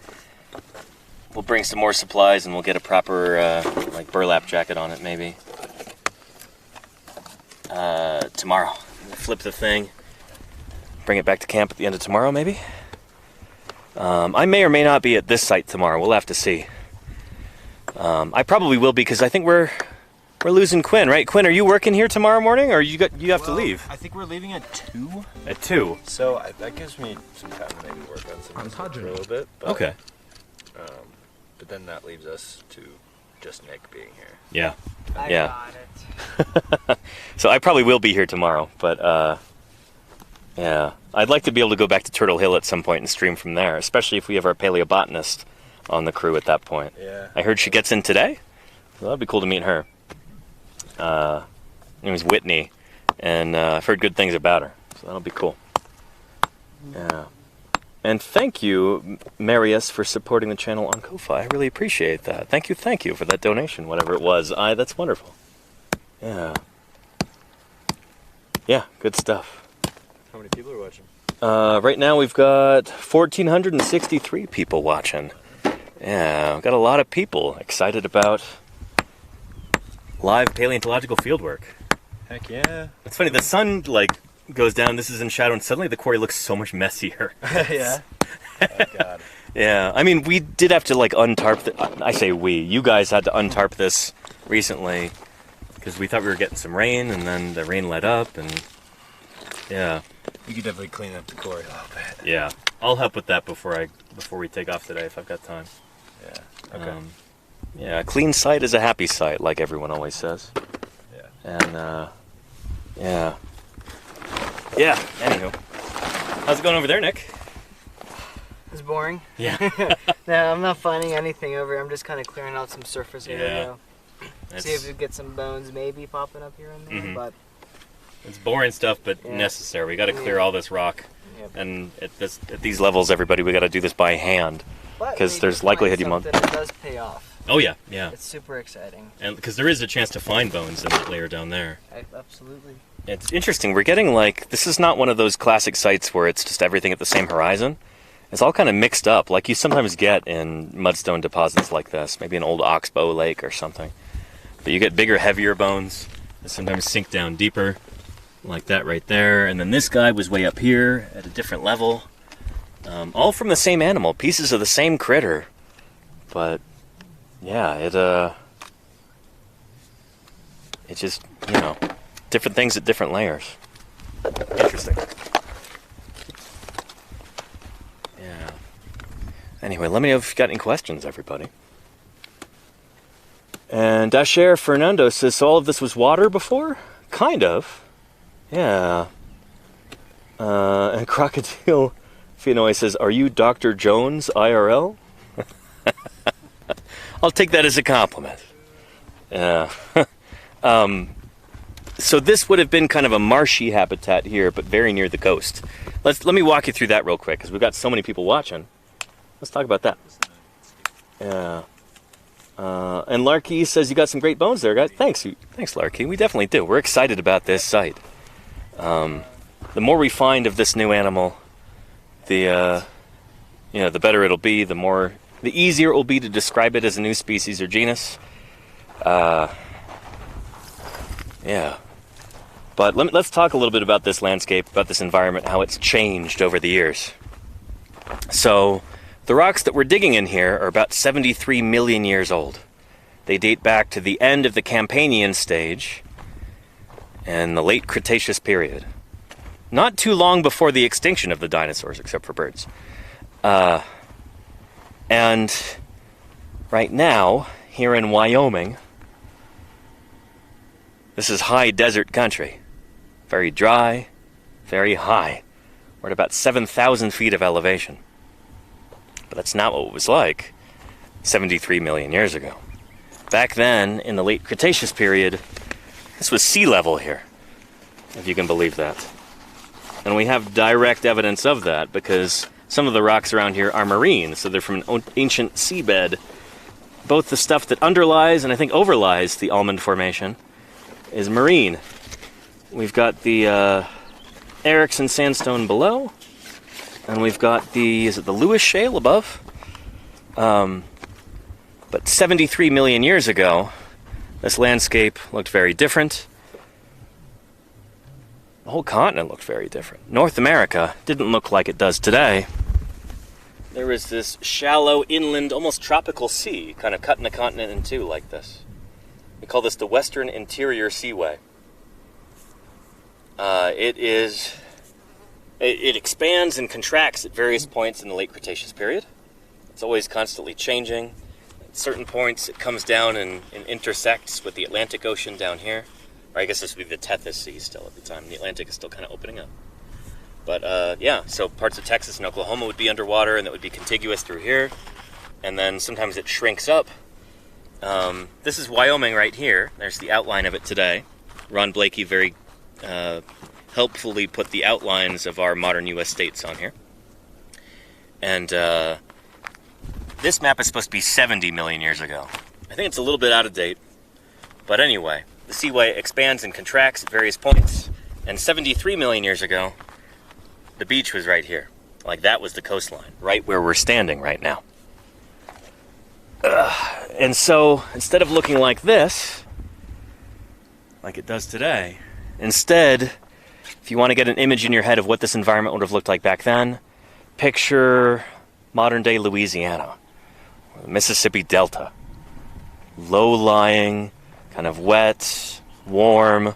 [SPEAKER 1] We'll bring some more supplies and we'll get a proper like burlap jacket on it maybe. Tomorrow. Flip the thing. Bring it back to camp at the end of tomorrow maybe. I may or may not be at this site tomorrow. We'll have to see. I probably will be because I think we're losing Quinn, right? Quinn, are you working here tomorrow morning, or you have to leave?
[SPEAKER 2] I think we're leaving at 2.
[SPEAKER 1] At 2.
[SPEAKER 2] So that gives me some time to maybe work on some stuff for a little bit. But,
[SPEAKER 1] Okay.
[SPEAKER 2] But then that leaves us to just Nick being here.
[SPEAKER 1] Yeah.
[SPEAKER 3] I
[SPEAKER 1] Yeah.
[SPEAKER 3] got it.
[SPEAKER 1] So I probably will be here tomorrow, but yeah, I'd like to be able to go back to Turtle Hill at some point and stream from there, especially if we have our paleobotanist on the crew at that point.
[SPEAKER 2] Yeah.
[SPEAKER 1] I heard she gets in today, so that'd be cool to meet her. Her name is Whitney, and I've heard good things about her, so that'll be cool. Yeah. And thank you, Marius, for supporting the channel on Ko-Fi. I really appreciate that. Thank you for that donation, whatever it was. That's wonderful. Yeah. Yeah, good stuff.
[SPEAKER 2] How many people are watching?
[SPEAKER 1] Right now we've got 1,463 people watching. Yeah, we've got a lot of people excited about live paleontological fieldwork.
[SPEAKER 2] Heck yeah.
[SPEAKER 1] It's funny, the sun like goes down, this is in shadow, and suddenly the quarry looks so much messier.
[SPEAKER 2] Yeah. Oh, God.
[SPEAKER 1] Yeah, I mean, we did have to like untarp, I say we, you guys had to untarp this recently, because we thought we were getting some rain, and then the rain let up, and yeah.
[SPEAKER 2] You could definitely clean up the quarry a little bit.
[SPEAKER 1] Yeah, I'll help with that before we take off today if I've got time.
[SPEAKER 2] Yeah. Okay.
[SPEAKER 1] Yeah, a clean site is a happy site, like everyone always says.
[SPEAKER 2] Yeah.
[SPEAKER 1] And yeah. Yeah. Anywho, how's it going over there, Nick?
[SPEAKER 3] It's boring.
[SPEAKER 1] Yeah.
[SPEAKER 3] No, I'm not finding anything over here. I'm just kind of clearing out some surface area.
[SPEAKER 1] It's,
[SPEAKER 3] See if we get some bones maybe popping up here and there,
[SPEAKER 1] Mhm.
[SPEAKER 3] but
[SPEAKER 1] it's boring stuff, but
[SPEAKER 3] Yeah.
[SPEAKER 1] necessary. We got to clear all this rock,
[SPEAKER 3] Yep.
[SPEAKER 1] and at these levels, everybody, we got to do this by hand.
[SPEAKER 3] but
[SPEAKER 1] 'Cause
[SPEAKER 3] maybe
[SPEAKER 1] there's
[SPEAKER 3] find
[SPEAKER 1] likelihood you
[SPEAKER 3] something that does pay off.
[SPEAKER 1] Oh yeah, yeah,
[SPEAKER 3] It's super exciting.
[SPEAKER 1] and because there is a chance to find bones in that layer down there.
[SPEAKER 3] Absolutely.
[SPEAKER 1] It's interesting. We're getting like, this is not one of those classic sites where it's just everything at the same horizon. It's all kind of mixed up, like you sometimes get in mudstone deposits like this, maybe an old oxbow lake or something. But you get bigger, heavier bones that sometimes sink down deeper, like that right there. And then this guy was way up here at a different level. All from the same animal, pieces of the same critter. But yeah, it just, you know, different things at different layers. Interesting. Yeah. Anyway, let me know if you've got any questions, everybody. And Dasher Fernando says, so all of this was water before? Kind of. Yeah. And Crocodile Finoy says, are you Dr. Jones IRL? I'll take that as a compliment. Yeah. So this would have been kind of a marshy habitat here, but very near the coast. Let me walk you through that real quick, because we've got so many people watching. Let's talk about that. Yeah. And Larky says you got some great bones there, guys. Thanks, Larky. We definitely do. We're excited about this site. The more we find of this new animal, the better it'll be. The easier it will be to describe it as a new species or genus. Yeah. But let's talk a little bit about this landscape, about this environment, how it's changed over the years. So, the rocks that we're digging in here are about 73 million years old. They date back to the end of the Campanian stage and the Late Cretaceous period. Not too long before the extinction of the dinosaurs, except for birds. And right now, here in Wyoming, this is high desert country. Very dry, very high. We're at about 7,000 feet of elevation. But that's not what it was like 73 million years ago. Back then, in the late Cretaceous period, this was sea level here, if you can believe that. And we have direct evidence of that because some of the rocks around here are marine, so they're from an ancient seabed both the stuff that underlies and I think overlies the Almond Formation is marine. We've got the Erickson sandstone below, and we've got the, is it the Lewis Shale above? But 73 million years ago, this landscape looked very different. The whole continent looked very different. North America didn't look like it does today. There was this shallow inland, almost tropical sea, kind of cutting the continent in two like this. We call this the Western Interior Seaway. It expands and contracts at various points in the Late Cretaceous period. It's always constantly changing. At certain points, it comes down and intersects with the Atlantic Ocean down here. Or I guess this would be the Tethys Sea still at the time. The Atlantic is still kind of opening up. But yeah, so parts of Texas and Oklahoma would be underwater, and that would be contiguous through here. And then sometimes it shrinks up. This is Wyoming right here. There's the outline of it today. Ron Blakey very helpfully put the outlines of our modern U.S. states on here. And this map is supposed to be 70 million years ago. I think it's a little bit out of date. But anyway, the seaway expands and contracts at various points. And 73 million years ago, the beach was right here. Like that was the coastline, right where we're standing right now. And so, instead of looking like this, like it does today, instead, if you want to get an image in your head of what this environment would have looked like back then, picture modern-day Louisiana, or the Mississippi Delta. Low-lying, kind of wet, warm.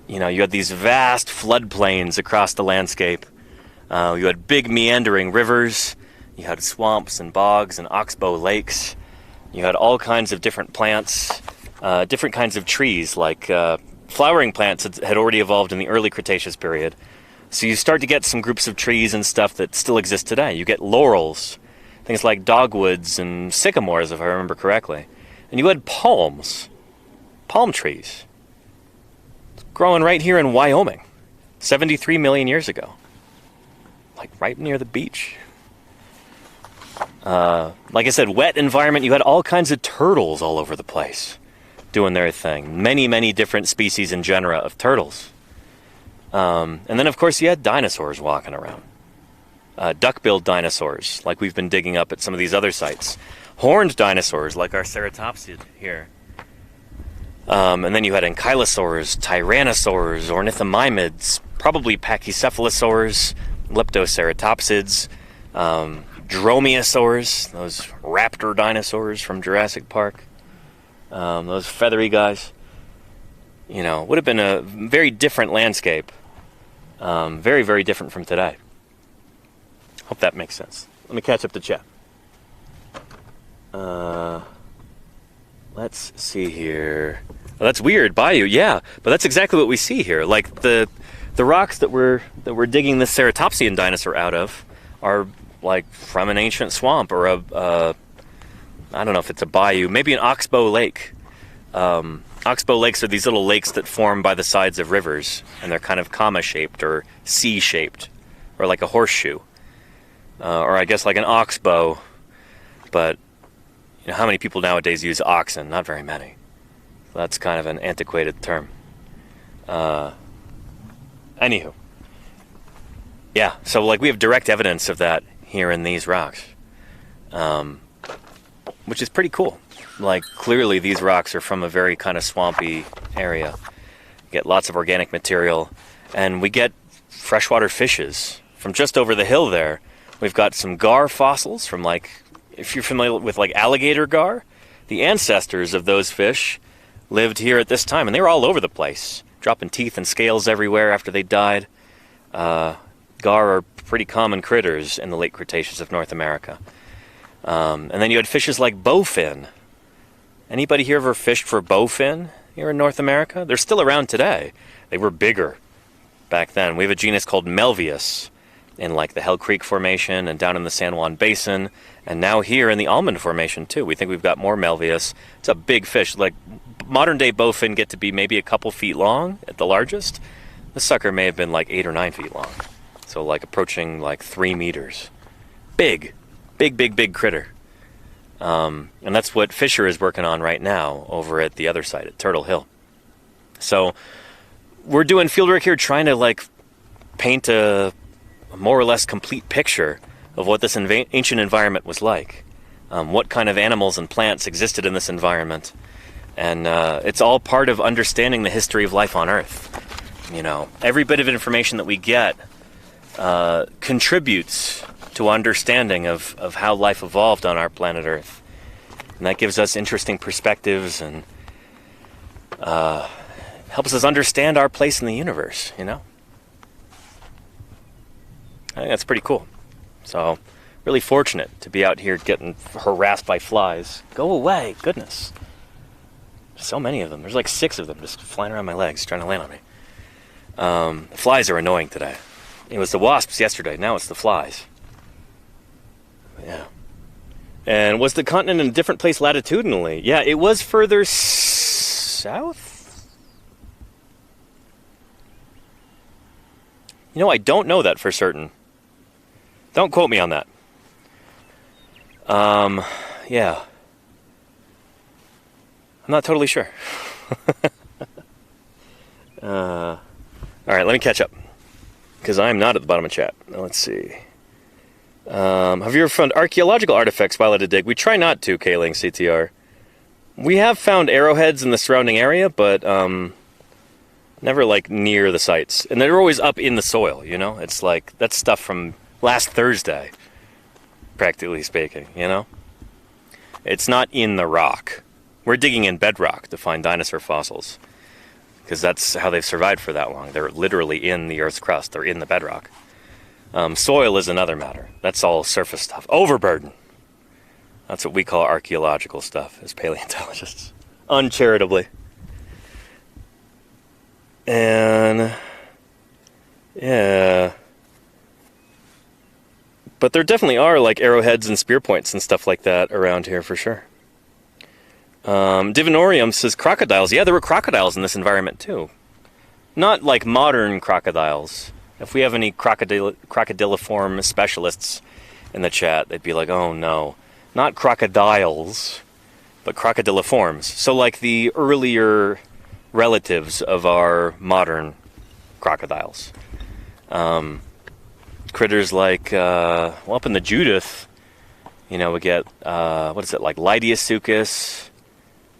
[SPEAKER 1] You know, you had these vast floodplains across the landscape. You had big meandering rivers. You had swamps and bogs and oxbow lakes. You had all kinds of different plants, different kinds of trees, like flowering plants had already evolved in the early Cretaceous period. So you start to get some groups of trees and stuff that still exist today. You get laurels, things like dogwoods and sycamores, if I remember correctly. And you had palms, palm trees, growing right here in Wyoming, 73 million years ago, like right near the beach. Like I said, wet environment, you had all kinds of turtles all over the place doing their thing. Many, many different species and genera of turtles. And then, of course, you had dinosaurs walking around. Duck-billed dinosaurs, like we've been digging up at some of these other sites. Horned dinosaurs, like our ceratopsian here. And then you had ankylosaurs, tyrannosaurs, ornithomimids, probably pachycephalosaurs, leptoceratopsids, dromaeosaurs, those raptor dinosaurs from Jurassic Park, those feathery guys. You know, would have been a very different landscape. Very, very different from today. Hope that makes sense. Let me catch up the chat. Let's see here. Well, that's weird, bayou, yeah, but that's exactly what we see here. Like the rocks that we're digging this ceratopsian dinosaur out of are like from an ancient swamp or I don't know if it's a bayou, maybe an oxbow lake. Oxbow lakes are these little lakes that form by the sides of rivers, and they're kind of comma-shaped or C-shaped, or like a horseshoe, or I guess like an oxbow. But you know, how many people nowadays use oxen? Not very many. That's kind of an antiquated term. Anywho, yeah. So like we have direct evidence of that here in these rocks, which is pretty cool. Like, clearly these rocks are from a very kind of swampy area. You get lots of organic material, and we get freshwater fishes from just over the hill there. We've got some gar fossils from, like, if you're familiar with, like, alligator gar, the ancestors of those fish lived here at this time, and they were all over the place, dropping teeth and scales everywhere after they died. Gar are pretty common critters in the late Cretaceous of North America. And then you had fishes like bowfin. Anybody here ever fished for bowfin here in North America? They're still around today. They were bigger back then. We have a genus called Melvius in like the Hell Creek Formation and down in the San Juan Basin, and now here in the Almond Formation too. We think we've got more Melvius. It's a big fish. Like modern day bowfin get to be maybe a couple feet long at the largest. The sucker may have been like 8 or 9 feet long. So like approaching like 3 meters. Big critter. And that's what Fisher is working on right now over at the other side, at Turtle Hill. So we're doing fieldwork here trying to like paint a more or less complete picture of what this ancient environment was like. What kind of animals and plants existed in this environment. And it's all part of understanding the history of life on Earth. You know, every bit of information that we get contributes to understanding of how life evolved on our planet Earth. And that gives us interesting perspectives and helps us understand our place in the universe, you know? I think that's pretty cool. So, really fortunate to be out here getting harassed by flies. Go away, goodness. So many of them. There's like 6 of them just flying around my legs trying to land on me. The flies are annoying today. It was the wasps yesterday, now it's the flies. Yeah. And was the continent in a different place latitudinally? Yeah, it was further south? You know, I don't know that for certain. Don't quote me on that. Yeah. I'm not totally sure. Alright, let me catch up. Because I'm not at the bottom of chat. Let's see. Have you ever found archaeological artifacts while at a dig? We try not to, Kaling CTR. We have found arrowheads in the surrounding area, but never like near the sites. And they're always up in the soil, you know? It's like, that's stuff from last Thursday, practically speaking, you know? It's not in the rock. We're digging in bedrock to find dinosaur fossils. Because that's how they've survived for that long. They're literally in the Earth's crust. They're in the bedrock. Soil is another matter. That's all surface stuff. Overburden. That's what we call archaeological stuff as paleontologists. Uncharitably. And yeah. But there definitely are like arrowheads and spear points and stuff like that around here for sure. Divinorium says crocodiles. Yeah, there were crocodiles in this environment too. Not like modern crocodiles. If we have any crocodiliform specialists in the chat, they'd be like, oh no. Not crocodiles, but crocodiliforms. So like the earlier relatives of our modern crocodiles. Critters like, well, up in the Judith, you know, we get, what is it, like Lydiasuchus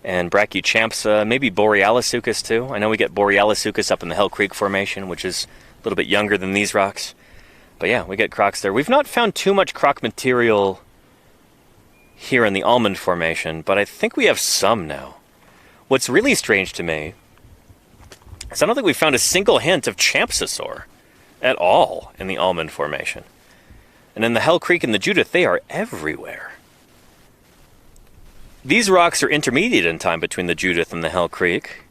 [SPEAKER 1] and Brachychampsa, maybe Borealisuchus too. I know we get Borealisuchus up in the Hell Creek Formation, which is a little bit younger than these rocks. But yeah, we get crocs there. We've not found too much croc material here in the Almond Formation, but I think we have some now. What's really strange to me is I don't think we found a single hint of Champsosaur at all in the Almond Formation. And in the Hell Creek and the Judith, they are everywhere. These rocks are intermediate in time between the Judith and the Hell Creek,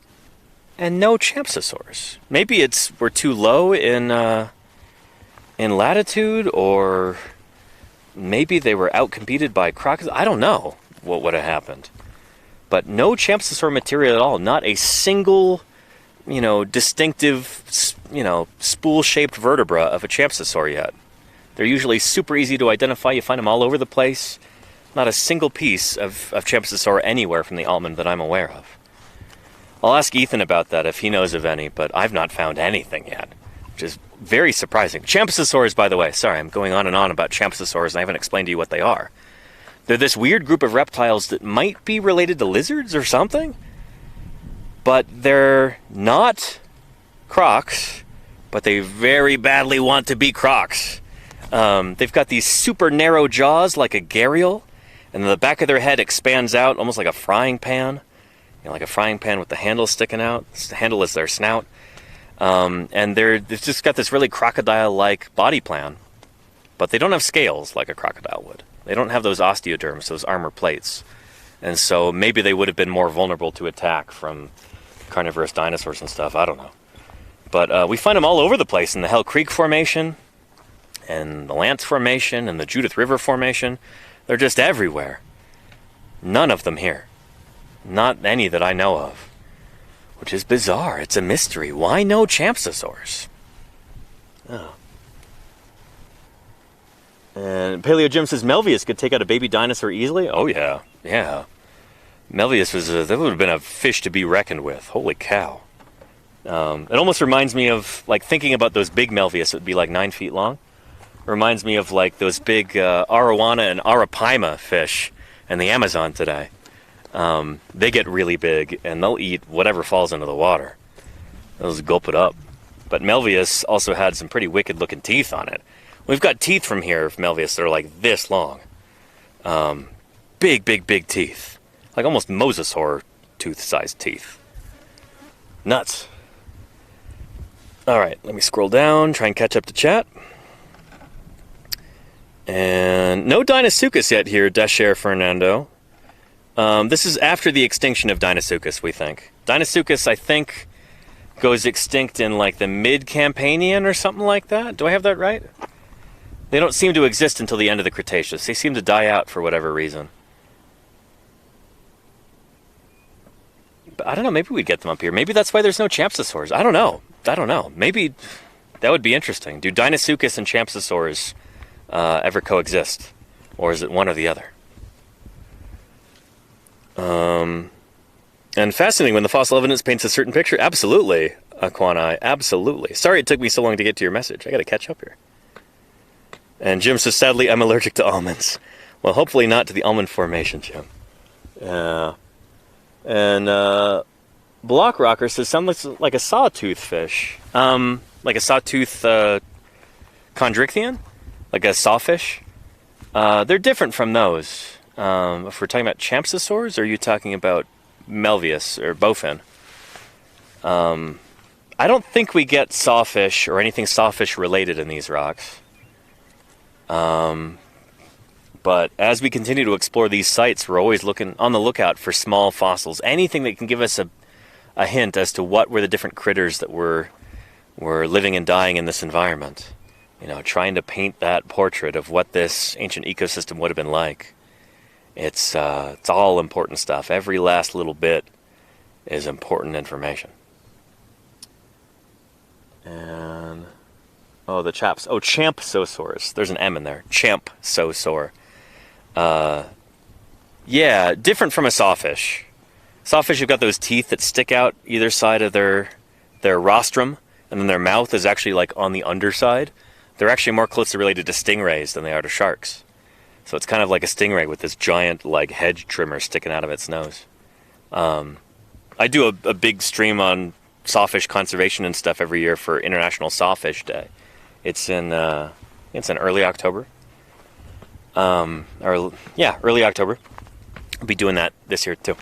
[SPEAKER 1] and no Champsosaurs. Maybe we're too low in latitude, or maybe they were outcompeted by crocodiles. I don't know what would have happened. But no Champsosaur material at all. Not a single, you know, distinctive, you know, spool-shaped vertebra of a Champsosaur yet. They're usually super easy to identify. You find them all over the place. Not a single piece of Champsosaur anywhere from the Almond that I'm aware of. I'll ask Ethan about that if he knows of any, but I've not found anything yet, which is very surprising. Champsosaurs, by the way, sorry, I'm going on and on about Champsosaurs and I haven't explained to you what they are. They're this weird group of reptiles that might be related to lizards or something, but they're not crocs, but they very badly want to be crocs. They've got these super narrow jaws like a gharial, and the back of their head expands out almost like a frying pan. You know, like a frying pan with the handle sticking out. The handle is their snout. And they've just got this really crocodile-like body plan, but they don't have scales like a crocodile would. They don't have those osteoderms, those armor plates. And so maybe they would have been more vulnerable to attack from carnivorous dinosaurs and stuff. I don't know. But we find them all over the place in the Hell Creek Formation, and the Lance Formation, and the Judith River Formation. They're just everywhere. None of them here. Not any that I know of. Which is bizarre. It's a mystery. Why no Champsosaurs? Oh. And Paleo Jim says Melvius could take out a baby dinosaur easily. Oh yeah, yeah. Melvius was that would have been a fish to be reckoned with. Holy cow! It almost reminds me of like thinking about those big Melvius that would be like 9 feet long. Reminds me of like those big arowana and arapaima fish in the Amazon today. They get really big and they'll eat whatever falls into the water. They'll just gulp it up. But Melvius also had some pretty wicked looking teeth on it. We've got teeth from here of Melvius that are like this long. Big, big, big teeth. Like almost mosasaur tooth-sized teeth. Nuts. Alright, let me scroll down, try and catch up to chat. And no Deinosuchus yet here, Desher Fernando. This is after the extinction of Deinosuchus, we think. Deinosuchus, I think, goes extinct in like the mid-Campanian or something like that. Do I have that right? They don't seem to exist until the end of the Cretaceous. They seem to die out for whatever reason. But I don't know, maybe we'd get them up here. Maybe that's why there's no Champsosaurs. I don't know. Maybe that would be interesting. Do Deinosuchus and Champsosaurs ever coexist? Or is it one or the other? And fascinating, when the fossil evidence paints a certain picture. Absolutely, Aquanai, absolutely. Sorry it took me so long to get to your message. I gotta catch up here. And Jim says, sadly, I'm allergic to almonds. Well, hopefully not to the almond formation, Jim. And Block Rocker says, sounds like a sawtooth fish. Like a sawtooth chondrichthyon? Like a sawfish? They're different from those. If we're talking about Champsosaurs, or are you talking about Melvius or bowfin? I don't think we get sawfish or anything sawfish related in these rocks. But as we continue to explore these sites, we're always looking on the lookout for small fossils. Anything that can give us a hint as to what were the different critters that were living and dying in this environment. You know, trying to paint that portrait of what this ancient ecosystem would have been like. It's all important stuff. Every last little bit is important information. And oh, the chaps. Oh, Champsosaurus. There's an M in there. Champsosaur. Yeah, different from a sawfish. Sawfish have got those teeth that stick out either side of their rostrum, and then their mouth is actually like on the underside. They're actually more closely related to stingrays than they are to sharks. So it's kind of like a stingray with this giant like hedge trimmer sticking out of its nose. I do a big stream on sawfish conservation and stuff every year for International Sawfish Day. It's in early October. Early October. I'll be doing that this year too.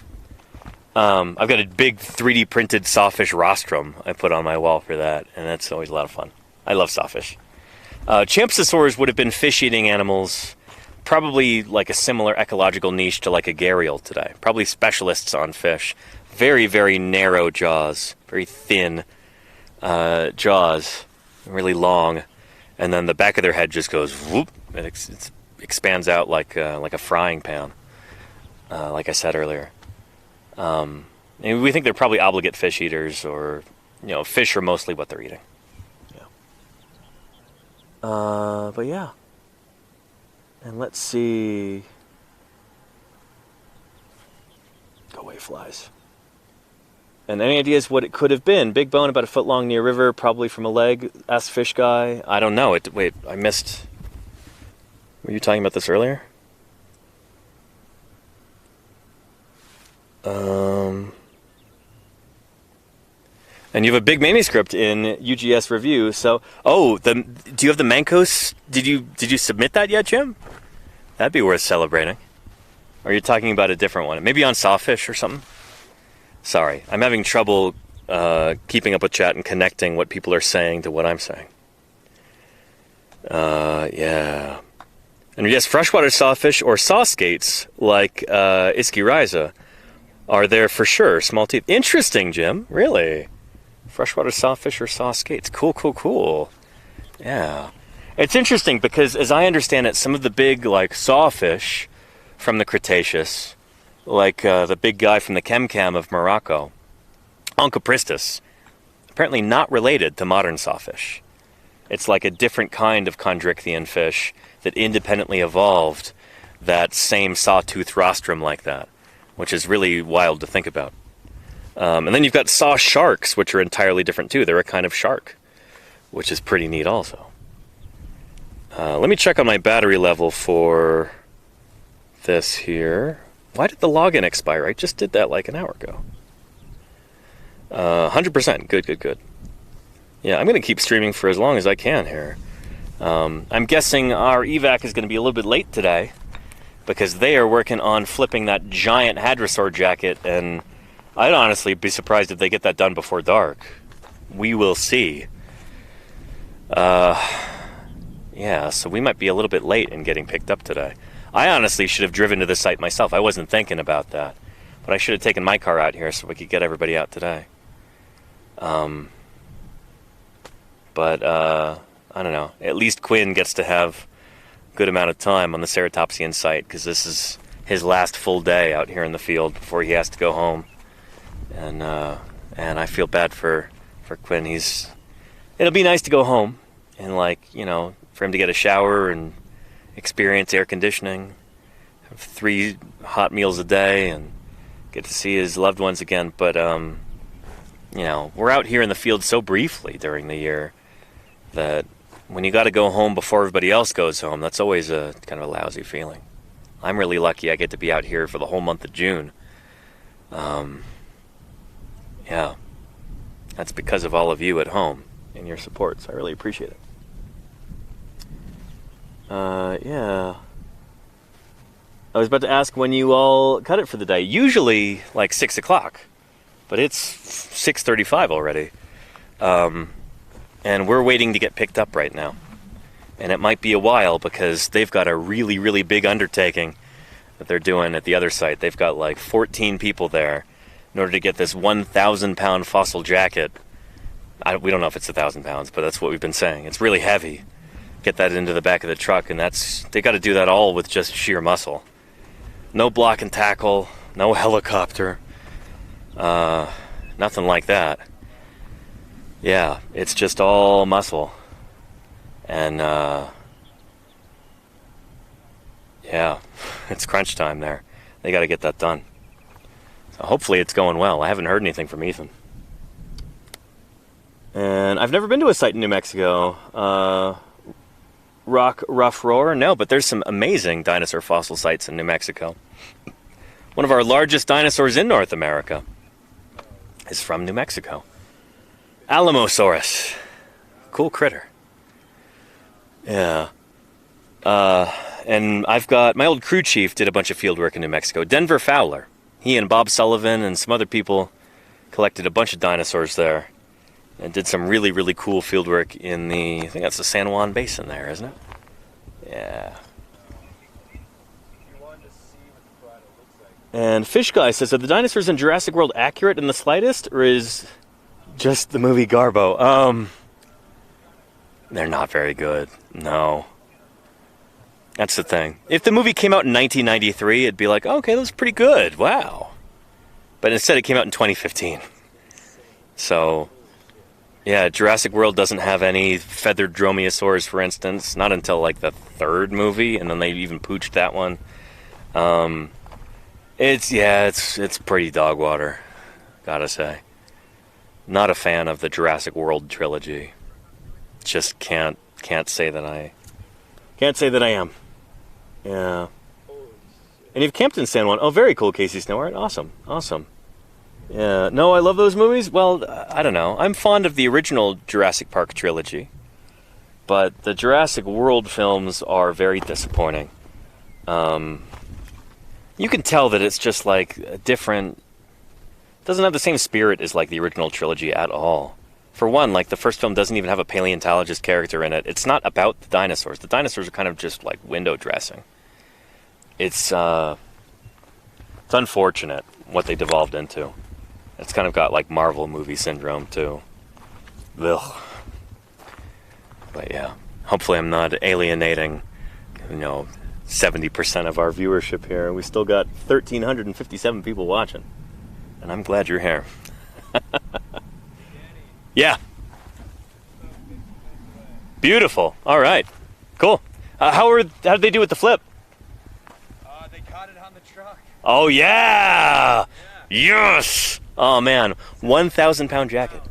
[SPEAKER 1] I've got a big 3D printed sawfish rostrum I put on my wall for that, and that's always a lot of fun. I love sawfish. Champsosaurs would have been fish-eating animals, probably like a similar ecological niche to like a gharial today. Probably specialists on fish. Very, very narrow jaws, very thin jaws, really long, and then the back of their head just goes whoop, and it expands out like a frying pan, like I said earlier. And we think they're probably obligate fish eaters, or fish are mostly what they're eating. But yeah. And let's see. Go away, flies. And any ideas what it could have been? Big bone, about a foot long, near river, probably from a leg. Ask Fish Guy. I don't know. Wait, I missed. Were you talking about this earlier? And you have a big manuscript in UGS review. So, do you have the Mancos? Did you submit that yet, Jim? That'd be worth celebrating. Or are you talking about a different one? Maybe on Sawfish or something? Sorry, I'm having trouble keeping up with chat and connecting what people are saying to what I'm saying. Yeah. And yes, freshwater sawfish or saw skates, like Ischirhiza, are there for sure. Small teeth. Interesting, Jim. Really? Freshwater sawfish or saw skates. Cool. Yeah. It's interesting because, as I understand it, some of the big, like, sawfish from the Cretaceous, like the big guy from the Kemkam of Morocco, Onchopristis, apparently not related to modern sawfish. It's like a different kind of chondrichthyan fish that independently evolved that same sawtooth rostrum like that, which is really wild to think about. And then you've got saw sharks, which are entirely different too. They're a kind of shark, which is pretty neat also. Let me check on my battery level for this here. Why did the login expire? I just did that like an hour ago. 100%. Good. Yeah, I'm going to keep streaming for as long as I can here. I'm guessing our evac is going to be a little bit late today because they are working on flipping that giant hadrosaur jacket, and I'd honestly be surprised if they get that done before dark. We will see. Yeah, so we might be a little bit late in getting picked up today. I honestly should have driven to the site myself. I wasn't thinking about that. But I should have taken my car out here so we could get everybody out today. But I don't know. At least Quinn gets to have a good amount of time on the ceratopsian site, because this is his last full day out here in the field before he has to go home. And I feel bad for Quinn. It'll be nice to go home and, like, you know, for him to get a shower and experience air conditioning, have 3 hot meals a day, and get to see his loved ones again. But you know, we're out here in the field so briefly during the year that when you got to go home before everybody else goes home, that's always a kind of a lousy feeling. I'm really lucky I get to be out here for the whole month of June. Yeah, that's because of all of you at home and your support, so I really appreciate it. Yeah. I was about to ask when you all cut it for the day. Usually like 6 o'clock, but it's 6:35 already. And we're waiting to get picked up right now. And it might be a while because they've got a really, really big undertaking that they're doing at the other site. They've got like 14 people there in order to get this 1,000-pound fossil jacket. We don't know if it's 1,000 pounds, but that's what we've been saying. It's really heavy. Get that into the back of the truck, and they got to do that all with just sheer muscle. No block and tackle, no helicopter, nothing like that. Yeah, it's just all muscle. And yeah, it's crunch time there. They got to get that done. So hopefully it's going well. I haven't heard anything from Ethan. And I've never been to a site in New Mexico. Rock Rough Roar? No, but there's some amazing dinosaur fossil sites in New Mexico. One of our largest dinosaurs in North America is from New Mexico. Alamosaurus. Cool critter. Yeah. And I've got, my old crew chief did a bunch of field work in New Mexico. Denver Fowler. He and Bob Sullivan and some other people collected a bunch of dinosaurs there. And did some really, really cool field work in I think that's the San Juan Basin there, isn't it? Yeah. And Fish Guy says, are the dinosaurs in Jurassic World accurate in the slightest, or is just the movie Garbo? They're not very good. No. That's the thing. If the movie came out in 1993, it'd be like, oh, okay, that was pretty good. Wow. But instead it came out in 2015. So... yeah, Jurassic World doesn't have any feathered dromaeosaurs, for instance, not until like the 3rd movie, and then they even pooched that one. It's pretty dog water, gotta say. Not a fan of the Jurassic World trilogy. Just can't say that I am. Yeah. And you've camped in San Juan. Oh, very cool, Casey Snowart. Awesome. Yeah, no, I love those movies. Well, I don't know. I'm fond of the original Jurassic Park trilogy, but the Jurassic World films are very disappointing. You can tell that it's just like a different... it doesn't have the same spirit as like the original trilogy at all. For one, like the first film doesn't even have a paleontologist character in it. It's not about the dinosaurs. The dinosaurs are kind of just like window dressing. It's unfortunate what they devolved into. It's kind of got like Marvel movie syndrome too. Ugh. But yeah, hopefully I'm not alienating, 70% of our viewership here. We still got 1,357 people watching, and I'm glad you're here. Yeah. Beautiful. All right. Cool. How did they do with the flip?
[SPEAKER 5] They caught it on the truck.
[SPEAKER 1] Oh, yeah. Yes. Oh, man. 1,000-pound jacket.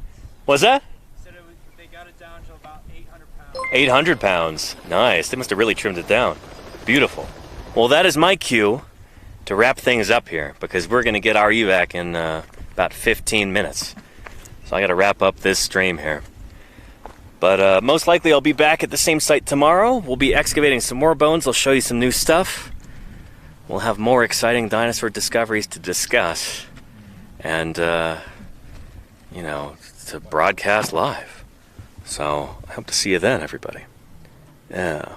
[SPEAKER 1] Was that?
[SPEAKER 5] Said they got it down to about 800 pounds.
[SPEAKER 1] 800 pounds. Nice. They must have really trimmed it down. Beautiful. Well, that is my cue to wrap things up here because we're going to get our evac in about 15 minutes. So I got to wrap up this stream here. But most likely I'll be back at the same site tomorrow. We'll be excavating some more bones. I'll show you some new stuff. We'll have more exciting dinosaur discoveries to discuss. And, you know, to broadcast live. So I hope to see you then, everybody. Yeah.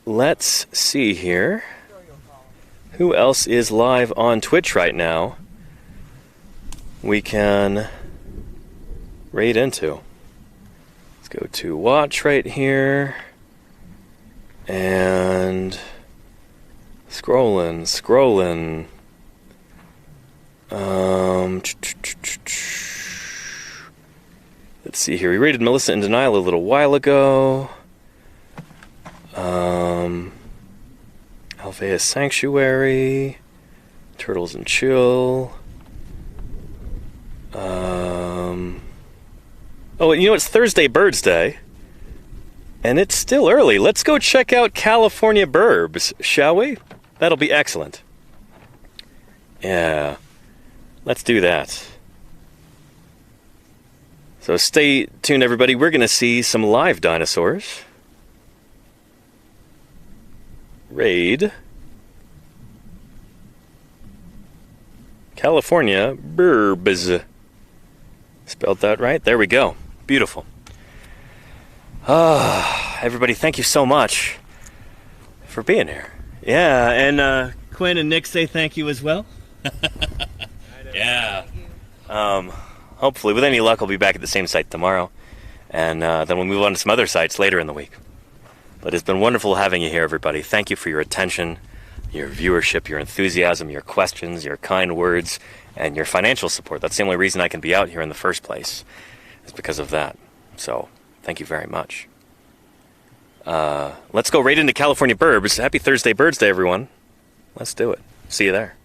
[SPEAKER 1] Let's see here. Who else is live on Twitch right now? We can raid into. Let's go to watch right here. And scrolling. Let's see here. We rated Melissa in Denial a little while ago. Alveus Sanctuary. Turtles and Chill. Oh, you know, it's Thursday Birds Day. And it's still early. Let's go check out California Burbs, shall we? That'll be excellent. Yeah. Let's do that. So stay tuned, everybody. We're going to see some live dinosaurs. Raid. California Burbs. Spelled that right? There we go. Beautiful. Everybody, thank you so much for being here. Yeah, and Quinn and Nick say thank you as well. Yeah. Hopefully, with any luck, I'll be back at the same site tomorrow. And then we'll move on to some other sites later in the week. But it's been wonderful having you here, everybody. Thank you for your attention, your viewership, your enthusiasm, your questions, your kind words, and your financial support. That's the only reason I can be out here in the first place, is because of that. So, thank you very much. Let's go right into California Burbs. Happy Thursday Birds Day, everyone. Let's do it. See you there.